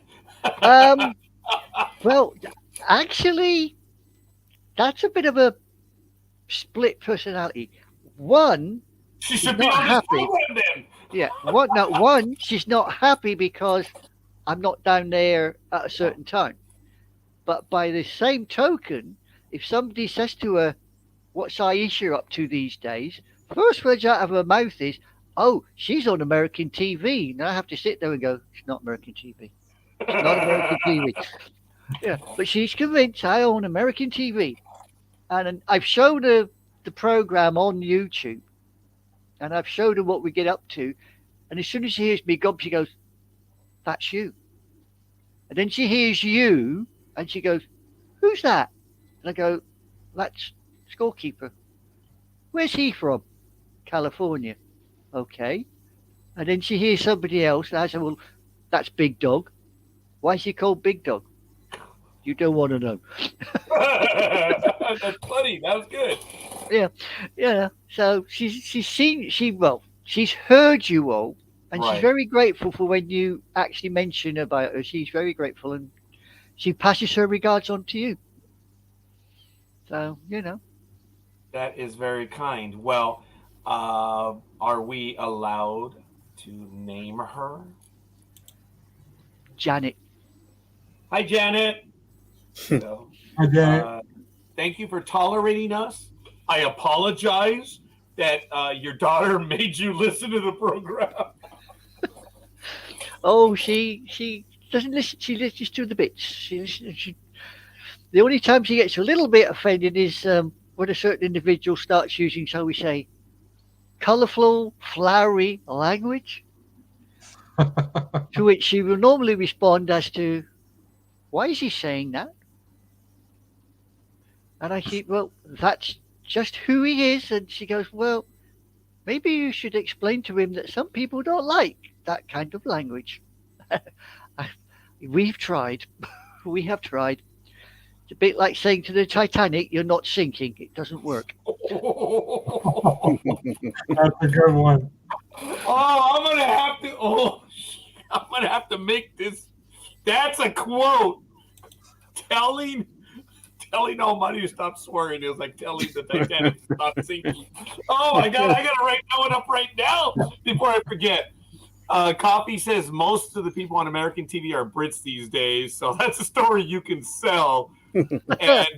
Well, actually, that's a bit of a split personality. One, she should be on this program then. Yeah, one, she's not happy because I'm not down there at a certain time. But by the same token, if somebody says to her, "What's Aisha up to these days?" first words out of her mouth is, "Oh, she's on American TV." And I have to sit there and go, "It's not American TV. It's not American TV." Yeah, but she's convinced I own American TV. And I've showed her the program on YouTube. And I've showed her what we get up to. And as soon as she hears me gob, she goes, "That's you." And then she hears you, and she goes, "Who's that?" And I go, "That's Scorekeeper." "Where's he from?" "California." "Okay." And then she hears somebody else, and I say, "Well, that's Big Dog." "Why is he called Big Dog?" "You don't want to know." That's funny. That was good. Yeah. So she's heard you all, and she's very grateful for when you actually mention about her. She's very grateful, and she passes her regards on to you. So that is very kind. Well, are we allowed to name her? Janet. Hi, Janet. Hi, Janet. Thank you for tolerating us. I apologize that your daughter made you listen to the program. Oh, she doesn't listen. She listens to the bits. The only time she gets a little bit offended is when a certain individual starts using, shall we say, colourful, flowery language. To which she will normally respond as to, "Why is he saying that?" And I think, "Well, that's just who he is." And she goes, "Well, maybe you should explain to him that some people don't like that kind of language." We've tried. We have tried. It's a bit like saying to the Titanic, "You're not sinking." It doesn't work. That's a good one. I'm gonna have to make this That's a quote. Telling Almighty to stop swearing is like telling the Titanic to stop sinking. Oh my God, I gotta write that one up right now before I forget. Coffee says most of the people on American TV are Brits these days, so that's a story you can sell. And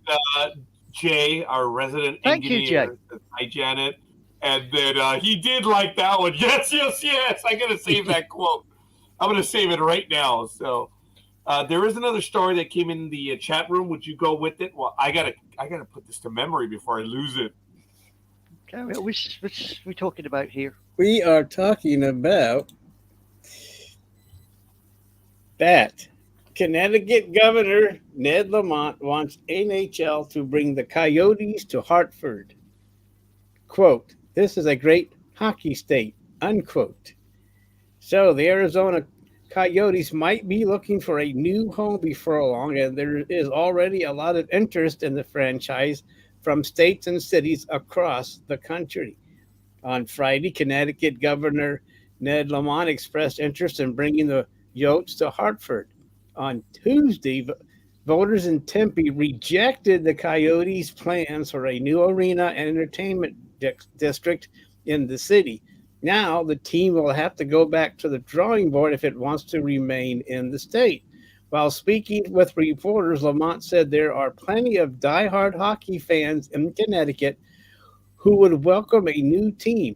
Jay, our resident Thank you, Jay. engineer, says, hi Janet. And then he did like that one. Yes. I gotta save that quote. I'm gonna save it right now. So there is another story that came in the chat room. Would you go with it? Well, I gotta put this to memory before I lose it. Okay, which are we talking about here? We are talking about that Connecticut Governor Ned Lamont wants NHL to bring the Coyotes to Hartford. Quote, this is a great hockey state, unquote. So the Arizona Coyotes might be looking for a new home before long, and there is already a lot of interest in the franchise from states and cities across the country. On Friday, Connecticut Governor Ned Lamont expressed interest in bringing the Yotes to Hartford. On Tuesday, voters in Tempe rejected the Coyotes' plans for a new arena and entertainment district in the city. Now, the team will have to go back to the drawing board if it wants to remain in the state. While speaking with reporters, Lamont said there are plenty of diehard hockey fans in Connecticut who would welcome a new team.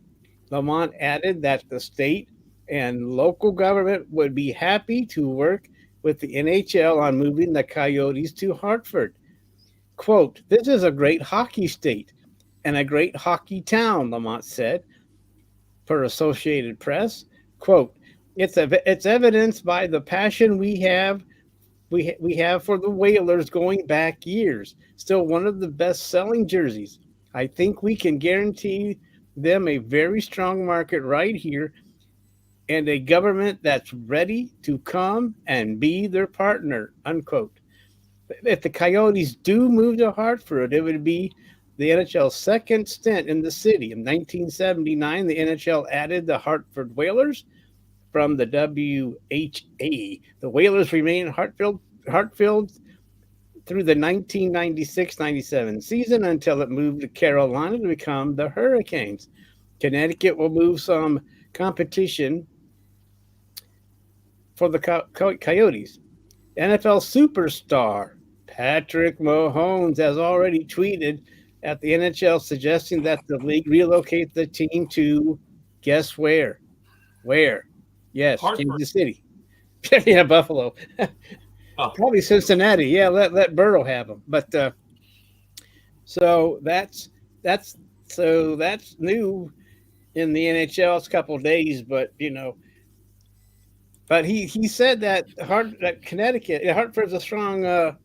Lamont added that the state and local government would be happy to work with the NHL on moving the Coyotes to Hartford. Quote, this is a great hockey state and a great hockey town, Lamont said, per Associated Press. Quote, it's evidenced by the passion we have for the Whalers going back years. Still one of the best-selling jerseys. I think we can guarantee them a very strong market right here and a government that's ready to come and be their partner, unquote. If the Coyotes do move to Hartford, it would be the NHL's second stint in the city. In 1979, the NHL added the Hartford Whalers from the WHA. The Whalers remained Hartfield through the 1996-97 season until it moved to Carolina to become the Hurricanes. Connecticut will move some competition for the Coyotes. NFL superstar Patrick Mahomes has already tweeted at the NHL suggesting that the league relocate the team to, guess where? Where? Yes, Hartford. Kansas City. Yeah, Buffalo. Probably Cincinnati. Yeah, let Burrow have them. But so that's new in the NHL. It's a couple of days, but But he said that Hartford's a strong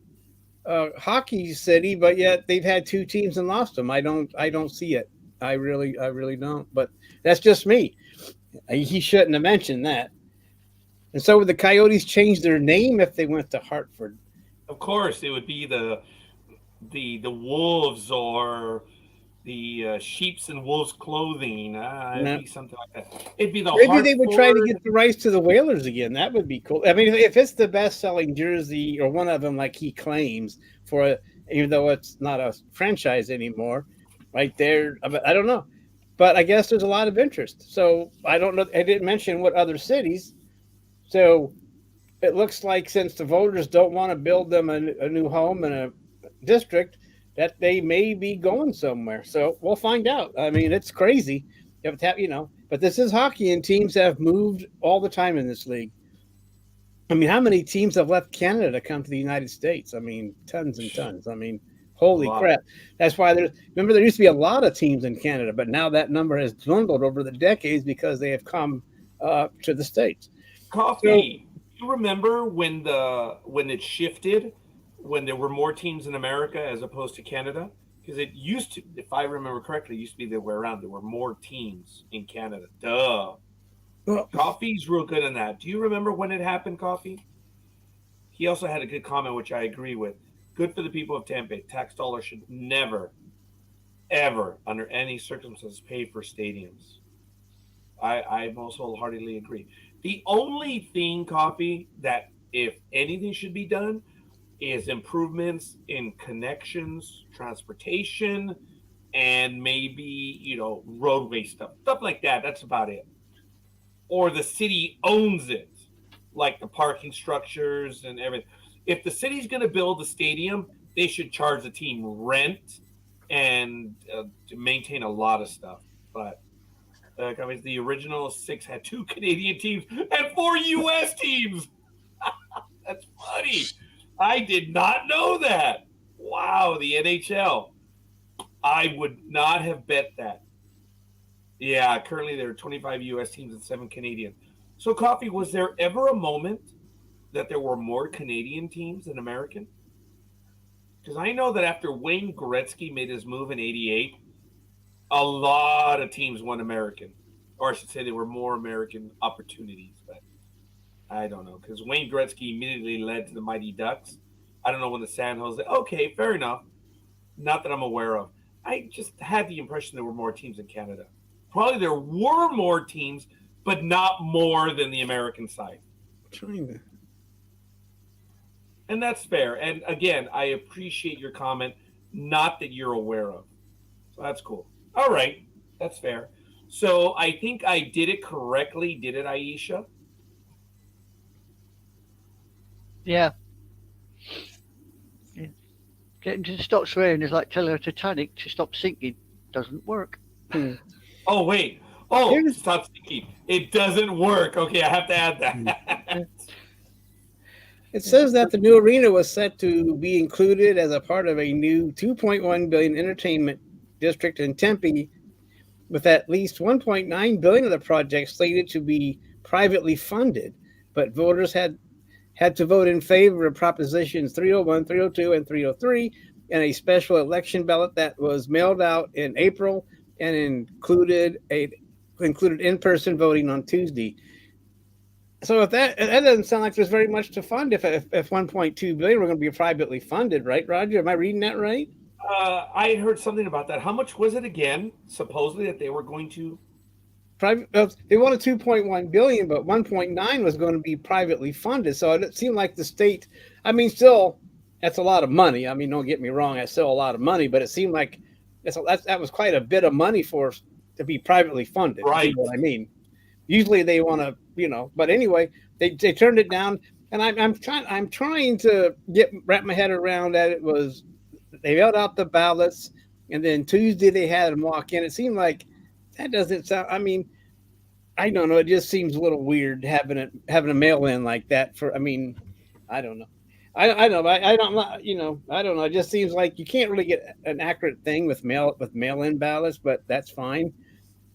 hockey city, but yet they've had two teams and lost them. I don't see it. I really don't. But that's just me. He shouldn't have mentioned that. And so would the Coyotes change their name if they went to Hartford? Of course, it would be the Wolves or the sheep's and wolves clothing. It'd be something like that. It'd be the maybe Hartford. They would try to get the rights to the Whalers again. That would be cool. I mean, if it's the best-selling jersey or one of them, like he claims, even though it's not a franchise anymore, right there. I don't know, but I guess there's a lot of interest. So I don't know. I didn't mention what other cities. So it looks like since the voters don't want to build them a new home in a district, that they may be going somewhere. So we'll find out. I mean, it's crazy. But this is hockey, and teams have moved all the time in this league. I mean, how many teams have left Canada to come to the United States? I mean, tons and tons. I mean, holy crap. That's why there used to be a lot of teams in Canada, but now that number has dwindled over the decades because they have come to the States. Coffee. Do you remember when it shifted, when there were more teams in America as opposed to Canada? Because it used to, if I remember correctly, it used to be the other way around. There were more teams in Canada. Duh. Well, Coffee's real good on that. Do you remember when it happened, Coffee? He also had a good comment, which I agree with. Good for the people of Tampa. Tax dollars should never, ever, under any circumstances, pay for stadiums. I most wholeheartedly agree. The only thing, Coffee, that if anything should be done, is improvements in connections, transportation, and maybe, roadway stuff like that. That's about it. Or the city owns it, like the parking structures and everything. If the city's going to build a stadium, they should charge the team rent and to maintain a lot of stuff. But the original 6 had 2 Canadian teams and 4 U.S. teams. That's funny. I did not know that. Wow, the NHL. I would not have bet that. Yeah, currently there are 25 U.S. teams and 7 Canadian. So, Coffee, was there ever a moment that there were more Canadian teams than American? Because I know that after Wayne Gretzky made his move in '88, a lot of teams won American. Or I should say there were more American opportunities. But I don't know. Because Wayne Gretzky immediately led to the Mighty Ducks. I don't know when the San Jose. Okay, fair enough. Not that I'm aware of. I just had the impression there were more teams in Canada. Probably there were more teams, but not more than the American side. China. And that's fair. And again, I appreciate your comment, not that you're aware of. So that's cool. All right. That's fair. So I think I did it correctly. Did it, Aisha? Yeah. Getting to stop swearing is like telling a Titanic to stop sinking. Doesn't work. Oh, wait. Oh, stop sinking. It doesn't work. Okay, I have to add that. It says that the new arena was set to be included as a part of a new $2.1 billion entertainment district in Tempe, with at least $1.9 billion of the project slated to be privately funded. But voters had to vote in favor of Propositions 301, 302, and 303 in a special election ballot that was mailed out in April and included in-person voting on Tuesday. So if that doesn't sound like there's very much to fund if 1.2 billion were going to be privately funded, right, Roger? Am I reading that right? I heard something about that. How much was it again? Supposedly that they were going to private. They wanted 2.1 billion, but 1.9 was going to be privately funded. So it seemed like the state. I mean, still, that's a lot of money. I mean, don't get me wrong, that's still a lot of money, but it seemed like that was quite a bit of money to be privately funded. Right. You know what I mean? Usually they want to, but anyway, they turned it down, and I'm trying to wrap my head around that. It was they mailed out the ballots, and then Tuesday they had them walk in. It seemed like that doesn't sound. I mean, I don't know. It just seems a little weird having a mail in like that. I mean, I don't know. I don't know. I don't know. It just seems like you can't really get an accurate thing with mail-in ballots, but that's fine.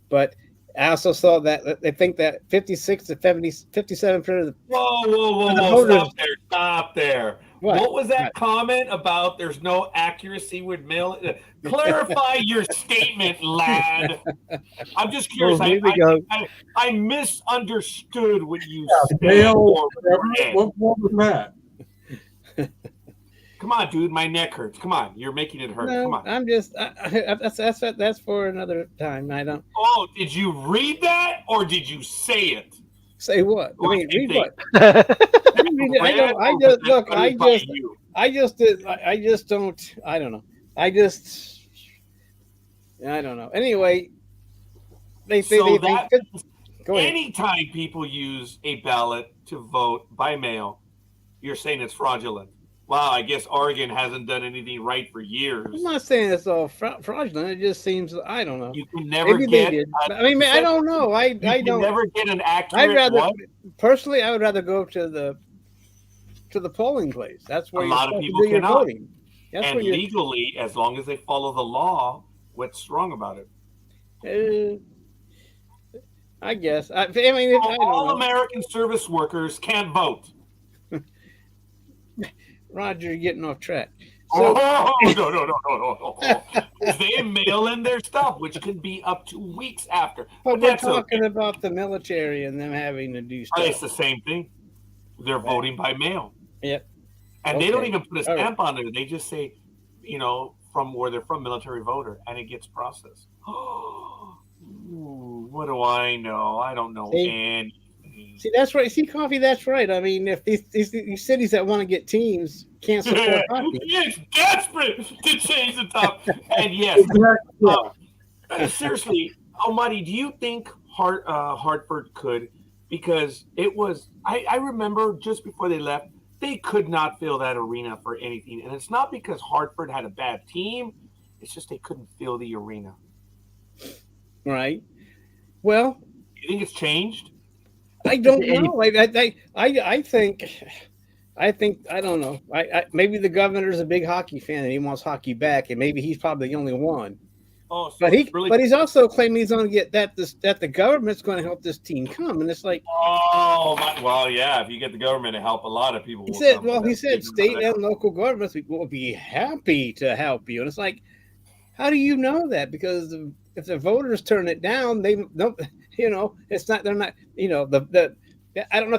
But I also saw that they think that 56 to 57% of the Whoa! Stop there. What was that What? comment about? There's no accuracy with mail. Clarify your statement, lad. I'm just curious. I misunderstood what you said. Mail, what was that? Come on, dude. My neck hurts. Come on. You're making it hurt. No, Come on. I'm just that's for another time. I don't. Oh, did you read that or did you say it? Say what? I mean, read what? I don't know. I don't know. Anyway, anytime people use a ballot to vote by mail, you're saying it's fraudulent. Wow, I guess Oregon hasn't done anything right for years. I'm not saying it's all fraudulent. It just seems, I don't know. You can never get. I don't know. I don't never get an accurate. Personally, I would rather go to the polling place. That's where a lot of people cannot. Voting. And legally, as long as they follow the law, what's wrong about it? I guess. I mean, all American service workers can't vote. Roger, you're getting off track. So, no. They mail in their stuff, which can be up to weeks after. But we're talking about the military and them having to do stuff. It's the same thing. They're voting by mail. Yep. And they don't even put a stamp on it. They just say, from where they're from, military voter, and it gets processed. What do I know? I don't know anything. See, that's right. See, Coffee, that's right. I mean, if these cities that want to get teams can't support hockey. It's desperate to change the top. And yes, seriously, Almighty, do you think Hartford could? Because it was, I remember just before they left, they could not fill that arena for anything. And it's not because Hartford had a bad team. It's just they couldn't fill the arena. Right. Well, you think it's changed? I don't know. I think I don't know. Maybe the governor's a big hockey fan and he wants hockey back, and maybe he's probably the only one. Oh, so but he's also claiming he's going to get that the government's going to help this team come, and it's like, well, yeah. If you get the government to help, a lot of people. He said state and local governments will be happy to help you, and it's like, how do you know that? Because if the voters turn it down, they don't. It's not. They're not. I don't know.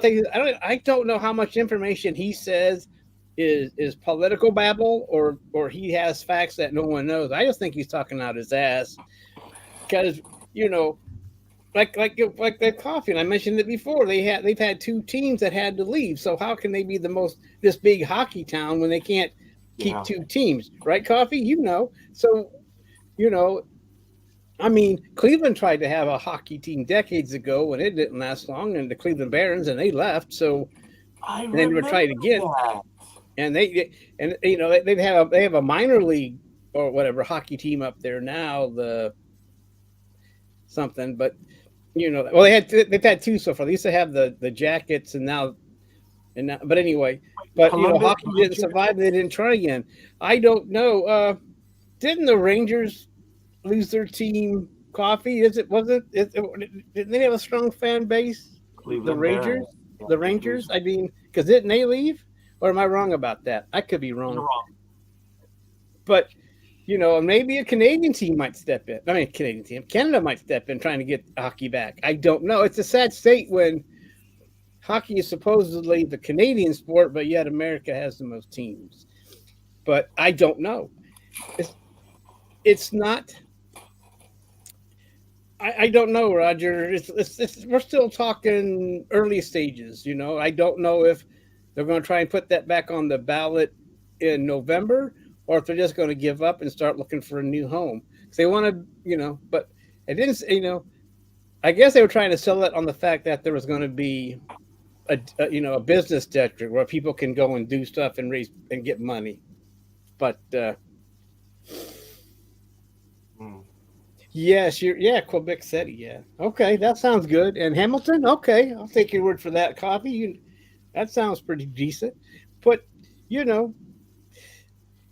I don't know how much information he says is political babble or he has facts that no one knows. I just think he's talking out his ass because like the Coffee, and I mentioned it before. They've had two teams that had to leave. So how can they be this big hockey town when they can't keep two teams, right? Coffee, So I mean, Cleveland tried to have a hockey team decades ago, and it didn't last long. And the Cleveland Barons, and they left. So and then they were trying again, and they have a minor league or whatever hockey team up there now. But they've had two so far. They used to have the Jackets, but anyway, hockey didn't survive. They didn't try again. I don't know. Didn't the Rangers lose their team? Coffee? Didn't they have a strong fan base? The Rangers? The Rangers? I mean, because didn't they leave? Or am I wrong about that? I could be wrong. You're wrong. But, maybe a Canadian team might step in. I mean, Canadian team. Canada might step in trying to get hockey back. I don't know. It's a sad state when hockey is supposedly the Canadian sport, but yet America has the most teams. But I don't know. It's not. I don't know, Roger. We're still talking early stages. I don't know if they're going to try and put that back on the ballot in November, or if they're just going to give up and start looking for a new home. Because they want to, but it didn't. I guess they were trying to sell it on the fact that there was going to be a business district where people can go and do stuff and raise and get money. But yes, Quebec City, yeah. Okay, that sounds good. And Hamilton, okay, I'll take your word for that. Coffee, that sounds pretty decent. But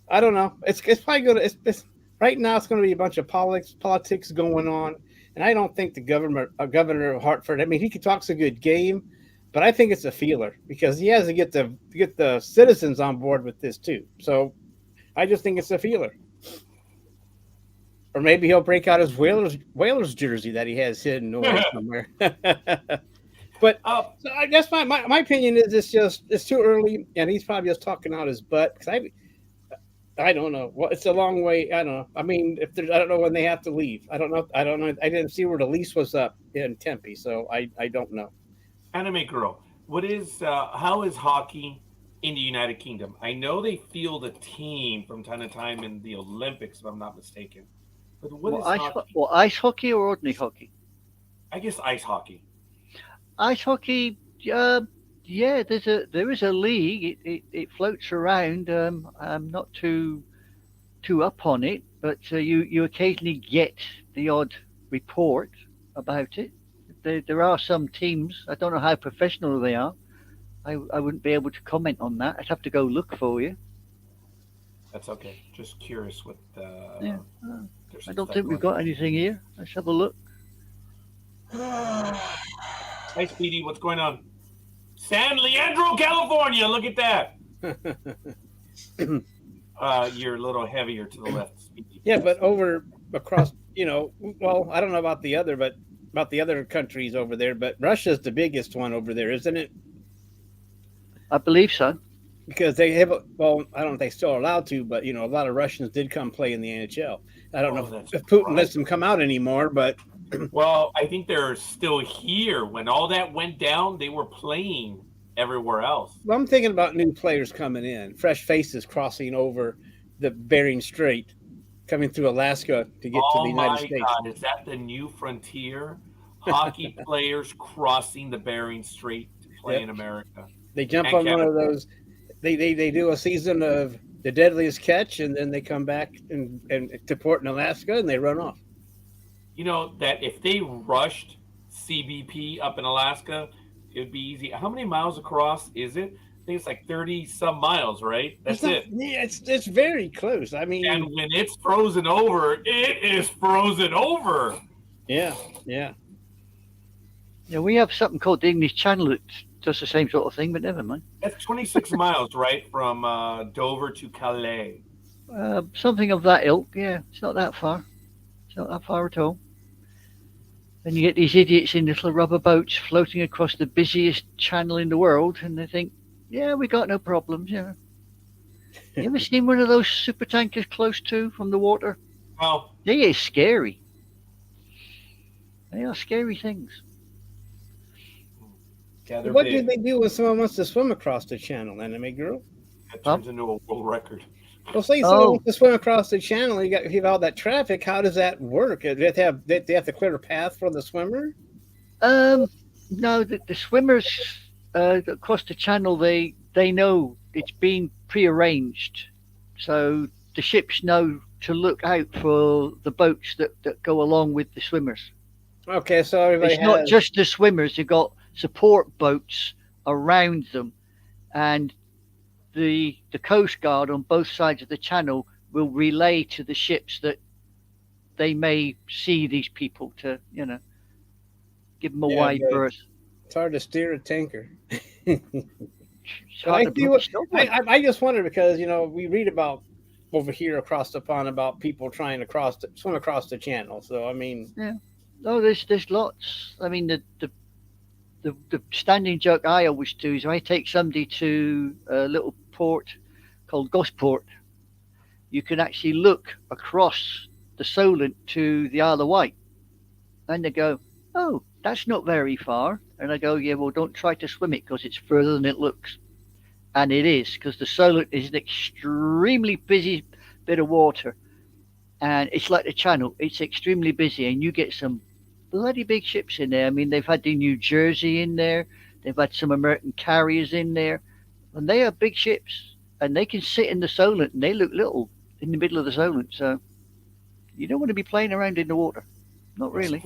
I don't know. It's probably going to. Right now, it's going to be a bunch of politics going on, and I don't think the governor of Hartford. I mean, he talks a good game, but I think it's a feeler because he has to get the citizens on board with this too. So I just think it's a feeler. Or maybe he'll break out his Whalers jersey that he has hidden away somewhere. But so I guess my opinion is it's too early, and he's probably just talking out his butt. Because I don't know. Well, it's a long way. I don't know. I mean, I don't know when they have to leave. I don't know. I didn't see where the lease was up in Tempe, so I don't know. Anime girl, how is hockey in the United Kingdom? I know they field a team from time to time in the Olympics, if I'm not mistaken. But ice hockey or ordinary hockey? I guess ice hockey. Ice hockey, yeah. There is a league. It floats around. I'm not too up on it, but you occasionally get the odd report about it. There are some teams. I don't know how professional they are. I wouldn't be able to comment on that. I'd have to go look for you. That's okay. Just curious what. Yeah. I don't think we've got anything here. Let's have a look. Hi, Speedy. What's going on? San Leandro, California. Look at that. You're a little heavier to the left, Speedy. Yeah, but across, well, I don't know about the other countries over there, but Russia's the biggest one over there, isn't it? I believe so. Because they have, I don't know if they still are allowed to, but, a lot of Russians did come play in the NHL. I don't know if Putin lets them come out anymore, but Well, I think they're still here. When all that went down, they were playing everywhere else. Well, I'm thinking about new players coming in, fresh faces crossing over the Bering Strait, coming through Alaska to get to the Oh United my States. God, is that the new frontier? Hockey players crossing the Bering Strait to play Yep. in America. They jump And on one of Canada. those. They do a season of the deadliest catch, and then they come back and to port in Alaska, and they run off. You know that if they rushed CBP up in Alaska, it'd be easy. How many miles across is it? I think it's like 30 some miles, right? That's it. Yeah, it's very close. I mean, And when it's frozen over, it is frozen over. yeah. Yeah, we have something called the English Channel that does the same sort of thing, but never mind. That's 26 miles, right, from Dover to Calais. Something of that ilk. Yeah, it's not that far. It's not that far at all. And you get these idiots in little rubber boats floating across the busiest channel in the world, and they think, "Yeah, we got no problems." You ever seen one of those super tankers close to from the water? Well, They are scary. They are scary things. yeah, they're What big. do they do when someone wants to swim across the channel, Anime Girl? It turns into a world record. Well, say someone wants to swim across the channel, you have all that traffic. How does that work? Do they have to clear a path for the swimmer? No, the swimmers across the channel, they know it's been prearranged, so the ships know to look out for the boats that go along with the swimmers. Okay, so everybody It's not just the swimmers; you've got support boats around them, and the Coast Guard on both sides of the channel will relay to the ships that they may see these people to, give them a wide but berth. It's hard to steer a tanker. So I I just wonder because we read about over here across the pond about people trying to swim across the channel. So I mean, yeah, no, there's lots. I mean, the standing joke I always do is I take somebody to a little port called Gosport. You can actually look across the Solent to the Isle of Wight, and they go, "Oh, that's not very far." And I go, "Yeah, well, don't try to swim it because it's further than it looks." And it is, because the Solent is an extremely busy bit of water. And it's like the channel, it's extremely busy, and you get some bloody big ships in there. I mean, they've had the New Jersey in there, they've had some American carriers in there, and they are big ships, and they can sit in the Solent, and they look little in the middle of the Solent. So you don't want to be playing around in the water. Not really.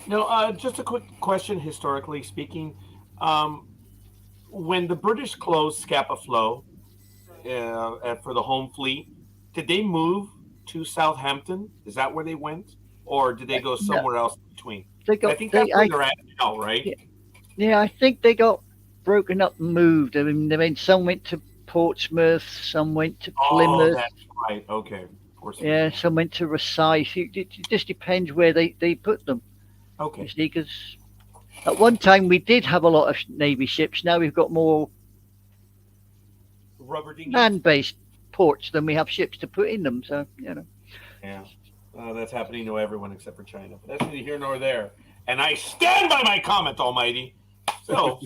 No, just a quick question, historically speaking. When the British closed Scapa Flow for the home fleet, did they move to Southampton? Is that where they went? Or did they go somewhere else in between? I think that's where they're at now, right? Yeah, I think they got broken up and moved. I mean, some went to Portsmouth, some went to Plymouth. Oh, that's right. Okay. Of course. Yeah, some went to Rosyth. It just depends where they put them. Okay. You see, because at one time we did have a lot of Navy ships. Now we've got more rubber dinghies, land-based ports than we have ships to put in them. So, Yeah. That's happening to everyone except for China. But that's neither here nor there. And I stand by my comment, Almighty. So,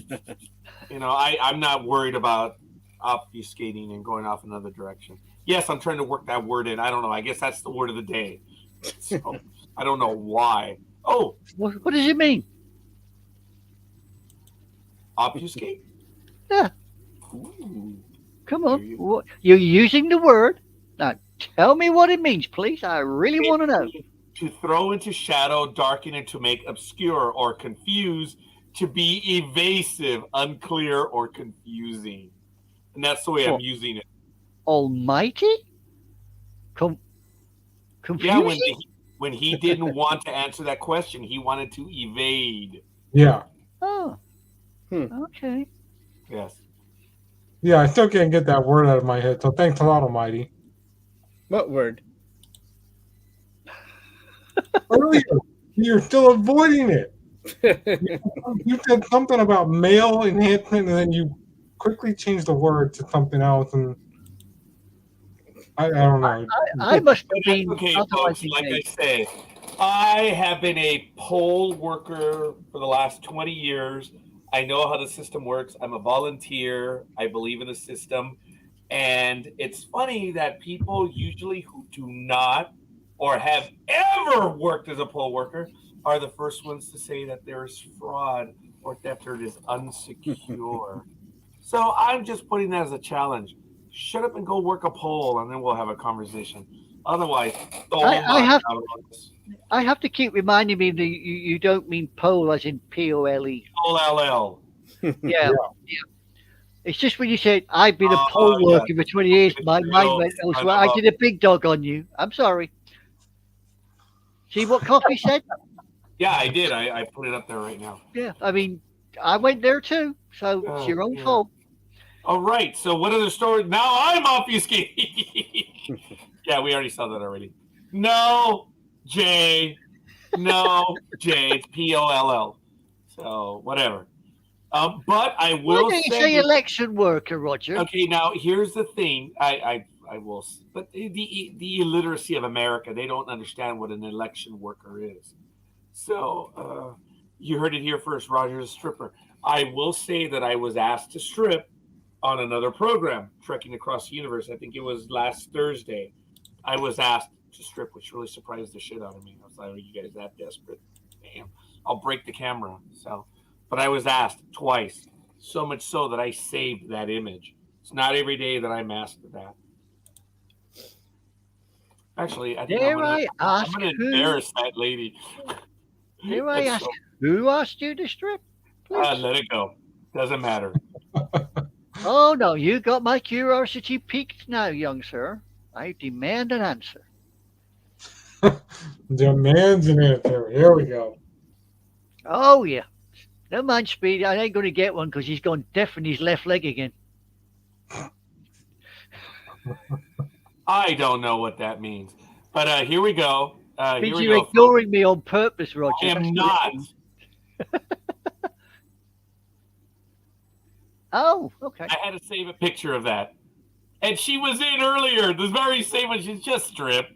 I'm not worried about obfuscating and going off another direction. Yes, I'm trying to work that word in. I don't know. I guess that's the word of the day. So, I don't know why. Oh. What does it mean? Obfuscate? Yeah. Ooh. Come on. You're using the word. Now, tell me what it means, please. I really want to know. To throw into shadow, darken, and to make obscure or confuse, to be evasive, unclear, or confusing. And that's the way I'm using it. Almighty? Confusing? Yeah, when he didn't want to answer that question, he wanted to evade. Yeah. Oh. Okay. Yes. Yeah, I still can't get that word out of my head, so thanks a lot, Almighty. What word? Earlier, you're still avoiding it. You said something about male enhancement, and then you quickly changed the word to something else, and I don't know. I must have been. Okay, folks, like I say, I have been a poll worker for the last 20 years. I know how the system works. I'm a volunteer. I believe in the system. And it's funny that people usually who do not or have ever worked as a poll worker are the first ones to say that there is fraud or that it is unsecure. So I'm just putting that as a challenge. Shut up and go work a poll, and then we'll have a conversation. Otherwise, I have to keep reminding me that you don't mean pole as in P-O-L-E. P-O-L-L. Yeah. It's just when you said, I've been a poll worker for 20 years, my mind went elsewhere. I did a big dog on you. I'm sorry. See what Coffee said? Yeah, I did. I put it up there right now. Yeah, I mean, I went there too, so it's your own fault. All right. So what other story? Now I'm obfuscated. Yeah, we already saw that already. No, Jay. No, Jay. It's P-O-L-L. So whatever. But I will Why don't you say election worker, Roger? Okay, now here's the thing. I will, but the illiteracy of America, they don't understand what an election worker is. So you heard it here first. Roger's a stripper. I will say that I was asked to strip on another program, Trekking Across the Universe. I think it was last Thursday. I was asked to strip, which really surprised the shit out of me. I was like, "Are you guys that desperate? Damn, I'll break the camera." So, but I was asked twice, so much so that I saved that image. It's not every day that I'm asked for that. Actually, I think I'm going to embarrass that lady. Dare I ask who asked you to strip? Let it go. Doesn't matter. Oh, no, you got my curiosity piqued now, young sir. I demand an answer. Demands an answer. Here we go. Oh, yeah. Never mind, Speedy. I ain't going to get one because he's gone deaf in his left leg again. I don't know what that means. But here we go. You're ignoring me on purpose, Roger. I am not. Oh, okay. I had to save a picture of that. And she was in earlier, the very same one. She's just stripped.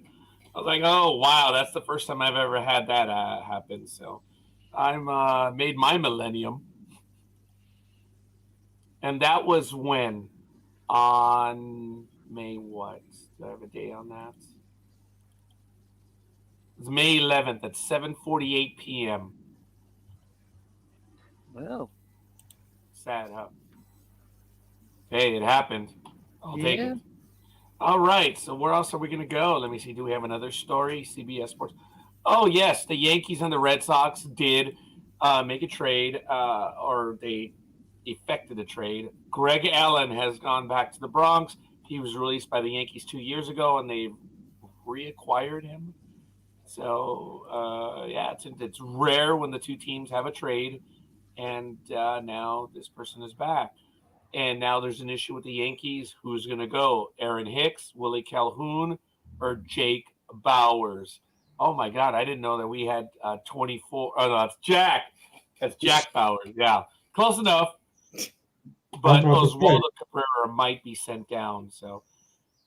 I was like, oh, wow, that's the first time I've ever had that happen. So I'm made my millennium. And that was when? On May what? Do I have a day on that? It's May 11th at 7:48 p.m. Well. Sad, huh? Hey, it happened. I'll take Yeah. it. All right. So where else are we going to go? Let me see. Do we have another story? CBS Sports. Oh, yes. The Yankees and the Red Sox did make a trade, or they effected a trade. Greg Allen has gone back to the Bronx. He was released by the Yankees 2 years ago, and they reacquired him. So, yeah, it's rare when the two teams have a trade, and now this person is back. And now there's an issue with the Yankees. Who's going to go? Aaron Hicks, Willie Calhoun, or Jake Bowers? Oh, my God. I didn't know that we had 24. Oh, no, that's Jack. That's Jack Bowers. Yeah. Close enough. But Oswaldo Cabrera might be sent down. So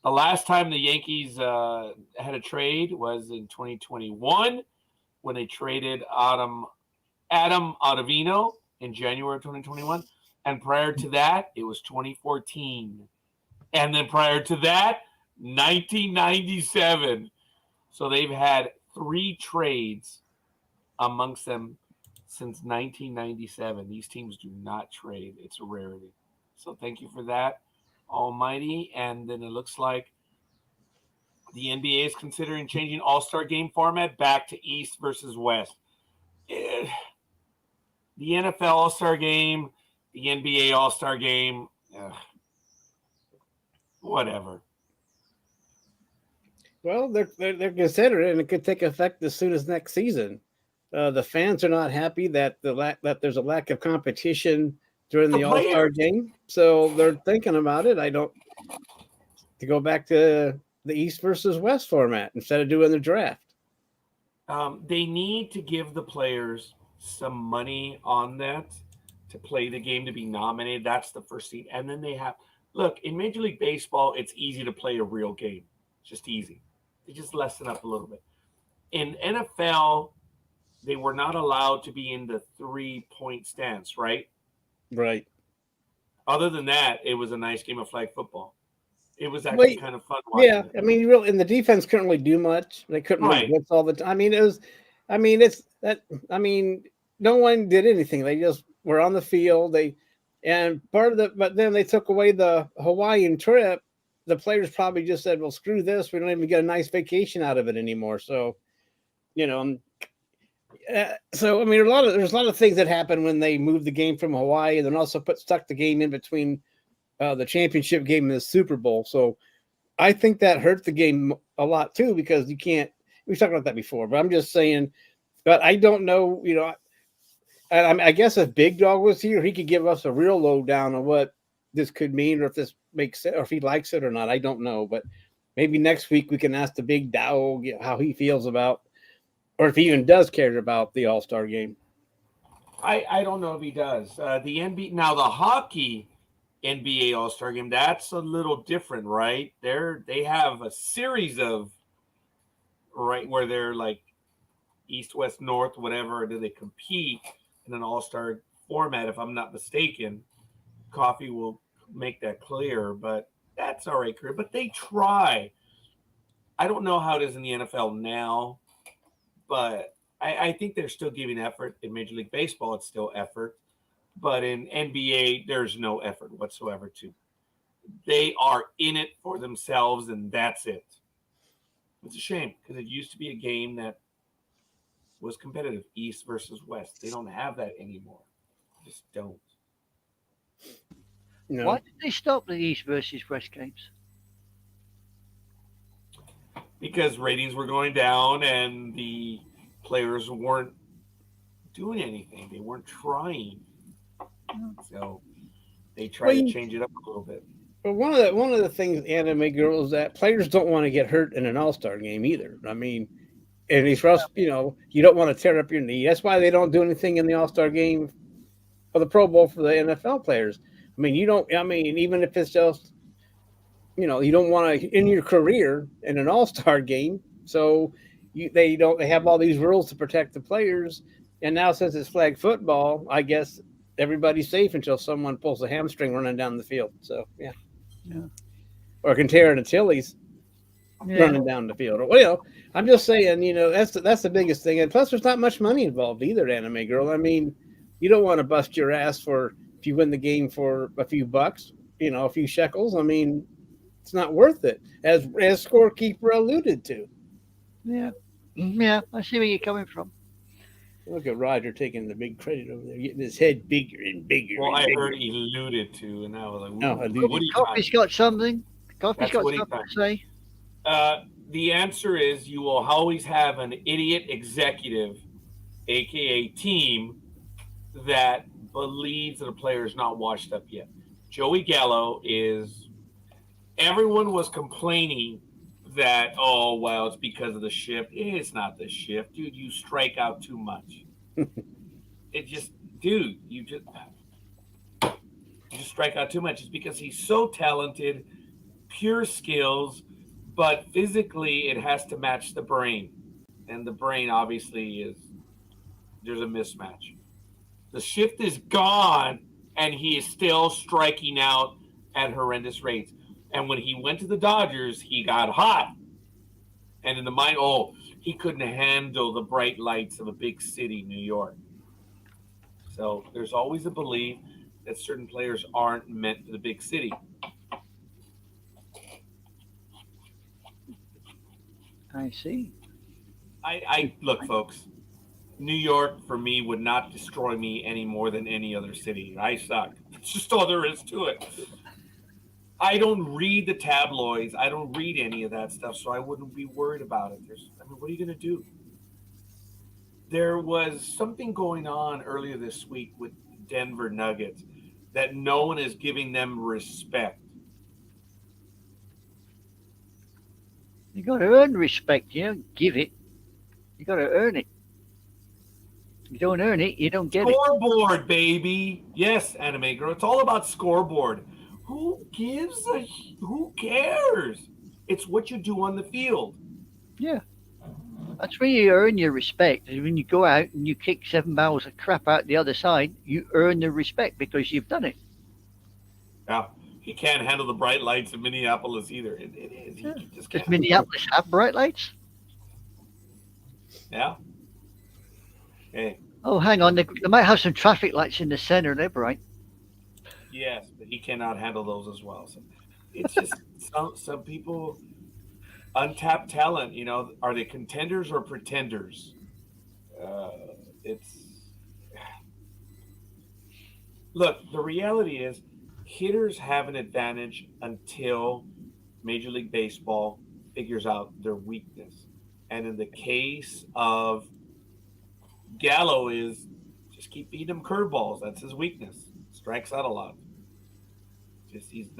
the last time the Yankees had a trade was in 2021 when they traded Adam Ottavino in January of 2021. And prior to that, it was 2014. And then prior to that, 1997. So they've had 3 trades amongst them since 1997. These teams do not trade. It's a rarity. So thank you for that, Almighty. And then it looks like the NBA is considering changing All-Star game format back to East versus West. The NFL All-Star game, the NBA All-Star game, whatever. Well, they're considering it, and it could take effect as soon as next season. The fans are not happy that that there's a lack of competition during the All-Star game, so they're thinking about it. To go back to the East versus West format instead of doing the draft. They need to give the players some money on that to play the game, to be nominated. That's the first thing. And then they have, look, in Major League Baseball, it's easy to play a real game. It's just easy. They just lessen up a little bit. In NFL, they were not allowed to be in the 3-point stance, right? Right. Other than that, it was a nice game of flag football. It was actually Wait, kind of fun watching yeah, it. I mean, really, and the defense couldn't really do much. They couldn't really Right. blitz all the time. I mean, it was, I mean, it's that. I mean, no one did anything. They just were on the field. And part of the, but then they took away the Hawaiian trip. The players probably just said, "Well, screw this. We don't even get a nice vacation out of it anymore." So, you know, so I mean, there's a lot of things that happen when they moved the game from Hawaii, and then also stuck the game in between the championship game and the Super Bowl. So I think that hurt the game a lot too, because you can't. We've talked about that before, but I'm just saying. But I don't know, you know. And I guess if Big Dog was here, he could give us a real lowdown on what this could mean, or if this makes sense, or if he likes it or not. I don't know, but maybe next week we can ask the Big Dog how he feels about, or if he even does care about the All-Star game. I don't know if he does. The NBA now, the hockey NBA All-Star game, that's a little different, right? They have a series of, right, where they're like East, West, North, whatever. Do they compete in an All-Star format? If I'm not mistaken, Coffee will make that clear, but that's all right, clear. But they try. I don't know how it is in the NFL now, but I think they're still giving effort. In Major League Baseball, it's still effort. But in NBA, there's no effort whatsoever to. They are in it for themselves, and that's it. It's a shame because it used to be a game that was competitive, East versus West. They don't have that anymore. Just don't. No. Why did they stop the East versus West games? Because ratings were going down and the players weren't doing anything. They weren't trying. So they tried to change it up a little bit. But one of the things Anime Girl is that players don't want to get hurt in an All-Star game either. I mean, and it's for us, you know, you don't want to tear up your knee. That's why they don't do anything in the All-Star game or the Pro Bowl for the NFL players. I mean, even if it's just, you know, you don't want to in your career in an All-Star game. So they have all these rules to protect the players. And now since it's flag football, I guess everybody's safe until someone pulls a hamstring running down the field. So yeah. Or can tear an Achilles running down the field. Well, you know, I'm just saying, you know, that's the biggest thing. And plus, there's not much money involved either, Anime Girl. I mean, you don't want to bust your ass if you win the game for a few bucks, you know, a few shekels. I mean, it's not worth it, as Scorekeeper alluded to. Yeah, yeah, I see where you're coming from. Look at Roger taking the big credit over there, getting his head bigger and bigger. Well, and I bigger. heard he alluded to, and I was like, No, alluded. Coffee's got something. Coffee's got something to say. The answer is you will always have an idiot executive, aka team, that believes that a player is not washed up yet. Joey Gallo is. Everyone was complaining that, oh, well, it's because of the shift. It's not the shift, dude. You strike out too much. It just, dude, you just strike out too much. It's because he's so talented, pure skills, but physically it has to match the brain. And the brain obviously there's a mismatch. The shift is gone, and he is still striking out at horrendous rates. And when he went to the Dodgers, he got hot. And in the mind, he couldn't handle the bright lights of a big city, New York. So there's always a belief that certain players aren't meant for the big city. I see. I look, folks, New York for me would not destroy me any more than any other city. I suck. It's just all there is to it. I don't read the tabloids. I don't read any of that stuff, so I wouldn't be worried about it. What are you going to do? There was something going on earlier this week with Denver Nuggets that no one is giving them respect. You got to earn respect. You don't give it. You got to earn it. You don't earn it, you don't get it. Scoreboard, baby. Yes, Anime Girl. It's all about scoreboard. Who cares? It's what you do on the field. Yeah. That's where you earn your respect. When you go out and you kick 7 barrels of crap out the other side, you earn the respect because you've done it. Yeah. He can't handle the bright lights in Minneapolis either. It is. He just Does can't. Minneapolis have bright lights? Yeah. Hey. Oh, hang on. They might have some traffic lights in the center. They're bright. Yes, but he cannot handle those as well. So it's just some people, untapped talent. You know, are they contenders or pretenders? It's look. The reality is, hitters have an advantage until Major League Baseball figures out their weakness. And in the case of Gallo, is just keep feeding him curveballs. That's his weakness. Strikes out a lot. Just it's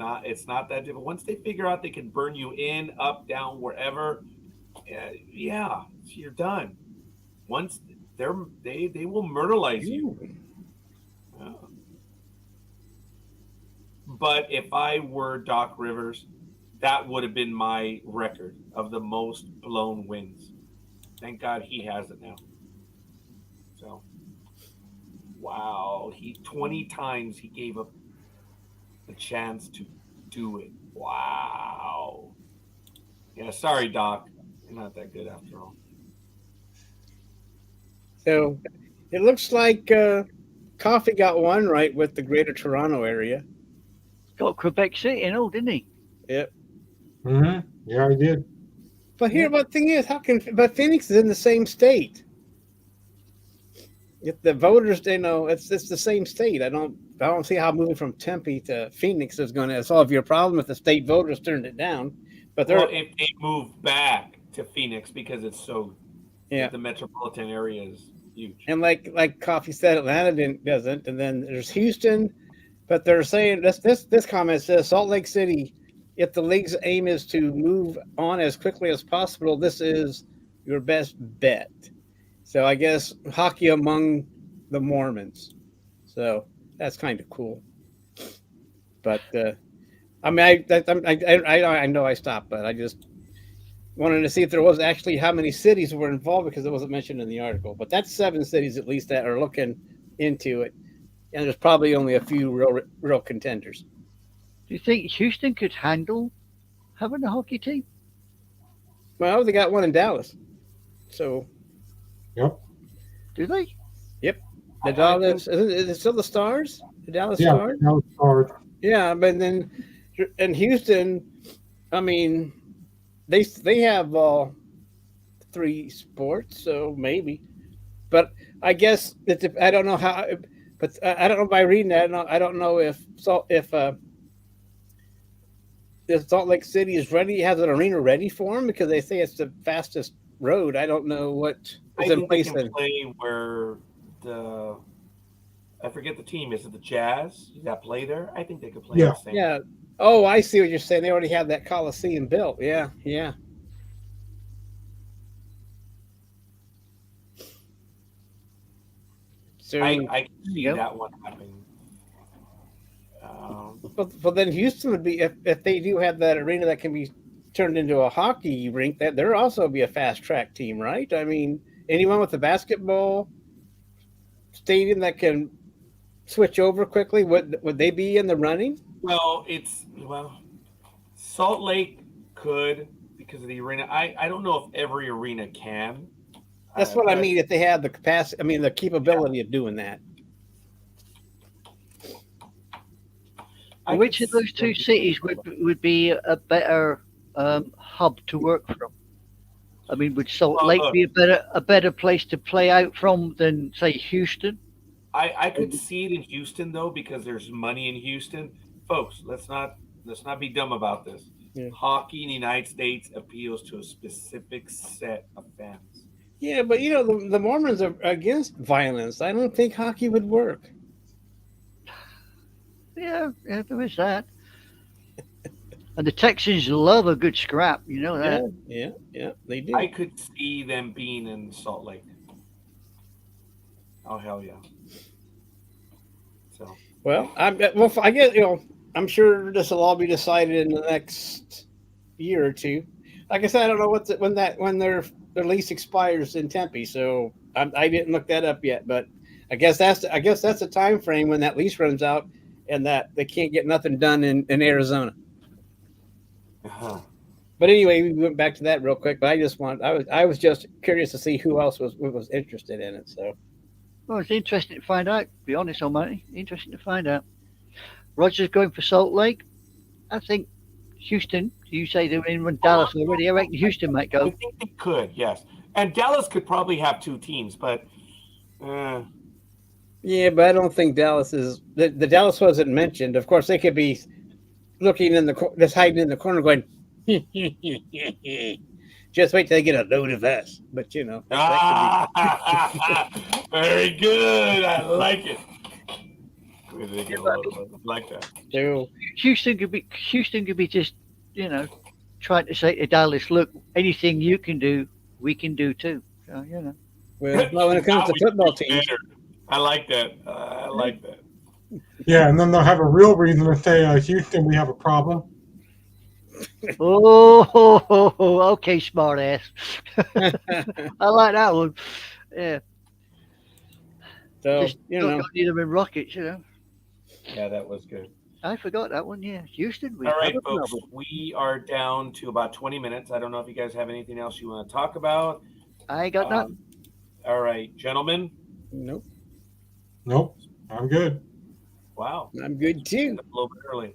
not that difficult. Once they figure out they can burn you in, up, down, wherever, yeah, you're done. Once they will myrtleize you. But if I were Doc Rivers, that would have been my record of the most blown wins. Thank God he has it now. So, wow, 20 times he gave up a chance to do it. Wow. Yeah, sorry, Doc. You're not that good after all. So it looks like Coffee got one right with the Greater Toronto area. Got Quebec City and all, didn't he? Yep. Mm-hmm. Yeah, I did. But here, but the thing is, but Phoenix is in the same state. If the voters, it's the same state. I don't see how moving from Tempe to Phoenix is going to solve your problem if the state voters turned it down. But if they move back to Phoenix because it's so, yeah, the metropolitan area is huge. And like Coffee said, Atlanta doesn't, and then there's Houston. But they're saying this comment says Salt Lake City, if the league's aim is to move on as quickly as possible, this is your best bet. So I guess hockey among the Mormons. So that's kind of cool. But I mean, I know I stopped, but I just wanted to see if there was actually how many cities were involved because it wasn't mentioned in the article. But that's 7 cities at least that are looking into it. And there's probably only a few real contenders. Do you think Houston could handle having a hockey team? Well, they got one in Dallas. So. Yep. Do they? Yep. The Dallas, is it still the Stars? The Dallas Stars? Yeah, Dallas Stars. Yeah, but then in Houston, I mean, they have 3 sports, so maybe. But I guess I don't know how. But I don't know by reading that. I don't know if Salt Lake City is ready, has an arena ready for them because they say it's the fastest road. I don't know what is in place. They can play where I forget the team. Is it the Jazz? Does that play there? I think they could play the same. Yeah. Oh, I see what you're saying. They already have that Coliseum built. Yeah. Yeah. So I can see that one happening. But then Houston would be if they do have that arena that can be turned into a hockey rink. That there also be a fast track team, right? I mean, anyone with a basketball stadium that can switch over quickly would they be in the running? Well, Salt Lake could because of the arena. I don't know if every arena can. That's what I mean. If they have the capacity, I mean the capability of doing that. Which of those 2 cities would be a better hub to work from? I mean, would Salt Lake be a better place to play out from than say Houston? I could see it in Houston though because there's money in Houston, folks. Let's not be dumb about this. Yeah. Hockey in the United States appeals to a specific set of fans. Yeah, but the Mormons are against violence. I don't think hockey would work. Yeah, there is that. And the Texans love a good scrap, you know that. Yeah, they do. I could see them being in Salt Lake. Oh hell yeah! So I guess I'm sure this will all be decided in the next year or two. Like I said, I don't know when their lease expires in Tempe, so I didn't look that up yet. But I guess that's the time frame when that lease runs out, and that they can't get nothing done in Arizona. Uh-huh. But anyway, we went back to that real quick. But I was just curious to see who else was interested in it. So, well, it's interesting to find out. To be honest, Almighty, interesting to find out. Roger's going for Salt Lake. I think Houston. You say they were in Dallas already. I reckon Houston might go. I think they could, yes. And Dallas could probably have 2 teams, but yeah, but I don't think Dallas is. The Dallas wasn't mentioned. Of course, they could be looking just hiding in the corner, going, just wait till they get a load of us. But you know, very good. I like it. Like that. So Houston could be just, trying to say to Dallas, look, anything you can do, we can do too. So, Well, when it comes to football teams, I like that. I like that. Yeah, and then they'll have a real reason to say, Houston, we have a problem. Oh, okay, smart ass. I like that one. Yeah. So, just don't need them in rockets, Yeah, that was good. I forgot that one. Yeah, Houston. All right, folks, we are down to about 20 minutes. I don't know if you guys have anything else you want to talk about. I ain't got nothing. All right, gentlemen. Nope. I'm good. Wow. I'm good too. A little bit early.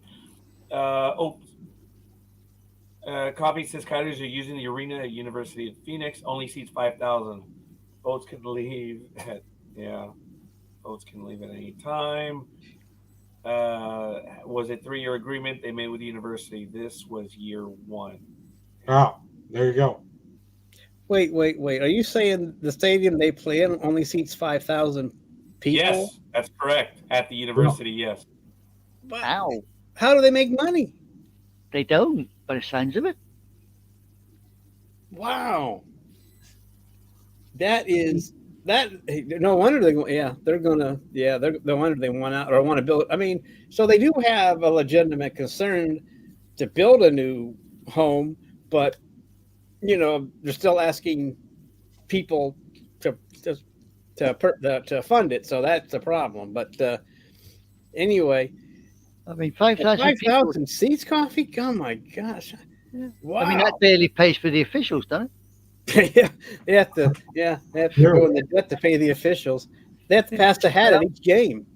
Copy says Coyotes are using the arena at University of Phoenix. Only seats 5,000. Boats can leave boats can leave at any time. Was a 3-year agreement they made with the university. This was year 1. Ah, there you go. Wait. Are you saying the stadium they play in only seats 5,000 people? Yes, that's correct. At the university, yes. Wow. How do they make money? They don't, by the sounds of it. Wow. No wonder no wonder they want out or want to build. I mean, so they do have a legitimate concern to build a new home, but they're still asking people to fund it. So that's the problem. But anyway, I mean, 5,000 seats, coffee. Oh my gosh! Yeah. Wow. I mean, that barely pays for the officials, doesn't it? Yeah, they have to go in the debt to pay the officials. They have to pass the hat at each game.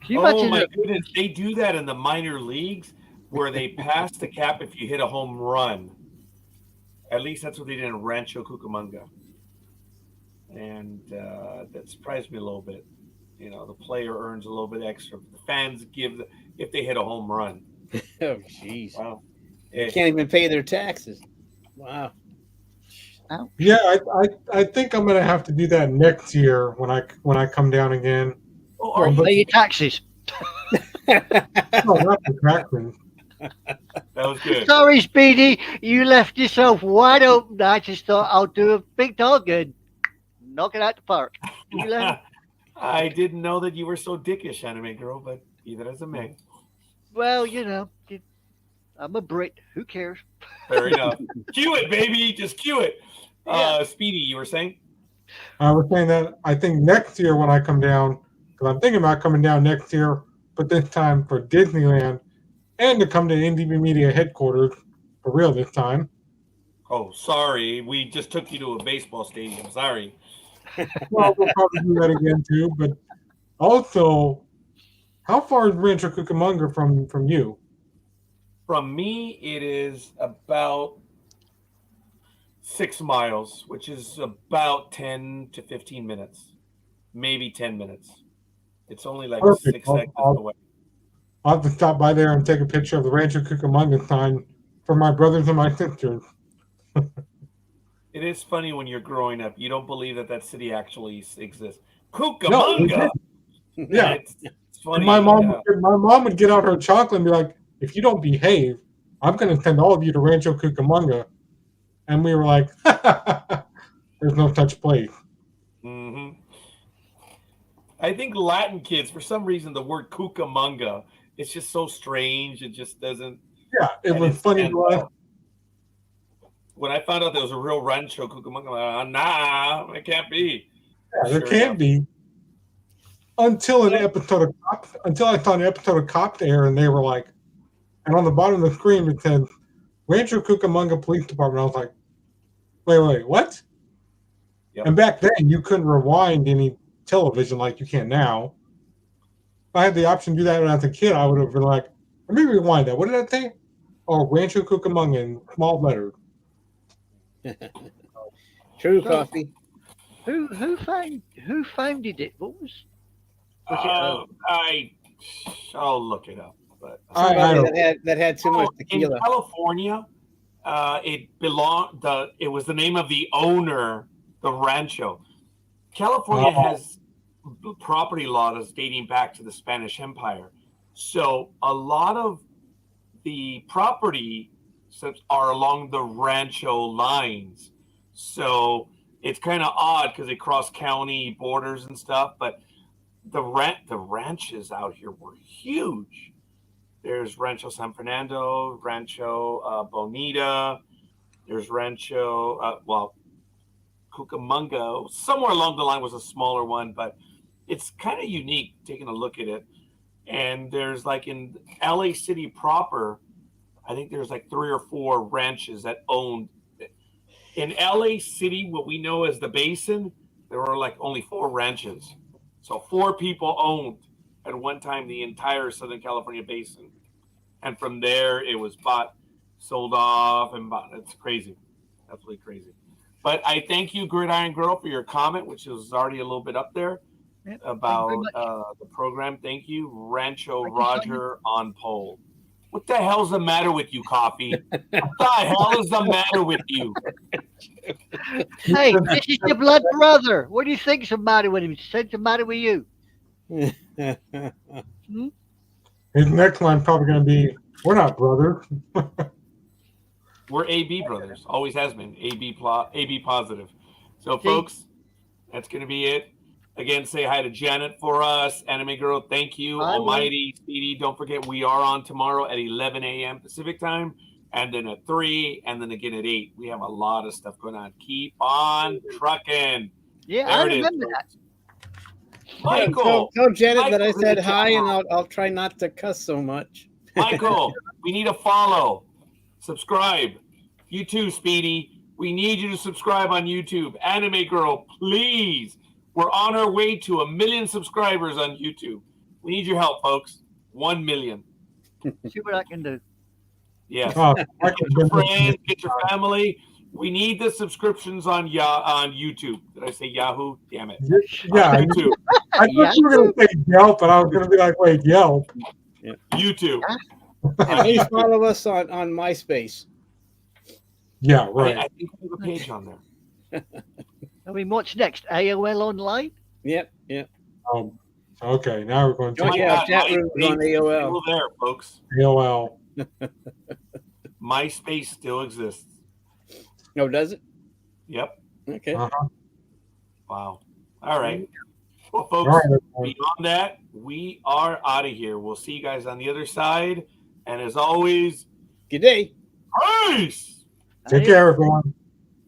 Can you imagine my goodness, they do that in the minor leagues where they pass the cap if you hit a home run. At least that's what they did in Rancho Cucamonga. And that surprised me a little bit. The player earns a little bit extra. The fans give if they hit a home run. Oh, jeez. Wow. They can't even pay their taxes. Wow. Yeah, I think I'm gonna have to do that next year when I come down again. Pay your taxes. No, not the taxes. That was good. Sorry, Speedy, you left yourself wide open. I just thought I'll do a big dog and knock it out the park. I didn't know that you were so dickish, anime girl, but either as a man. Well, I'm a Brit. Who cares? Fair enough. Cue it, baby. Just cue it. Speedy, you were saying? I was saying that I think next year when I come down, because I'm thinking about coming down next year, but this time for Disneyland and to come to NDB Media headquarters for real this time. Oh, sorry. We just took you to a baseball stadium. Sorry. Well, we'll probably do that again too. But also, how far is Rancho Cucamonga from you? From me, it is about 6 miles, which is about 10 to 15 minutes, maybe 10 minutes. It's only like Perfect. 6 seconds away. I'll have to stop by there and take a picture of the Rancho Cucamonga sign for my brothers and my sisters. It is funny when you're growing up. You don't believe that city actually exists. Cucamonga! No, yeah. It's funny. My mom would get out her chocolate and be like, if you don't behave, I'm going to send all of you to Rancho Cucamonga. And we were like, there's no such place. Mm-hmm. I think Latin kids, for some reason, the word Cucamonga, it's just so strange. It just doesn't. Yeah, it was funny to us. when I found out there was a real Rancho Cucamonga, I'm like, nah, it can't be. Yeah, there can't be. Until I saw an episode of Cop there, and they were like, and on the bottom of the screen it said Rancho Cucamonga Police Department. I was like, wait, what? Yep. And back then you couldn't rewind any television like you can now. If I had the option to do that when I was a kid, I would have been like, let me rewind that. What did I say? Oh, Rancho Cucamonga in small letters. True coffee. Who founded it? What was I'll look it up. But Somebody that had too much tequila. In California, it was the name of the owner, the rancho. California has property laws dating back to the Spanish Empire, so a lot of the property are along the rancho lines. So it's kind of odd because they cross county borders and stuff, but the ranches out here were huge. There's Rancho San Fernando, Rancho Bonita. There's Rancho, Cucamonga. Somewhere along the line was a smaller one, but it's kind of unique taking a look at it. And there's like in LA City proper, I think there's like 3 or 4 ranches that owned it. In LA City, what we know as the Basin, there were like only 4 ranches. So 4 people owned at one time the entire Southern California Basin. And from there, it was bought, sold off, and bought. It's crazy. Absolutely crazy. But I thank you, Gridiron Girl, for your comment, which is already a little bit up there about the program. Thank you. Rancho Roger on poll. What the hell's the matter with you, Coffee? What the hell is the matter with you? Hey, this is your blood brother. What do you think's the matter with him? What's the matter with you? His next line probably going to be, we're not brothers. We're AB brothers. Always has been. AB positive. So, folks, that's going to be it. Again, say hi to Janet for us. Anime Girl, thank you. Almighty, Speedy, don't forget we are on tomorrow at 11 a.m. Pacific time, and then at 3, and then again at 8. We have a lot of stuff going on. Keep on trucking. Yeah, there I remember that. Michael. Tell Janet that I said hi, and I'll try not to cuss so much. Michael, we need a follow. Subscribe. You too, Speedy. We need you to subscribe on YouTube. Anime Girl, please. We're on our way to 1 million subscribers on YouTube. We need your help, folks. 1 million. See what I can do. Yes. Get your friends, get your family. We need the subscriptions on YouTube. Did I say Yahoo? Damn it. Yeah. YouTube. I thought you were going to say Yelp, and I was going to be like, wait, Yelp. Yeah. YouTube. And please follow us on MySpace. Yeah, right. I think we have a page on there. I mean, what's next? AOL Online? Yep. Okay, now we're going to chat rooms on AOL. Still there, folks. AOL. MySpace still exists. No, does it? Yep. Okay. Wow. All right. Well, folks, beyond that, we are out of here. We'll see you guys on the other side. And as always, good day. Peace. Take care, everyone.